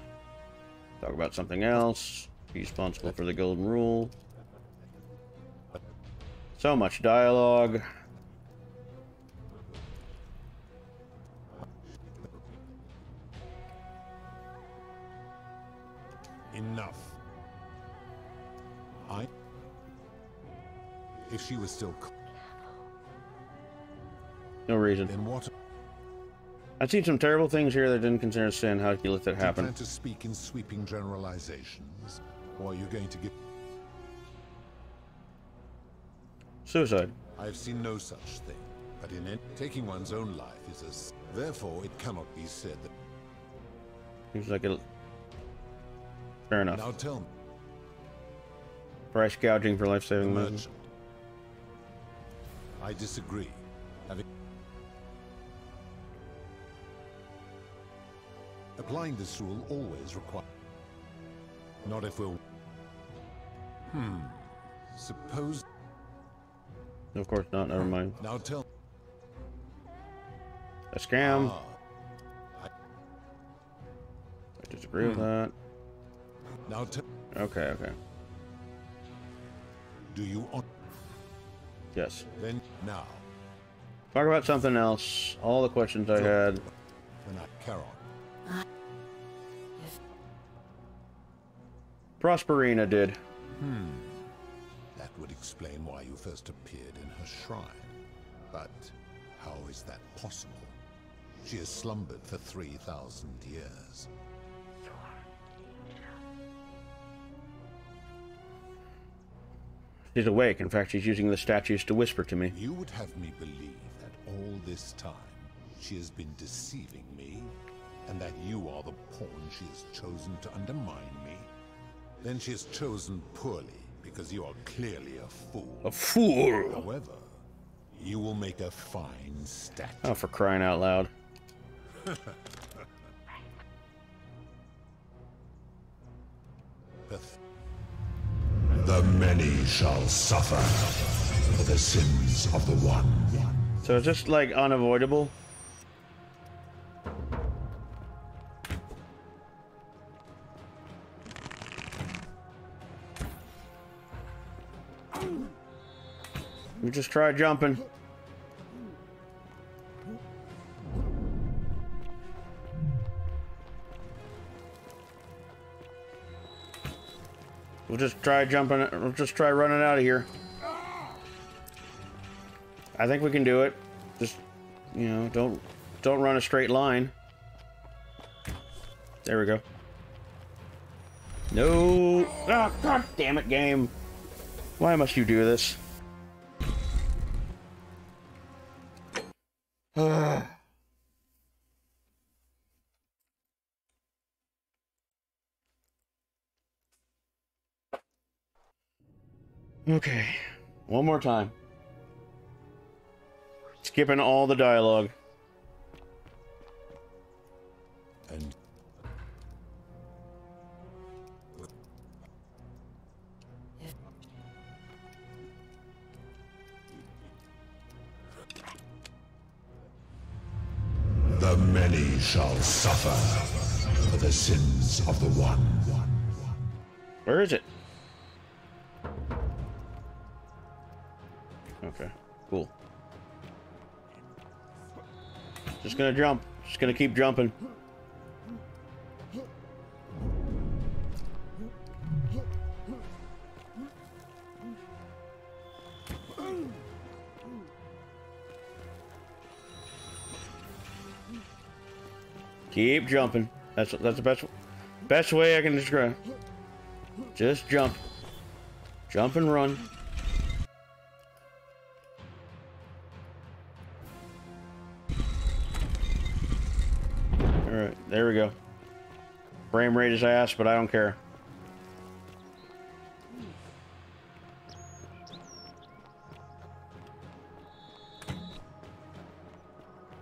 Speaker 3: Talk about something else. Be responsible for the golden rule. So much dialogue.
Speaker 8: enough. If she was still...
Speaker 3: No reason.
Speaker 8: Then what?
Speaker 3: I've seen some terrible things here that didn't consider sin. How did you let that
Speaker 8: Do you
Speaker 3: happen?
Speaker 8: plan to speak in sweeping generalizations, or are you going to give...
Speaker 3: Suicide.
Speaker 8: I have seen no such thing, but in it, taking one's own life is as... Therefore, it cannot be said that...
Speaker 3: Seems like it. Fair enough.
Speaker 8: Now tell me.
Speaker 3: Price gouging for life-saving measures.
Speaker 8: I disagree. Applying this rule always requires... Not if we're... Suppose...
Speaker 3: Of course not, never mind.
Speaker 8: Now tell...
Speaker 3: A scam. I disagree with that.
Speaker 8: Now tell...
Speaker 3: Okay, okay.
Speaker 8: Do you...
Speaker 3: Yes.
Speaker 8: Then, now.
Speaker 3: Talk about something else. All the questions I had.
Speaker 8: When I... Charon.
Speaker 3: Prosperina did.
Speaker 8: That would explain why you first appeared in her shrine. But how is that possible? She has slumbered for 3,000 years.
Speaker 3: She's awake. In fact, she's using the statues to whisper to me.
Speaker 8: You would have me believe that all this time she has been deceiving me, and that you are the pawn she has chosen to undermine me? Then she has chosen poorly, because you are clearly a fool.
Speaker 3: A fool!
Speaker 8: However, you will make a fine statue.
Speaker 3: Oh, for crying out loud.
Speaker 16: The many shall suffer for the sins of the one.
Speaker 3: So it's just like unavoidable. We just try jumping. We'll just try jumping. We'll just try running out of here. I think we can do it. Just, you know, don't run a straight line. There we go. No. Oh, god damn it, game. Why must you do this? Okay, one more time. Skipping all the dialogue.
Speaker 8: And the many shall suffer for the sins of the one.
Speaker 3: Where is it? Okay, cool. Just gonna jump. Just gonna keep jumping. Keep jumping. That's the best way I can describe. Just jump. Jump and run. Alright, there we go. Frame rate is ass, but I don't care.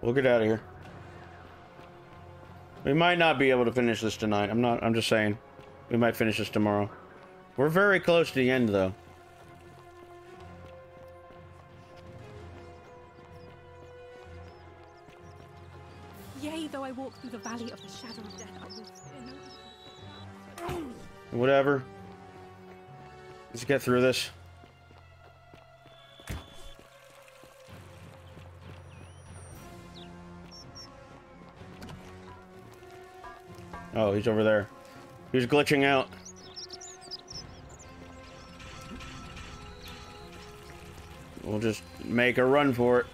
Speaker 3: We'll get out of here. We might not be able to finish this tonight. I'm just saying. We might finish this tomorrow. We're very close to the end, though.
Speaker 2: Yea, though I walk through the valley of the shadow of death, I will fear no.
Speaker 3: Whatever. Let's get through this. Oh, he's over there. He was glitching out. We'll just make a run for it.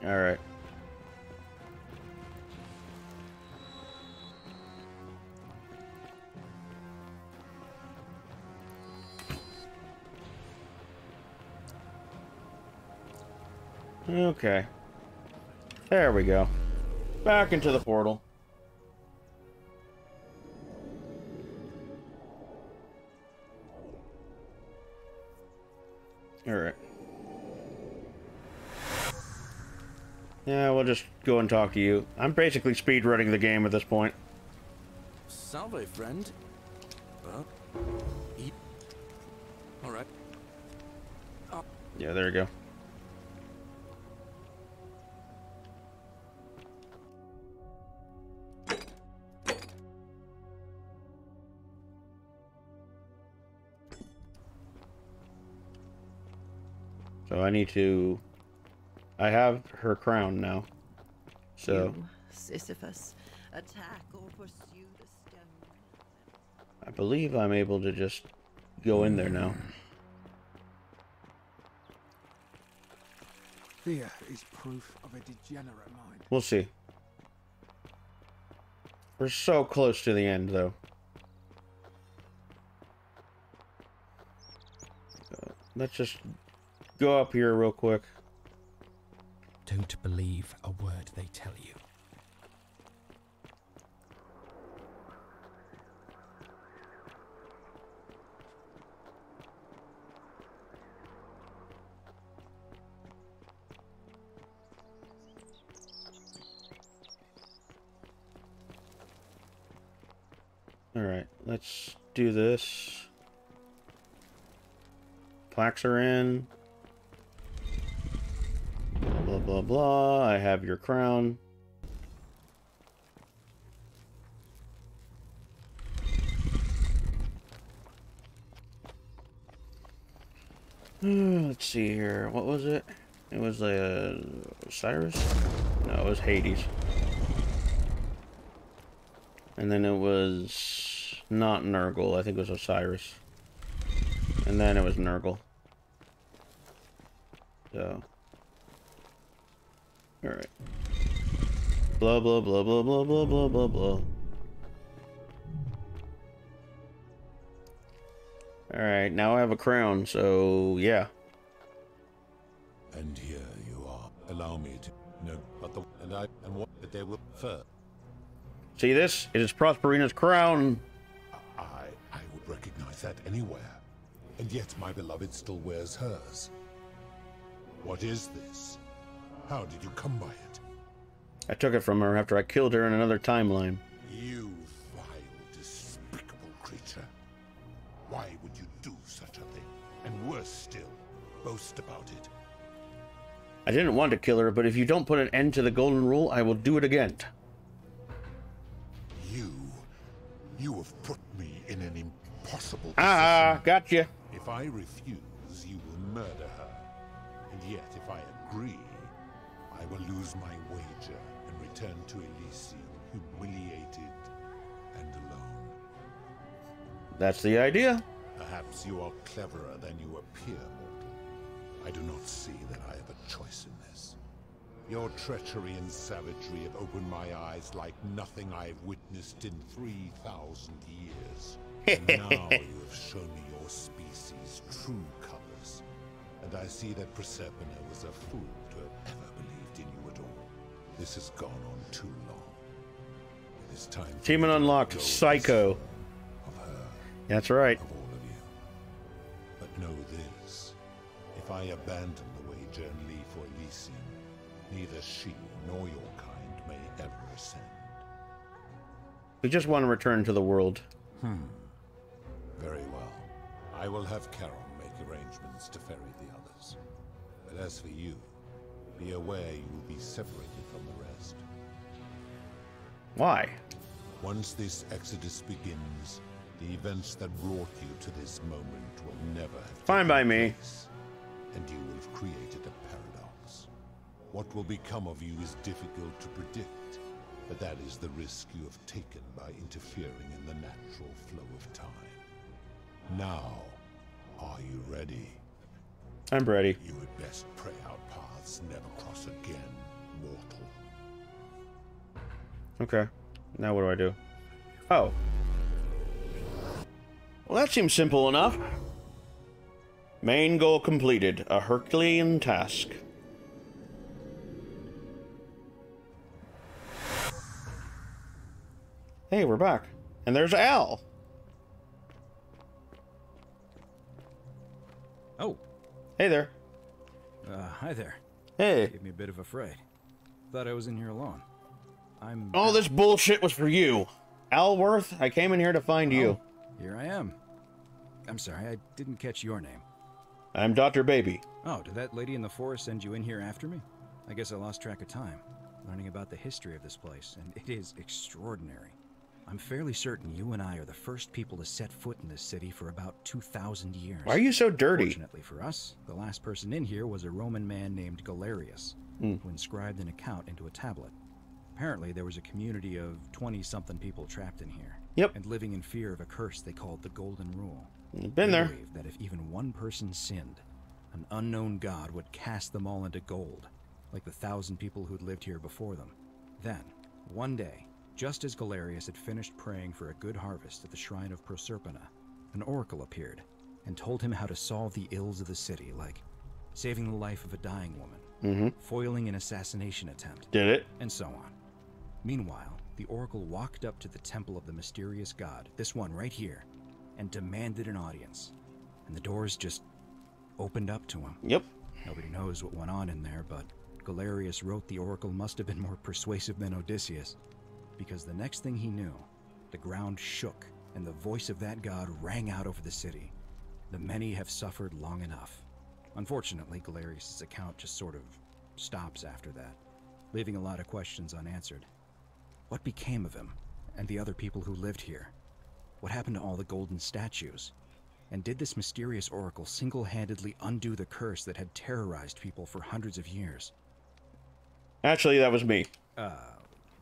Speaker 3: All right. Okay. There we go. Back into the portal. Alright. Yeah, we'll just go and talk to you. I'm basically speedrunning the game at this point.
Speaker 9: Salve, friend. Eat. Alright.
Speaker 3: Yeah, there you go. So I need to... I have her crown now. So...
Speaker 10: You, Sisyphus, attack or pursue the stone.
Speaker 3: I believe I'm able to just go in there now.
Speaker 11: Fear is proof of a degenerate mind.
Speaker 3: We'll see. We're so close to the end, though. Let's just go up here real quick.
Speaker 15: Don't believe a word they tell you.
Speaker 3: Alright, let's do this. Plaques are in. Blah, blah, blah. I have your crown. Let's see here. What was it? It was Cyrus? No, it was Hades. And then it was not Nurgle. I think it was Osiris. And then it was Nurgle. So. Alright. Blah, blah, blah, blah, blah, blah, blah, blah, blah. Alright, now I have a crown, so yeah.
Speaker 8: And here you are. Allow me to... No, but the... And what... That they will... First.
Speaker 3: See this? It is Prosperina's crown.
Speaker 8: I would recognize that anywhere. And yet my beloved still wears hers. What is this? How did you come by it?
Speaker 3: I took it from her after I killed her in another timeline.
Speaker 8: You vile, despicable creature. Why would you do such a thing? And worse still, boast about it.
Speaker 3: I didn't want to kill her, but if you don't put an end to the golden rule, I will do it again.
Speaker 8: You have put me in an impossible position.
Speaker 3: Ah, gotcha.
Speaker 8: If I refuse, you will murder her. And yet, if I agree, I will lose my wager and return to Elysium humiliated and alone.
Speaker 3: That's the idea.
Speaker 8: Perhaps you are cleverer than you appear, mortal. I do not see that I have a choice in this. Your treachery and savagery have opened my eyes like nothing I have witnessed in 3,000 years. And now you have shown me your species' true colors. And I see that Proserpina was a fool to have ever believed in you at all. This has gone on too long. It is time for
Speaker 3: Achievement unlocked. Psycho.
Speaker 8: of her,
Speaker 3: That's right.
Speaker 8: of all of you. But know this. If I abandon the wager and leave for Elysium, neither she nor your kind may ever ascend.
Speaker 3: We just want to return to the world.
Speaker 8: Very well. I will have Charon make arrangements to ferry the others. But as for you, be aware you will be separated from the rest.
Speaker 3: Why?
Speaker 8: Once this exodus begins, the events that brought you to this moment will never have
Speaker 3: Fine by me.
Speaker 8: place, and you will have created a paradox. What will become of you is difficult to predict, but that is the risk you have taken by interfering in the natural flow of time. Now, are you ready?
Speaker 3: I'm ready.
Speaker 8: You had best pray our paths never cross again, mortal.
Speaker 3: Okay. Now what do I do? Oh. Well, that seems simple enough. Main goal completed. A Herculean task. Hey, we're back. And there's Al.
Speaker 14: Oh.
Speaker 3: Hey there.
Speaker 14: Hi there.
Speaker 3: Hey.
Speaker 14: Gave me a bit of a fright. Thought I was in here alone.
Speaker 3: All this bullshit was for you. Alworth, I came in here to find you.
Speaker 14: Here I am. I'm sorry, I didn't catch your name.
Speaker 3: I'm Dr. Baby.
Speaker 14: Oh, did that lady in the forest send you in here after me? I guess I lost track of time, learning about the history of this place, and it is extraordinary. I'm fairly certain you and I are the first people to set foot in this city for about 2,000 years.
Speaker 3: Why are you so dirty?
Speaker 14: Fortunately for us, the last person in here was a Roman man named Galerius, who inscribed an account into a tablet. Apparently, there was a community of 20-something people trapped in here.
Speaker 3: Yep.
Speaker 14: And living in fear of a curse they called the Golden Rule.
Speaker 3: Been there.
Speaker 14: They believed that if even one person sinned, an unknown god would cast them all into gold, like the 1,000 people who'd lived here before them. Then, one day, just as Galerius had finished praying for a good harvest at the shrine of Proserpina, an oracle appeared and told him how to solve the ills of the city, like saving the life of a dying woman, foiling an assassination attempt,
Speaker 3: Did it?
Speaker 14: and so on. Meanwhile, the oracle walked up to the temple of the mysterious god, this one right here, and demanded an audience. And the doors just opened up to him.
Speaker 3: Yep.
Speaker 14: Nobody knows what went on in there, but Galerius wrote the oracle must have been more persuasive than Odysseus. Because the next thing he knew, the ground shook, and the voice of that god rang out over the city. The many have suffered long enough. Unfortunately, Galerius' account just sort of stops after that, leaving a lot of questions unanswered. What became of him, and the other people who lived here? What happened to all the golden statues? And did this mysterious oracle single-handedly undo the curse that had terrorized people for hundreds of years?
Speaker 3: Actually, that was me.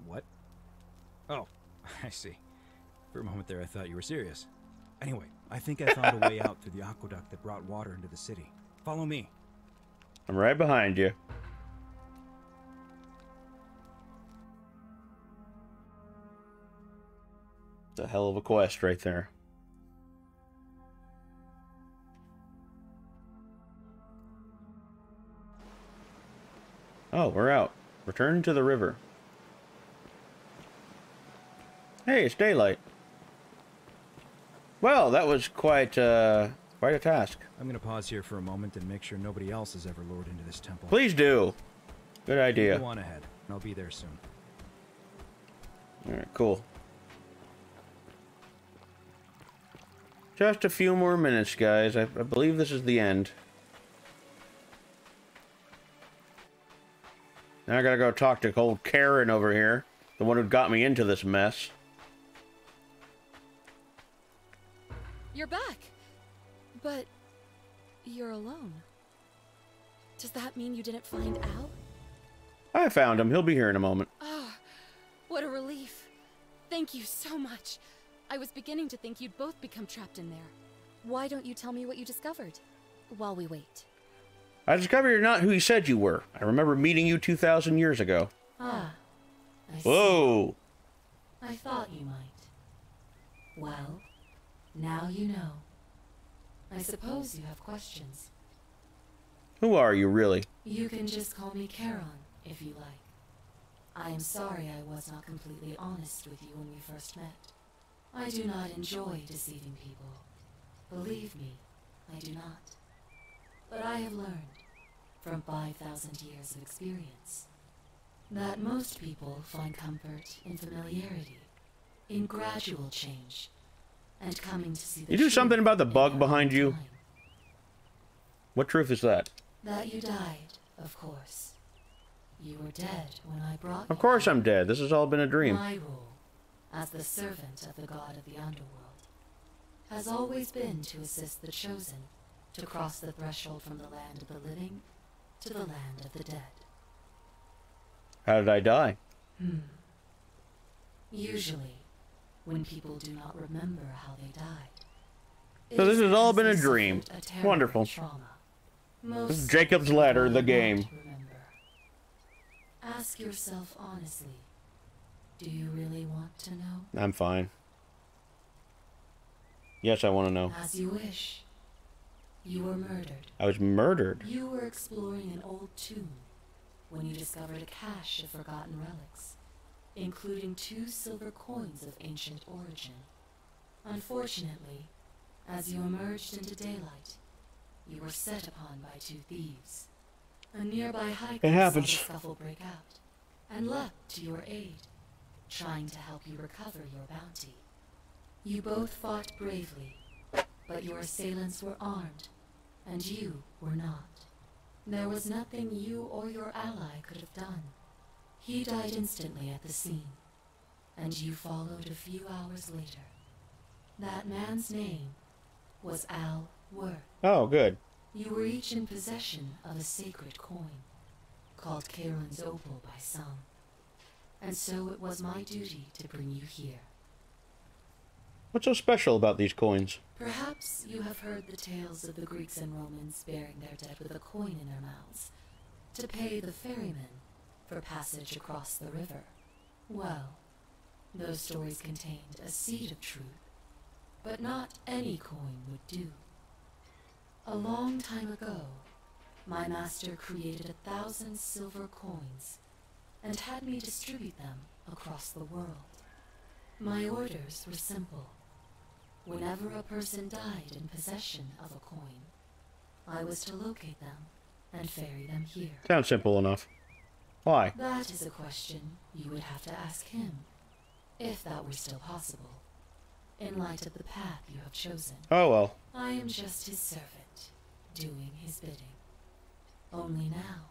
Speaker 14: What? Oh, I see. For a moment there, I thought you were serious. Anyway, I think I found a way out through the aqueduct that brought water into the city. Follow me.
Speaker 3: I'm right behind you. It's a hell of a quest right there. Oh, we're out. Return to the river. Hey, it's daylight. Well, that was quite a task.
Speaker 14: I'm gonna pause here for a moment and make sure nobody else has ever lured into this temple.
Speaker 3: Please do. Good idea.
Speaker 14: Go on ahead. I'll be there soon.
Speaker 3: Alright, cool. Just a few more minutes, guys. I believe this is the end. Now I gotta go talk to old Karen over here. The one who got me into this mess.
Speaker 2: You're back. But you're alone. Does that mean you didn't find Al?
Speaker 3: I found him. He'll be here in a moment.
Speaker 2: Oh, what a relief. Thank you so much. I was beginning to think you'd both become trapped in there. Why don't you tell me what you discovered while we wait?
Speaker 3: I discovered you're not who you said you were. I remember meeting you 2,000 years ago.
Speaker 19: Ah, I see.
Speaker 3: Whoa!
Speaker 19: I thought you might. Well, now you know. I suppose you have questions.
Speaker 3: Who are you, really?
Speaker 19: You can just call me Charon, if you like. I am sorry I was not completely honest with you when we first met. I do not enjoy deceiving people. Believe me, I do not. But I have learned, from 5,000 years of experience, that most people find comfort in familiarity, in gradual change, and coming to see the
Speaker 3: You do something about the bug behind you?
Speaker 19: time.
Speaker 3: What truth is that?
Speaker 19: That you died, of course. You were dead when I brought you.
Speaker 3: Of course I'm dead. This has all been a dream.
Speaker 19: My role, as the servant of the god of the underworld, has always been to assist the chosen to cross the threshold from the land of the living to the land of the dead.
Speaker 3: How did I die?
Speaker 19: Usually, when people do not remember how they died.
Speaker 3: So this has all been a
Speaker 19: because they
Speaker 3: dream.
Speaker 19: suffered a terrible
Speaker 3: Wonderful.
Speaker 19: trauma.
Speaker 3: This is
Speaker 19: Most
Speaker 3: Jacob's
Speaker 19: people
Speaker 3: Ladder,
Speaker 19: do
Speaker 3: the
Speaker 19: not
Speaker 3: game.
Speaker 19: want to remember. Ask yourself honestly, do you really want to know?
Speaker 3: I'm fine. Yes, I want to know.
Speaker 19: As you wish. You were murdered.
Speaker 3: I was murdered.
Speaker 19: You were exploring an old tomb when you discovered a cache of forgotten relics, including 2 silver coins of ancient origin. Unfortunately, as you emerged into daylight, you were set upon by 2 thieves. A nearby hiker
Speaker 3: It happens.
Speaker 19: saw the scuffle break out and leapt to your aid, trying to help you recover your bounty. You both fought bravely, but your assailants were armed, and you were not. There was nothing you or your ally could have done. He died instantly at the scene, and you followed a few hours later. That man's name was Al Worth.
Speaker 3: Oh, good.
Speaker 19: You were each in possession of a sacred coin, called Charon's Opal by some. And so it was my duty to bring you here.
Speaker 3: What's so special about these coins?
Speaker 19: Perhaps you have heard the tales of the Greeks and Romans bearing their dead with a coin in their mouths, to pay the ferryman for passage across the river. Well, those stories contained a seed of truth, but not any coin would do. A long time ago, my master created 1,000 silver coins and had me distribute them across the world. My orders were simple. Whenever a person died in possession of a coin, I was to locate them and ferry them here.
Speaker 3: Sounds simple enough. Why?
Speaker 19: That is a question you would have to ask him, if that were still possible, in light of the path you have chosen.
Speaker 3: Oh well.
Speaker 19: I am just his servant, doing his bidding. Only now,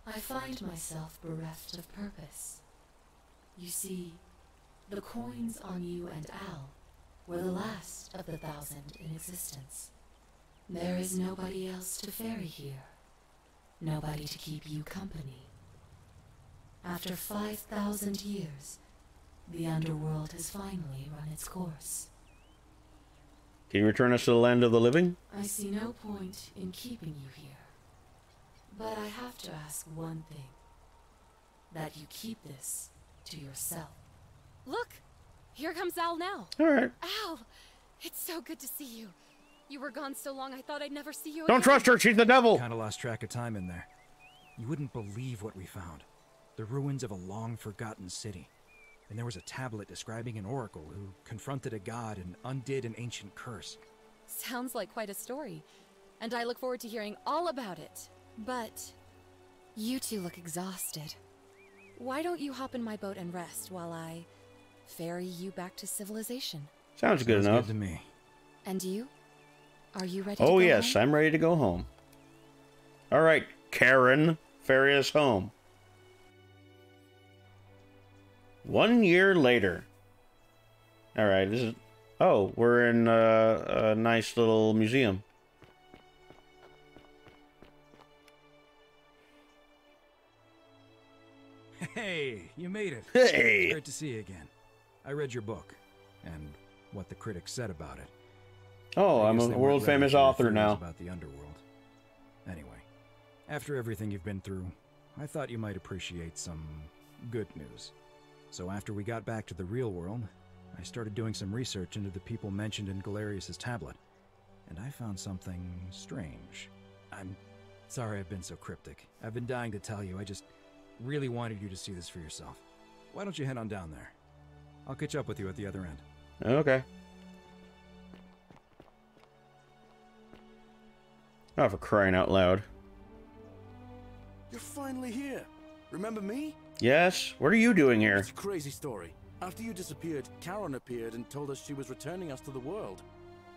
Speaker 19: I find myself bereft of purpose. You see, the coins on you and Al were the last of the 1,000 in existence. There is nobody else to ferry here. Nobody to keep you company. After 5,000 years, the underworld has finally run its course.
Speaker 3: Can you return us to the land of the living?
Speaker 19: I see no point in keeping you here. But I have to ask one thing. That you keep this to yourself.
Speaker 2: Look! Here comes Al now.
Speaker 3: Alright.
Speaker 2: Al! It's so good to see you. You were gone so long I thought I'd never see you
Speaker 3: Don't
Speaker 2: again.
Speaker 3: trust her, she's the devil!
Speaker 14: Kinda lost track of time in there. You wouldn't believe what we found. The ruins of a long-forgotten city. And there was a tablet describing an oracle who confronted a god and undid an ancient curse.
Speaker 2: Sounds like quite a story, and I look forward to hearing all about it. But you two look exhausted. Why don't you hop in my boat and rest while I ferry you back to civilization?
Speaker 3: Sounds good enough.
Speaker 14: Good to me.
Speaker 2: And you? Are you ready to
Speaker 3: Oh
Speaker 2: go
Speaker 3: yes,
Speaker 2: home?
Speaker 3: I'm ready to go home. All right, Karen, ferry us home. 1 year later. All right, this is... Oh, we're in a nice little museum.
Speaker 14: Hey, you made it.
Speaker 3: Hey!
Speaker 14: It's great to see you again. I read your book, and what the critics said about it.
Speaker 3: Oh,
Speaker 14: I
Speaker 3: I'm
Speaker 14: guess
Speaker 3: a
Speaker 14: they weren't
Speaker 3: world-famous
Speaker 14: ready for your
Speaker 3: author
Speaker 14: theories
Speaker 3: now.
Speaker 14: About the underworld. Anyway, after everything you've been through, I thought you might appreciate some good news. So after we got back to the real world, I started doing some research into the people mentioned in Galerius's tablet, and I found something strange. I'm sorry I've been so cryptic. I've been dying to tell you, I just really wanted you to see this for yourself. Why don't you head on down there? I'll catch up with you at the other end.
Speaker 3: Okay. Oh, for crying out loud.
Speaker 9: You're finally here. Remember me?
Speaker 3: Yes? What are you doing here?
Speaker 9: It's a crazy story. After you disappeared, Karen appeared and told us she was returning us to the world.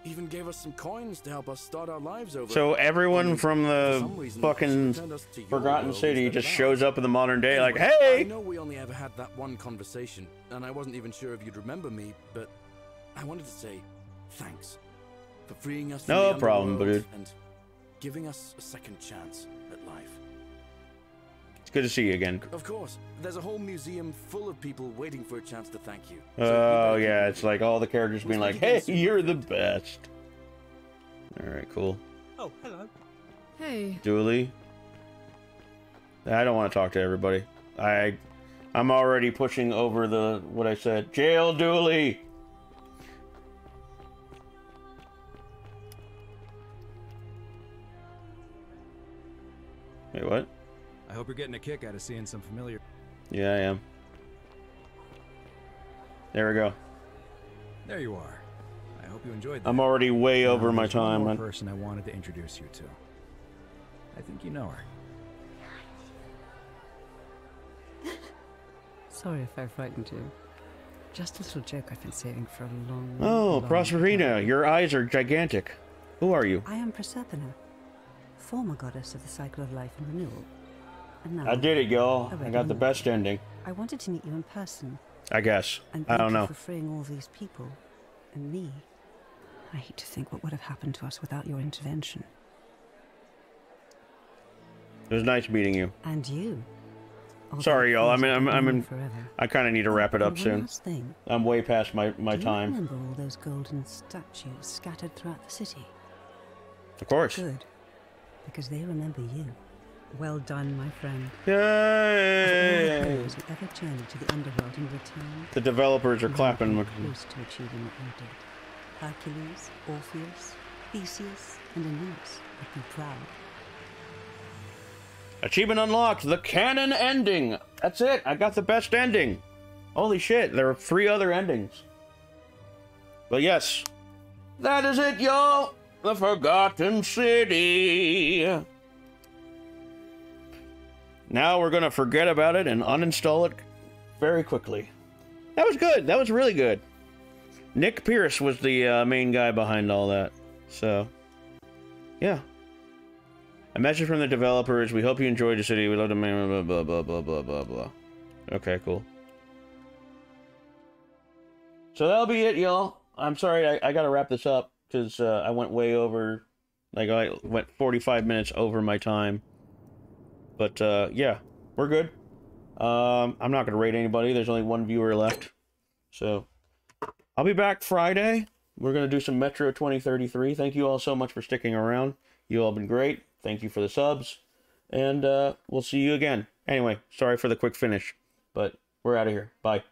Speaker 9: Even gave us some coins to help us start our lives over.
Speaker 3: So everyone from
Speaker 9: for
Speaker 3: the
Speaker 9: some reason,
Speaker 3: fucking
Speaker 9: she returned us to your
Speaker 3: Forgotten
Speaker 9: world
Speaker 3: City
Speaker 9: instead
Speaker 3: just
Speaker 9: of
Speaker 3: shows
Speaker 9: ours.
Speaker 3: up in the modern day like,
Speaker 9: Anyway,
Speaker 3: hey!
Speaker 9: I know we only ever had that one conversation, and I wasn't even sure if you'd remember me, but I wanted to say thanks for freeing us from
Speaker 3: No
Speaker 9: the
Speaker 3: problem,
Speaker 9: underworld
Speaker 3: dude.
Speaker 9: and giving us a second chance at life.
Speaker 3: It's good to see you again.
Speaker 9: Of course, there's a whole museum full of people waiting for a chance to thank you.
Speaker 3: Oh, yeah, it's like all the characters being like, hey, you're the best. Alright, cool.
Speaker 17: Oh, hello.
Speaker 2: Hey.
Speaker 3: Dooley. I don't want to talk to everybody. I'm already pushing over the what I said. Jail Dooley! Wait, what?
Speaker 14: I hope you're getting a kick out of seeing some familiar...
Speaker 3: Yeah, I am. There we go.
Speaker 14: There you are. I hope you enjoyed that.
Speaker 3: I'm already way
Speaker 14: Now,
Speaker 3: over my
Speaker 14: there's one
Speaker 3: time.
Speaker 14: more person I wanted to introduce you to. I think you know her.
Speaker 12: Sorry if I frightened you. Just a little joke I've been saving for a long,
Speaker 3: Oh,
Speaker 12: long
Speaker 3: Proserpina,
Speaker 12: time.
Speaker 3: your eyes are gigantic. Who are you?
Speaker 12: I am Proserpina, former goddess of the cycle of life and renewal. And now,
Speaker 3: I did it, y'all.
Speaker 12: a
Speaker 3: I
Speaker 12: regular
Speaker 3: got the
Speaker 12: mortal.
Speaker 3: best ending.
Speaker 12: I wanted to meet you in person.
Speaker 3: I guess.
Speaker 12: And
Speaker 3: I
Speaker 12: thank
Speaker 3: don't
Speaker 12: you
Speaker 3: know.
Speaker 12: for freeing all these people. And me. I hate to think what would have happened to us without your intervention.
Speaker 3: It was nice meeting you.
Speaker 12: And you. Although
Speaker 3: Sorry, y'all.
Speaker 12: things have
Speaker 3: I'm
Speaker 12: been
Speaker 3: in.
Speaker 12: forever.
Speaker 3: I kind of need to wrap it up
Speaker 12: And one
Speaker 3: soon.
Speaker 12: last thing.
Speaker 3: I'm way past my
Speaker 12: Do you
Speaker 3: time.
Speaker 12: remember all those golden statues scattered throughout the city?
Speaker 3: Of course.
Speaker 12: Good. Because they remember you. Well done, my friend.
Speaker 3: Yay!
Speaker 12: Of all the heroes who ever journeyed to the underworld and returned,
Speaker 3: The developers are
Speaker 12: none
Speaker 3: clapping.
Speaker 12: came close to achieving what you did. Hercules, Orpheus, Theseus, and Aeneas would be proud.
Speaker 3: Achievement unlocked. The canon ending. That's it. I got the best ending. Holy shit. There are 3 other endings. But yes. That is it, y'all. The Forgotten City. Now we're going to forget about it and uninstall it very quickly. That was good. That was really good. Nick Pierce was the main guy behind all that. So, yeah. A message from the developers. We hope you enjoyed the city. We love the man. Blah, blah, blah, blah, blah, blah, blah. Okay, cool. So that'll be it, y'all. I'm sorry, I gotta wrap this up because I went way over. Like, I went 45 minutes over my time. But, yeah, we're good. I'm not gonna rate anybody. There's only 1 viewer left. So, I'll be back Friday. We're gonna do some Metro 2033. Thank you all so much for sticking around. You all been great. Thank you for the subs. And we'll see you again. Anyway, sorry for the quick finish. But we're out of here. Bye.